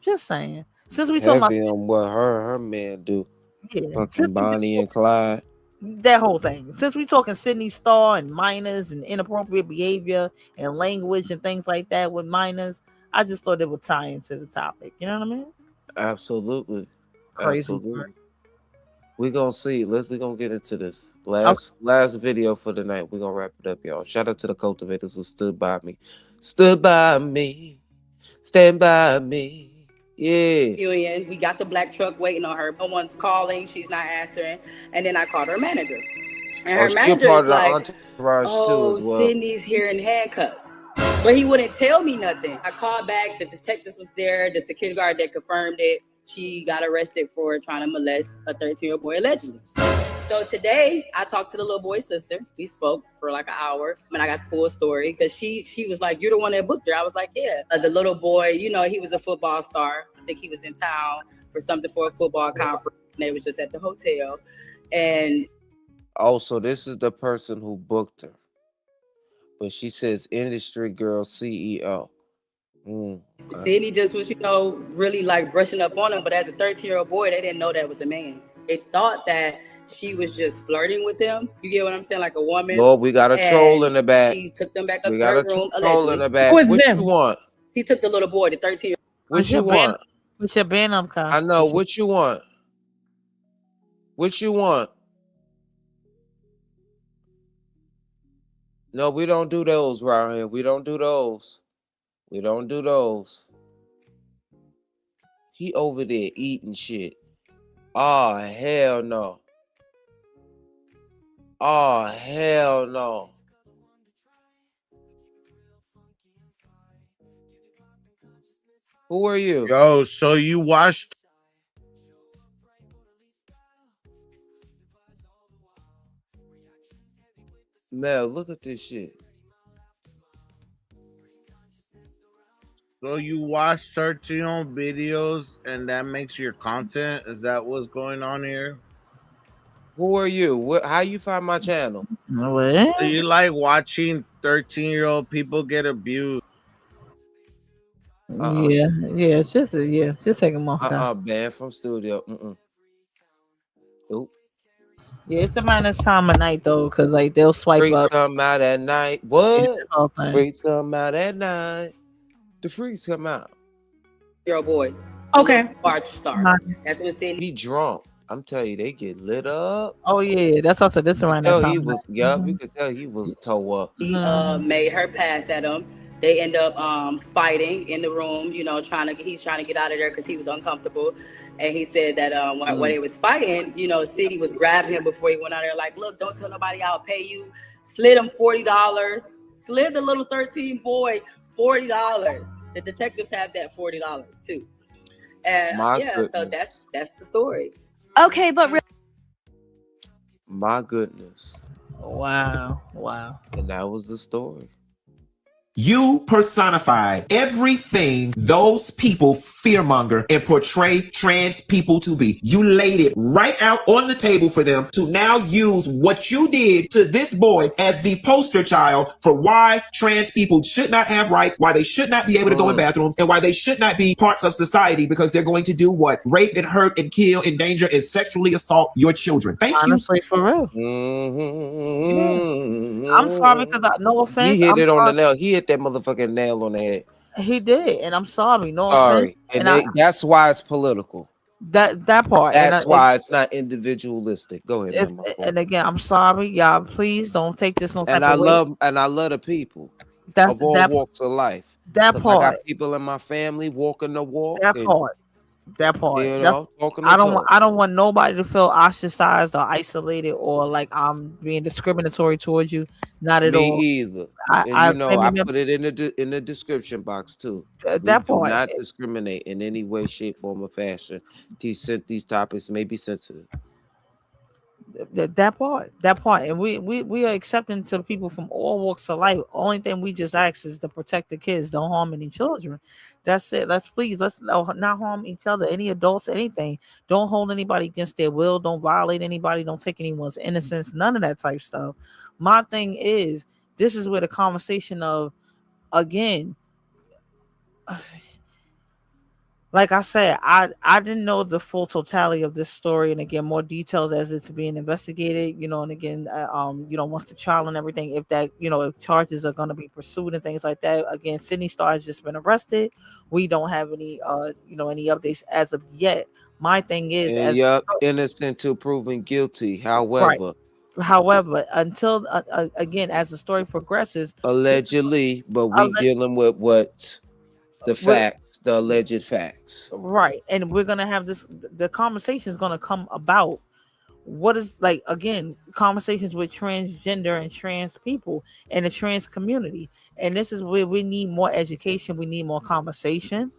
Speaker 13: Just saying. Since we talking about
Speaker 1: on what her man do.
Speaker 13: Yeah.
Speaker 1: Fucking Bonnie and Clyde.
Speaker 13: That whole thing. Since we talking Sidney STARR and minors and inappropriate behavior and language and things like that with minors, I just thought it would tie into the topic. You know what I mean?
Speaker 1: Absolutely.
Speaker 13: Crazy.
Speaker 1: Absolutely. We gonna see. We gonna get into this. Last video for the night. We gonna wrap it up, y'all. Shout out to the cultivators who stood by me. Stood by me. Stand by me. Yeah.
Speaker 4: Union. We got the black truck waiting on her. No one's calling. She's not answering. And then I called her manager. And her manager is like, oh,
Speaker 1: too, well.
Speaker 4: Sidney's here in handcuffs. But he wouldn't tell me nothing. I called back. The detectives was there. The security guard that confirmed it. She got arrested for trying to molest a 13-year-old boy allegedly. So today, I talked to the little boy's sister. We spoke for like an hour. I mean, I got the full story because she was like, you're the one that booked her. I was like, yeah. The little boy, you know, he was a football star. I think he was in town for a football conference. And they was just at the hotel. And
Speaker 1: oh, so this is the person who booked her. But she says industry girl CEO.
Speaker 4: Sidney just was, you know, really like brushing up on him. But as a 13-year-old boy, they didn't know that was a man. They thought that she was just flirting with him. You get what I'm saying? Like a woman.
Speaker 1: Lord, we got a troll in the back.
Speaker 4: She took them back up
Speaker 1: we
Speaker 4: to
Speaker 1: got
Speaker 4: her
Speaker 1: a
Speaker 4: room.
Speaker 1: troll in the back.
Speaker 13: Who is
Speaker 1: what
Speaker 13: them?
Speaker 1: You want?
Speaker 4: He took the little boy, the 13-year-old.
Speaker 1: What you want?
Speaker 13: What's your band up, Kyle?
Speaker 1: I know. What you want? What you want? No, we don't do those around here. We don't do those. We don't do those. He over there eating shit. Oh, hell no. Oh, hell no. Who are you?
Speaker 5: Yo, so you watched?
Speaker 1: Mel, look at this shit.
Speaker 5: So you watch searching on videos and that makes your content? Is that what's going on here?
Speaker 1: Who are you? How you find my channel?
Speaker 5: So you like watching 13-year-old people get abused?
Speaker 13: Yeah, just take them off.
Speaker 1: Banned from studio. Oop.
Speaker 13: Yeah, it's about this time of night though, because like they'll swipe
Speaker 1: freaks
Speaker 13: up.
Speaker 1: Come out at night. What?
Speaker 13: Yeah,
Speaker 1: freaks come out at night. The freaks come out.
Speaker 4: Your boy.
Speaker 13: Okay.
Speaker 4: Large star. That's what Sidney.
Speaker 1: He drunk. I'm telling you, they get lit up.
Speaker 13: Oh yeah, that's also this around that time.
Speaker 1: He was, we could tell he was toe up.
Speaker 4: He made her pass at him. They end up fighting in the room, you know, he's trying to get out of there because he was uncomfortable. And he said that when they was fighting, you know, Sidney was grabbing him before he went out there, like, look, don't tell nobody, I'll pay you. Slid him $40. Slid the little 13 boy $40. The detectives have that $40 too. And so that's the story.
Speaker 23: Okay, but
Speaker 1: my goodness.
Speaker 13: Wow.
Speaker 1: And that was the story.
Speaker 24: You personified everything those people fearmonger and portray trans people to be. You laid it right out on the table for them to now use what you did to this boy as the poster child for why trans people should not have rights, why they should not be able to go in bathrooms, and why they should not be parts of society because they're going to do what? Rape and hurt and kill, endanger, and sexually assault your children. Thank
Speaker 13: Honestly,
Speaker 24: you.
Speaker 13: for real. I'm sorry because no offense.
Speaker 1: He hit it on the nail. He hit that motherfucking nail on the head.
Speaker 13: He did, and I'm sorry. No offense.
Speaker 1: And that's why it's political.
Speaker 13: That part.
Speaker 1: That's why it's not individualistic. Go ahead.
Speaker 13: And again, I'm sorry, y'all. Please don't take this no type of way.
Speaker 1: I love the people.
Speaker 13: That's
Speaker 1: of all walks of life.
Speaker 13: That part.
Speaker 1: I got people in my family walking the walk.
Speaker 13: That part. That part.
Speaker 1: You
Speaker 13: That's,
Speaker 1: know, talking the talk.
Speaker 13: I don't want nobody to feel ostracized or isolated or like I'm being discriminatory towards you. Not at
Speaker 1: Me
Speaker 13: all.
Speaker 1: either. And
Speaker 13: I
Speaker 1: you know,
Speaker 13: family
Speaker 1: I
Speaker 13: member,
Speaker 1: put it in the description box too. We
Speaker 13: that
Speaker 1: do
Speaker 13: part.
Speaker 1: not discriminate in any way, shape, form, or fashion. These topics may be sensitive.
Speaker 13: That part, and we are accepting to people from all walks of life. Only thing we just ask is to protect the kids, don't harm any children. That's it. Let's not harm each other, any adults, anything. Don't hold anybody against their will. Don't violate anybody. Don't take anyone's innocence. None of that type stuff. My thing is, this is where the conversation of, again, like I said, I didn't know the full totality of this story, and again, more details as it's being investigated. And again, once the trial and everything, if that, if charges are going to be pursued and things like that. Again, Sidney STARR has just been arrested. We don't have any, any updates as of yet. My thing is,
Speaker 1: And yep, innocent to proven guilty. However,
Speaker 13: until again, as the story progresses,
Speaker 1: allegedly, but we dealing with what the facts, the alleged facts.
Speaker 13: Right. And we're going to have the conversation is going to come about what is, like, again, conversations with transgender and trans people and the trans community. And this is where we need more education. We need more conversation,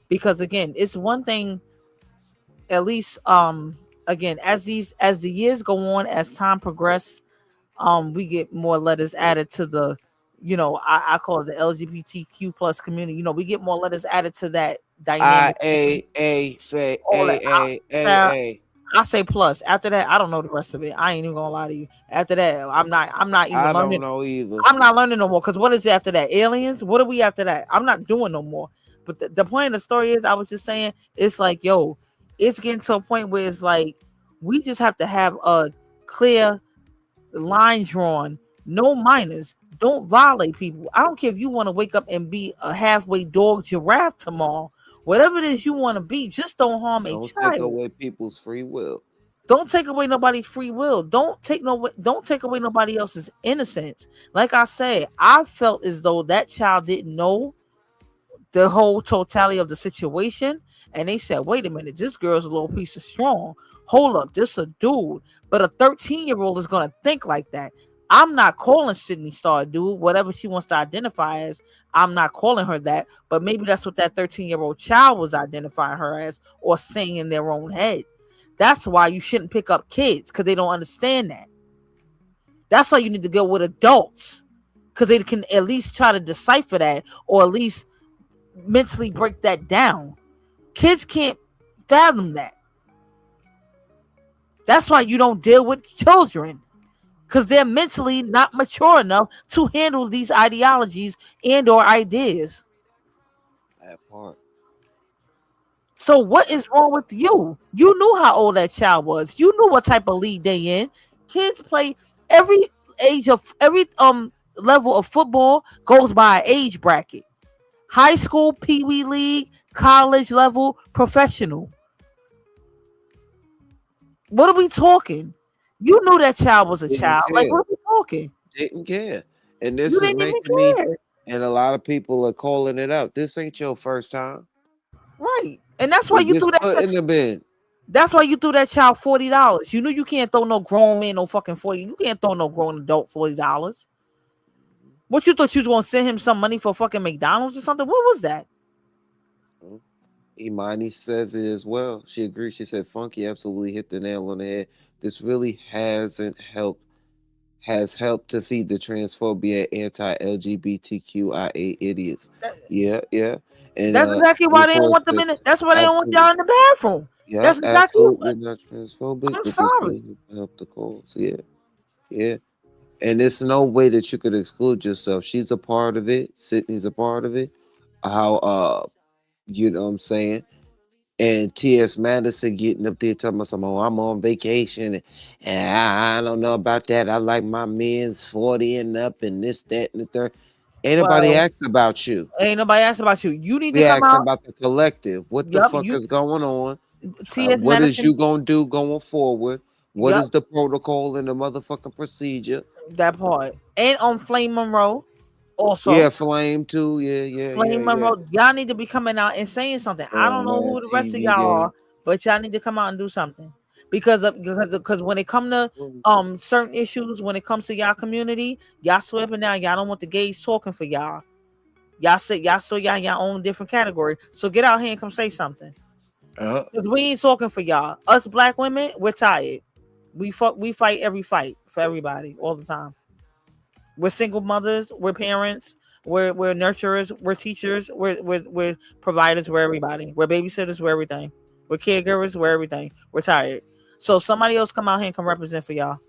Speaker 13: because again, it's one thing, at least, again, as the years go on, as time progresses, we get more letters added to the, I call it the LGBTQ plus community. We get more letters added to that dynamic. I say plus. After that, I don't know the rest of it. I ain't even gonna lie to you. After that, I'm not even
Speaker 1: I
Speaker 13: learning.
Speaker 1: don't know either.
Speaker 13: I'm not learning no more, because what is after that? Aliens? What are we after that? I'm not doing no more. But the point of the story is, I was just saying, it's like, yo, it's getting to a point where it's like, we just have to have a clear line drawn. No minors. Don't violate people. I don't care if you want to wake up and be a halfway dog giraffe tomorrow. Whatever it is you want to be, just don't harm a child.
Speaker 1: Don't take away people's free will.
Speaker 13: Don't take away nobody's free will. Don't take away nobody else's innocence. Like I said, I felt as though that child didn't know the whole totality of the situation, and they said, wait a minute, this girl's a little piece of strong. Hold up, this a dude. But a 13-year-old is gonna think like that. I'm not calling Sidney STARR a dude, whatever she wants to identify as. I'm not calling her that, but maybe that's what that 13-year-old child was identifying her as, or saying in their own head. That's why you shouldn't pick up kids, because they don't understand that. That's why you need to go with adults, because they can at least try to decipher that, or at least mentally break that down. Kids can't fathom that. That's why you don't deal with children, because they're mentally not mature enough to handle these ideologies and or ideas.
Speaker 1: That part.
Speaker 13: So what is wrong with you? You knew how old that child was. You knew what type of league they in. Kids play every level of football goes by an age bracket. High school, pee-wee league, college level, professional. What are we talking? You knew that child was a child. Like, what are we talking?
Speaker 1: Didn't care. And this is making me, and a lot of people are calling it out. This ain't your first time.
Speaker 13: Right. And that's why you threw that
Speaker 1: in the bin.
Speaker 13: That's why you threw that child $40. You knew you can't throw no grown man no fucking 40. You can't throw no grown adult $40. What, you thought you was gonna send him some money for fucking McDonald's or something? What was that?
Speaker 1: Imani says it as well. She agrees. She said Funky absolutely hit the nail on the head. This really has helped to feed the transphobia, anti-LGBTQIA idiots. Yeah. And
Speaker 13: that's exactly why they don't want them in it. That's why they don't want y'all in the bathroom.
Speaker 1: Yeah,
Speaker 13: that's exactly
Speaker 1: not transphobic.
Speaker 13: I'm sorry.
Speaker 1: To help the cause. Yeah. And it's no way that you could exclude yourself. She's a part of it. Sidney's a part of it. How you know what I'm saying? And T.S. Madison getting up there talking about something, I'm on vacation and I don't know about that. I like my men's 40 and up and this, that, and the third. Ain't nobody asked about you.
Speaker 13: Ain't nobody asked about you. You need to
Speaker 1: come
Speaker 13: come out.
Speaker 1: About the collective. What the fuck is going on?
Speaker 13: T.S.
Speaker 1: What
Speaker 13: Madison,
Speaker 1: is you gonna do going forward? What is the protocol and the motherfucking procedure?
Speaker 13: That part. And on Flame Monroe. Also,
Speaker 1: yeah, Flame too. Yeah.
Speaker 13: Flame Monroe, y'all need to be coming out and saying something. I don't know who the rest of y'all are, but y'all need to come out and do something because when it come to certain issues, when it comes to y'all community, y'all sweeping down. Y'all don't want the gays talking for y'all. Y'all say y'all your own different category. So get out here and come say something. Because we ain't talking for y'all. Us black women, we're tired. We fight every fight for everybody all the time. We're single mothers, we're parents, we're nurturers, we're teachers, we're providers, we're everybody. We're babysitters, we're everything. We're caregivers, we're everything. We're tired. So somebody else come out here and come represent for y'all.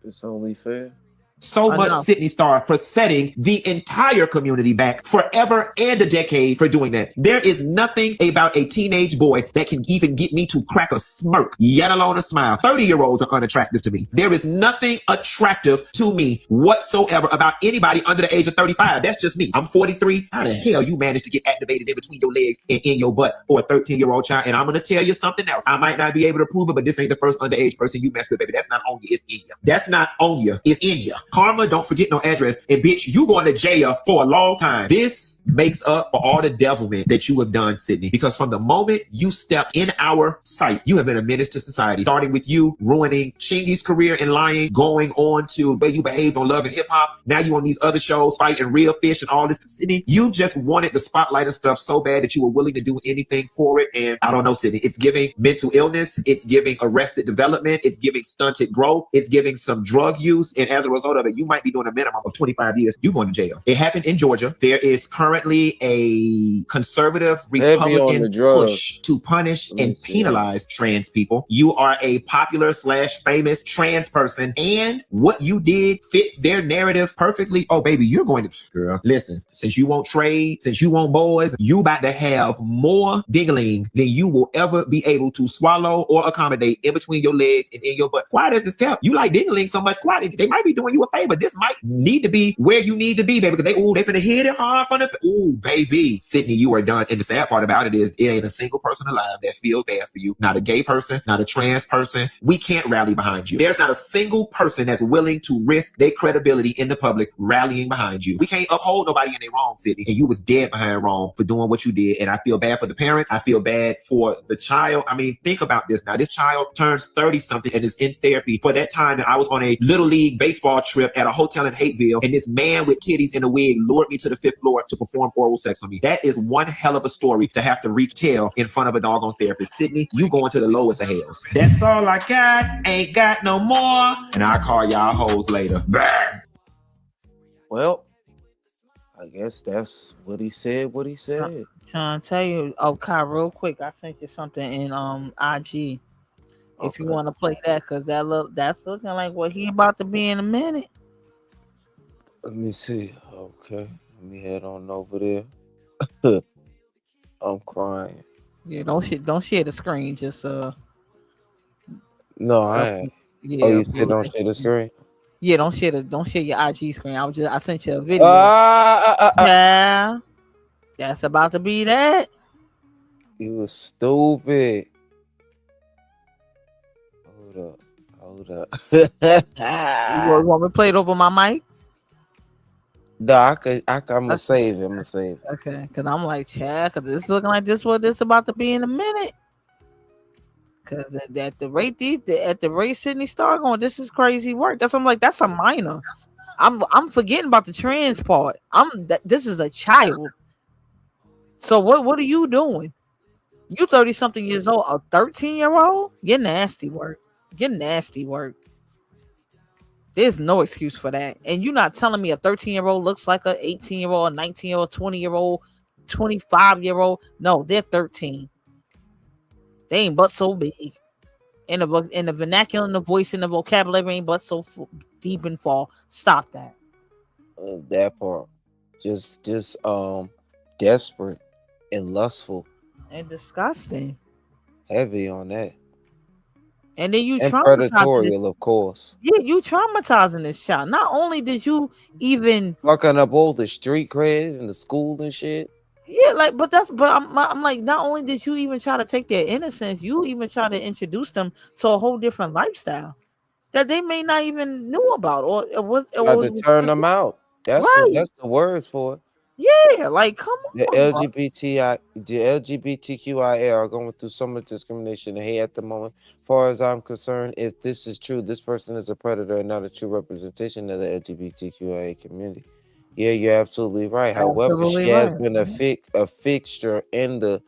Speaker 1: It's only fair.
Speaker 24: So much, Sidney Starr, for setting the entire community back forever and a decade for doing that. There is nothing about a teenage boy that can even get me to crack a smirk, yet alone a smile. 30-year-olds are unattractive to me. There is nothing attractive to me whatsoever about anybody under the age of 35. That's just me. I'm 43. How the hell you managed to get activated in between your legs and in your butt for a 13-year-old child? And I'm going to tell you something else. I might not be able to prove it, but this ain't the first underage person you messed with, baby. That's not on you. It's in you. That's not on you. It's in you. Karma, don't forget no address. And bitch, you going to jail for a long time. This makes up for all the devilment that you have done, Sidney. Because from the moment you stepped in our sight, you have been a menace to society. Starting with you ruining Chingy's career in lying, going on to where you behaved on Love and Hip Hop. Now you on these other shows, fighting Real Fish and all this. Sidney, you just wanted the spotlight and stuff so bad that you were willing to do anything for it. And I don't know, Sidney, it's giving mental illness. It's giving arrested development. It's giving stunted growth. It's giving some drug use. And as a result of it, you might be doing a minimum of 25 years. You're going to jail. It happened in Georgia. There is currently a conservative Republican push to punish and penalize trans people. You are a popular / famous trans person, and what you did fits their narrative perfectly. Oh, baby, you're going to, girl, listen, since you won't trade, since you want boys, you about to have more dingling than you will ever be able to swallow or accommodate in between your legs and in your butt. Why does this count? You like dingling so much. Why? They might be doing you a favor. This might need to be where you need to be, baby, because they finna hit it hard from the, baby. Sidney, you are done. And the sad part about it is it ain't a single person alive that feels bad for you. Not a gay person, not a trans person. We can't rally behind you. There's not a single person that's willing to risk their credibility in the public rallying behind you. We can't uphold nobody in their wrong, Sidney. And you was dead behind wrong for doing what you did. And I feel bad for the parents. I feel bad for the child. I mean, think about this now. This child turns 30 something and is in therapy. For that time that I was on a little league baseball trip at a hotel in Hateville, and this man with titties in a wig lured me to the 5th floor to perform oral sex on me. That is one hell of a story to have to retell in front of a doggone therapist. Sidney, you going to the lowest of hells. That's all I got. Ain't got no more. And I'll call y'all hoes later. Bang.
Speaker 1: Well, I guess that's what he said.
Speaker 13: Trying to tell you, Kai, real quick, I sent you something in IG. If you want to play that, because that's looking like what he about to be in a minute.
Speaker 1: Let me see. Okay. Let me head on over there. I'm crying.
Speaker 13: Yeah, don't share the screen. Just
Speaker 1: No, I ain't.
Speaker 13: Yeah,
Speaker 1: Oh, you said don't share the screen?
Speaker 13: Yeah, don't share your IG screen. I sent you a video. Yeah, that's about to be that.
Speaker 1: You was stupid. Hold up.
Speaker 13: You want me to play it over my mic?
Speaker 1: No, I'm gonna save it.
Speaker 13: Okay, because I'm like, Chad, because it's looking like what this about to be in a minute. Because at the rate Sidney Starr going, this is crazy work. I'm like, that's a minor. I'm forgetting about the trans part. This is a child. So what are you doing? You 30 something years old, a 13-year-old? You're nasty work. There's no excuse for that. And you're not telling me a 13-year-old looks like a 18-year-old, a 19-year-old, 20-year-old, 25-year-old. No, they're 13. They ain't but so big. In the vernacular, in the voice, in the vocabulary, ain't but so deep and fall. Stop that.
Speaker 1: That part. Just desperate and lustful.
Speaker 13: And disgusting.
Speaker 1: Heavy on that.
Speaker 13: And then you
Speaker 1: predatorial, of course.
Speaker 13: Yeah, you traumatizing this child. Not only did you even
Speaker 1: fucking up all the street cred and the school and shit.
Speaker 13: Yeah, but I'm like, not only did you even try to take their innocence, you even try to introduce them to a whole different lifestyle that they may not even knew about or
Speaker 1: to turn them out. That's
Speaker 13: Right.
Speaker 1: that's the words for it.
Speaker 13: Yeah, like come
Speaker 1: The
Speaker 13: on, bro.
Speaker 1: LGBTQIA are going through so much discrimination and hate at the moment. As far as I'm concerned, if this is true, this person is a predator and not a true representation of the LGBTQIA community. Yeah, you're absolutely right. However,
Speaker 13: Absolutely
Speaker 1: she has
Speaker 13: right.
Speaker 1: been a fixture in the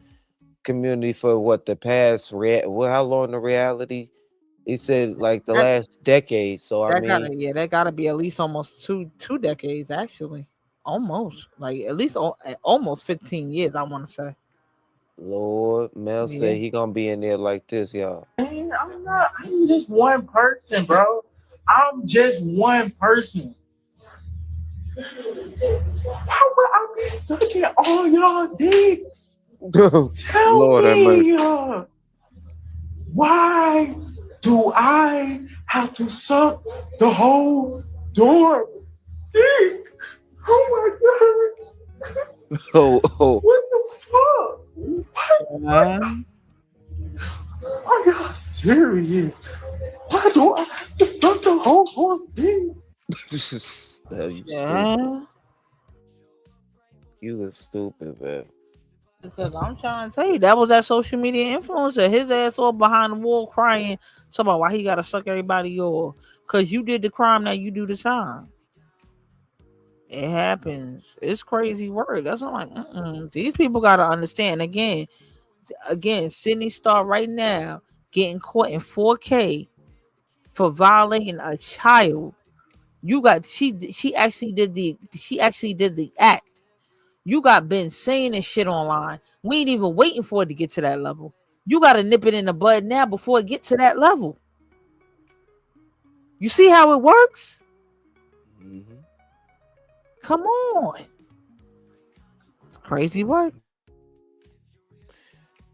Speaker 1: community for what the past how long the reality? He said like the
Speaker 13: That
Speaker 1: last decade. So I mean,
Speaker 13: that gotta be at least almost two decades actually. Almost like at least almost 15 years, I want to say.
Speaker 1: Lord, Mel
Speaker 13: Yeah.
Speaker 1: said he gonna be in there like this, y'all.
Speaker 3: Man, I'm just one person, bro. I'm just one person. Why would I be sucking all y'all dicks? Tell
Speaker 1: Lord have mercy.
Speaker 3: me, why do I have to suck the whole door dick? Oh my god.
Speaker 1: Oh.
Speaker 3: What the fuck? What? Are y'all serious? Why do I have to suck the whole horse dick?
Speaker 1: You was stupid, man.
Speaker 13: Because I'm trying to tell you, that was that social media influencer. His ass all behind the wall crying, talking about why he gotta suck everybody off. Cause you did the crime, now you do the time. It happens. It's crazy work. That's what I'm like. These people gotta understand. Again, Sidney STARR right now getting caught in 4K for violating a child. You got she actually did the act. You got been saying this shit online. We ain't even waiting for it to get to that level. You got to nip it in the bud now before it get to that level. You see how it works?
Speaker 1: Mm-hmm.
Speaker 13: Come on. It's crazy work.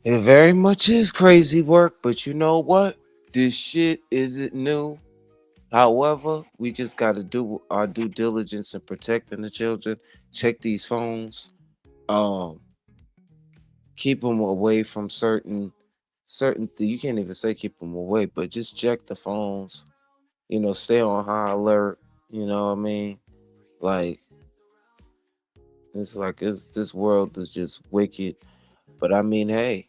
Speaker 1: It very much is crazy work, but you know what? This shit isn't new. However, we just got to do our due diligence in protecting the children. Check these phones. Keep them away from certain you can't even say keep them away, but just check the phones. You know, stay on high alert. You know what I mean? Like this world is just wicked. But I mean, hey,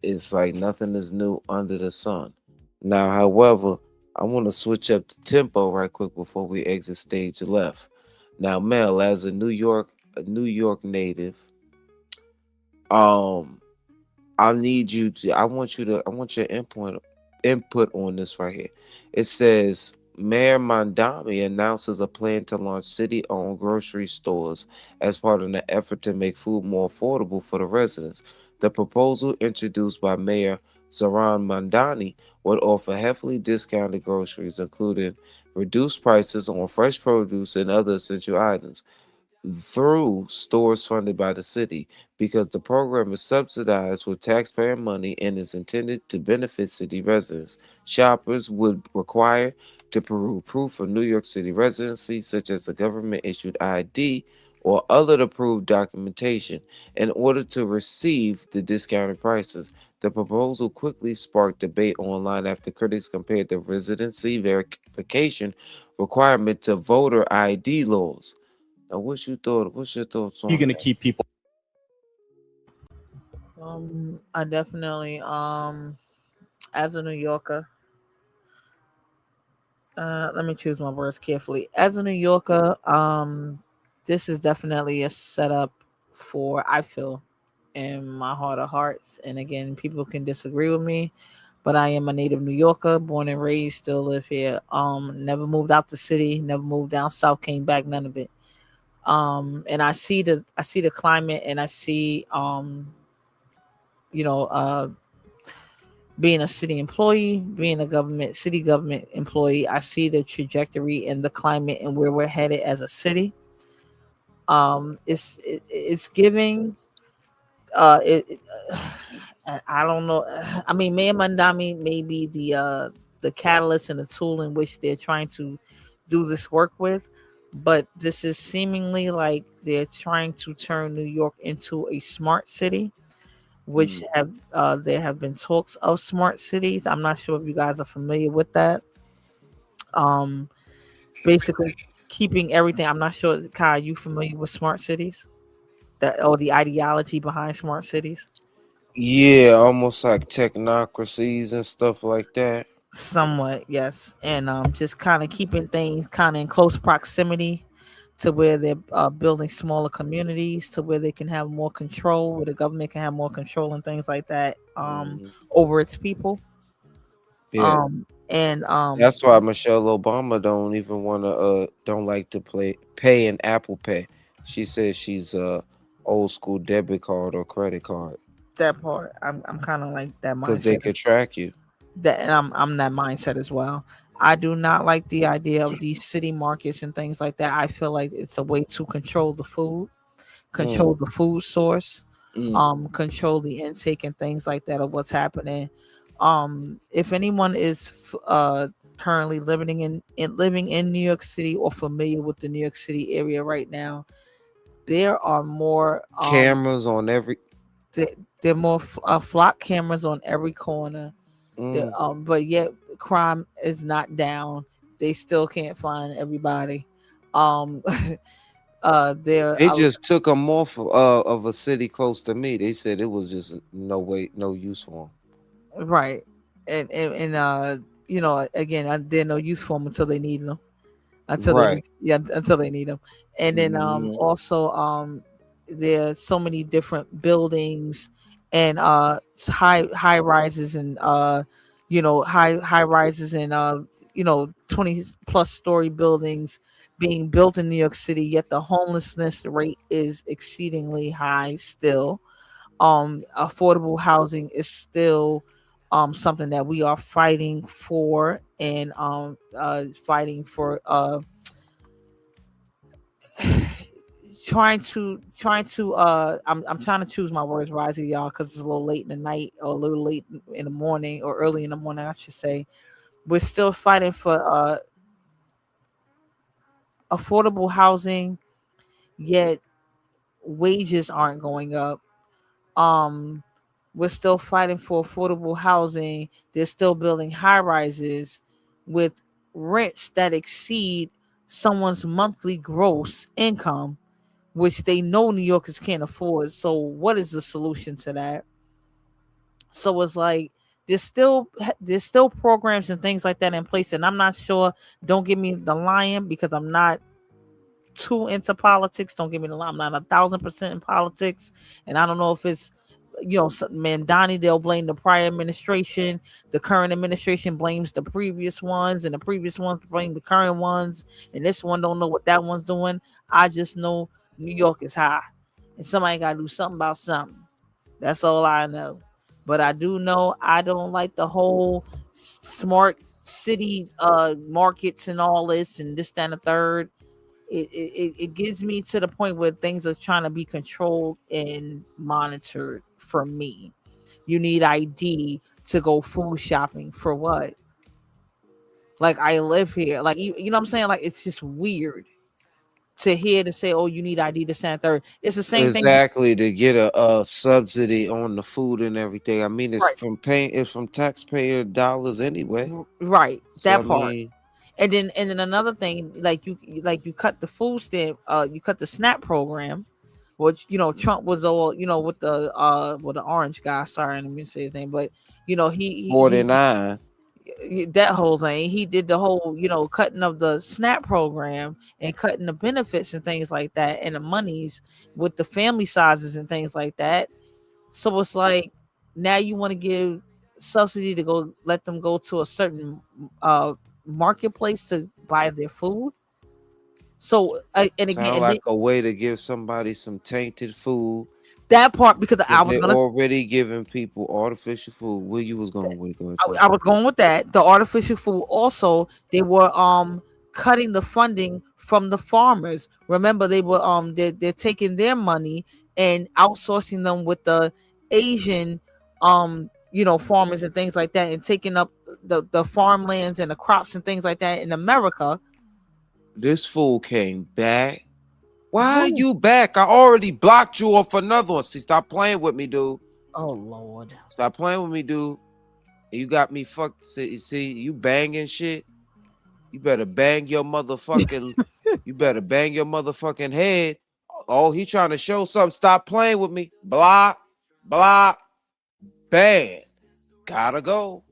Speaker 1: it's like nothing is new under the sun. Now, however, I want to switch up the tempo right quick before we exit stage left. Now, Mel, as a New York native, I need you to I want your input on this right here. It says Mayor Mandami announces a plan to launch city-owned grocery stores as part of an effort to make food more affordable for the residents. The proposal, introduced by Mayor Zoran Mandani, would offer heavily discounted groceries, including reduced prices on fresh produce and other essential items, through stores funded by the city, because the program is subsidized with taxpayer money and is intended to benefit city residents. Shoppers would require to proof of New York City residency, such as a government-issued ID or other approved documentation, in order to receive the discounted prices. The proposal quickly sparked debate online after critics compared the residency verification requirement to voter ID laws. Now, what's your thoughts on
Speaker 7: You're gonna
Speaker 1: that?
Speaker 7: keep people.
Speaker 13: I definitely as a New Yorker, let me choose my words carefully. As a New Yorker, this is definitely a setup for, I feel, in my heart of hearts. And again, people can disagree with me, but I am a native New Yorker, born and raised, still live here. Never moved out the city, never moved down south, came back, none of it. And I see the climate, and I see being a city employee, being a city government employee, I see the trajectory and the climate and where we're headed as a city. It's giving I don't know. I mean, Mayor Mandami may be the catalyst and the tool in which they're trying to do this work with, but this is seemingly like they're trying to turn New York into a smart city, which there have been talks of smart cities. I'm not sure if you guys are familiar with that. Basically, keeping everything. I'm not sure, Kai, you familiar with smart cities? Or the ideology behind smart cities?
Speaker 1: Yeah, almost like technocracies and stuff like that.
Speaker 13: Somewhat, yes. And just kind of keeping things kind of in close proximity to where they're building smaller communities, to where they can have more control, where the government can have more control and things like that over its people.
Speaker 1: Yeah.
Speaker 13: And
Speaker 1: That's why Michelle Obama don't like to pay in Apple Pay. She says she's old school debit card or credit card.
Speaker 13: That part, I'm kind of like that mindset.
Speaker 1: Because they could track you.
Speaker 13: That, and I'm that mindset as well. I do not like the idea of these city markets and things like that. I feel like it's a way to control the food, control the food source, control the intake and things like that of what's happening. If anyone is currently living in New York City or familiar with the New York City area right now, there are more
Speaker 1: cameras on every.
Speaker 13: There are more flock cameras on every corner. But yet crime is not down. They still can't find everybody. They
Speaker 1: just took them off of a city close to me. They said it was just no use for them.
Speaker 13: Right, and you know, again, they're no use for them until they need them. Until they need them. And then also there's so many different buildings and high rises and high rises and 20 plus story buildings being built in New York City, yet the homelessness rate is exceedingly high still. Affordable housing is still something that we are fighting for, and fighting for trying to I'm trying to choose my words wisely, y'all, because it's a little late in the night or a little late in the morning, or early in the morning I should say. We're still fighting for affordable housing, yet wages aren't going up. We're still fighting for affordable housing. They're still building high rises with rents that exceed someone's monthly gross income, which they know New Yorkers can't afford. So what is the solution to that? So it's like there's still programs and things like that in place, and I'm not sure. Don't give me the lying, because I'm not too into politics. Don't give me the lie. I'm not 1,000% in politics, and I don't know if it's Donnie, they'll blame the prior administration. The current administration blames the previous ones, and the previous ones blame the current ones, and this one don't know what that one's doing. I just know New York is high, and somebody got to do something about something. That's all I know. But I do know I don't like the whole smart city markets and all this and this, that, and the third. It gives me to the point where things are trying to be controlled and monitored. For me, you need ID to go food shopping. For what? Like, I live here. Like, you know what I'm saying? Like, it's just weird to hear to say, oh, you need ID to stand third. It's the same thing.
Speaker 1: Exactly, to get a subsidy on the food and everything. I mean, it's from taxpayer dollars anyway.
Speaker 13: Right. That
Speaker 1: So,
Speaker 13: part. And then another thing, like you cut the food stamp, you cut the SNAP program, which Trump was all with the orange guy. Sorry, I didn't mean to say his name, but he
Speaker 1: 49.
Speaker 13: That whole thing, he did the whole cutting of the SNAP program and cutting the benefits and things like that, and the monies with the family sizes and things like that. So it's like, now you want to give subsidy to go let them go to a certain marketplace to buy their food. So and again,
Speaker 1: sound like a way to give somebody some tainted food.
Speaker 13: That part, because I was
Speaker 1: already giving people artificial food. Where you was going with?
Speaker 13: I was going with that. The artificial food. Also, they were cutting the funding from the farmers. Remember, they were they're taking their money and outsourcing them with the Asian farmers and things like that, and taking up the farmlands and the crops and things like that in America.
Speaker 1: This fool came back. Why are you back? I already blocked you off another one. See, stop playing with me, dude.
Speaker 13: Oh, Lord.
Speaker 1: Stop playing with me, dude. You got me fucked. See, you banging shit. You better bang your motherfucking. You better bang your motherfucking head. Oh, he trying to show something. Stop playing with me. Blah, blah, bang. Gotta go.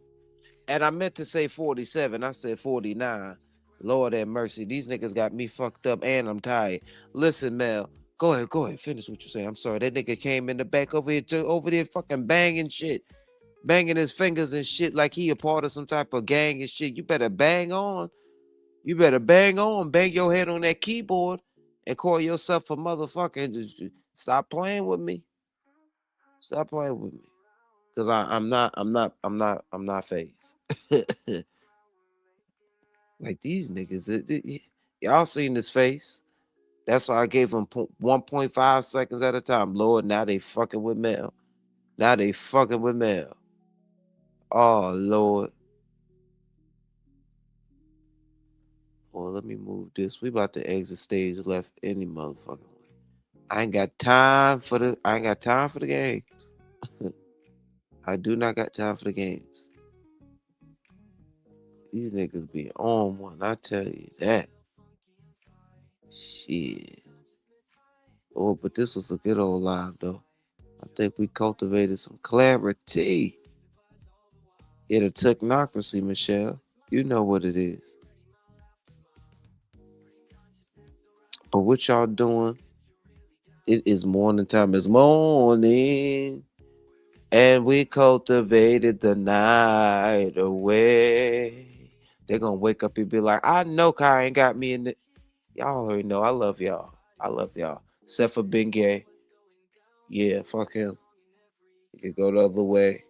Speaker 1: And I meant to say 47. I said 49. Lord have mercy. These niggas got me fucked up and I'm tired. Listen, Mel. Go ahead. Finish what you say. I'm sorry. That nigga came in the back over there fucking banging shit. Banging his fingers and shit like he a part of some type of gang and shit. You better bang on. You better bang on. Bang your head on that keyboard and call yourself a motherfucker. And just stop playing with me. Stop playing with me. Cause I'm not phased. Like these niggas, y'all seen this face. That's why I gave them 1.5 seconds at a time. Lord, now they fucking with Mel. Oh, Lord. Well, let me move this. We about to exit stage left any motherfucking way. I ain't got time for the games. I do not got time for the games. These niggas be on one, I tell you that. Shit. Oh, but this was a good old live, though. I think we cultivated some clarity. Yeah, the technocracy, Michelle. You know what it is. But what y'all doing? It is morning time. It's morning. And we cultivated the night away. They're going to wake up and be like, I know Kai ain't got me in the... Y'all already know. I love y'all. Except for Ben Gay. Yeah, fuck him. You can go the other way.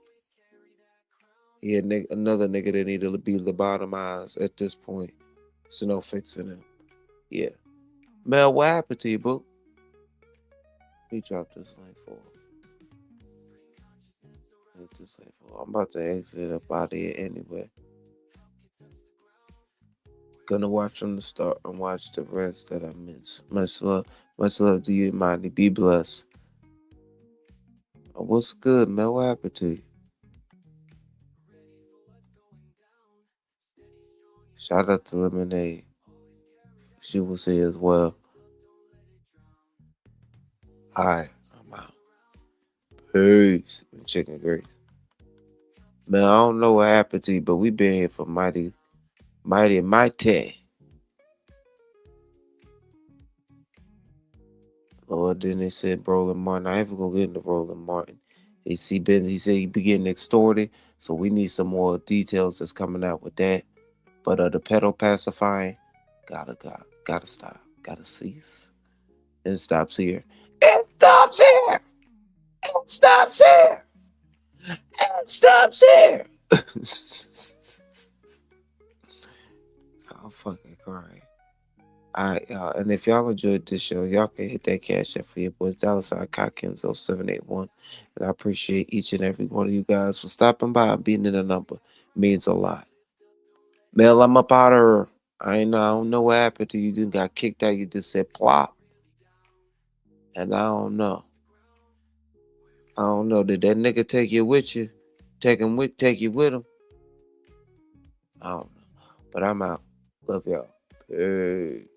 Speaker 1: Yeah, another nigga that need to be lobotomized at this point. So no fixing him. Yeah. Mel, what happened to you, boo? He dropped this link for him. I'm about to exit up out of here anyway. Gonna watch from the start and watch the rest that I missed. Much love to you, Monty. Be blessed. What's good, Mel? What happened to you? Shout out to Lemonade. She was here as well. Alright, I'm out. Peace. Chicken grease. Man, I don't know what happened to you, but we been here for mighty. Lord, then they said Roland Martin. I ain't even gonna get into Roland Martin. He said he be getting extorted, so we need some more details that's coming out with that. But the pedo pacifying, gotta stop, gotta cease. And it stops here. It stops here. It stops here. It stops here. I'll fucking cry. Alright, y'all. And if y'all enjoyed this show, y'all can hit that cash app for your boys. $Kenzo781. And I appreciate each and every one of you guys for stopping by and being in the number. It means a lot. Mel, I'm up out of her. I don't know what happened to you. You just got kicked out. You just said plop. And I don't know. Did that nigga take you with you? Take you with him? I don't know. But I'm out. Love y'all. Peace.